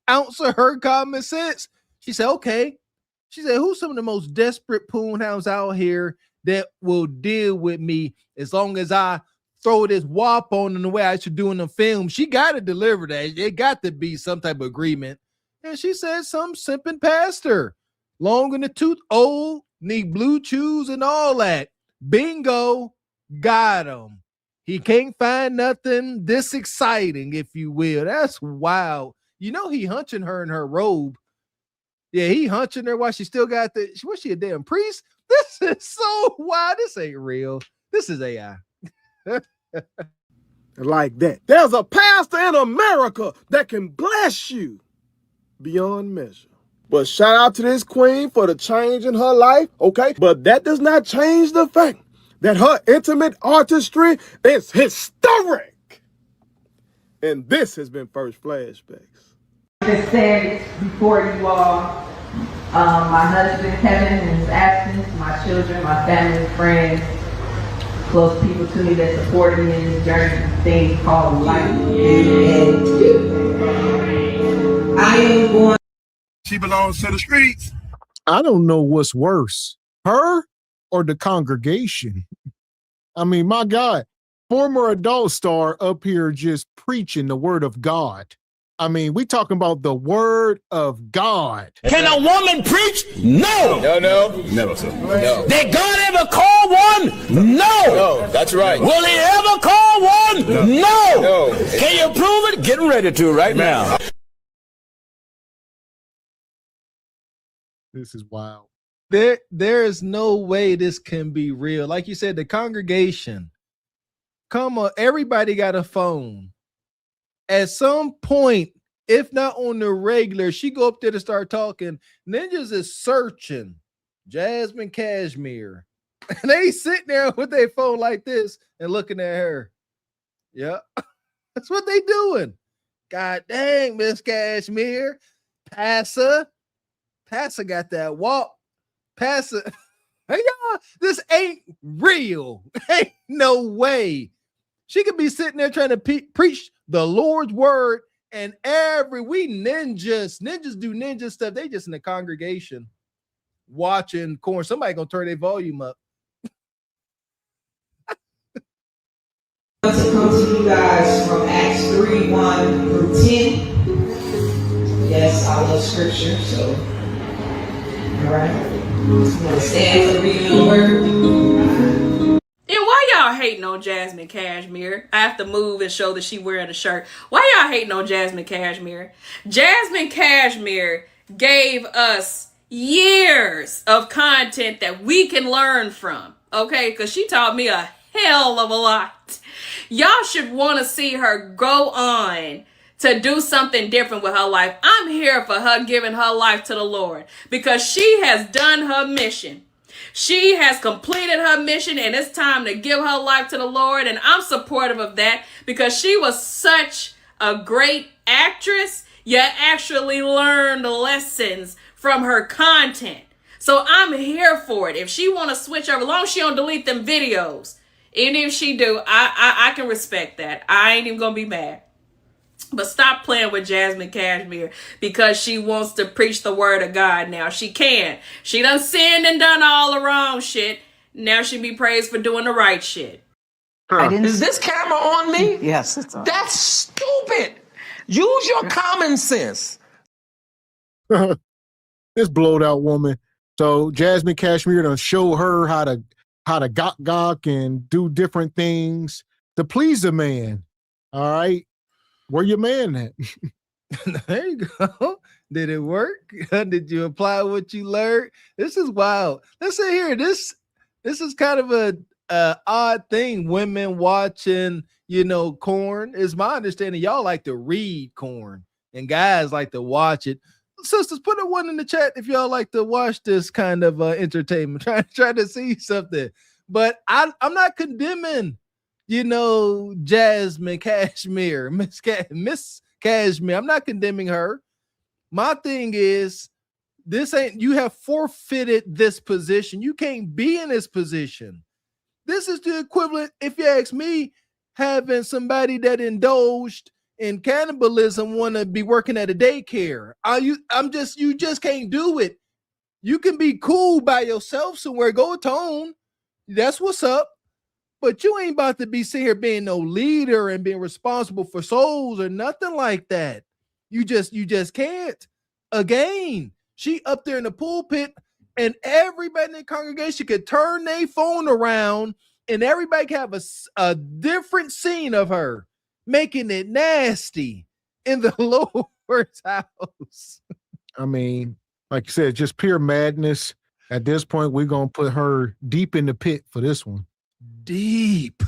ounce of her common sense. She said, okay. She said, who's some of the most desperate poon hounds out here that will deal with me as long as I throw this wop on in the way I should do in the film? She got to deliver that. It got to be some type of agreement. And she said some simping pastor, long in the tooth, old, need blue chews and all that. Bingo, got him. He can't find nothing this exciting, if you will. That's wild. You know he hunching her in her robe. Yeah, he hunching her while she still got the, what's she, a damn priest? This is so wild. This ain't real. This is AI. Like that. There's a pastor in America that can bless you beyond measure. But shout out to this queen for the change in her life, okay? But that does not change the fact that her intimate artistry is historic. And this has been First Flashbacks. Just said before you all, my husband Kevin in his absence, my children, my family, friends, close people to me that supported me in this journey, thing called life. And I am going. She belongs to the streets. I don't know what's worse, her or the congregation. I mean, my God, former adult star up here just preaching the word of God. I mean, we talking about the word of God. Can a woman preach? No. No. Never, sir. No. Did God ever call one? No. That's right. Will he ever call one? No. Can you prove it? Getting ready to right now. This is wild. There is no way this can be real. Like you said, the congregation. Come on, everybody got a phone. At some point, if not on the regular, she go up there to start talking. Ninjas is searching Jasmine Cashmere. And they sitting there with their phone like this and looking at her. Yeah, that's what they doing. God dang, Miss Cashmere. Passer got that walk. Passer. Hey, y'all, this ain't real. Ain't no way. She could be sitting there trying to preach the Lord's word, and we ninjas do ninja stuff. They just in the congregation watching corn. Somebody gonna turn their volume up. I want to come to you guys from Acts 3:1 through 10. Yes, I love scripture, so all right. I'm gonna stand for reading the word. And why y'all hating on Jasmine Cashmere? I have to move and show that she wearing a shirt. Why y'all hating on Jasmine Cashmere? Jasmine Cashmere gave us years of content that we can learn from. Okay? Because she taught me a hell of a lot. Y'all should want to see her go on to do something different with her life. I'm here for her giving her life to the Lord because she has done her mission. She has completed her mission and it's time to give her life to the Lord. And I'm supportive of that because she was such a great actress, yet actually learned lessons from her content. So I'm here for it. If she want to switch over, as long as she don't delete them videos, even if she do, I can respect that. I ain't even going to be mad. But stop playing with Jasmine Cashmere because she wants to preach the word of God now. She can. She done sinned and done all the wrong shit. Now she be praised for doing the right shit. Is this camera on me? Yes, it's on. That's stupid. Use your common sense. This blowed out woman. So Jasmine Cashmere done show her how to gawk and do different things to please a man. All right. Where your man at? There you go. Did it work? Did you apply what you learned? This is wild. Let's say here, this is kind of a odd thing. Women watching, corn. Is my understanding y'all like to read corn and guys like to watch it. Sisters, put a one in the chat if y'all like to watch this kind of entertainment. Try to see something. But I'm not condemning, Jasmine Cashmere, Miss Cashmere. I'm not condemning her. My thing is, this ain't, you have forfeited this position. You can't be in this position. This is the equivalent, if you ask me, having somebody that indulged in cannibalism want to be working at a daycare. You just can't do it. You can be cool by yourself somewhere, go atone. That's what's up. But you ain't about to be sitting here being no leader and being responsible for souls or nothing like that. You just can't. Again, she up there in the pulpit, and everybody in the congregation could turn their phone around, and everybody can have a different scene of her, making it nasty in the Lord's house. I mean, like you said, just pure madness. At this point, we're gonna put her deep in the pit for this one. Deep.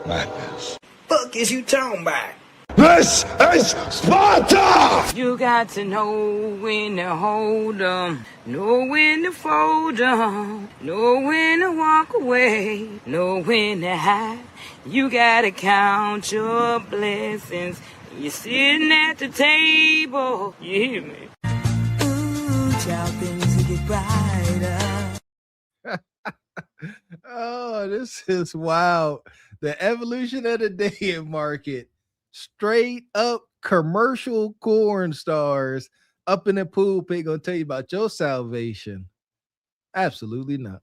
Madness. Fuck is you talking about? This is Sparta! You got to know when to hold 'em, know when to fold 'em, know when to walk away, know when to hide. You gotta count your blessings. You're sitting at the table. You hear me? Ooh, child, things will get brighter. Oh, this is wild. The evolution of the day market. Straight up commercial corn stars up in the pulpit gonna tell you about your salvation. Absolutely not.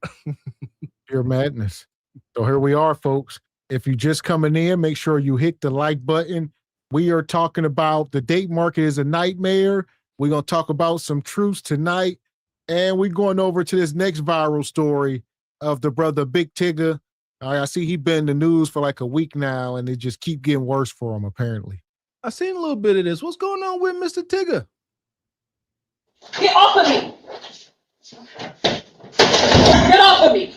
Pure madness. So here we are, folks. If you're just coming in, make sure you hit the like button. We are talking about the date market is a nightmare. We're going to talk about some truths tonight. And we're going over to this next viral story of the brother Big Tigger. I see he been in the news for like a week now, and it just keep getting worse for him, apparently. I seen a little bit of this. What's going on with Mr. Tigger? Get off of me! Get off of me!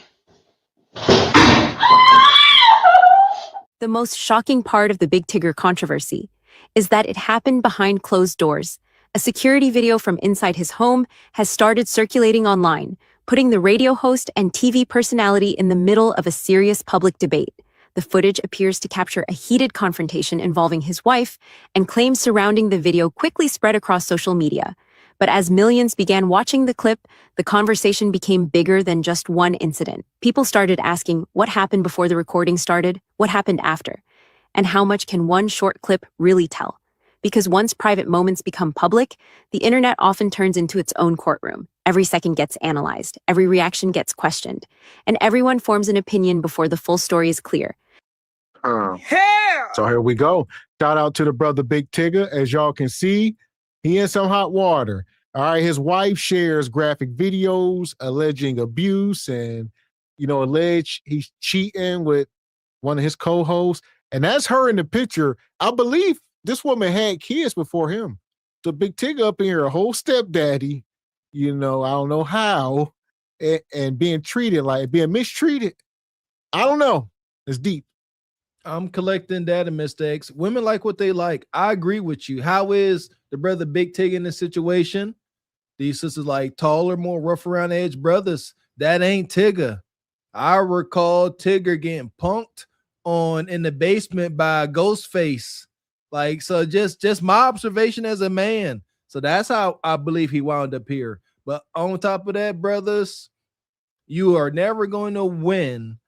The most shocking part of the Big Tigger controversy is that it happened behind closed doors. A security video from inside his home has started circulating online, putting the radio host and TV personality in the middle of a serious public debate. The footage appears to capture a heated confrontation involving his wife, and claims surrounding the video quickly spread across social media. But as millions began watching the clip, the conversation became bigger than just one incident. People started asking what happened before the recording started, what happened after, and how much can one short clip really tell? Because once private moments become public, the internet often turns into its own courtroom. Every second gets analyzed, every reaction gets questioned, and everyone forms an opinion before the full story is clear. So here we go. Shout out to the brother Big Tigger. As y'all can see, he in some hot water. All right, his wife shares graphic videos alleging abuse and, allege he's cheating with one of his co-hosts. And that's her in the picture. I believe this woman had kids before him. So Big Tigger up in here, a whole stepdaddy, I don't know how, and being mistreated. I don't know. It's deep. I'm collecting data, Mr. X. Women like what they like. I agree with you. How is the brother Big Tigger in this situation? These sisters like taller, more rough around the edge brothers. That ain't Tigger. I recall Tigger getting punked in the basement by a Ghostface. So just my observation as a man. So that's how I believe he wound up here. But on top of that, brothers, you are never going to win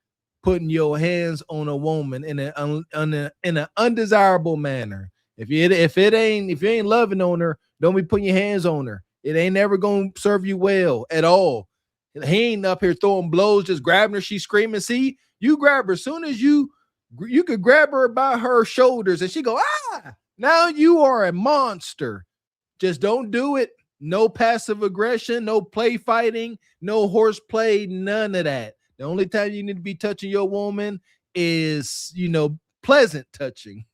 putting your hands on a woman in an undesirable manner. If you ain't loving on her, don't be putting your hands on her. It ain't never gonna serve you well at all. He ain't up here throwing blows, just grabbing her. She's screaming. See, you grab her as soon as you could grab her by her shoulders, and she go, ah! Now you are a monster. Just don't do it. No passive aggression, no play fighting, no horseplay, none of that. The only time you need to be touching your woman is, pleasant touching.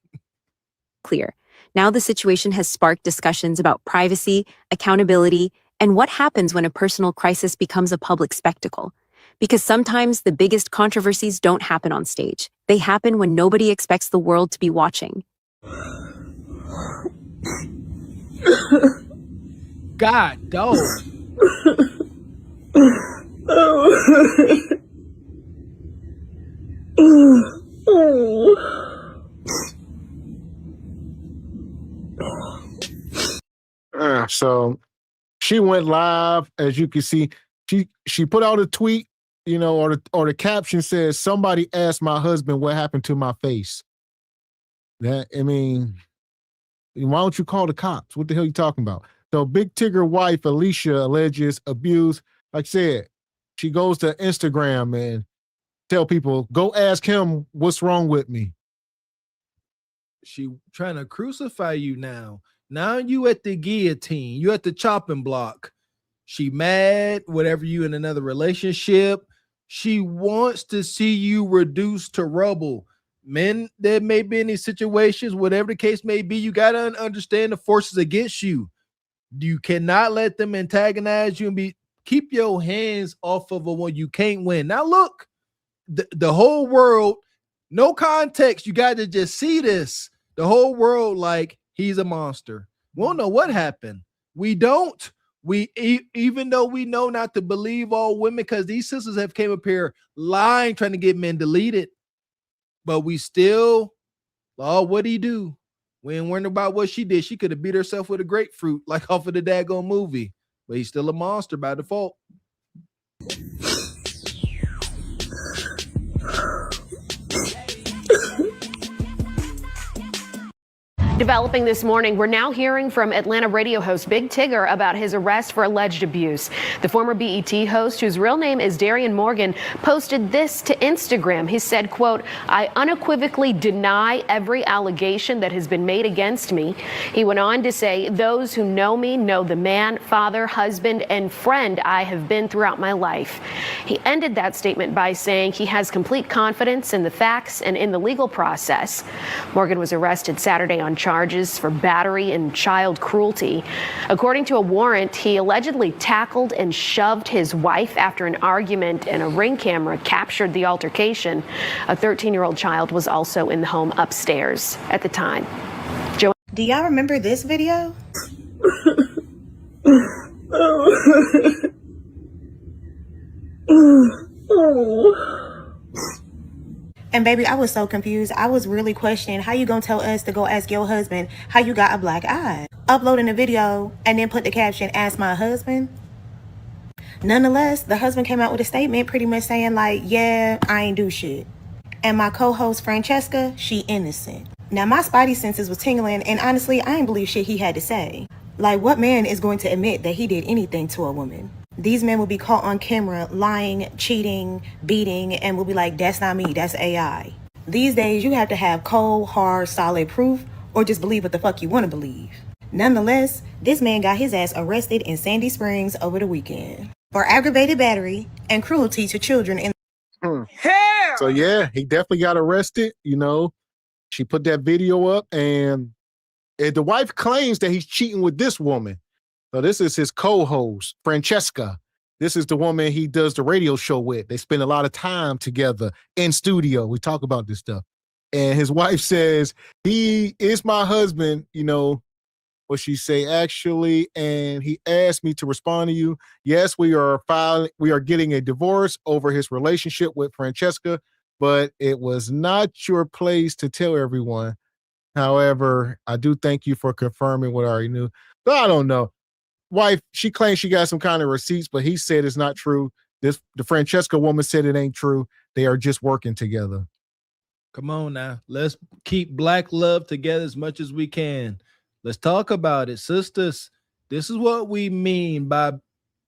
Clear. Now the situation has sparked discussions about privacy, accountability, and what happens when a personal crisis becomes a public spectacle. Because sometimes the biggest controversies don't happen on stage. They happen when nobody expects the world to be watching. God, dog. So she went live, as you can see. She put out a tweet, you know, or the caption says, "Somebody asked my husband what happened to my face." That, I mean, why don't you call the cops? What the hell are you talking about? So Big Tigger wife Alicia alleges abuse. Like I said, she goes to Instagram and tell people, go ask him what's wrong with me. She trying to crucify you now. Now you at the guillotine. You at the chopping block. She mad, whatever, you in another relationship. She wants to see you reduced to rubble. Men, there may be any situations, whatever the case may be, you got to understand the forces against you. You cannot let them antagonize you and keep your hands off of a one you can't win. Now look, the whole world, no context, you got to just see this. The whole world like he's a monster. We don't know what happened. We don't. Even though we know not to believe all women, because these sisters have came up here lying, trying to get men deleted, but we still, oh, what'd he do? We ain't worrying about what she did. She could have beat herself with a grapefruit, like off of the daggone movie, but he's still a monster by default. Developing this morning, we're now hearing from Atlanta radio host Big Tigger about his arrest for alleged abuse. The former BET host, whose real name is Darian Morgan, posted this to Instagram. He said, quote, "I unequivocally deny every allegation that has been made against me." He went on to say, "Those who know me know the man, father, husband, and friend I have been throughout my life." He ended that statement by saying he has complete confidence in the facts and in the legal process. Morgan was arrested Saturday on charges for battery and child cruelty. According to a warrant, he allegedly tackled and shoved his wife after an argument, and a Ring camera captured the altercation. A 13-year-old child was also in the home upstairs at the time. Do y'all remember this video? And baby, I was so confused. I was really questioning how you gonna tell us to go ask your husband how you got a black eye. Uploading a video and then put the caption, "Ask my husband." Nonetheless, the husband came out with a statement pretty much saying like, yeah, I ain't do shit. And my co-host Francesca, she innocent. Now my spidey senses was tingling, and honestly, I ain't believe shit he had to say. Like, what man is going to admit that he did anything to a woman? These men will be caught on camera lying, cheating, beating, and will be like, that's not me, that's AI. These days, you have to have cold, hard, solid proof, or just believe what the fuck you want to believe. Nonetheless, this man got his ass arrested in Sandy Springs over the weekend for aggravated battery and cruelty to children in So yeah, he definitely got arrested. You know, she put that video up, and the wife claims that he's cheating with this woman. So this is his co-host, Francesca. This is the woman he does the radio show with. They spend a lot of time together in studio. We talk about this stuff. And his wife says, he is my husband, you know, what she say actually, and he asked me to respond to you. Yes, we are getting a divorce over his relationship with Francesca, but it was not your place to tell everyone. However, I do thank you for confirming what I already knew. But I don't know. Wife, she claims she got some kind of receipts, but he said it's not true. The Francesca woman said it ain't true. They are just working together. Come on now. Let's keep black love together as much as we can. Let's talk about it, sisters. This is what we mean by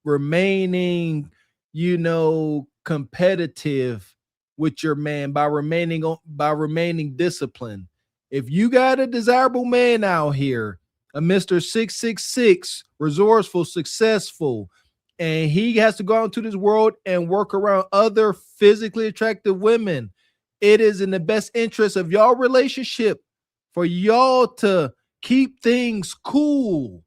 remaining, you know, competitive with your man, by remaining disciplined. If you got a desirable man out here, a Mr. 666, resourceful, successful, and he has to go out into this world and work around other physically attractive women, it is in the best interest of y'all relationship for y'all to keep things cool.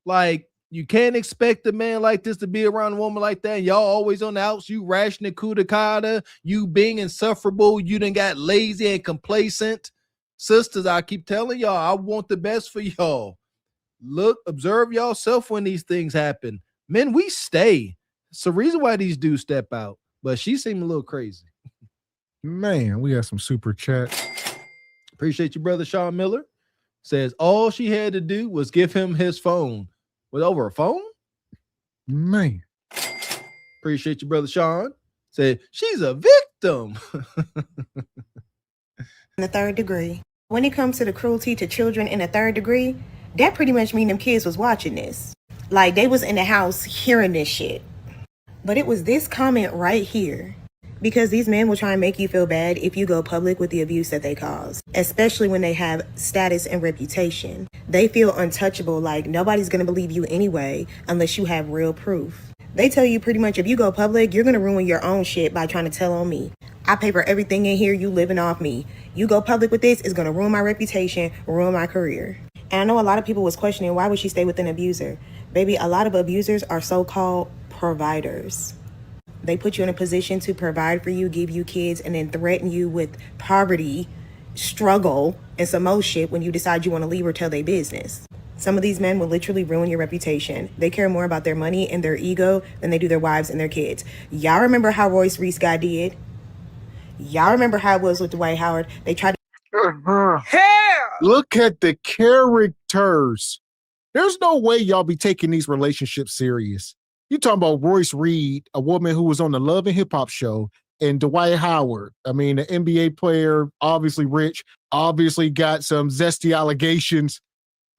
Like, you can't expect a man like this to be around a woman like that. Y'all always on the outs, you rash Nakudakata, you being insufferable, you done got lazy and complacent. Sisters, I keep telling y'all, I want the best for y'all. Look, observe yourself when these things happen. Men, we stay. It's the reason why these dudes step out. But she seemed a little crazy. Man, we got some super chats. Appreciate you, brother Sean Miller. Says all she had to do was give him his phone. with over a phone? Man. Appreciate you, brother Sean. Said she's a victim. In the third degree. When it comes to the cruelty to children in the third degree, that pretty much mean them kids was watching this. Like they was in the house hearing this shit. But it was this comment right here. Because these men will try and make you feel bad if you go public with the abuse that they cause, especially when they have status and reputation. They feel untouchable, like nobody's gonna believe you anyway unless you have real proof. They tell you pretty much if you go public, you're gonna ruin your own shit by trying to tell on me. I pay for everything in here, you living off me. You go public with this, it's gonna ruin my reputation, ruin my career. And I know a lot of people was questioning, why would she stay with an abuser? Baby, a lot of abusers are so-called providers. They put you in a position to provide for you, give you kids, and then threaten you with poverty, struggle, and some more shit when you decide you want to leave or tell their business. Some of these men will literally ruin your reputation. They care more about their money and their ego than they do their wives and their kids. Y'all remember how Royce Reese got did? Y'all remember how it was with Dwight Howard? They tried to... Look at the characters. There's no way y'all be taking these relationships serious. You talking about Royce Reed, a woman who was on the Love and Hip Hop show, and Dwight Howard. I mean, an NBA player, obviously rich, obviously got some zesty allegations.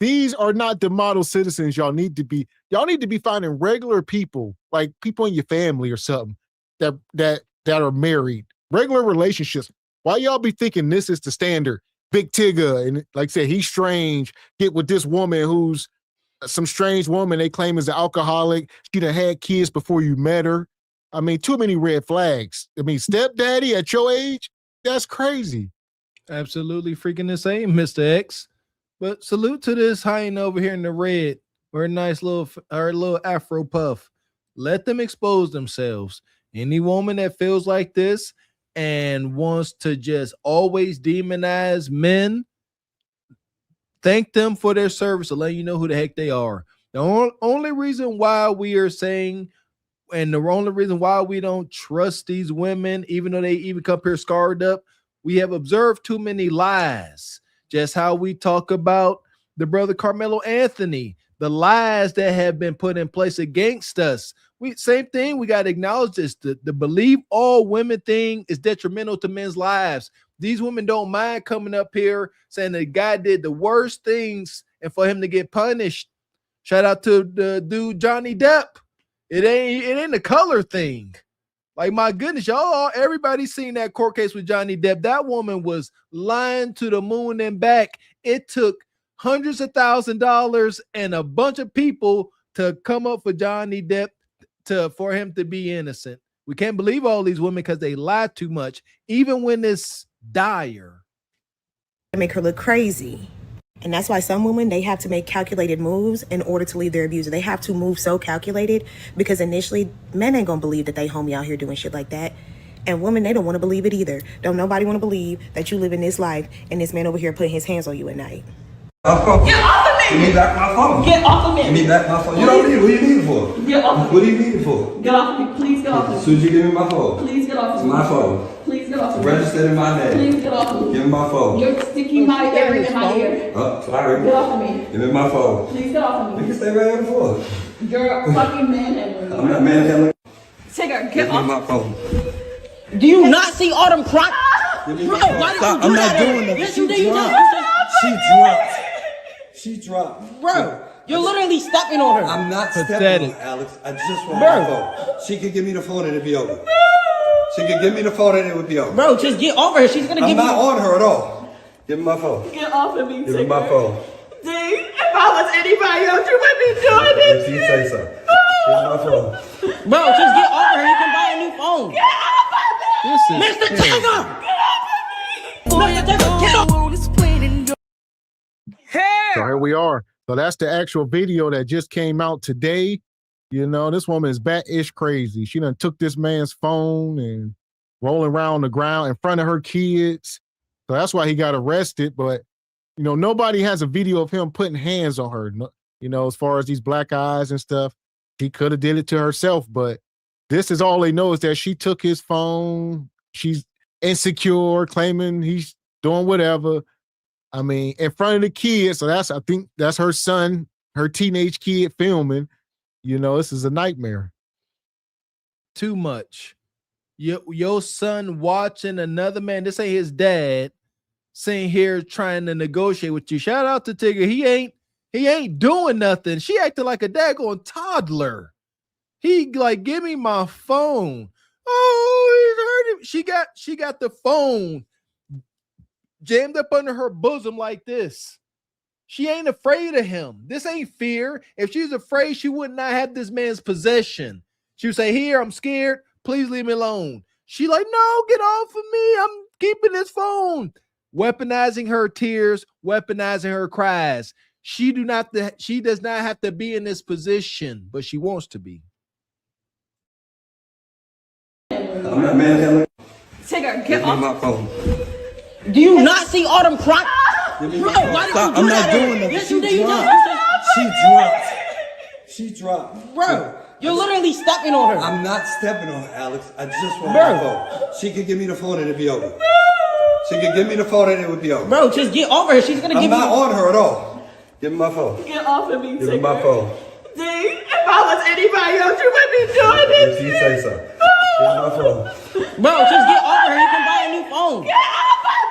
These are not the model citizens y'all need to be. Y'all need to be finding regular people, like people in your family or something, that are married, regular relationships. Why y'all be thinking this is the standard? Big Tigger, and like I said, he's strange. Get with this woman who's some strange woman they claim is an alcoholic. She done had kids before you met her. I mean, too many red flags. I mean, stepdaddy at your age? That's crazy. Absolutely freaking insane, Mr. X. But salute to this hyena over here in the red. We're a nice little afro puff. Let them expose themselves. Any woman that feels like this and wants to just always demonize men, thank them for their service to let you know who the heck they are. The only reason why we are saying, and the only reason why we don't trust these women, even though they even come here scarred up, we have observed too many lies. Just how we talk about the brother Carmelo Anthony, the lies that have been put in place against us. Same thing, we got to acknowledge this. The believe all women thing is detrimental to men's lives. These women don't mind coming up here saying the guy did the worst things and for him to get punished. Shout out to the dude Johnny Depp. It ain't a color thing. Like, my goodness, y'all, everybody's seen that court case with Johnny Depp. That woman was lying to the moon and back. It took hundreds of $1,000s and a bunch of people to come up for Johnny Depp for him to be innocent. We can't believe all these women because they lie too much, even when it's dire. Make her look crazy. And that's why some women, they have to make calculated moves in order to leave their abuser. They have to move so calculated because initially men ain't gonna believe that they homie out here doing shit like that. And women, they don't want to believe it either. Don't nobody want to believe that you live in this life and this man over here putting his hands on you at night. Get off of me! Give me back my phone. Get off of me! Give me back my phone. You don't need it. What do you need it for? Get off of me. What do you need it for? Get off of me. Please get off of me. As soon as you give me my phone. Please get off of me. It's my phone. Please get off of me. Registered in my name. Please get off of me. Give me my phone. You're sticking my earring in my ear. Oh, sorry. Get off of me. Give me my phone. Please get off of me. You can stay right here before. You're a fucking manhandling. I'm not manhandling. Tigger, get off. Give me my phone. Do you not see Autumn cry? Bro, why did you do I'm not doing that. Yes, you did. She dropped. She dropped. Bro, you're literally stepping on her. I'm not stepping on Alex. I just want my phone. She could give me the phone and it'd be over. She could give me the phone and it would be over. Bro, just get over her. She's gonna give you. I'm not on her at all. Give me my phone. Get off of me, Give me my phone. D, if I was anybody else, you wouldn't be doing this. If you say so. Give me my phone. Bro, just get over her. You can buy a new phone. Get off of me! Mr. Tigger! Get off of me! Mr. Tigger, get off! So here we are. So that's the actual video that just came out today. You know, this woman is bat-ish crazy. She done took this man's phone and rolling around on the ground in front of her kids. So that's why he got arrested. But, you know, nobody has a video of him putting hands on her. You know, as far as these black eyes and stuff, she could have did it to herself. But this is all they know is that she took his phone. She's insecure, claiming he's doing whatever. I mean, in front of the kids. So I think that's her son her teenage kid filming. You know, this is a nightmare. Too much. Your son watching another man. This ain't his dad. Sitting here trying to negotiate with you. Shout out to Tigger. He ain't doing nothing. She acted like a daggone toddler. He like, give me my phone. Oh, he's hurting. She got the phone jammed up under her bosom like this. She ain't afraid of him. This ain't fear. If she's afraid, she would not have this man's possession. She would say, here, I'm scared. Please leave me alone. She like, no, get off of me. I'm keeping this phone. Weaponizing her tears, weaponizing her cries. She does not have to be in this position, but she wants to be. I'm not manhandling. Tigger, get off my phone. Do you not see all them crying? Bro, why did you do I'm that? not doing nothing. Yes, She you did. dropped. She dropped. Bro, you're literally stepping on her. I'm not stepping on her, Alex. I just want Bro. my phone. She could give me the phone and it'd be over. She could give me the phone and it would be over. Bro, just get over her. She's gonna give you. I'm not on her at all. Give me my phone. Get off of me, Give me my phone. D, if I was anybody else, you wouldn't be doing this. If you say so. Give me my phone. Bro, just get over her. You can buy a new phone. Get off of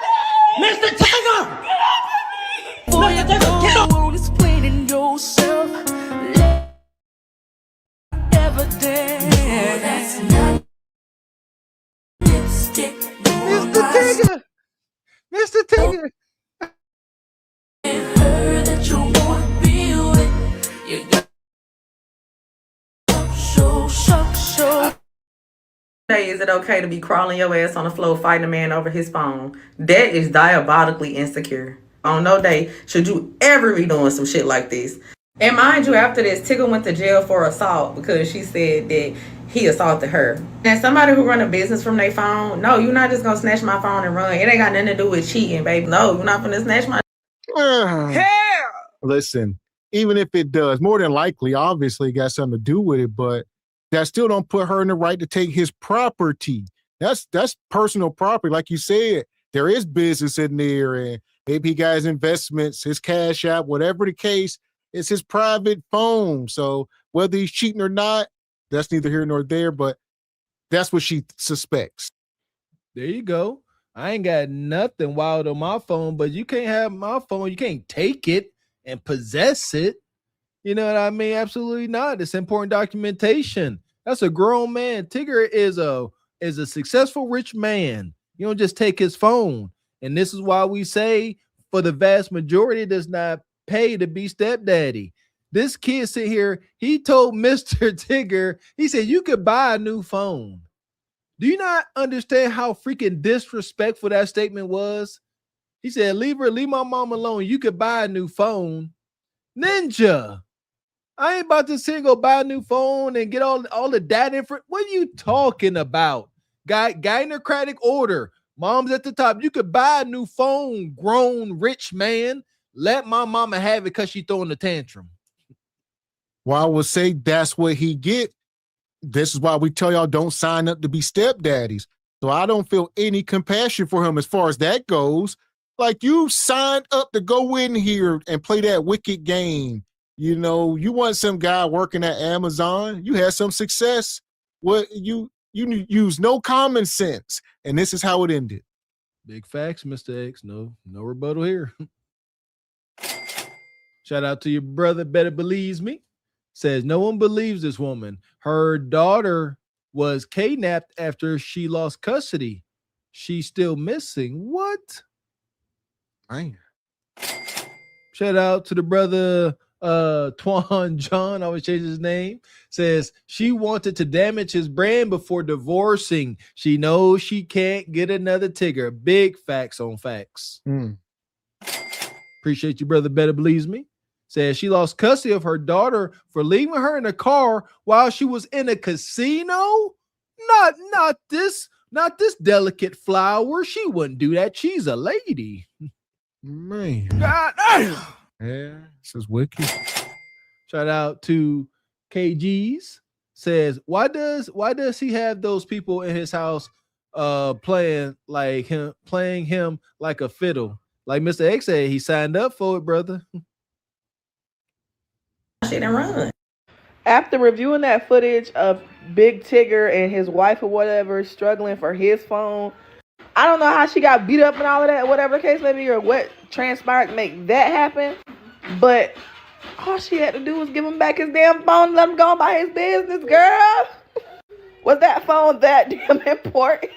me! Mr. Tigger! Get off of me! Mr. Tigger, get off! Explaining yourself. Evidence. That's not lipstick. Mr. Tigger! Mr. Tigger! Her that you wanna be with. You got show. Is it okay to be crawling your ass on the floor fighting a man over his phone? That is diabolically insecure. On no day should you ever be doing some shit like this. And mind you, after this, Tigger went to jail for assault because she said that he assaulted her. And somebody who run a business from their phone, no, you're not just gonna snatch my phone and run. It ain't got nothing to do with cheating, baby. No, you're not gonna snatch my Listen, even if it does, more than likely, obviously, it got something to do with it, but that still don't put her in the right to take his property. That's personal property. Like you said, there is business in there, and maybe he got his investments, his cash app, whatever the case, it's his private phone. So whether he's cheating or not, that's neither here nor there, but that's what she suspects. There you go. I ain't got nothing wild on my phone, but you can't have my phone. You can't take it and possess it. You know what I mean? Absolutely not. It's important documentation. That's a grown man. Tigger is a successful rich man. You don't just take his phone. And this is why we say for the vast majority, it does not pay to be stepdaddy. This kid sit here, he told Mr. Tigger, he said, you could buy a new phone. Do you not understand how freaking disrespectful that statement was? He said, leave my mom alone. You could buy a new phone. Ninja, I ain't about to sit and go buy a new phone and get all the data info. What are you talking about? Gynocratic order. Mom's at the top. You could buy a new phone, grown rich man. Let my mama have it because she throwing a tantrum. Well, I would say that's what he get. This is why we tell y'all don't sign up to be stepdaddies. So I don't feel any compassion for him as far as that goes. Like, you signed up to go in here and play that wicked game. You know, you want some guy working at Amazon. You had some success. What you use no common sense, and this is how it ended. Big facts, Mr. X. No rebuttal here. Shout out to your brother, Better Believes Me. Says no one believes this woman. Her daughter was kidnapped after she lost custody. She's still missing. What? Man. Shout out to the brother Twan John, I always change his name. Says she wanted to damage his brand before divorcing. She knows she can't get another Tigger. Big facts on facts. Appreciate you, brother. Better Believes Me. Says she lost custody of her daughter for leaving her in a car while she was in a casino. Not this delicate flower. She wouldn't do that. She's a lady. Man. God damn. Yeah, this is wicked. Shout out to KG's. Says, why does he have those people in his house playing him like a fiddle? Like Mr. X said, he signed up for it, brother. shit and run. After reviewing that footage of Big Tigger and his wife or whatever struggling for his phone, I don't know how she got beat up and all of that, whatever the case may be, or what transpired to make that happen. But all she had to do was give him back his damn phone and let him go about his business, girl. Was that phone that damn important?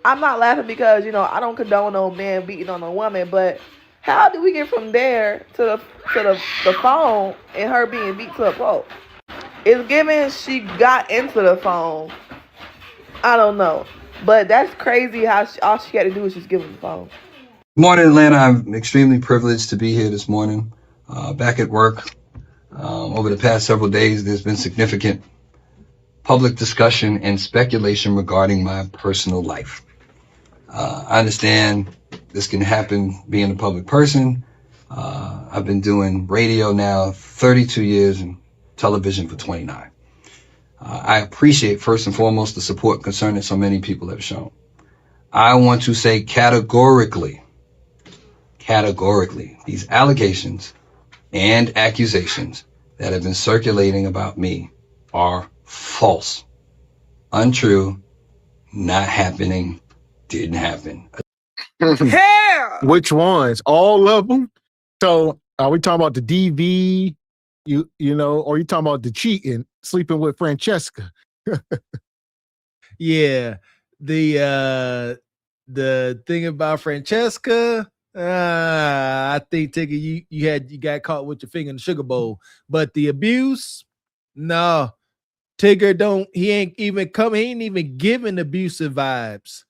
I'm not laughing because, I don't condone no man beating on a woman, but how do we get from there to the phone and her being beat to a pulp? It's given she got into the phone. I don't know. But that's crazy how all she had to do was just give him the phone. Good morning, Atlanta. I'm extremely privileged to be here this morning, back at work. Over the past several days, there's been significant public discussion and speculation regarding my personal life. I understand this can happen being a public person. I've been doing radio now 32 years and television for 29. I appreciate first and foremost the support and concern that so many people have shown. I want to say categorically, these allegations and accusations that have been circulating about me are false, untrue, not happening, didn't happen. Hell! Which ones? All of them? So are we talking about the DV, you know, or are you talking about the cheating, sleeping with Francesca? Yeah. The thing about Francesca, I think Tigger, you got caught with your finger in the sugar bowl. But the abuse, no. Tigger he ain't even giving abusive vibes.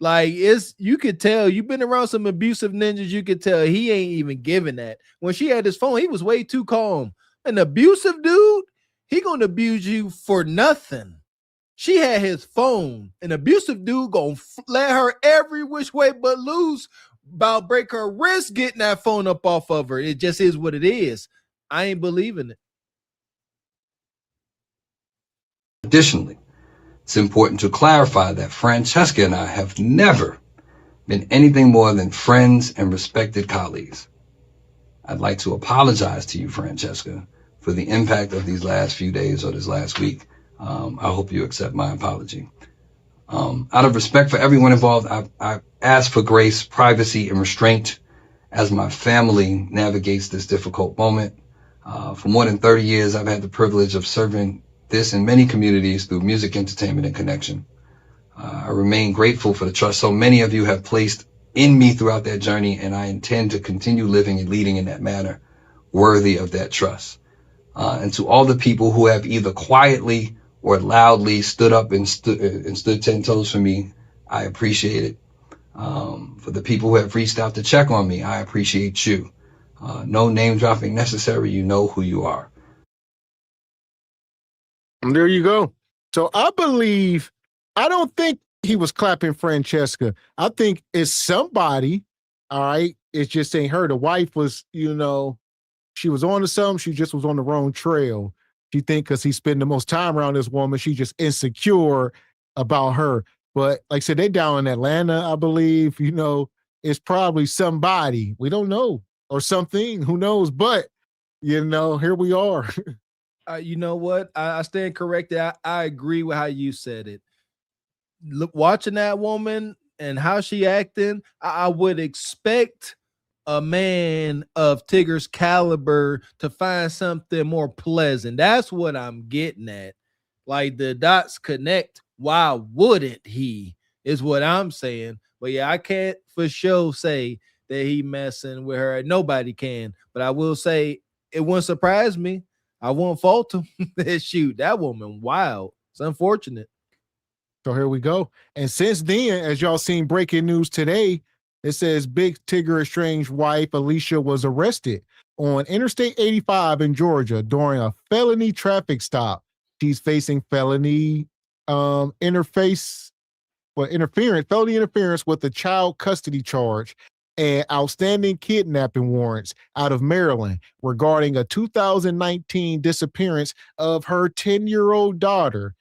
Like, you could tell, you've been around some abusive ninjas, you could tell he ain't even giving that. When she had his phone, he was way too calm. An abusive dude, he gonna abuse you for nothing. She had his phone. An abusive dude gonna let her every which way but loose, about break her wrist getting that phone up off of her. It just is what it is. I ain't believing it. Additionally, it's important to clarify that Francesca and I have never been anything more than friends and respected colleagues. I'd like to apologize to you, Francesca, for the impact of these last few days or this last week. I hope you accept my apology. Out of respect for everyone involved, I ask for grace, privacy, and restraint as my family navigates this difficult moment. For more than 30 years, I've had the privilege of serving this in many communities through music, entertainment, and connection. I remain grateful for the trust so many of you have placed in me throughout that journey, and I intend to continue living and leading in that manner worthy of that trust. And to all the people who have either quietly or loudly stood up and stood 10 toes for me, I appreciate it. For the people who have reached out to check on me, I appreciate you. No name dropping necessary. You know who you are. And there you go. So I don't think he was clapping Francesca. I think it's somebody, all right? It just ain't her. The wife was, she was on to something. She just was on the wrong trail. She think because he spent the most time around this woman, she just insecure about her. But like I said, they down in Atlanta, I believe, it's probably somebody. We don't know. Or something. Who knows? But, here we are. You know what? I stand corrected. I agree with how you said it. Look, watching that woman and how she acting, I would expect a man of Tigger's caliber to find something more pleasant. That's what I'm getting at. Like, the dots connect. Why wouldn't he? Is what I'm saying. But yeah, I can't for sure say that he messing with her. Nobody can. But I will say it wouldn't surprise me. I won't fault him. Shoot, that woman, wild. It's unfortunate. So here we go. And since then, as y'all seen breaking news today, it says Big Tigger estranged wife Alicia was arrested on Interstate 85 in Georgia during a felony traffic stop. She's facing felony interference with a child custody charge and outstanding kidnapping warrants out of Maryland regarding a 2019 disappearance of her 10-year-old daughter.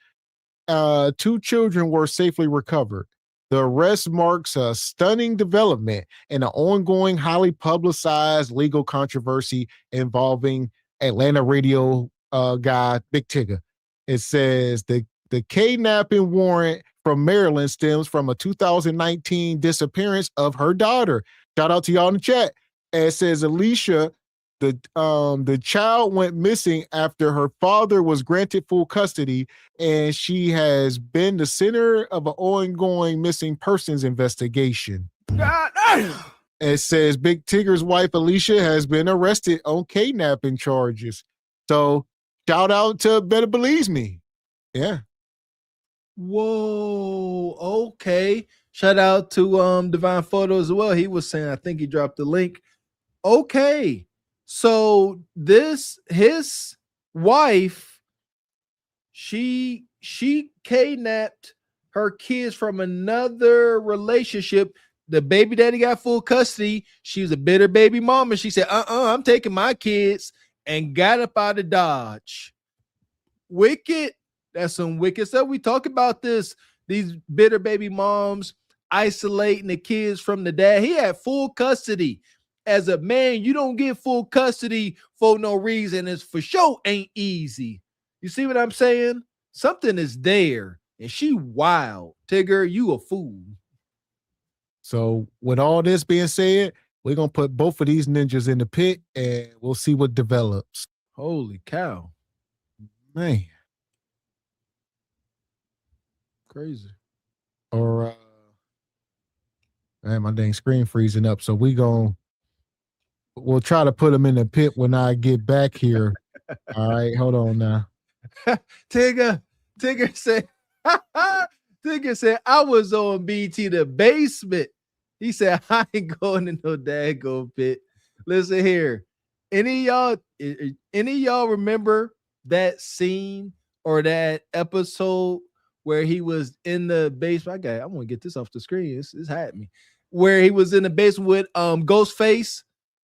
2 children were safely recovered. The arrest marks a stunning development in an ongoing, highly publicized legal controversy involving Atlanta radio guy, Big Tigger. It says the kidnapping warrant from Maryland stems from a 2019 disappearance of her daughter. Shout out to y'all in the chat. And it says Alicia, the child went missing after her father was granted full custody, and she has been the center of an ongoing missing persons investigation. It says Big Tigger's wife Alicia has been arrested on kidnapping charges. So shout out to Better Believes Me. Yeah. Whoa. Okay. Shout out to Divine Photo as well. He was saying, I think he dropped the link. Okay. So his wife, she kidnapped her kids from another relationship. The baby daddy got full custody. She was a bitter baby mama. She said, I'm taking my kids, and got up out of Dodge. Wicked. That's some wicked stuff. We talk about this, these bitter baby moms isolating the kids from the dad. He had full custody. As a man, you don't get full custody for no reason. It's for sure ain't easy. You see what I'm saying? Something is there, and she wild. Tigger, you a fool. So with all this being said, we're going to put both of these ninjas in the pit, and we'll see what develops. Holy cow. Man. Crazy. Or, man, my dang screen freezing up. So we'll try to put them in the pit when I get back here. All right, hold on now. Tigger said, I was on BT the basement. He said, I ain't going to no daggone pit. Listen here. Any of y'all remember that scene or that episode where he was in the basement? I want to get this off the screen. It's had me. Where he was in the basement with Ghostface.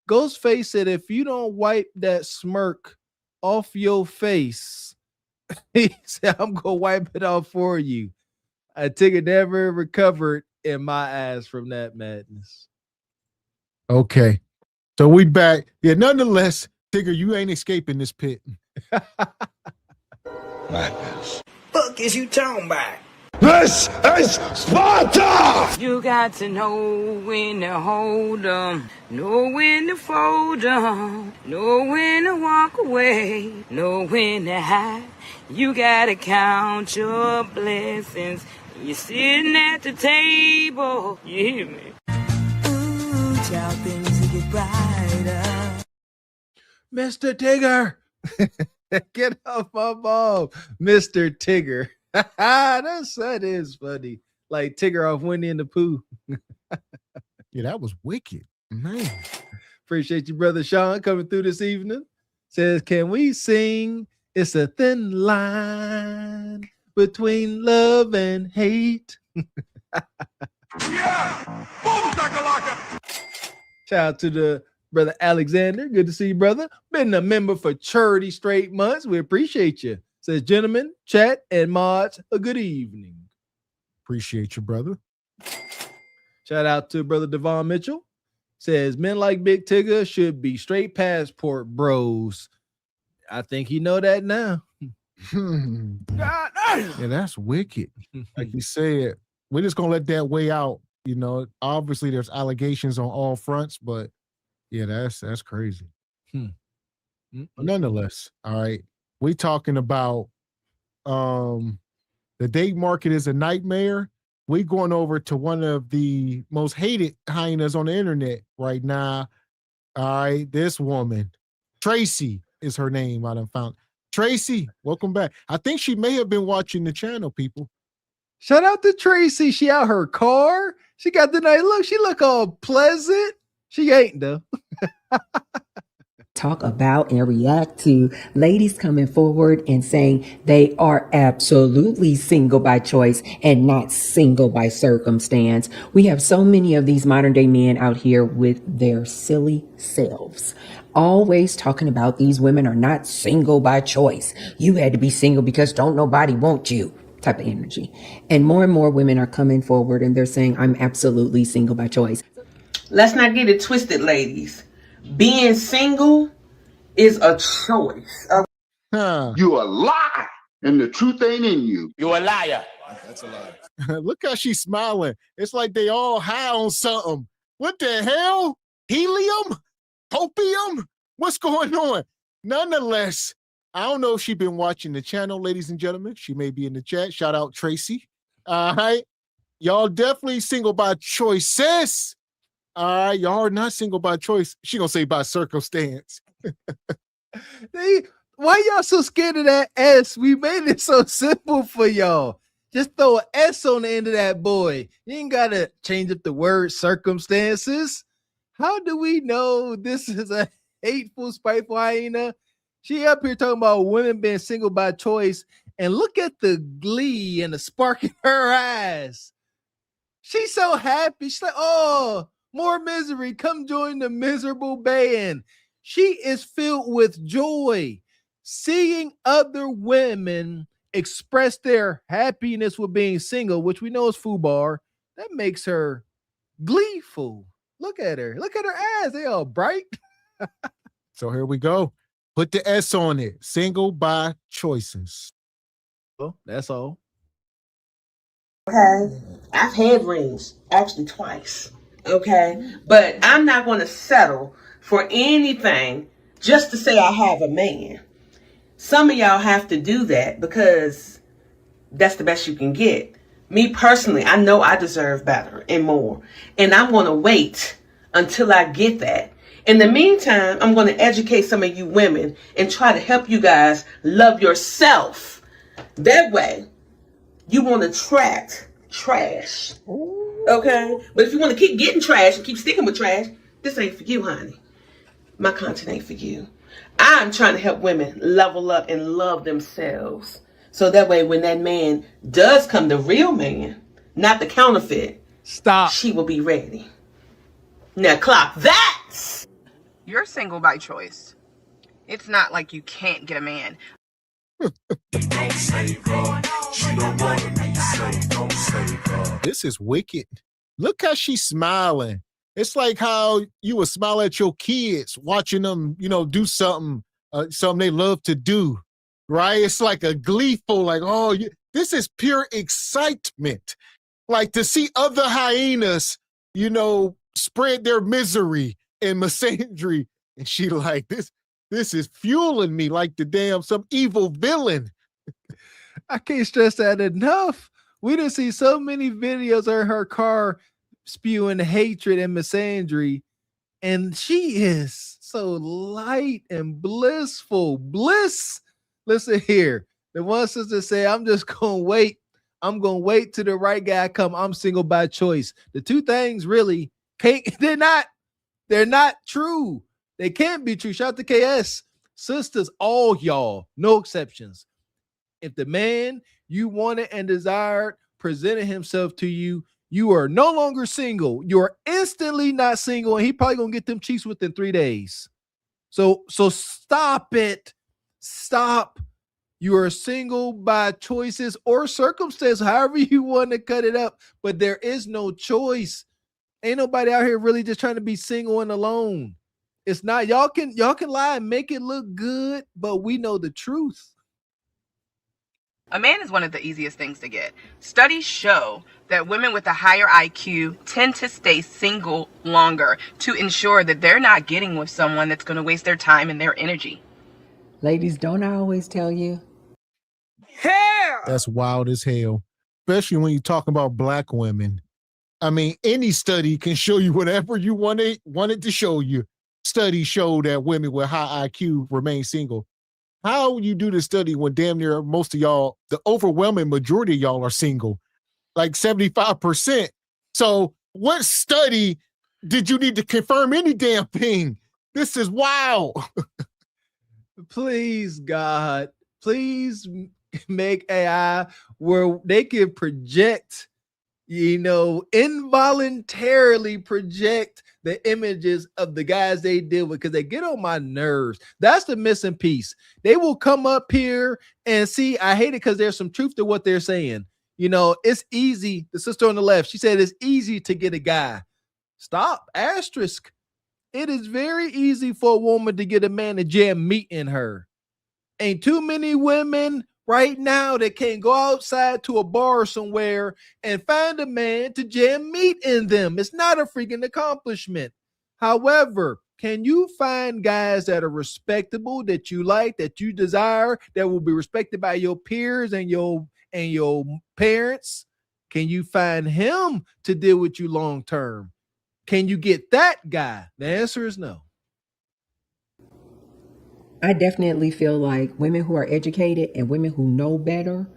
Ghostface said, if you don't wipe that smirk off your face, he said, I'm going to wipe it off for you. I think it never recovered in my ass from that madness. Okay. So we back. Yeah, nonetheless, Tigger, you ain't escaping this pit. Madness. Fuck is you talking about? This is Sparta! You got to know when to hold 'em, know when to fold 'em, know when to walk away, know when to hide. You gotta count your blessings. You're sitting at the table. You hear me? Ooh, child, things will get brighter. Mr. Tigger. Get off my ball, Mr. Tigger. that is funny. Like Tigger off Winnie and the Pooh. Yeah, that was wicked. Man. Appreciate you, brother Sean, coming through this evening. Says, can we sing It's a Thin Line Between Love and Hate? Yeah! Boom, shakalaka! Shout out to the brother Alexander. Good to see you, brother. Been a member for 30 straight months. We appreciate you. Says, gentlemen, chat, and mods, a good evening. Appreciate you, brother. Shout out to brother Devon Mitchell. Says, men like Big Tigger should be straight passport bros. I think you know that now. Yeah, that's wicked. Like you said, we're just going to let that weigh out. You know, obviously there's allegations on all fronts, but yeah, that's crazy. But nonetheless, all right. We talking about the date market is a nightmare. We going over to one of the most hated hyenas on the internet right now. All right, this woman, Tracy is her name. I done found Tracy. Welcome back. I think she may have been watching the channel, people. Shout out to Tracy. She out her car. She got the night look. She look all pleasant. She ain't though. Talk about and react to ladies coming forward and saying they are absolutely single by choice and not single by circumstance. We have so many of these modern day men out here with their silly selves, always talking about these women are not single by choice. You had to be single because don't nobody want you type of energy. And more women are coming forward and they're saying, I'm absolutely single by choice. Let's not get it twisted, ladies. Being single is a choice. You a lie, and the truth ain't in you. You a liar. That's a lie. Look how she's smiling. It's like they all high on something. What the hell? Helium? Opium? What's going on? Nonetheless, I don't know if she's been watching the channel, ladies and gentlemen. She may be in the chat. Shout out Tracy. All right. Y'all definitely single by choice, sis. All right. Y'all are not single by choice. She gonna say by circumstance. Why y'all so scared of that S? We made it so simple for y'all. Just throw an S on the end of that boy. You ain't gotta change up the word circumstances. How do we know this is a hateful, spiteful hyena? She up here talking about women being single by choice, and look at the glee and the spark in her eyes. She's so happy. She's like, oh, more misery. Come join the miserable band. She is filled with joy. Seeing other women express their happiness with being single, which we know is foobar, that makes her gleeful. Look at her. Look at her eyes. They all bright. So here we go. Put the S on it. Single by choices. Well, that's all. Okay. I've had rings, actually twice. Okay. But I'm not going to settle for anything just to say I have a man. Some of y'all have to do that because that's the best you can get. Me personally, I know I deserve better and more. And I'm going to wait until I get that. In the meantime, I'm going to educate some of you women and try to help you guys love yourself. That way, you won't attract trash. Okay? But if you want to keep getting trash and keep sticking with trash, this ain't for you, honey. My content ain't for you. I'm trying to help women level up and love themselves. So that way, when that man does come, the real man, not the counterfeit, stop. She will be ready. Now, clock that. You're single by choice. It's not like you can't get a man. This is wicked. Look how she's smiling. It's like how you would smile at your kids watching them, do something they love to do, right? It's like a gleeful, like, oh, this is pure excitement. Like to see other hyenas, spread their misery and misandry. And she like, this is fueling me like some evil villain. I can't stress that enough. We didn't see so many videos of her car spewing hatred and misandry, and she is so light and blissful. Bliss. Listen here. The one sister said, I'm just gonna wait. I'm gonna wait till the right guy come. I'm single by choice. The two things really they're not true. They can't be true. Shout out to KS. Sisters, all y'all, no exceptions. If the man you wanted and desired presented himself to you, you are no longer single. You are instantly not single, and he probably gonna get them cheeks within 3 days. So stop it. Stop. You are single by choices or circumstance, however you want to cut it up. But there is no choice. Ain't nobody out here really just trying to be single and alone. It's not. Y'all can lie and make it look good, but we know the truth. A man is one of the easiest things to get. Studies show that women with a higher IQ tend to stay single longer to ensure that they're not getting with someone that's going to waste their time and their energy. Ladies, don't I always tell you? Hell! That's wild as hell, especially when you're talking about black women. I mean, any study can show you whatever you want it to show you. Studies show that women with high IQ remain single. How you do the study when damn near most of y'all, the overwhelming majority of y'all are single, like 75%. So what study did you need to confirm any damn thing? This is wild. Please, God, please make AI where they can project, involuntarily project the images of the guys they deal with, because they get on my nerves. That's the missing piece. They will come up here and see, I hate it because there's some truth to what they're saying. It's easy. The sister on the left, she said it's easy to get a guy. Stop. Asterisk. It is very easy for a woman to get a man to jam meat in her. Ain't too many women right now that can go outside to a bar somewhere and find a man to jam meat in them. It's not a freaking accomplishment. However, can you find guys that are respectable, that you like, that you desire, that will be respected by your peers and your parents? Can you find him to deal with you long term? Can you get that guy? The answer is no. I definitely feel like women who are educated and women who know better,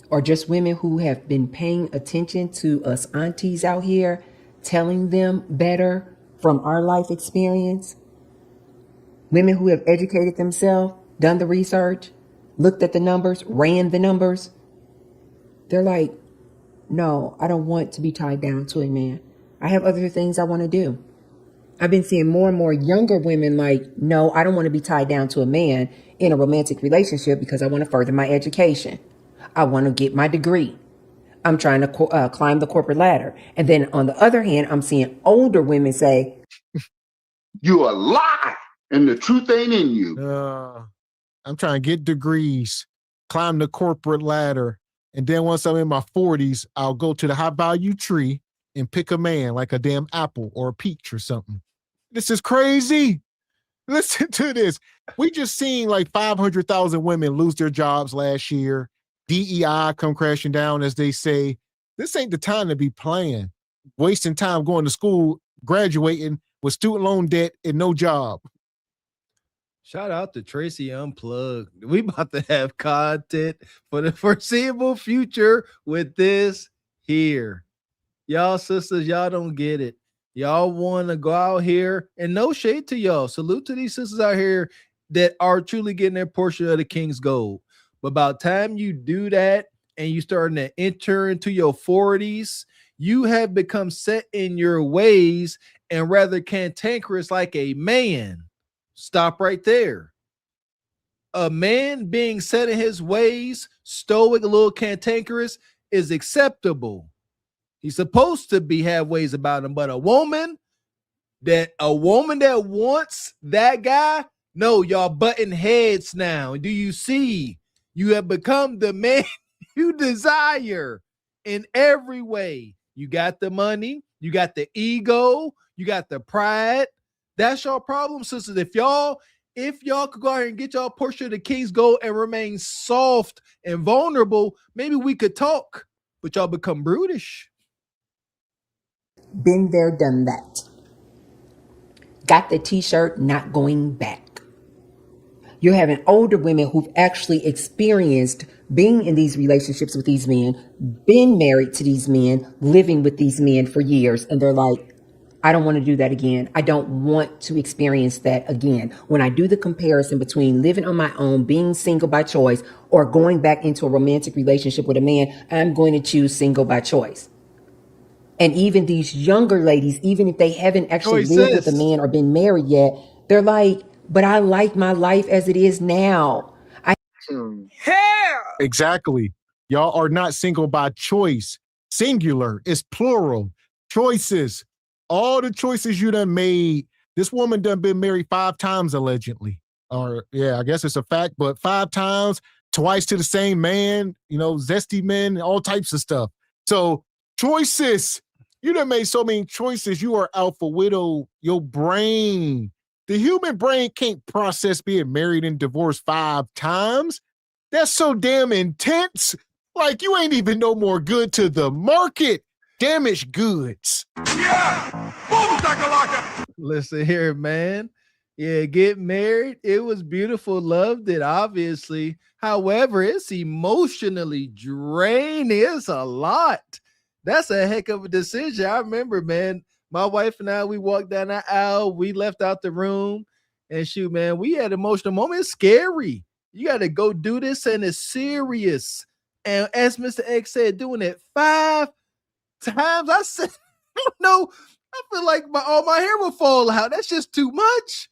or just women who have been paying attention to us aunties out here, telling them better from our life experience, women who have educated themselves, done the research, looked at the numbers, ran the numbers, they're like, no, I don't want to be tied down to a man. I have other things I want to do. I've been seeing more and more younger women like, no, I don't want to be tied down to a man in a romantic relationship because I want to further my education. I want to get my degree. I'm trying to climb the corporate ladder. And then on the other hand, I'm seeing older women say, you a lie and the truth ain't in you. I'm trying to get degrees, climb the corporate ladder. And then once I'm in my 40s, I'll go to the high value tree and pick a man like a damn apple or a peach or something. This is crazy. Listen to this. We just seen like 500,000 women lose their jobs last year. DEI come crashing down, as they say. This ain't the time to be playing, wasting time going to school, graduating with student loan debt and no job. Shout out to Tracy Unplugged. We about to have content for the foreseeable future with this here. Y'all sisters, y'all don't get it. Y'all want to go out here, and no shade to y'all. Salute to these sisters out here that are truly getting their portion of the king's gold. But about time you do that and you starting to enter into your 40s, you have become set in your ways and rather cantankerous like a man. Stop right there. A man being set in his ways, stoic, a little cantankerous, is acceptable. He's supposed to have ways about him, but a woman that wants that guy, no, y'all button heads now. Do you see? You have become the man you desire in every way. You got the money, you got the ego, you got the pride. That's your problem, sisters. If y'all could go out and get y'all portion of the king's gold and remain soft and vulnerable, maybe we could talk, but y'all become brutish. been there, done that. Got the t-shirt, not going back. You're having older women who've actually experienced being in these relationships with these men, been married to these men, living with these men for years. And they're like, I don't want to do that again. I don't want to experience that again. When I do the comparison between living on my own, being single by choice, or going back into a romantic relationship with a man, I'm going to choose single by choice. And even these younger ladies, even if they haven't actually lived with a man or been married yet, they're like, but I like my life as it is now. Exactly. Y'all are not single by choice. Singular. It's plural. Choices. All the choices you done made. This woman done been married 5 times allegedly. Or yeah, I guess it's a fact, but 5 times, twice to the same man, zesty men, all types of stuff. So choices. You done made so many choices. You are alpha widow. Your brain. The human brain can't process being married and divorced 5 times. That's so damn intense. Like you ain't even no more good to the market. Damaged goods. Yeah! Boom, listen here, man. Yeah, get married. It was beautiful. Loved it, obviously. However, it's emotionally draining. It's a lot. That's a heck of a decision. I remember, man, my wife and I, we walked down the aisle. We left out the room. And shoot, man, we had emotional moment. It's scary. You got to go do this, and it's serious. And as Mr. X said, doing it 5 times, I said, no, I feel like all my hair will fall out. That's just too much.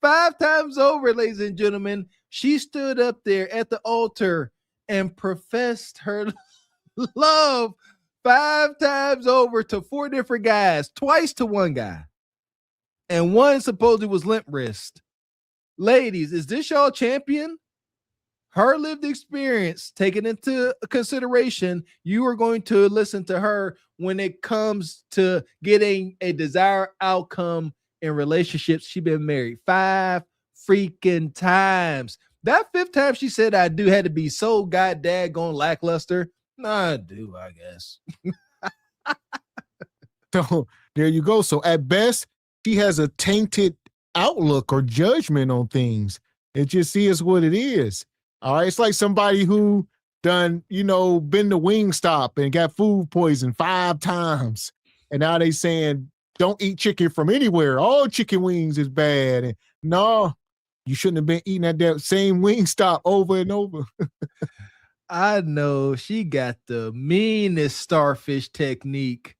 5 times over, ladies and gentlemen, she stood up there at the altar and professed her love 5 times over to 4 different guys, twice to one guy. and one supposedly was limp wrist. Ladies, is this y'all champion? Her lived experience taken into consideration, you are going to listen to her when it comes to getting a desired outcome in relationships. She's been married 5 freaking times. That 5th time she said I do had to be so goddamn lackluster. I do, I guess. So there you go. So at best, she has a tainted outlook or judgment on things. It just is what it is. All right. It's like somebody who done, been to Wingstop and got food poisoned 5 times. And now they saying, don't eat chicken from anywhere. All chicken wings is bad. And no, you shouldn't have been eating at that same Wingstop over and over. I know she got the meanest starfish technique.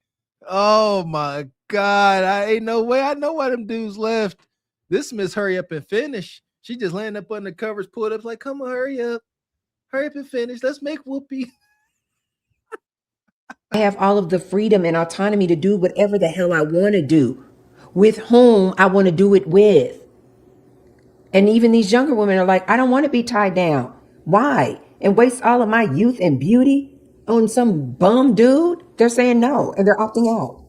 Oh my God. I ain't no way. I know why them dudes left. This Miss Hurry Up and Finish. She just landed up under covers, pulled up like, come on, hurry up and finish. Let's make whoopee. I have all of the freedom and autonomy to do whatever the hell I want to do, with whom I want to do it with. And even these younger women are like, I don't want to be tied down. Why? And waste all of my youth and beauty on some bum dude? They're saying no, and they're opting out.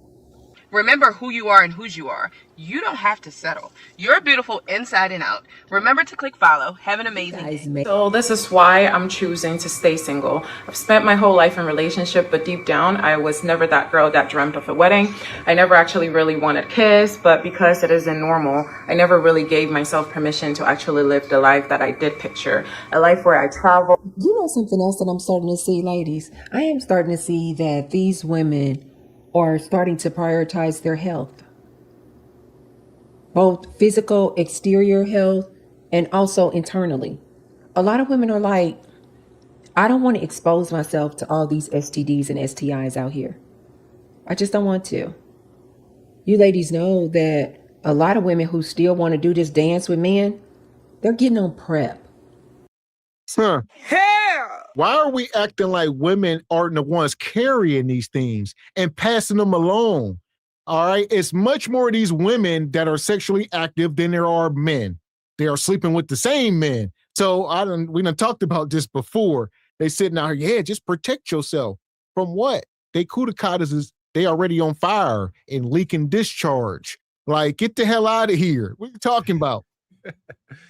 Remember who you are and whose you are. You don't have to settle. You're beautiful inside and out. Remember to click follow. Have an amazing day. So this is why I'm choosing to stay single. I've spent my whole life in relationship, but deep down, I was never that girl that dreamt of a wedding. I never actually really wanted kids, but because it isn't normal, I never really gave myself permission to actually live the life that I did picture. A life where I travel. You know something else that I'm starting to see, ladies? I am starting to see that these women are starting to prioritize their health. Both physical, exterior health, and also internally. A lot of women are like, I don't want to expose myself to all these STDs and STIs out here. I just don't want to. You ladies know that a lot of women who still want to do this dance with men, they're getting on PrEP. Huh. Why are we acting like women aren't the ones carrying these things and passing them along? All right. It's much more of these women that are sexually active than there are men. They are sleeping with the same men. So we done talked about this before. They sitting out here, just protect yourself. From what? They cooticottas they already on fire and leaking discharge. Like, get the hell out of here. What are you talking about?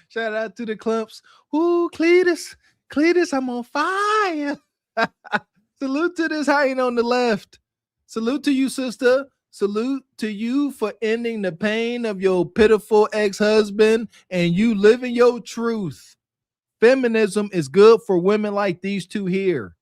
Shout out to the clumps. Ooh, Cletus, I'm on fire. Salute to this hyena on the left. Salute to you, sister. Salute to you for ending the pain of your pitiful ex-husband and you living your truth. Feminism is good for women like these two here.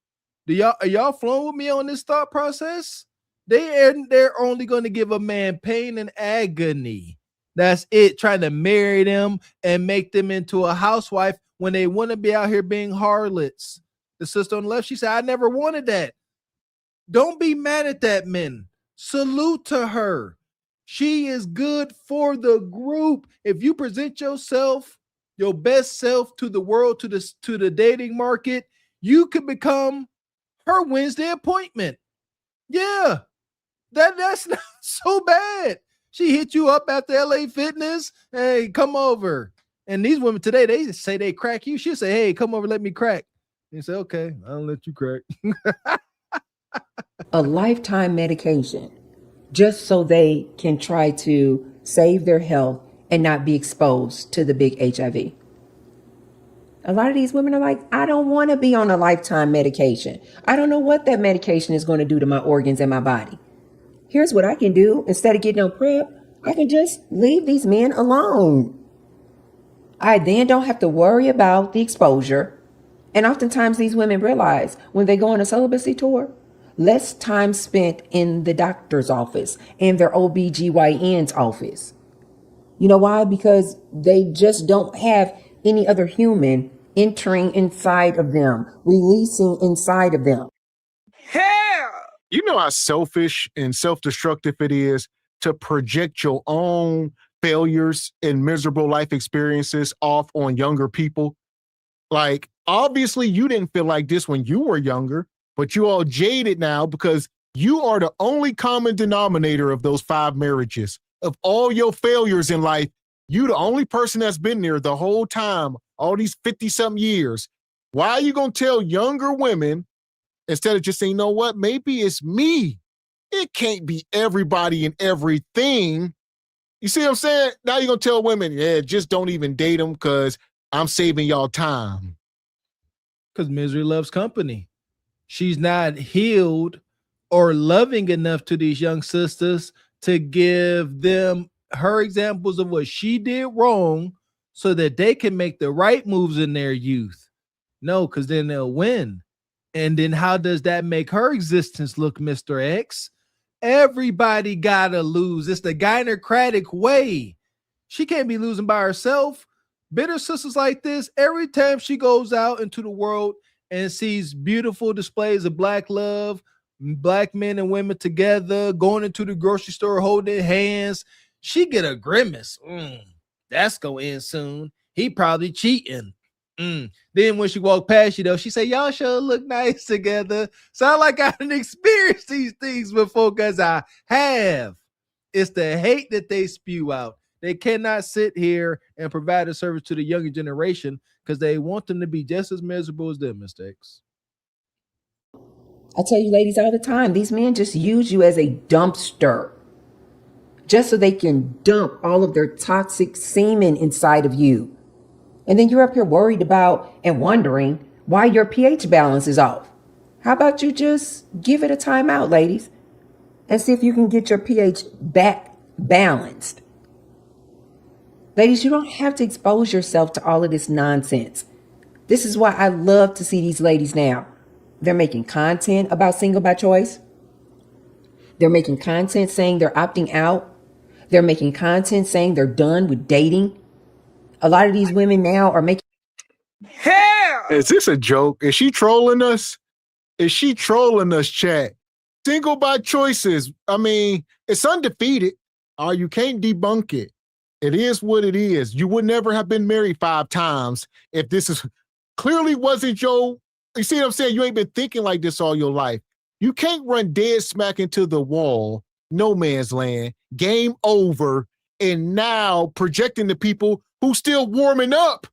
Are y'all flowing with me on this thought process? They're only going to give a man pain and agony. That's it, trying to marry them and make them into a housewife when they want to be out here being harlots. The sister on the left, she said, I never wanted that. Don't be mad at that, men. Salute to her. She is good for the group. If you present yourself, your best self to the world, to the dating market, you could become her Wednesday appointment. Yeah, that's not so bad. She hit you up at the LA Fitness. Hey, come over. And these women today, they say they crack you. She'll say, hey, come over, let me crack. And you say, okay, I'll let you crack. A lifetime medication just so they can try to save their health and not be exposed to the big HIV. A lot of these women are like, I don't want to be on a lifetime medication. I don't know what that medication is going to do to my organs and my body. Here's what I can do. Instead of getting on PrEP, I can just leave these men alone. I then don't have to worry about the exposure. And oftentimes these women realize when they go on a celibacy tour, less time spent in the doctor's office and their OBGYN's office. You know why? Because they just don't have any other human entering inside of them, releasing inside of them. You know how selfish and self-destructive it is to project your own failures and miserable life experiences off on younger people? Like, obviously you didn't feel like this when you were younger, but you all jaded now because you are the only common denominator of those 5 marriages of all your failures in life, you the only person that's been there the whole time, all these 50-something years. Why are you going to tell younger women, instead of just saying, you know what, maybe it's me. It can't be everybody and everything. You see what I'm saying? Now you're going to tell women, yeah, just don't even date them because I'm saving y'all time. Because misery loves company. She's not healed or loving enough to these young sisters to give them her examples of what she did wrong so that they can make the right moves in their youth. No, because then they'll win. And then how does that make her existence look, Mr. X? Everybody gotta lose. It's the gynocratic way. She can't be losing by herself. Bitter sisters like this, every time she goes out into the world and sees beautiful displays of black love, black men and women together, going into the grocery store, holding hands, she get a grimace. That's gonna end soon. He probably cheating. Then when she walked past you, though, she said, y'all sure look nice together. Sound like I didn't experience these things before, because I have. It's the hate that they spew out. They cannot sit here and provide a service to the younger generation because they want them to be just as miserable as their mistakes. I tell you ladies all the time, these men just use you as a dumpster just so they can dump all of their toxic semen inside of you. And then you're up here worried about and wondering why your pH balance is off. How about you just give it a timeout, ladies, and see if you can get your pH back balanced. Ladies, you don't have to expose yourself to all of this nonsense. This is why I love to see these ladies now. They're making content about single by choice. They're making content saying they're opting out. They're making content saying they're done with dating. A lot of these women now are making... Hell! Is this a joke? Is she trolling us? Is she trolling us, chat? Single by choices. I mean, it's undefeated. You can't debunk it. It is what it is. You would never have been married 5 times if this is clearly wasn't your... You see what I'm saying? You ain't been thinking like this all your life. You can't run dead smack into the wall, no man's land, game over, and now projecting to people who still warming up.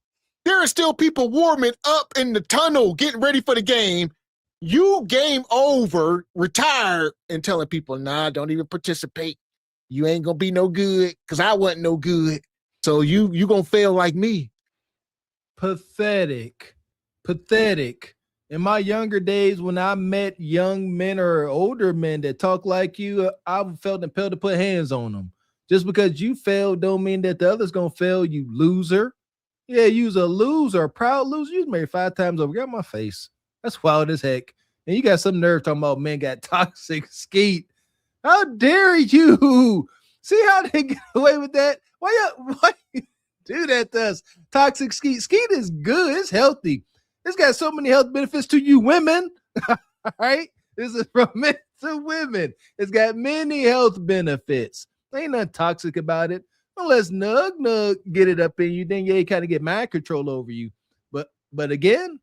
There are still people warming up in the tunnel, getting ready for the game. You game over, retired, and telling people, nah, don't even participate. You ain't gonna be no good because I wasn't no good. So you gonna fail like me. Pathetic. In my younger days, when I met young men or older men that talk like you, I felt impelled to put hands on them. Just because you failed don't mean that the other's gonna fail, you loser. Yeah, you's a loser, a proud loser. You was married 5 times over. Got my face. That's wild as heck. And you got some nerve talking about men got toxic skeet. How dare you? See how they get away with that? Why you do that to us? Toxic skeet. Skeet is good. It's healthy. It's got so many health benefits to you women. All right? This is from men to women. It's got many health benefits. Ain't nothing toxic about it. Unless Nug get it up in you, then you kind of get mind control over you. But again,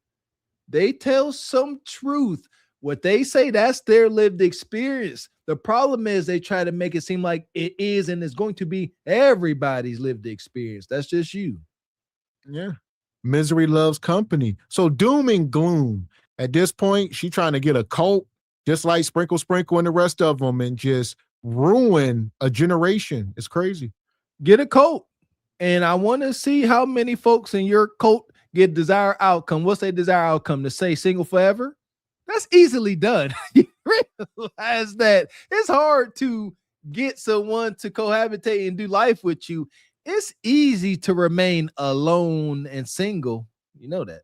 they tell some truth. What they say, that's their lived experience. The problem is they try to make it seem like it is and it's going to be everybody's lived experience. That's just you. Yeah. Misery loves company. So doom and gloom. At this point, she trying to get a cult, just like Sprinkle and the rest of them, and just ruin a generation. It's crazy. Get a cult. And I want to see how many folks in your cult get desired outcome. What's their desired outcome? To say single forever? That's easily done. You realize that it's hard to get someone to cohabitate and do life with you. It's easy to remain alone and single. You know that.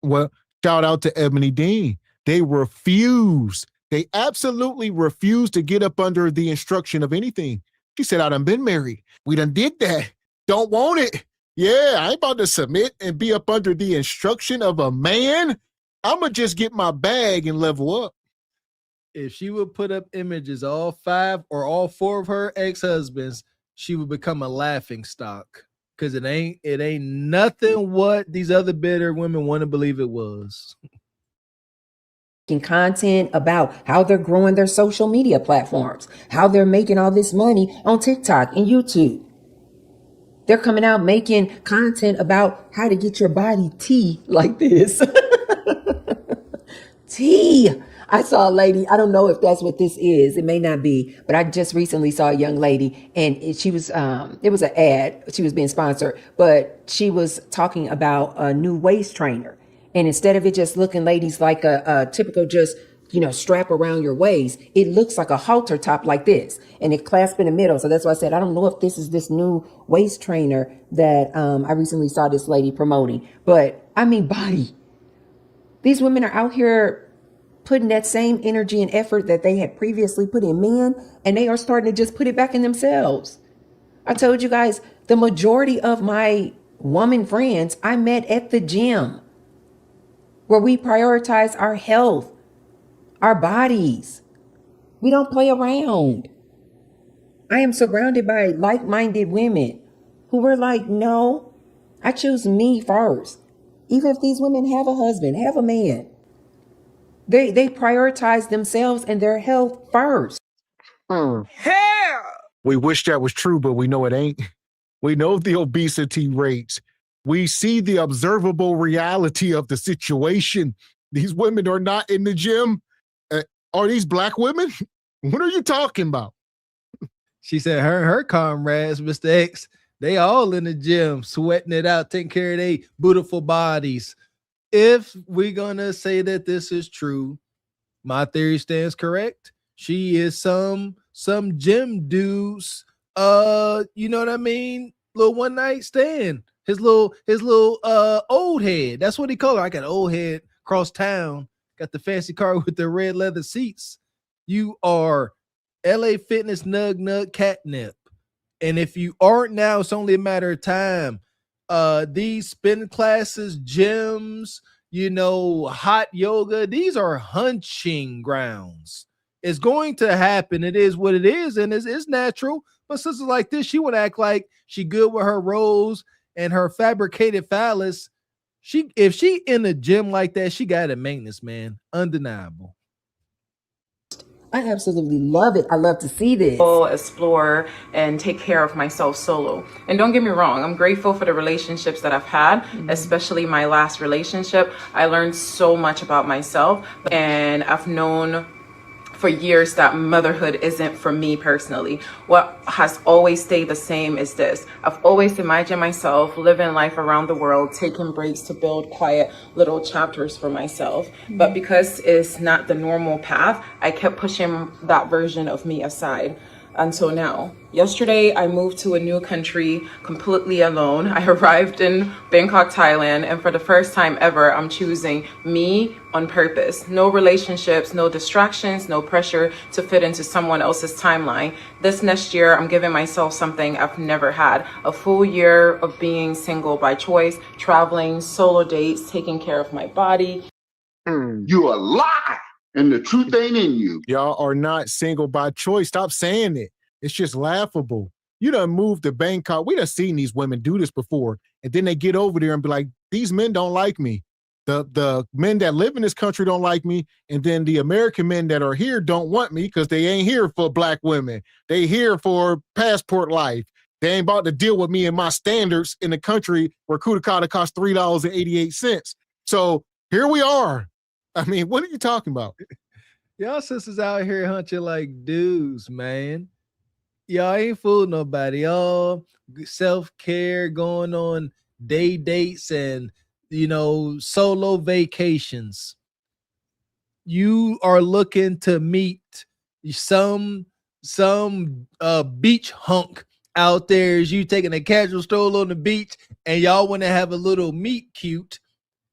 Well, shout out to Ebony Dean. They refuse. They absolutely refuse to get up under the instruction of anything. She said, I done been married. We done did that. Don't want it. Yeah, I ain't about to submit and be up under the instruction of a man. I'm going to just get my bag and level up. If she would put up images, all 5 or all 4 of her ex-husbands, she would become a laughing stock. Because it ain't nothing what these other bitter women want to believe it was. content about how they're growing their social media platforms, how they're making all this money on TikTok and YouTube. They're coming out making content about how to get your body tea like this. Tea. I saw a lady, I don't know if that's what this is. It may not be, but I just recently saw a young lady and she was, it was an ad. She was being sponsored, but she was talking about a new waist trainer. And instead of it just looking, ladies, like a typical just, strap around your waist, it looks like a halter top like this and it clasps in the middle. So that's why I said, I don't know if this is this new waist trainer that I recently saw this lady promoting, but I mean, body. These women are out here putting that same energy and effort that they had previously put in men, and they are starting to just put it back in themselves. I told you guys, the majority of my woman friends I met at the gym, where we prioritize our health, our bodies. We don't play around. I am surrounded by like-minded women who were like, no, I choose me first. Even if these women have a husband, have a man, they prioritize themselves and their health first. Hell! We wish that was true, but we know it ain't. We know the obesity rates. We see the observable reality of the situation. These women are not in the gym. Are these black women? What are you talking about? She said her comrades, Mr. X, they all in the gym, sweating it out, taking care of their beautiful bodies. If we're gonna say that this is true, my theory stands correct. She is some gym dudes, you know what I mean? Little one night stand. His little old head. That's what he called her. I got an old head across town. Got the fancy car with the red leather seats. You are LA Fitness nug catnip. And if you aren't now, it's only a matter of time. These spin classes, gyms, hot yoga, these are hunching grounds. It's going to happen. It is what it is, and it's natural. But sisters like this, she would act like she good with her rolls and her fabricated phallus. If she in a gym like that, she got a maintenance, man. Undeniable. I absolutely love it. I love to see this. Explore and take care of myself solo. And don't get me wrong, I'm grateful for the relationships that I've had, especially my last relationship. I learned so much about myself, and I've known for years that motherhood isn't for me personally. What has always stayed the same is this. I've always imagined myself living life around the world, taking breaks to build quiet little chapters for myself. But because it's not the normal path, I kept pushing that version of me aside until now. Yesterday, I moved to a new country completely alone. I arrived in Bangkok, Thailand, and for the first time ever, I'm choosing me on purpose. No relationships, no distractions, no pressure to fit into someone else's timeline. This next year, I'm giving myself something I've never had. A full year of being single by choice, traveling, solo dates, taking care of my body. You a lie, and the truth ain't in you. Y'all are not single by choice. Stop saying it. It's just laughable. You done moved to Bangkok. We done seen these women do this before. And then they get over there and be like, these men don't like me. The men that live in this country don't like me. And then the American men that are here don't want me because they ain't here for black women. They here for passport life. They ain't about to deal with me and my standards in a country where Kudakata costs $3.88. So here we are. I mean, what are you talking about? Y'all sisters out here hunching like dudes, man. Y'all ain't fooling nobody. Y'all self-care, going on day dates and, solo vacations. You are looking to meet some beach hunk out there as you taking a casual stroll on the beach and y'all want to have a little meet cute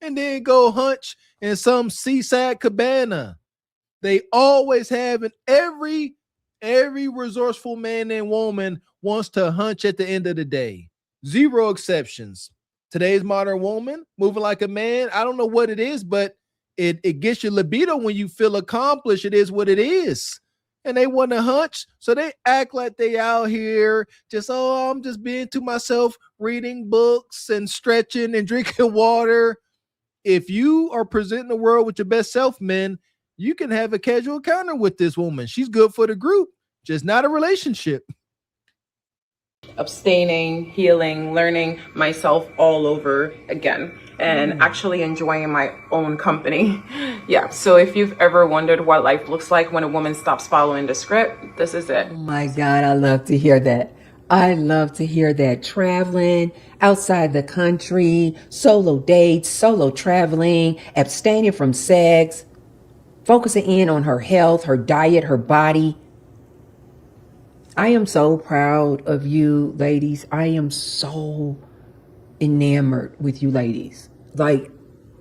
and then go hunch in some seaside cabana. They always have, and every resourceful man and woman wants to hunch at the end of the day. Zero exceptions. Today's modern woman moving like a man. I don't know what it is, but it gets your libido when you feel accomplished. It is what it is. And they want to hunch, so they act like they out here just, I'm just being to myself, reading books and stretching and drinking water. If you are presenting the world with your best self, men, you can have a casual encounter with this woman. She's good for the group, just not a relationship. Abstaining, healing, learning myself all over again, and actually enjoying my own company. Yeah, so if you've ever wondered what life looks like when a woman stops following the script, this is it. Oh my God, I love to hear that. I love to hear that. Traveling outside the country, solo dates, solo traveling, abstaining from sex, focusing in on her health, her diet, her body. I am so proud of you, ladies. I am so enamored with you, ladies. Like,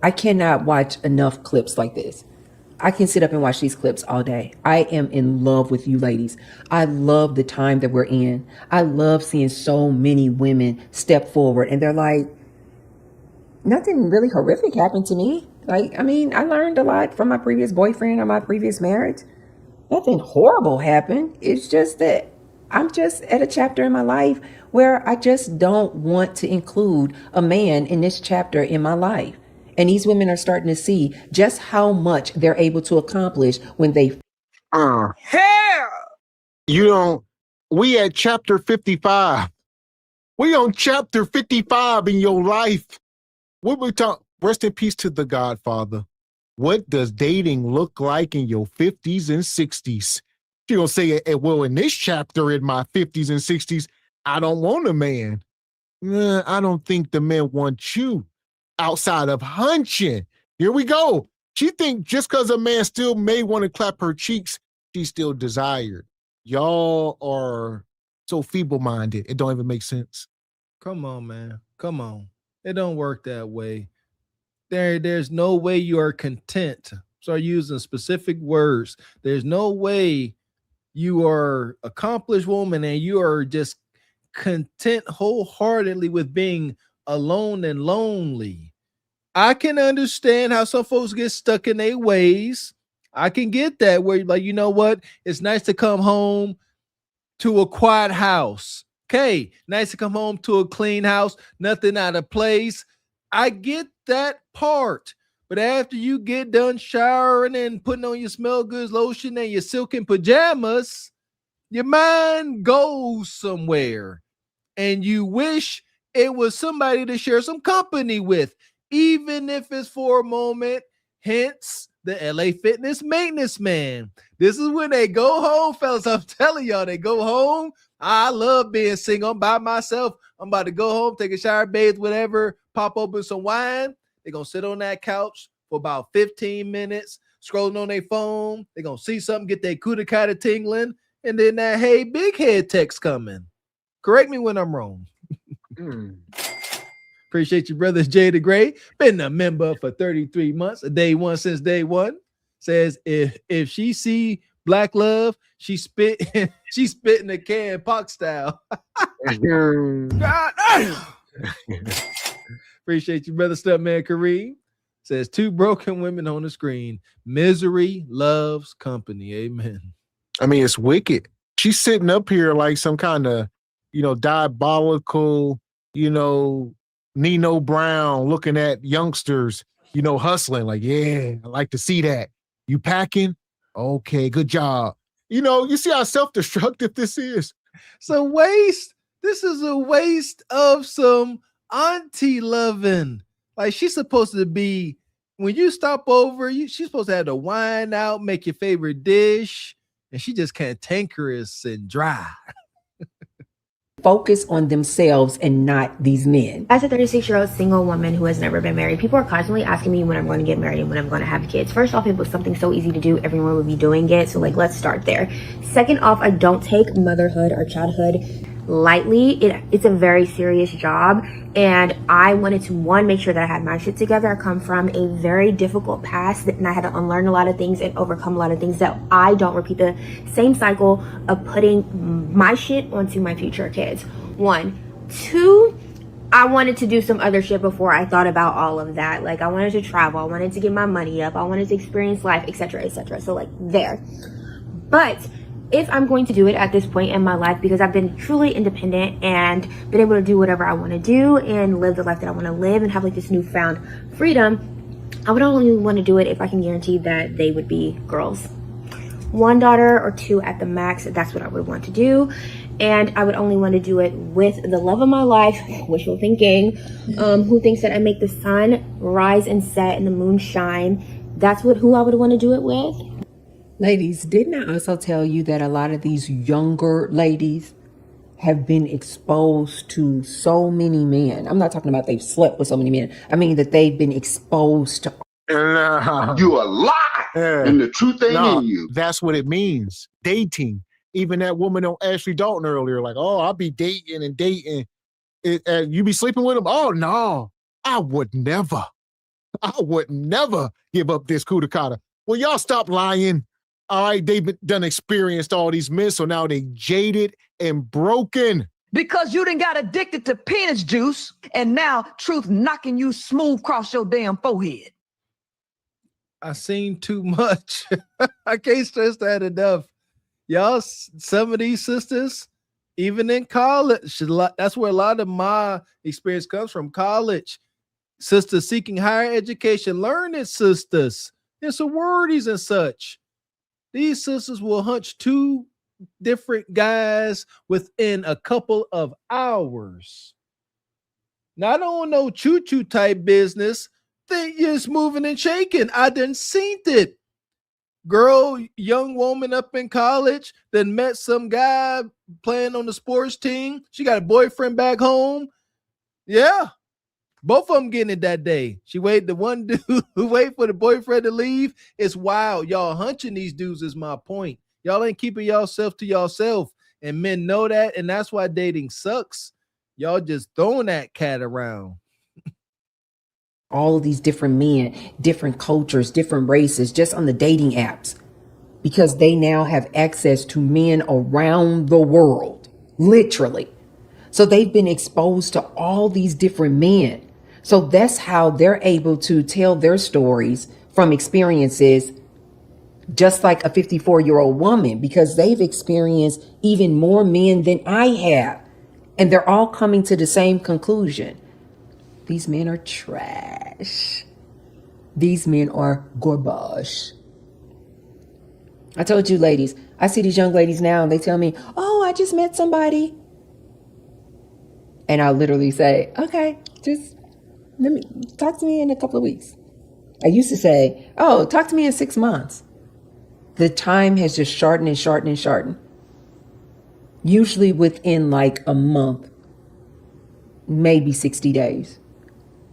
I cannot watch enough clips like this. I can sit up and watch these clips all day. I am in love with you, ladies. I love the time that we're in. I love seeing so many women step forward and they're like, nothing really horrific happened to me. Like, I mean, I learned a lot from my previous boyfriend or my previous marriage. Nothing horrible happened. It's just that I'm just at a chapter in my life where I just don't want to include a man in this chapter in my life. And these women are starting to see just how much they're able to accomplish when they You don't, we at chapter 55. We on chapter 55 in your life. What we talk, rest in peace to the Godfather. What does dating look like in your 50s and 60s? She gonna say, well, in this chapter in my 50s and 60s, I don't want a man. I don't think the men want you outside of hunching. Here we go. She think just because a man still may want to clap her cheeks, she's still desired. Y'all are so feeble-minded. It don't even make sense. Come on, man. Come on. It don't work that way. There's no way you are content. Start using specific words. There's no way you are accomplished woman and you are just content wholeheartedly with being alone and lonely. I can understand how some folks get stuck in their ways. I can get that where you're like, you know what? It's nice to come home to a quiet house. Okay, nice to come home to a clean house, nothing out of place. I get that part. But after you get done showering and putting on your smell goods lotion and your silken pajamas, your mind goes somewhere. And you wish it was somebody to share some company with, even if it's for a moment. Hence the LA Fitness maintenance man. This is when they go home, fellas. I'm telling y'all, they go home. I love being single. I'm by myself. I'm about to go home, take a shower, bathe, whatever, pop open some wine. They're going to sit on that couch for about 15 minutes, scrolling on their phone. They're going to see something, get their cootie-cutter tingling, and then that, hey, big head text coming. Correct me when I'm wrong. Appreciate you, brothers. Jay the Gray, been a member for 33 months, day one since day one. Says if she see black love, she spit in the can Pac style. Appreciate you, brother. Stuntman Kareem says 2 broken women on the screen. Misery loves company. Amen. I mean, it's wicked. She's sitting up here like some kind of, diabolical, Nino Brown looking at youngsters, hustling. Like, yeah, I like to see that. You packing? Okay, good job. You see how self-destructive this is? It's a waste. This is a waste of some auntie loving. Like, she's supposed to be, when you stop over, she's supposed to have the wine out, make your favorite dish, and she just cantankerous and dry. focus on themselves and not these men. As a 36-year-old single woman who has never been married, people are constantly asking me when I'm going to get married and when I'm going to have kids. First off, it was something so easy to do. Everyone would be doing it. So let's start there. Second off, I don't take motherhood or childhood lightly. It's a very serious job, and I wanted to, one, make sure that I had my shit together. I come from a very difficult past, and I had to unlearn a lot of things and overcome a lot of things, that I don't repeat the same cycle of putting my shit onto my future kids. One. Two, I wanted to do some other shit before I thought about all of that. Like, I wanted to travel, I wanted to get my money up, I wanted to experience life, etc., etc. So there. But if I'm going to do it at this point in my life, because I've been truly independent and been able to do whatever I want to do and live the life that I want to live and have this newfound freedom, I would only want to do it if I can guarantee that they would be girls. 1 daughter or 2 at the max. That's what I would want to do. And I would only want to do it with the love of my life, wishful thinking, who thinks that I make the sun rise and set and the moon shine. That's who I would want to do it with. Ladies, didn't I also tell you that a lot of these younger ladies have been exposed to so many men? I'm not talking about they've slept with so many men. I mean that they've been exposed to. You a lie, and the truth ain't in you. That's what it means. Dating. Even that woman on Ashley Dalton earlier, like, oh, I'll be dating and dating. You be sleeping with him? Oh, no, I would never give up this coup de cotta. Well, y'all stop lying. All right, they've done experienced all these men, so now they jaded and broken. Because you done got addicted to penis juice, and now truth knocking you smooth across your damn forehead. I seen too much. I can't stress that enough. Y'all, some of these sisters, even in college, that's where a lot of my experience comes from. College, sisters seeking higher education, learning sisters in sororities and such. These sisters will hunch 2 different guys within a couple of hours. Not on no choo-choo type business. They just moving and shaking. I done seen it. Girl, young woman up in college, then met some guy playing on the sports team. She got a boyfriend back home. Yeah. Both of them getting it that day. She waited, the one dude who wait for the boyfriend to leave. It's wild. Y'all hunching these dudes is my point. Y'all ain't keeping yourself to yourself. And men know that, and that's why dating sucks. Y'all just throwing that cat around. All of these different men, different cultures, different races, just on the dating apps, because they now have access to men around the world, literally. So they've been exposed to all these different men. So that's how they're able to tell their stories from experiences, just like a 54-year-old woman, because they've experienced even more men than I have. And they're all coming to the same conclusion. These men are trash. These men are garbage. I told you, ladies, I see these young ladies now and they tell me, oh, I just met somebody. And I'll literally say, okay, just let me talk to me in a couple of weeks. I used to say, oh, talk to me in 6 months. The time has just shortened and shortened and shortened. Usually within like a month, maybe 60 days.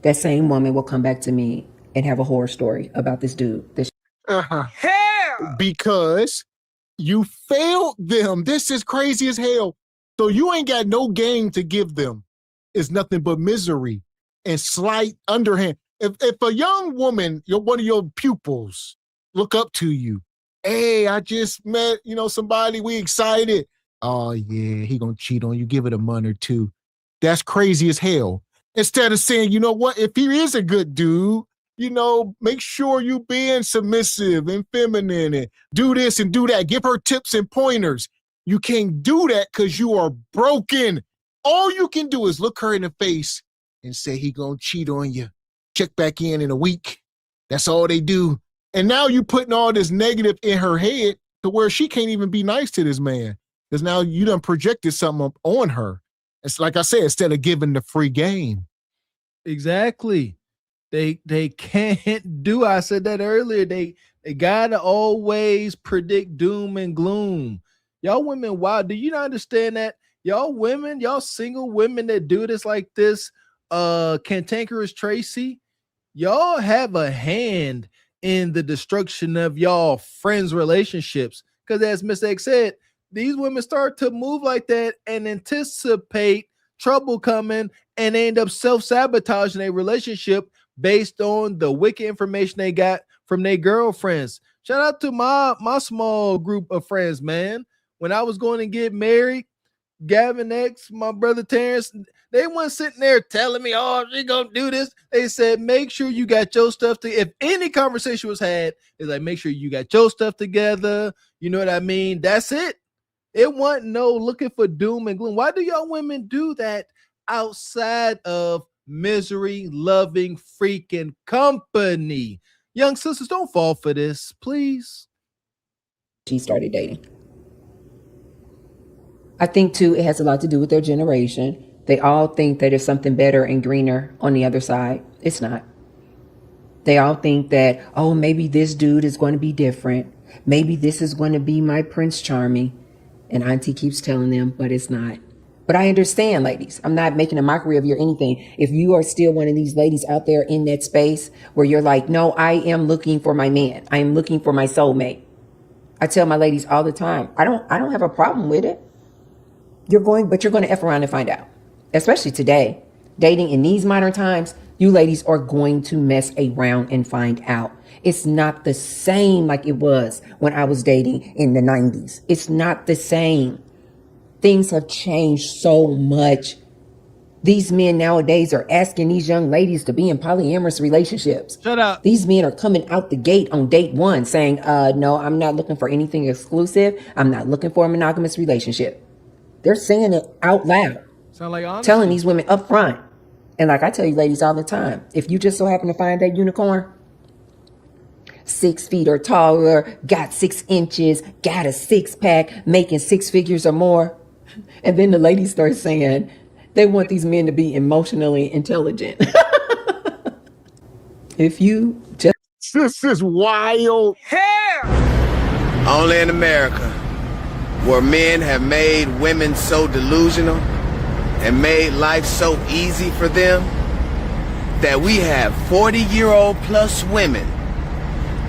That same woman will come back to me and have a horror story about this dude. Because you failed them. This is crazy as hell. So you ain't got no game to give them. It's nothing but misery and slight underhand. If a young woman, one of your pupils, look up to you, hey, I just met, somebody, we excited. Oh yeah, he gonna cheat on you. Give it a month or 2. That's crazy as hell. Instead of saying, you know what, if he is a good dude, make sure you being submissive and feminine and do this and do that. Give her tips and pointers. You can't do that because you are broken. All you can do is look her in the face and say he gonna cheat on you. Check back in a week. That's all they do. And now you putting all this negative in her head to where she can't even be nice to this man. Because now you done projected something up on her. It's like I said, instead of giving the free game. Exactly. They can't do. I said that earlier. They gotta always predict doom and gloom. Y'all women, wow, do you not understand that? Y'all women, y'all single women that do this like this, cantankerous Tracy, y'all have a hand in the destruction of y'all friends' relationships. Because as Miss X said, these women start to move like that and anticipate trouble coming, and they end up self-sabotaging a relationship based on the wicked information they got from their girlfriends. Shout out to my small group of friends, man. When I was going to get married, Gavin X, my brother Terrence, they weren't sitting there telling me, oh, she gonna do this. They said, make sure you got your stuff to, if any conversation was had, it's like, make sure you got your stuff together. You know what I mean? That's it. It wasn't no looking for doom and gloom. Why do y'all women do that outside of misery loving freaking company. Young sisters, don't fall for this, please. She started dating. I think too, it has a lot to do with their generation. They all think that there's something better and greener on the other side. It's not. They all think that, oh, maybe this dude is going to be different. Maybe this is going to be my Prince Charming. And Auntie keeps telling them, but it's not. But I understand, ladies. I'm not making a mockery of you or anything. If you are still one of these ladies out there in that space where you're like, no, I am looking for my man. I am looking for my soulmate. I tell my ladies all the time, I don't have a problem with it. But you're going to F around and find out. Especially today, dating in these modern times, you ladies are going to mess around and find out. It's not the same like it was when I was dating in the 90s. It's not the same. Things have changed so much. These men nowadays are asking these young ladies to be in polyamorous relationships. Shut up. These men are coming out the gate on date one saying, no, I'm not looking for anything exclusive. I'm not looking for a monogamous relationship. They're saying it out loud. Sound like honesty. Telling these women up front. And like I tell you ladies all the time, if you just so happen to find that unicorn, 6 feet or taller, got 6 inches, got a 6-pack, making 6 figures or more. And then the ladies start saying they want these men to be emotionally intelligent. If you just... This is wild. Only in America, where men have made women so delusional and made life so easy for them that we have 40-year-old plus women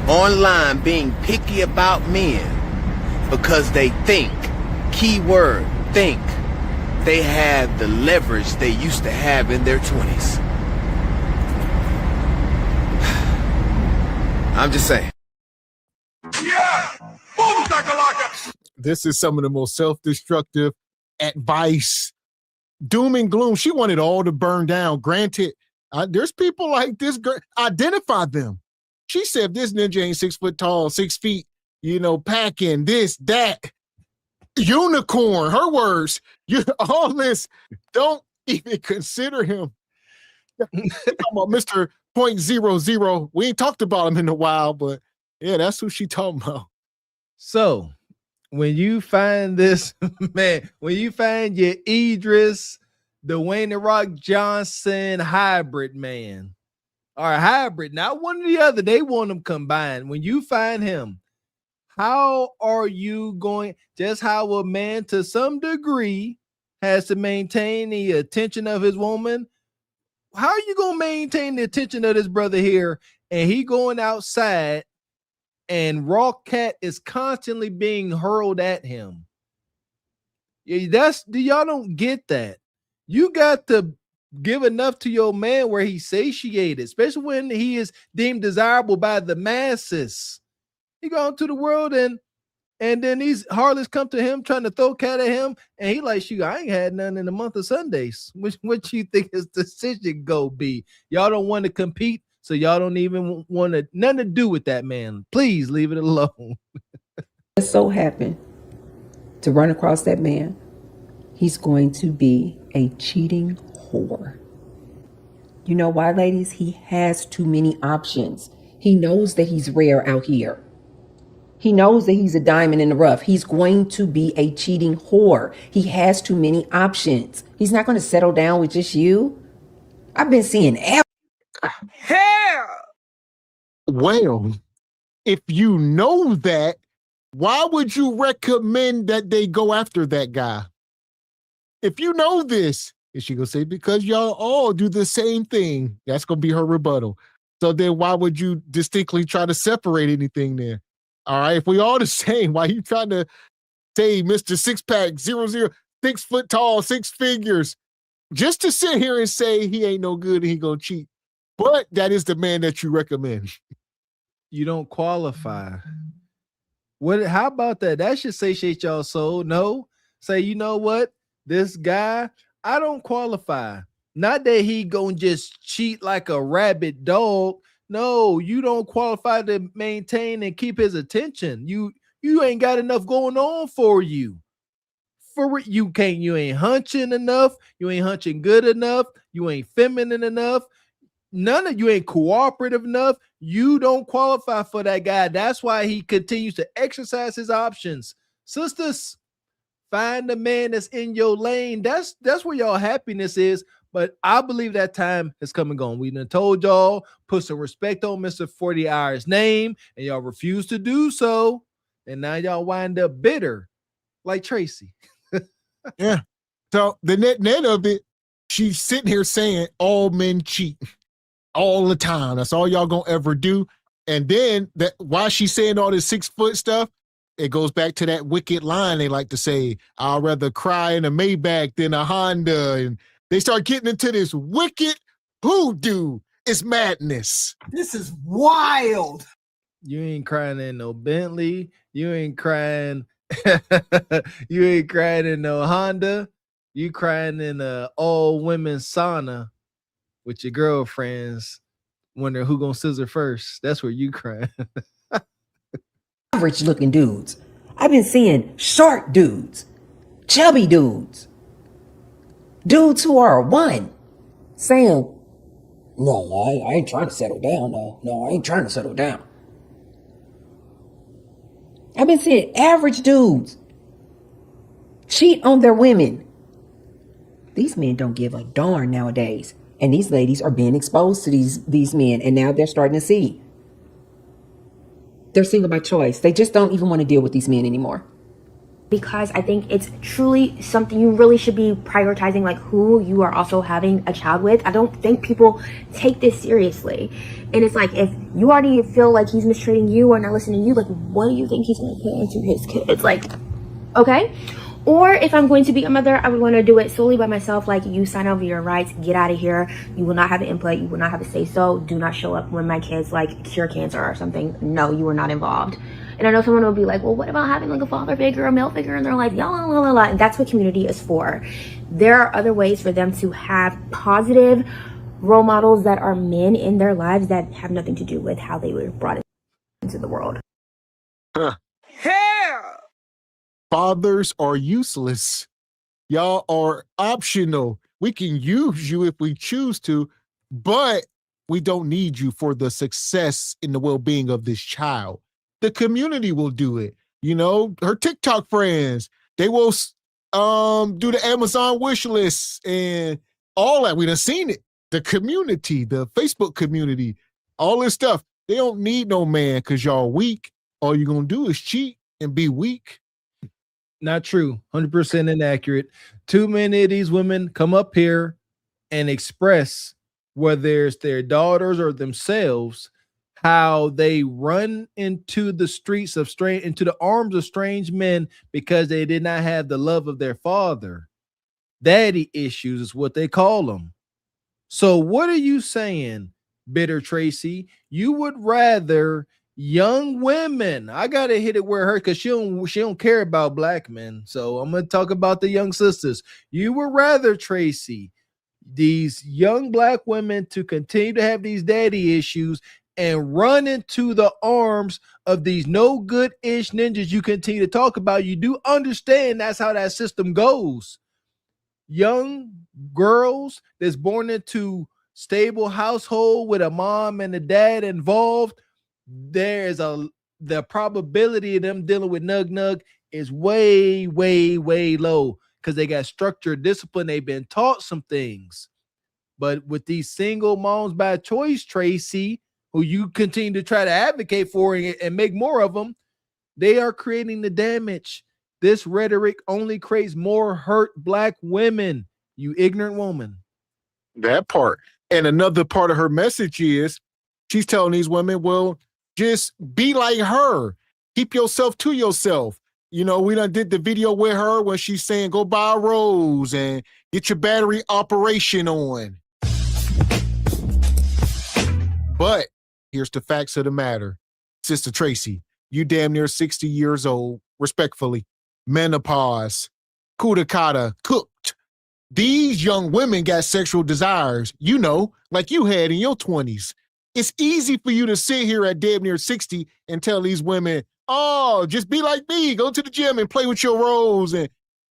online being picky about men because they think, keyword, think, they have the leverage they used to have in their 20s. I'm just saying. This is some of the most self-destructive advice. Doom and gloom. She wanted all to burn down. Granted, there's people like this girl. Identify them. She said this ninja ain't 6 foot tall, 6 feet, packing this, that. Unicorn, her words. All this, don't even consider him. About Mr. .00. We ain't talked about him in a while, but yeah, that's who she talking about. So when you find this man, when you find your Idris, Dwayne The Rock Johnson hybrid man, or hybrid, not one or the other, they want them combined. When you find him, how are you going? Just how a man to some degree has to maintain the attention of his woman. How are you going to maintain the attention of this brother here? And he going outside and Raw Cat is constantly being hurled at him. Y'all don't get that. You got to give enough to your man where he's satiated, especially when he is deemed desirable by the masses. He go out to the world and then these harlots come to him trying to throw cat at him, and he like, shoot, I ain't had none in the month of Sundays. What you think his decision go be? Y'all don't want to compete, so y'all don't even want to nothing to do with that man. Please leave it alone. Just so happen to run across that man, he's going to be a cheating whore. You know why, ladies? He has too many options. He knows that he's rare out here. He knows that he's a diamond in the rough. He's going to be a cheating whore. He has too many options. He's not going to settle down with just you. I've been seeing Hell! Well, if you know that, why would you recommend that they go after that guy? If you know this, is she going to say, because y'all all do the same thing? That's going to be her rebuttal. So then why would you distinctly try to separate anything there? All right, if we all the same, why you trying to say Mr. 6-pack, 00, 6 foot tall, 6 figures, just to sit here and say he ain't no good and he gonna cheat? But that is the man that you recommend. You don't qualify. How about that? That should satiate y'all soul. No, say, you know what? This guy, I don't qualify. Not that he gonna just cheat like a rabid dog. No, you don't qualify to maintain and keep his attention. You ain't got enough going on for you. for it. You ain't hunching enough. You ain't hunching good enough. You ain't feminine enough. None of you ain't cooperative enough. You don't qualify for that guy. That's why he continues to exercise his options. Sisters, find the man that's in your lane. That's where y'all happiness is. But I believe that time has come and gone. We done told y'all, put some respect on Mr. 40 Hours' name, and y'all refuse to do so. And now y'all wind up bitter like Tracy. Yeah. So the net of it, she's sitting here saying all men cheat all the time. That's all y'all gonna ever do. And then that why she's saying all this 6 foot stuff, it goes back to that wicked line they like to say, I'd rather cry in a Maybach than a Honda. And they start getting into this wicked hoodoo. It's madness. This is wild. You ain't crying in no Bentley. You ain't crying. You ain't crying in no Honda. You crying in a all women sauna with your girlfriends, wondering who gonna scissor first. That's where you crying. Average looking dudes. I've been seeing short dudes, chubby dudes who are one, saying, no, I ain't trying to settle down. No, I ain't trying to settle down. I've been seeing average dudes cheat on their women. These men don't give a darn nowadays. And these ladies are being exposed to these men. And now they're starting to see. They're single by choice. They just don't even want to deal with these men anymore. Because I think it's truly something you really should be prioritizing, like who you are also having a child with. I don't think people take this seriously. And it's like, if you already feel like he's mistreating you or not listening to you, like, what do you think he's going to put into his kids? Like, okay. Or if I'm going to be a mother, I would want to do it solely by myself. Like, you sign over your rights, get out of here. You will not have an input. You will not have a say so. Do not show up when my kids like cure cancer or something. No, you are not involved. And I know someone will be like, well, what about having like a father figure or a male figure in their life? And that's what community is for. There are other ways for them to have positive role models that are men in their lives that have nothing to do with how they were brought into the world. Huh. Hell! Fathers are useless. Y'all are optional. We can use you if we choose to, but we don't need you for the success and the well-being of this child. The community will do it. You know, her TikTok friends, they will do the Amazon wish lists and all that. We done seen it. The community, the Facebook community, all this stuff. They don't need no man because y'all weak. All you're going to do is cheat and be weak. Not true. 100% inaccurate. Too many of these women come up here and express, whether it's their daughters or themselves, how they run into the streets of into the arms of strange men because they did not have the love of their father. Daddy issues is what they call them. So what are you saying, bitter Tracy? You would rather young women. I gotta hit it where it hurts because she don't care about black men. So I'm gonna talk about the young sisters. You would rather, Tracy, these young black women to continue to have these daddy issues and run into the arms of these no good-ish ninjas you continue to talk about. You do understand that's how that system goes. Young girls that's born into stable household with a mom and a dad involved, there's the probability of them dealing with nug is way, way, way low because they got structure, discipline. They've been taught some things. But with these single moms by choice, Tracy, who you continue to try to advocate for and make more of them, they are creating the damage. This rhetoric only creates more hurt black women, you ignorant woman. That part. And another part of her message is she's telling these women, well, just be like her. Keep yourself to yourself. You know, we done did the video with her when she's saying, go buy a rose and get your battery operation on. But here's the facts of the matter. Sister Tracy, you damn near 60 years old, respectfully. Menopause, kudakata, cooked. These young women got sexual desires, you know, like you had in your 20s. It's easy for you to sit here at damn near 60 and tell these women, oh, just be like me, go to the gym and play with your rose.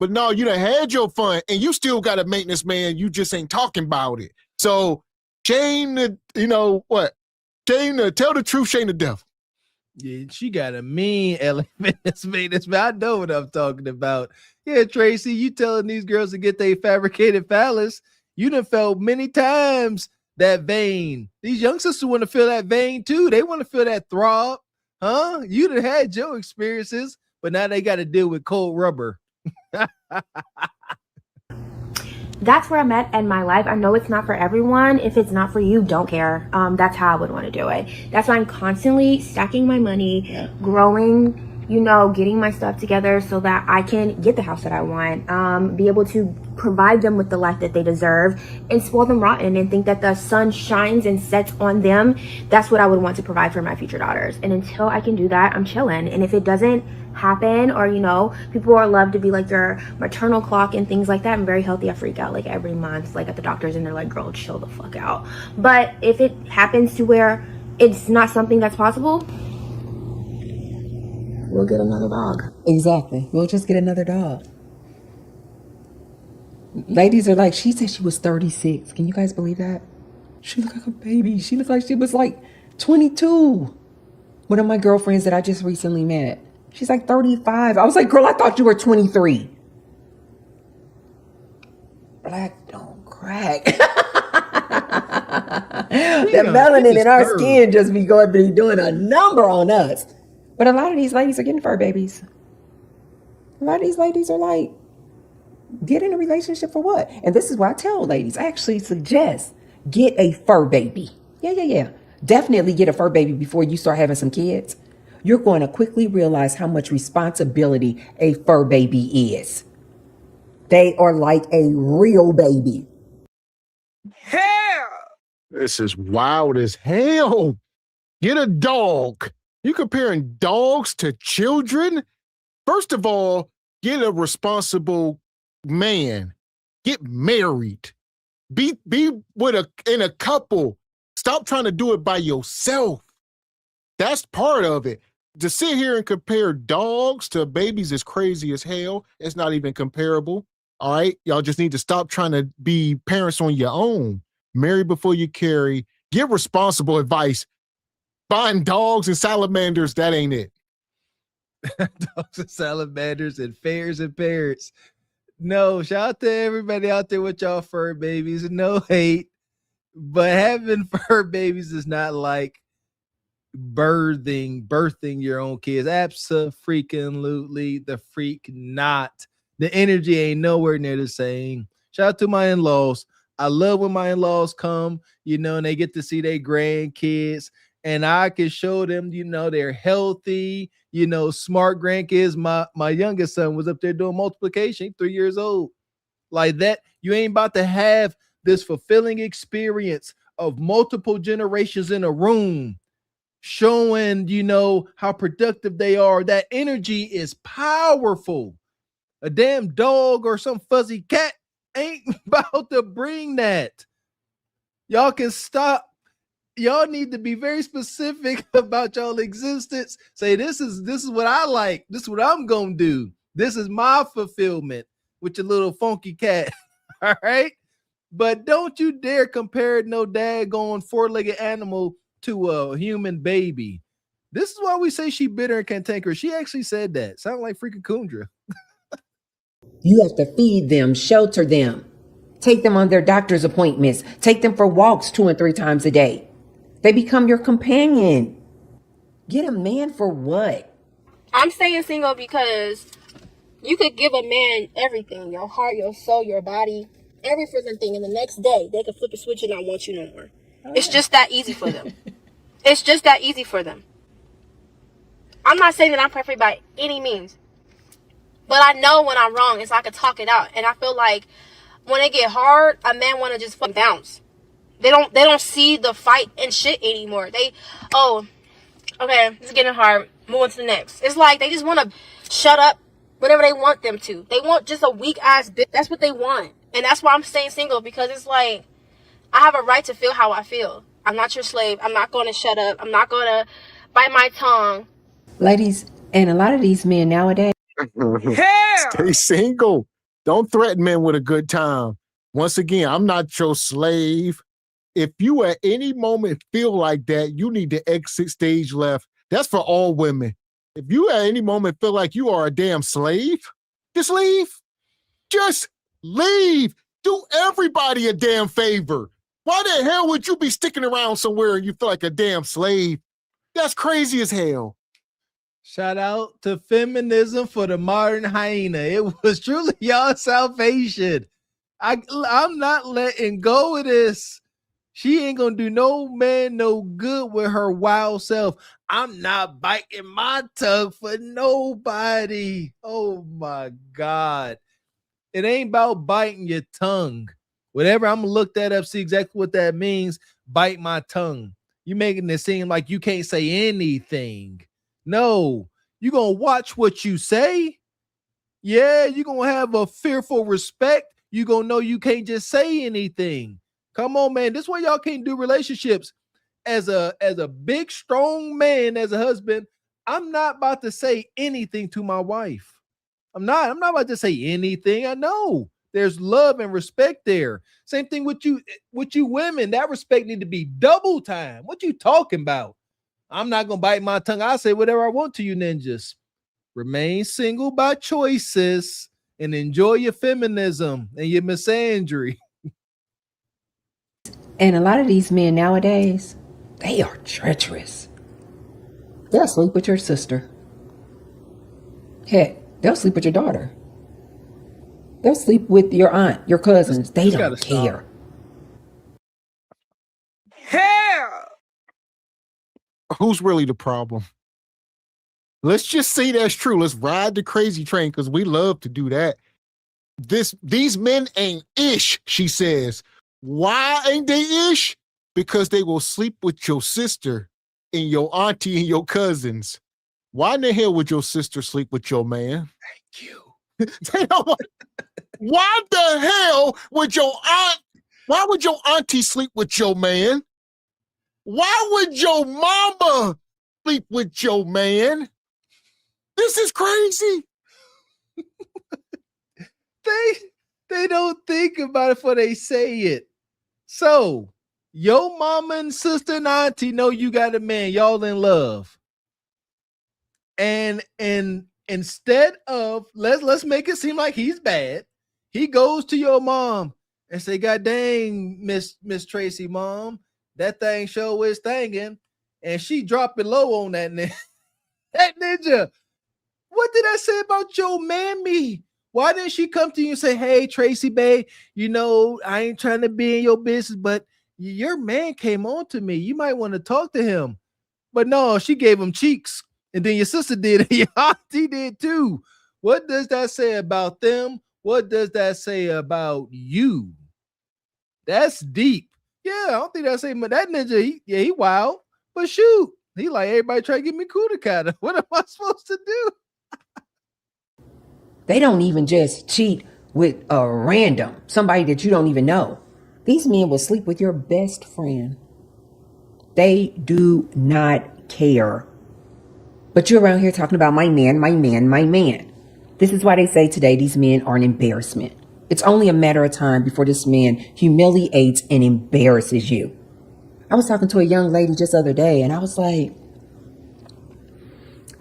But no, you done had your fun, and you still got a maintenance man. You just ain't talking about it. So shame the, tell the truth, shame the devil. Yeah, she got a mean maintenance man. I know what I'm talking about. Yeah, Tracy, you telling these girls to get their fabricated phallus. You done felt many times that vein. These youngsters want to feel that vein too. They want to feel that throb. Huh? You done had your experiences, but now they got to deal with cold rubber. That's where I'm at in my life. I know it's not for everyone. If it's not for you, don't care. That's how I would want to do it. That's why I'm constantly stacking my money, growing, getting my stuff together so that I can get the house that I want, be able to provide them with the life that they deserve, and spoil them rotten and think that the sun shines and sets on them. That's what I would want to provide for my future daughters. And until I can do that, I'm chilling. And if it doesn't happen, or people are love to be like your maternal clock and things like that, I'm very healthy. I freak out like every month, like at the doctor's, and they're like, girl, chill the fuck out. But if it happens to where it's not something that's possible, we'll get another dog. Exactly. We'll just get another dog. Ladies are like, she said she was 36. Can you guys believe that? She looked like a baby. She looked like she was like 22. One of my girlfriends that I just recently met, she's like 35. I was like, girl, I thought you were 23. Black don't crack. That melanin in our skin just be doing a number on us. But a lot of these ladies are getting fur babies. A lot of these ladies are like, get in a relationship for what? And this is why I tell ladies, I actually suggest get a fur baby. Yeah. Definitely get a fur baby before you start having some kids. You're going to quickly realize how much responsibility a fur baby is. They are like a real baby. Hell! This is wild as hell. Get a dog. You comparing dogs to children? First of all, get a responsible man. Get married. Be in a couple. Stop trying to do it by yourself. That's part of it. To sit here and compare dogs to babies is crazy as hell. It's not even comparable. All right. Y'all just need to stop trying to be parents on your own. Marry before you carry. Give responsible advice. Buying dogs and salamanders, that ain't it. Dogs and salamanders and fairs and parrots. No, shout out to everybody out there with y'all fur babies. No hate, but having fur babies is not like birthing your own kids. Absolutely the freak not. The energy ain't nowhere near the same. Shout out to my in-laws. I love when my in-laws come, and they get to see their grandkids, and I can show them, they're healthy, smart grandkids. My youngest son was up there doing multiplication, 3 years old. Like that, you ain't about to have this fulfilling experience of multiple generations in a room showing, how productive they are. That energy is powerful. A damn dog or some fuzzy cat ain't about to bring that. Y'all can stop. Y'all need to be very specific about y'all existence. Say, this is what I like. This is what I'm gonna do. This is my fulfillment with your little funky cat. All right. But don't you dare compare no daggone four-legged animal to a human baby. This is why we say she bitter and cantankerous. She actually said that. Sound like freaking Kundra. You have to feed them, shelter them, take them on their doctor's appointments, take them for walks 2 and 3 times a day. They become your companion. Get a man for what? I'm staying single because you could give a man everything, your heart, your soul, your body, every freaking thing, and the next day they could flip a switch and not want you no more. It's just that easy for them. It's just that easy for them. I'm not saying that I'm perfect by any means, but I know when I'm wrong, and so I can talk it out. And I feel like when it get hard, a man want to just fucking bounce. They don't see the fight and shit anymore. Okay, it's getting hard. Move on to the next. It's like they just want to shut up whenever they want them to. They want just a weak ass bitch. That's what they want. And that's why I'm staying single, because it's like I have a right to feel how I feel. I'm not your slave. I'm not going to shut up. I'm not going to bite my tongue. Ladies, and a lot of these men nowadays. Stay single. Don't threaten men with a good time. Once again, I'm not your slave. If you at any moment feel like that, you need to exit stage left. That's for all women. If you at any moment feel like you are a damn slave, just leave. Just leave. Do everybody a damn favor. Why the hell would you be sticking around somewhere and you feel like a damn slave? That's crazy as hell. Shout out to feminism for the modern hyena. It was truly y'all salvation. I'm not letting go of this. She ain't gonna do no man no good with her wild self. I'm not biting my tongue for nobody. Oh my God. It ain't about biting your tongue. Whatever, I'm gonna look that up, see exactly what that means. Bite my tongue. You making it seem like you can't say anything. No, you gonna watch what you say. Yeah, you gonna have a fearful respect. You gonna know you can't just say anything. Come on, man. This is why y'all can't do relationships. As a big, strong man, as a husband, I'm not about to say anything to my wife. I'm not about to say anything. I know there's love and respect there. Same thing with you women. That respect need to be double time. What you talking about? I'm not gonna bite my tongue. I say whatever I want to you, ninjas. Remain single by choices and enjoy your feminism and your misandry. And a lot of these men nowadays, they are treacherous. They'll sleep with your sister. Heck, they'll sleep with your daughter. They'll sleep with your aunt, your cousins. They don't care. Hell! Who's really the problem? Let's just say that's true. Let's ride the crazy train because we love to do that. These men ain't ish, she says. Why ain't they ish? Because they will sleep with your sister and your auntie and your cousins. Why in the hell would your sister sleep with your man? Thank you. Why the hell would why would your auntie sleep with your man? Why would your mama sleep with your man? This is crazy. They don't think about it before they say it. So your mama and sister and auntie know you got a man, y'all in love. And instead of let's make it seem like he's bad, he goes to your mom and say, God dang, Miss Tracy, mom, that thing sure is thangin'. And she drop it low on that that ninja. What did I say about your mammy? Why didn't she come to you and say, hey, Tracy, babe, you know, I ain't trying to be in your business, but your man came on to me. You might want to talk to him. But no, she gave him cheeks. And then your sister did it. Your auntie did too. What does that say about them? What does that say about you? That's deep. Yeah, I don't think that say that ninja. He wild. But shoot, he like everybody try to get me kudakata. What am I supposed to do? They don't even just cheat with a random, somebody that you don't even know. These men will sleep with your best friend. They do not care. But you're around here talking about my man, my man, my man. This is why they say today these men are an embarrassment. It's only a matter of time before this man humiliates and embarrasses you. I was talking to a young lady just the other day and I was like,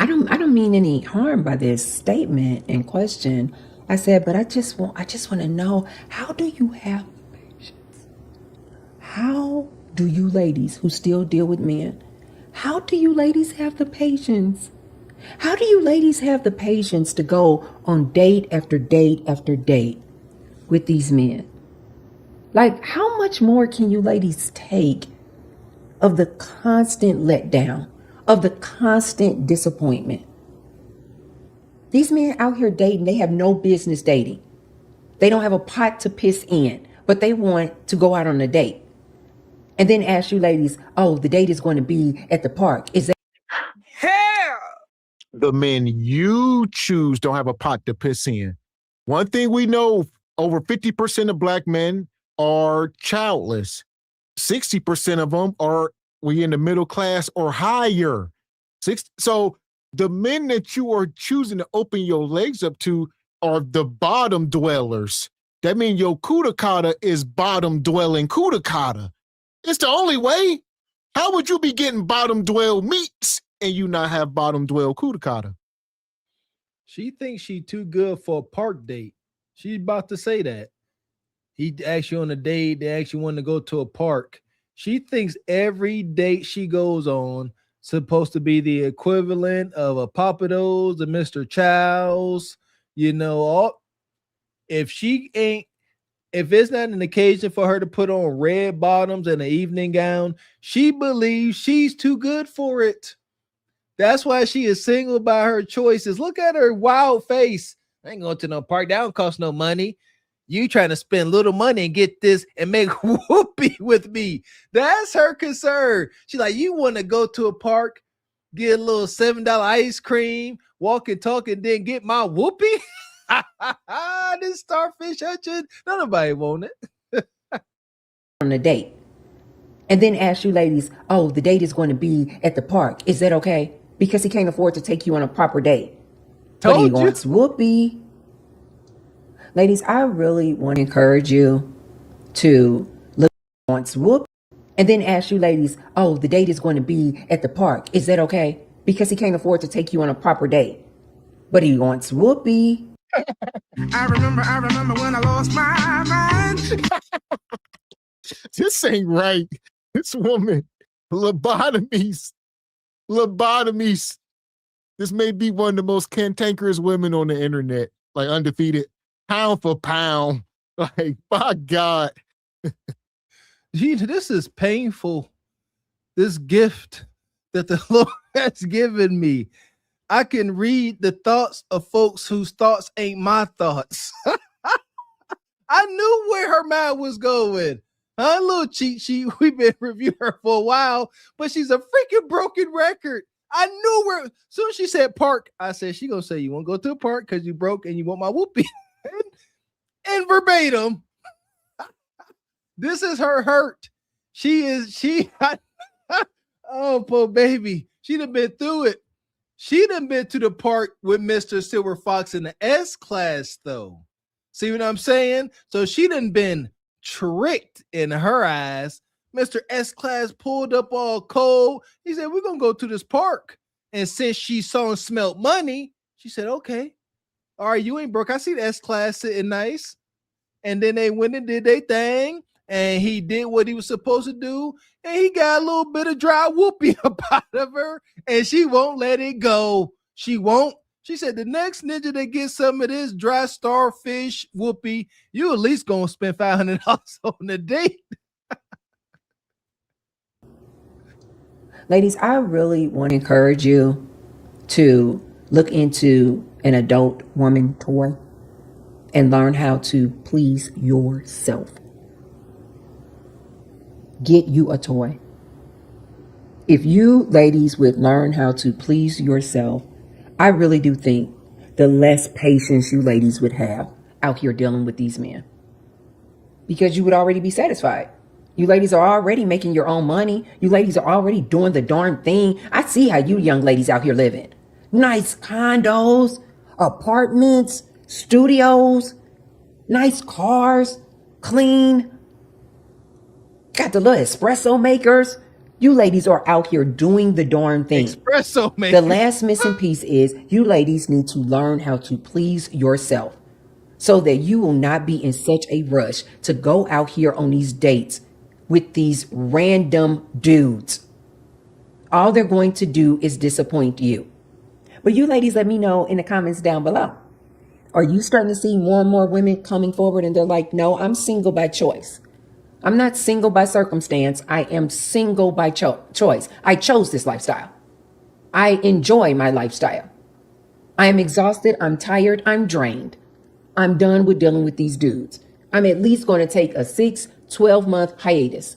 I don't mean any harm by this statement and question. I said, but I just want to know, how do you have patience? How do you ladies who still deal with men, how do you ladies have the patience? How do you ladies have the patience to go on date after date after date with these men? Like, how much more can you ladies take of the constant letdown, of the constant disappointment? These men out here dating, they have no business dating. They don't have a pot to piss in, but they want to go out on a date. And then ask you ladies, oh, the date is going to be at the park. Is that Hell! The men you choose don't have a pot to piss in. One thing we know, over 50% of black men are childless. 60% of them are in the middle class or higher. So the men that you are choosing to open your legs up to, are the bottom dwellers. That means your kudakata is bottom dwelling kudakata. It's the only way. How would you be getting bottom dwell meats and you not have bottom dwell kudakata? She thinks she too good for a park date. She's about to say that. He asked you on a date. They actually want to go to a park. She thinks every date she goes on supposed to be the equivalent of a Papados, a Mr. Chow's, if it's not an occasion for her to put on red bottoms and an evening gown, she believes she's too good for it. That's why she is single by her choices. Look at her wild face. I ain't going to no park. That don't cost no money. You trying to spend little money and get this and make whoopee with me. That's her concern. She's like, you want to go to a park, get a little $7 ice cream, walk and talk, and then get my whoopee? This starfish hutching. Nobody want it. On a date. And then ask you ladies, oh, the date is going to be at the park. Is that okay? Because he can't afford to take you on a proper date. But he wants whoopee. Ladies, I really want to encourage you to look at wants whoop and then ask you ladies, oh, the date is going to be at the park. Is that okay? Because he can't afford to take you on a proper date. But he wants whoopee. I remember when I lost my mind. This ain't right. This woman, lobotomies. This may be one of the most cantankerous women on the internet, like undefeated, pound for pound. Like, by God. Gee, this is painful. This gift that the Lord has given me. I can read the thoughts of folks whose thoughts ain't my thoughts. I knew where her mind was going. Her little cheat sheet, we've been reviewing her for a while, but she's a freaking broken record. I knew where. Soon as she said park, I said, she gonna say, you want to go to a park because you broke and you want my whoopee. And verbatim, this is her hurt. Oh, poor baby. She done been through it. She done been to the park with Mr. Silver Fox in the S class, though. See what I'm saying? So she done been tricked in her eyes. Mr. S class pulled up all cold. He said, we're going to go to this park. And since she saw and smelled money, she said, okay. All right, you ain't broke. I see the S class sitting nice. And then they went and did their thing. And he did what he was supposed to do. And he got a little bit of dry whoopee up out of her. And she won't let it go. She won't. She said, the next ninja that gets some of this dry starfish whoopee, you at least going to spend $500 on a date. Ladies, I really want to encourage you to look into an adult woman toy and learn how to please yourself. Get you a toy. If you ladies would learn how to please yourself, I really do think the less patience you ladies would have out here dealing with these men. Because you would already be satisfied. You ladies are already making your own money. You ladies are already doing the darn thing. I see how you young ladies out here living. Nice condos, apartments, studios, nice cars, clean. Got the little espresso makers. You ladies are out here doing the darn thing. Espresso maker. The last missing piece is you ladies need to learn how to please yourself so that you will not be in such a rush to go out here on these dates with these random dudes. All they're going to do is disappoint you. But you ladies, let me know in the comments down below. Are you starting to see more and more women coming forward and they're like, no, I'm single by choice. I'm not single by circumstance. I am single by choice. I chose this lifestyle. I enjoy my lifestyle. I am exhausted. I'm tired. I'm drained. I'm done with dealing with these dudes. I'm at least going to take a 12-month hiatus.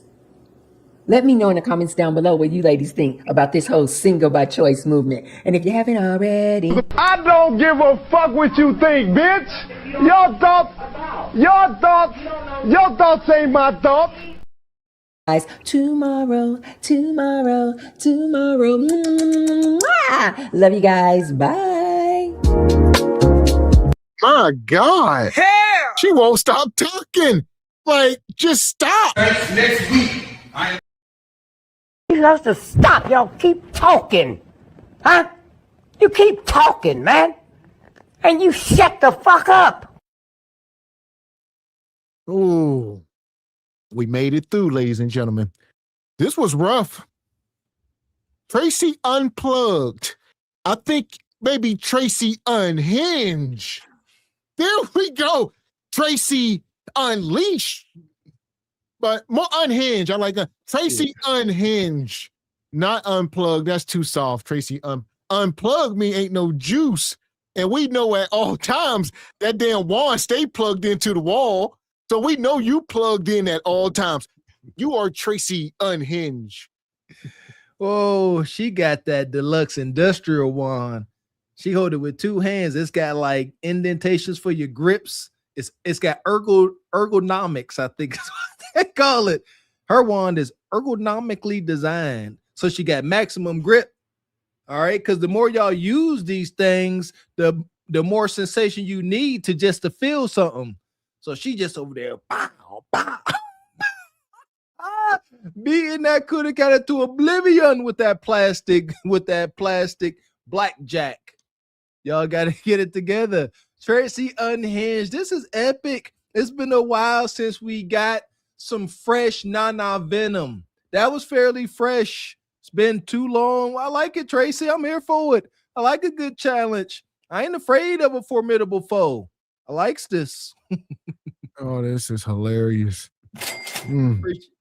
Let me know in the comments down below what you ladies think about this whole single by choice movement. And if you haven't already, I don't give a fuck what you think, bitch. Your thoughts ain't my thoughts. guys, tomorrow. Mwah! Love you guys. Bye. My God. Hell! She won't stop talking. Like, just stop. Next week. You supposed to stop. Y'all keep talking. Huh? You keep talking, man. And you shut the fuck up. Ooh. We made it through, ladies and gentlemen. This was rough. Tracy unplugged. I think maybe Tracy unhinged. There we go. Tracy unleashed. But more unhinged. I like that. Tracy unhinged. Not unplugged. That's too soft. Tracy unplugged me ain't no juice. And we know at all times that damn wand stay plugged into the wall. So we know you plugged in at all times. You are Tracy unhinged. Oh, she got that deluxe industrial wand. She hold it with two hands. It's got like indentations for your grips. It's got ergonomics, I think is what they call it. Her wand is ergonomically designed. So she got maximum grip. All right. Because the more y'all use these things, the more sensation you need to feel something. So she just over there, pow, pow. Beating that cootie cutter to oblivion with that plastic blackjack. Y'all gotta get it together. Tracy unhinged. This is epic. It's been a while since we got some fresh Nana Venom. That was fairly fresh. It's been too long. I like it, Tracy. I'm here for it. I like a good challenge. I ain't afraid of a formidable foe. I likes this. Oh, this is hilarious.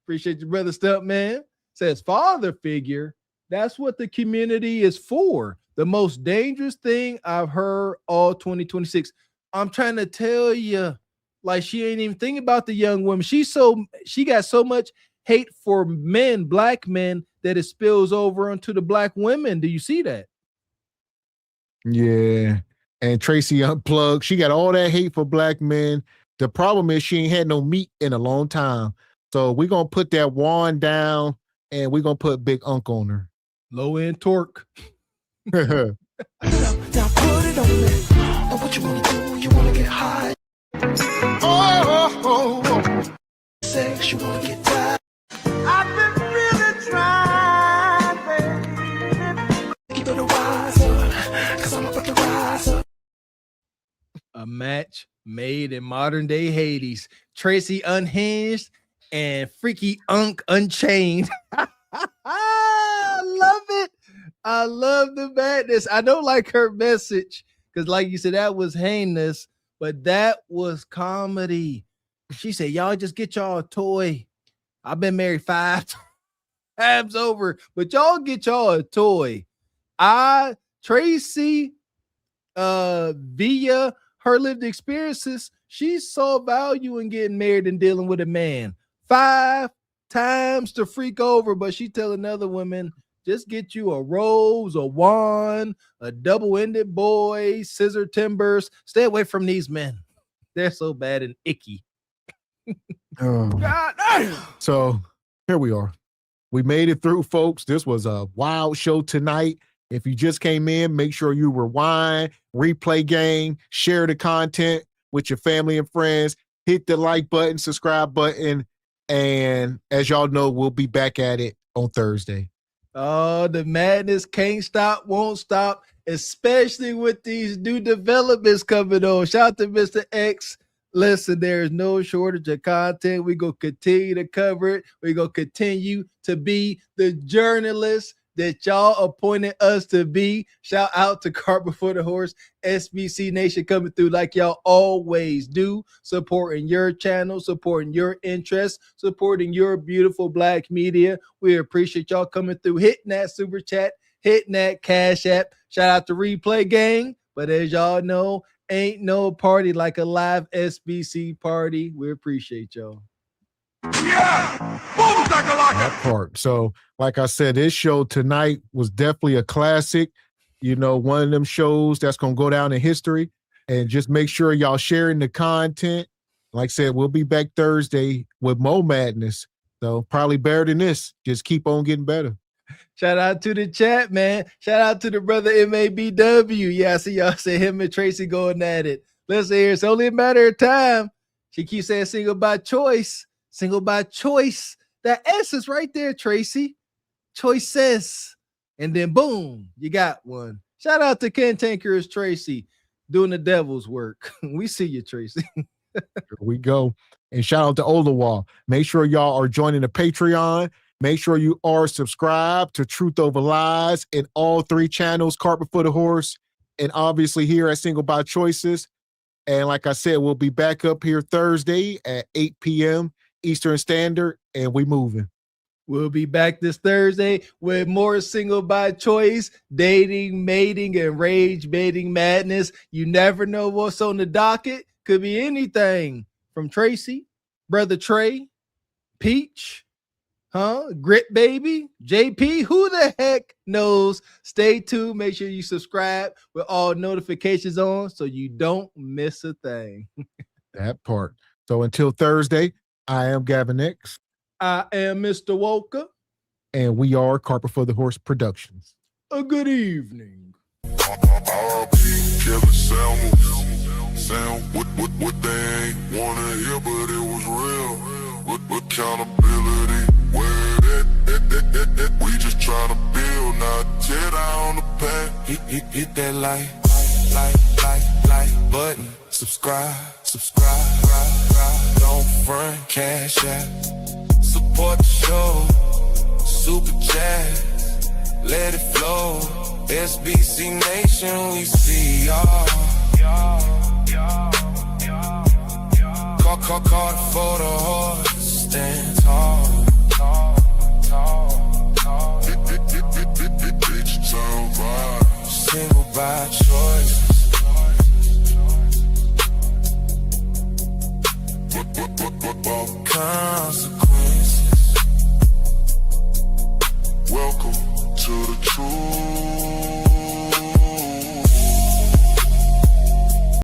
Appreciate your brother Stuntman. Says father figure. That's what the community is for. The most dangerous thing I've heard all 2026. I'm trying to tell you, like she ain't even thinking about the young women. She got so much hate for men, black men, that it spills over onto the black women. Do you see that? Yeah. And Tracy unplugged. She got all that hate for black men. The problem is she ain't had no meat in a long time. So we're going to put that wand down and we're going to put Big Unk on her. Low end torque. Now put it on me. Now what you want to do? You want to get high? Oh. Sex, you want to get tired? I've been really trying, baby. You better rise up, because I'm about to rise up. A match made in modern day Hades. Tracy unhinged and Freaky Unk unchained. I love it. I love the madness. I don't like her message because, like you said, that was heinous, but that was comedy. She said, y'all just get y'all a toy. I've been married 5 times over, but y'all get y'all a toy. Tracy, via her lived experiences, she saw value in getting married and dealing with a man 5 times to freak over, but she telling other women, just get you a rose, a wand, a double-ended boy, scissor timbers. Stay away from these men. They're so bad and icky. So here we are. We made it through, folks. This was a wild show tonight. If you just came in, make sure you rewind, replay game, share the content with your family and friends, hit the like button, subscribe button, and as y'all know, we'll be back at it on Thursday. Oh, the madness can't stop, won't stop, especially with these new developments coming on. Shout out to Mr. X. Listen, there is no shortage of content. We're going to continue to cover it. We're going to continue to be the journalists that y'all appointed us to be. Shout out to Cart Before the Horse, SBC Nation coming through like y'all always do, supporting your channel, supporting your interests, supporting your beautiful black media. We appreciate y'all coming through, hitting that super chat, hitting that cash app. Shout out to Replay Gang. But as y'all know, ain't no party like a live SBC party. We appreciate y'all. That part. So, like I said, this show tonight was definitely a classic. You know, one of them shows that's going to go down in history. And just make sure y'all sharing the content. Like I said, we'll be back Thursday with more madness. So probably better than this. Just keep on getting better. Shout out to the chat, man. Shout out to the brother MABW. Yeah, I see y'all say him and Tracy going at it. Listen here, it's only a matter of time. She keeps saying single by choice. Single by choice. That S is right there, Tracy. Choices. And then boom, you got one. Shout out to Ken Tanker's Tracy doing the devil's work. We see you, Tracy. Here we go. And shout out to Olawa. Make sure y'all are joining the Patreon. Make sure you are subscribed to Truth Over Lies in all 3 channels, Cart Before the Horse, and obviously here at Single by Choices. And like I said, we'll be back up here Thursday at 8 p.m. Eastern Standard, and we moving. We'll be back this Thursday with more Single by Choice, dating, mating, and rage baiting madness. You never know what's on the docket. Could be anything from Tracy, Brother Trey, Peach, Grit Baby, JP, who the heck knows? Stay tuned. Make sure you subscribe with all notifications on so you don't miss a thing. That part. So until Thursday, I am Gavin X. I am Mr. Walker. And we are Cart Before the Horse Productions. A good evening. Sound what they ain't wanna hear, but it was real. With accountability, where that we just try to build, not tear down the path. Hit that like button. Subscribe. Don't front, cash out. Support the show. Super chat, let it flow. SBC Nation, we see y'all. Call for the horse, stand tall. Digital vibe, single by choice. Consequences. Welcome to the truth.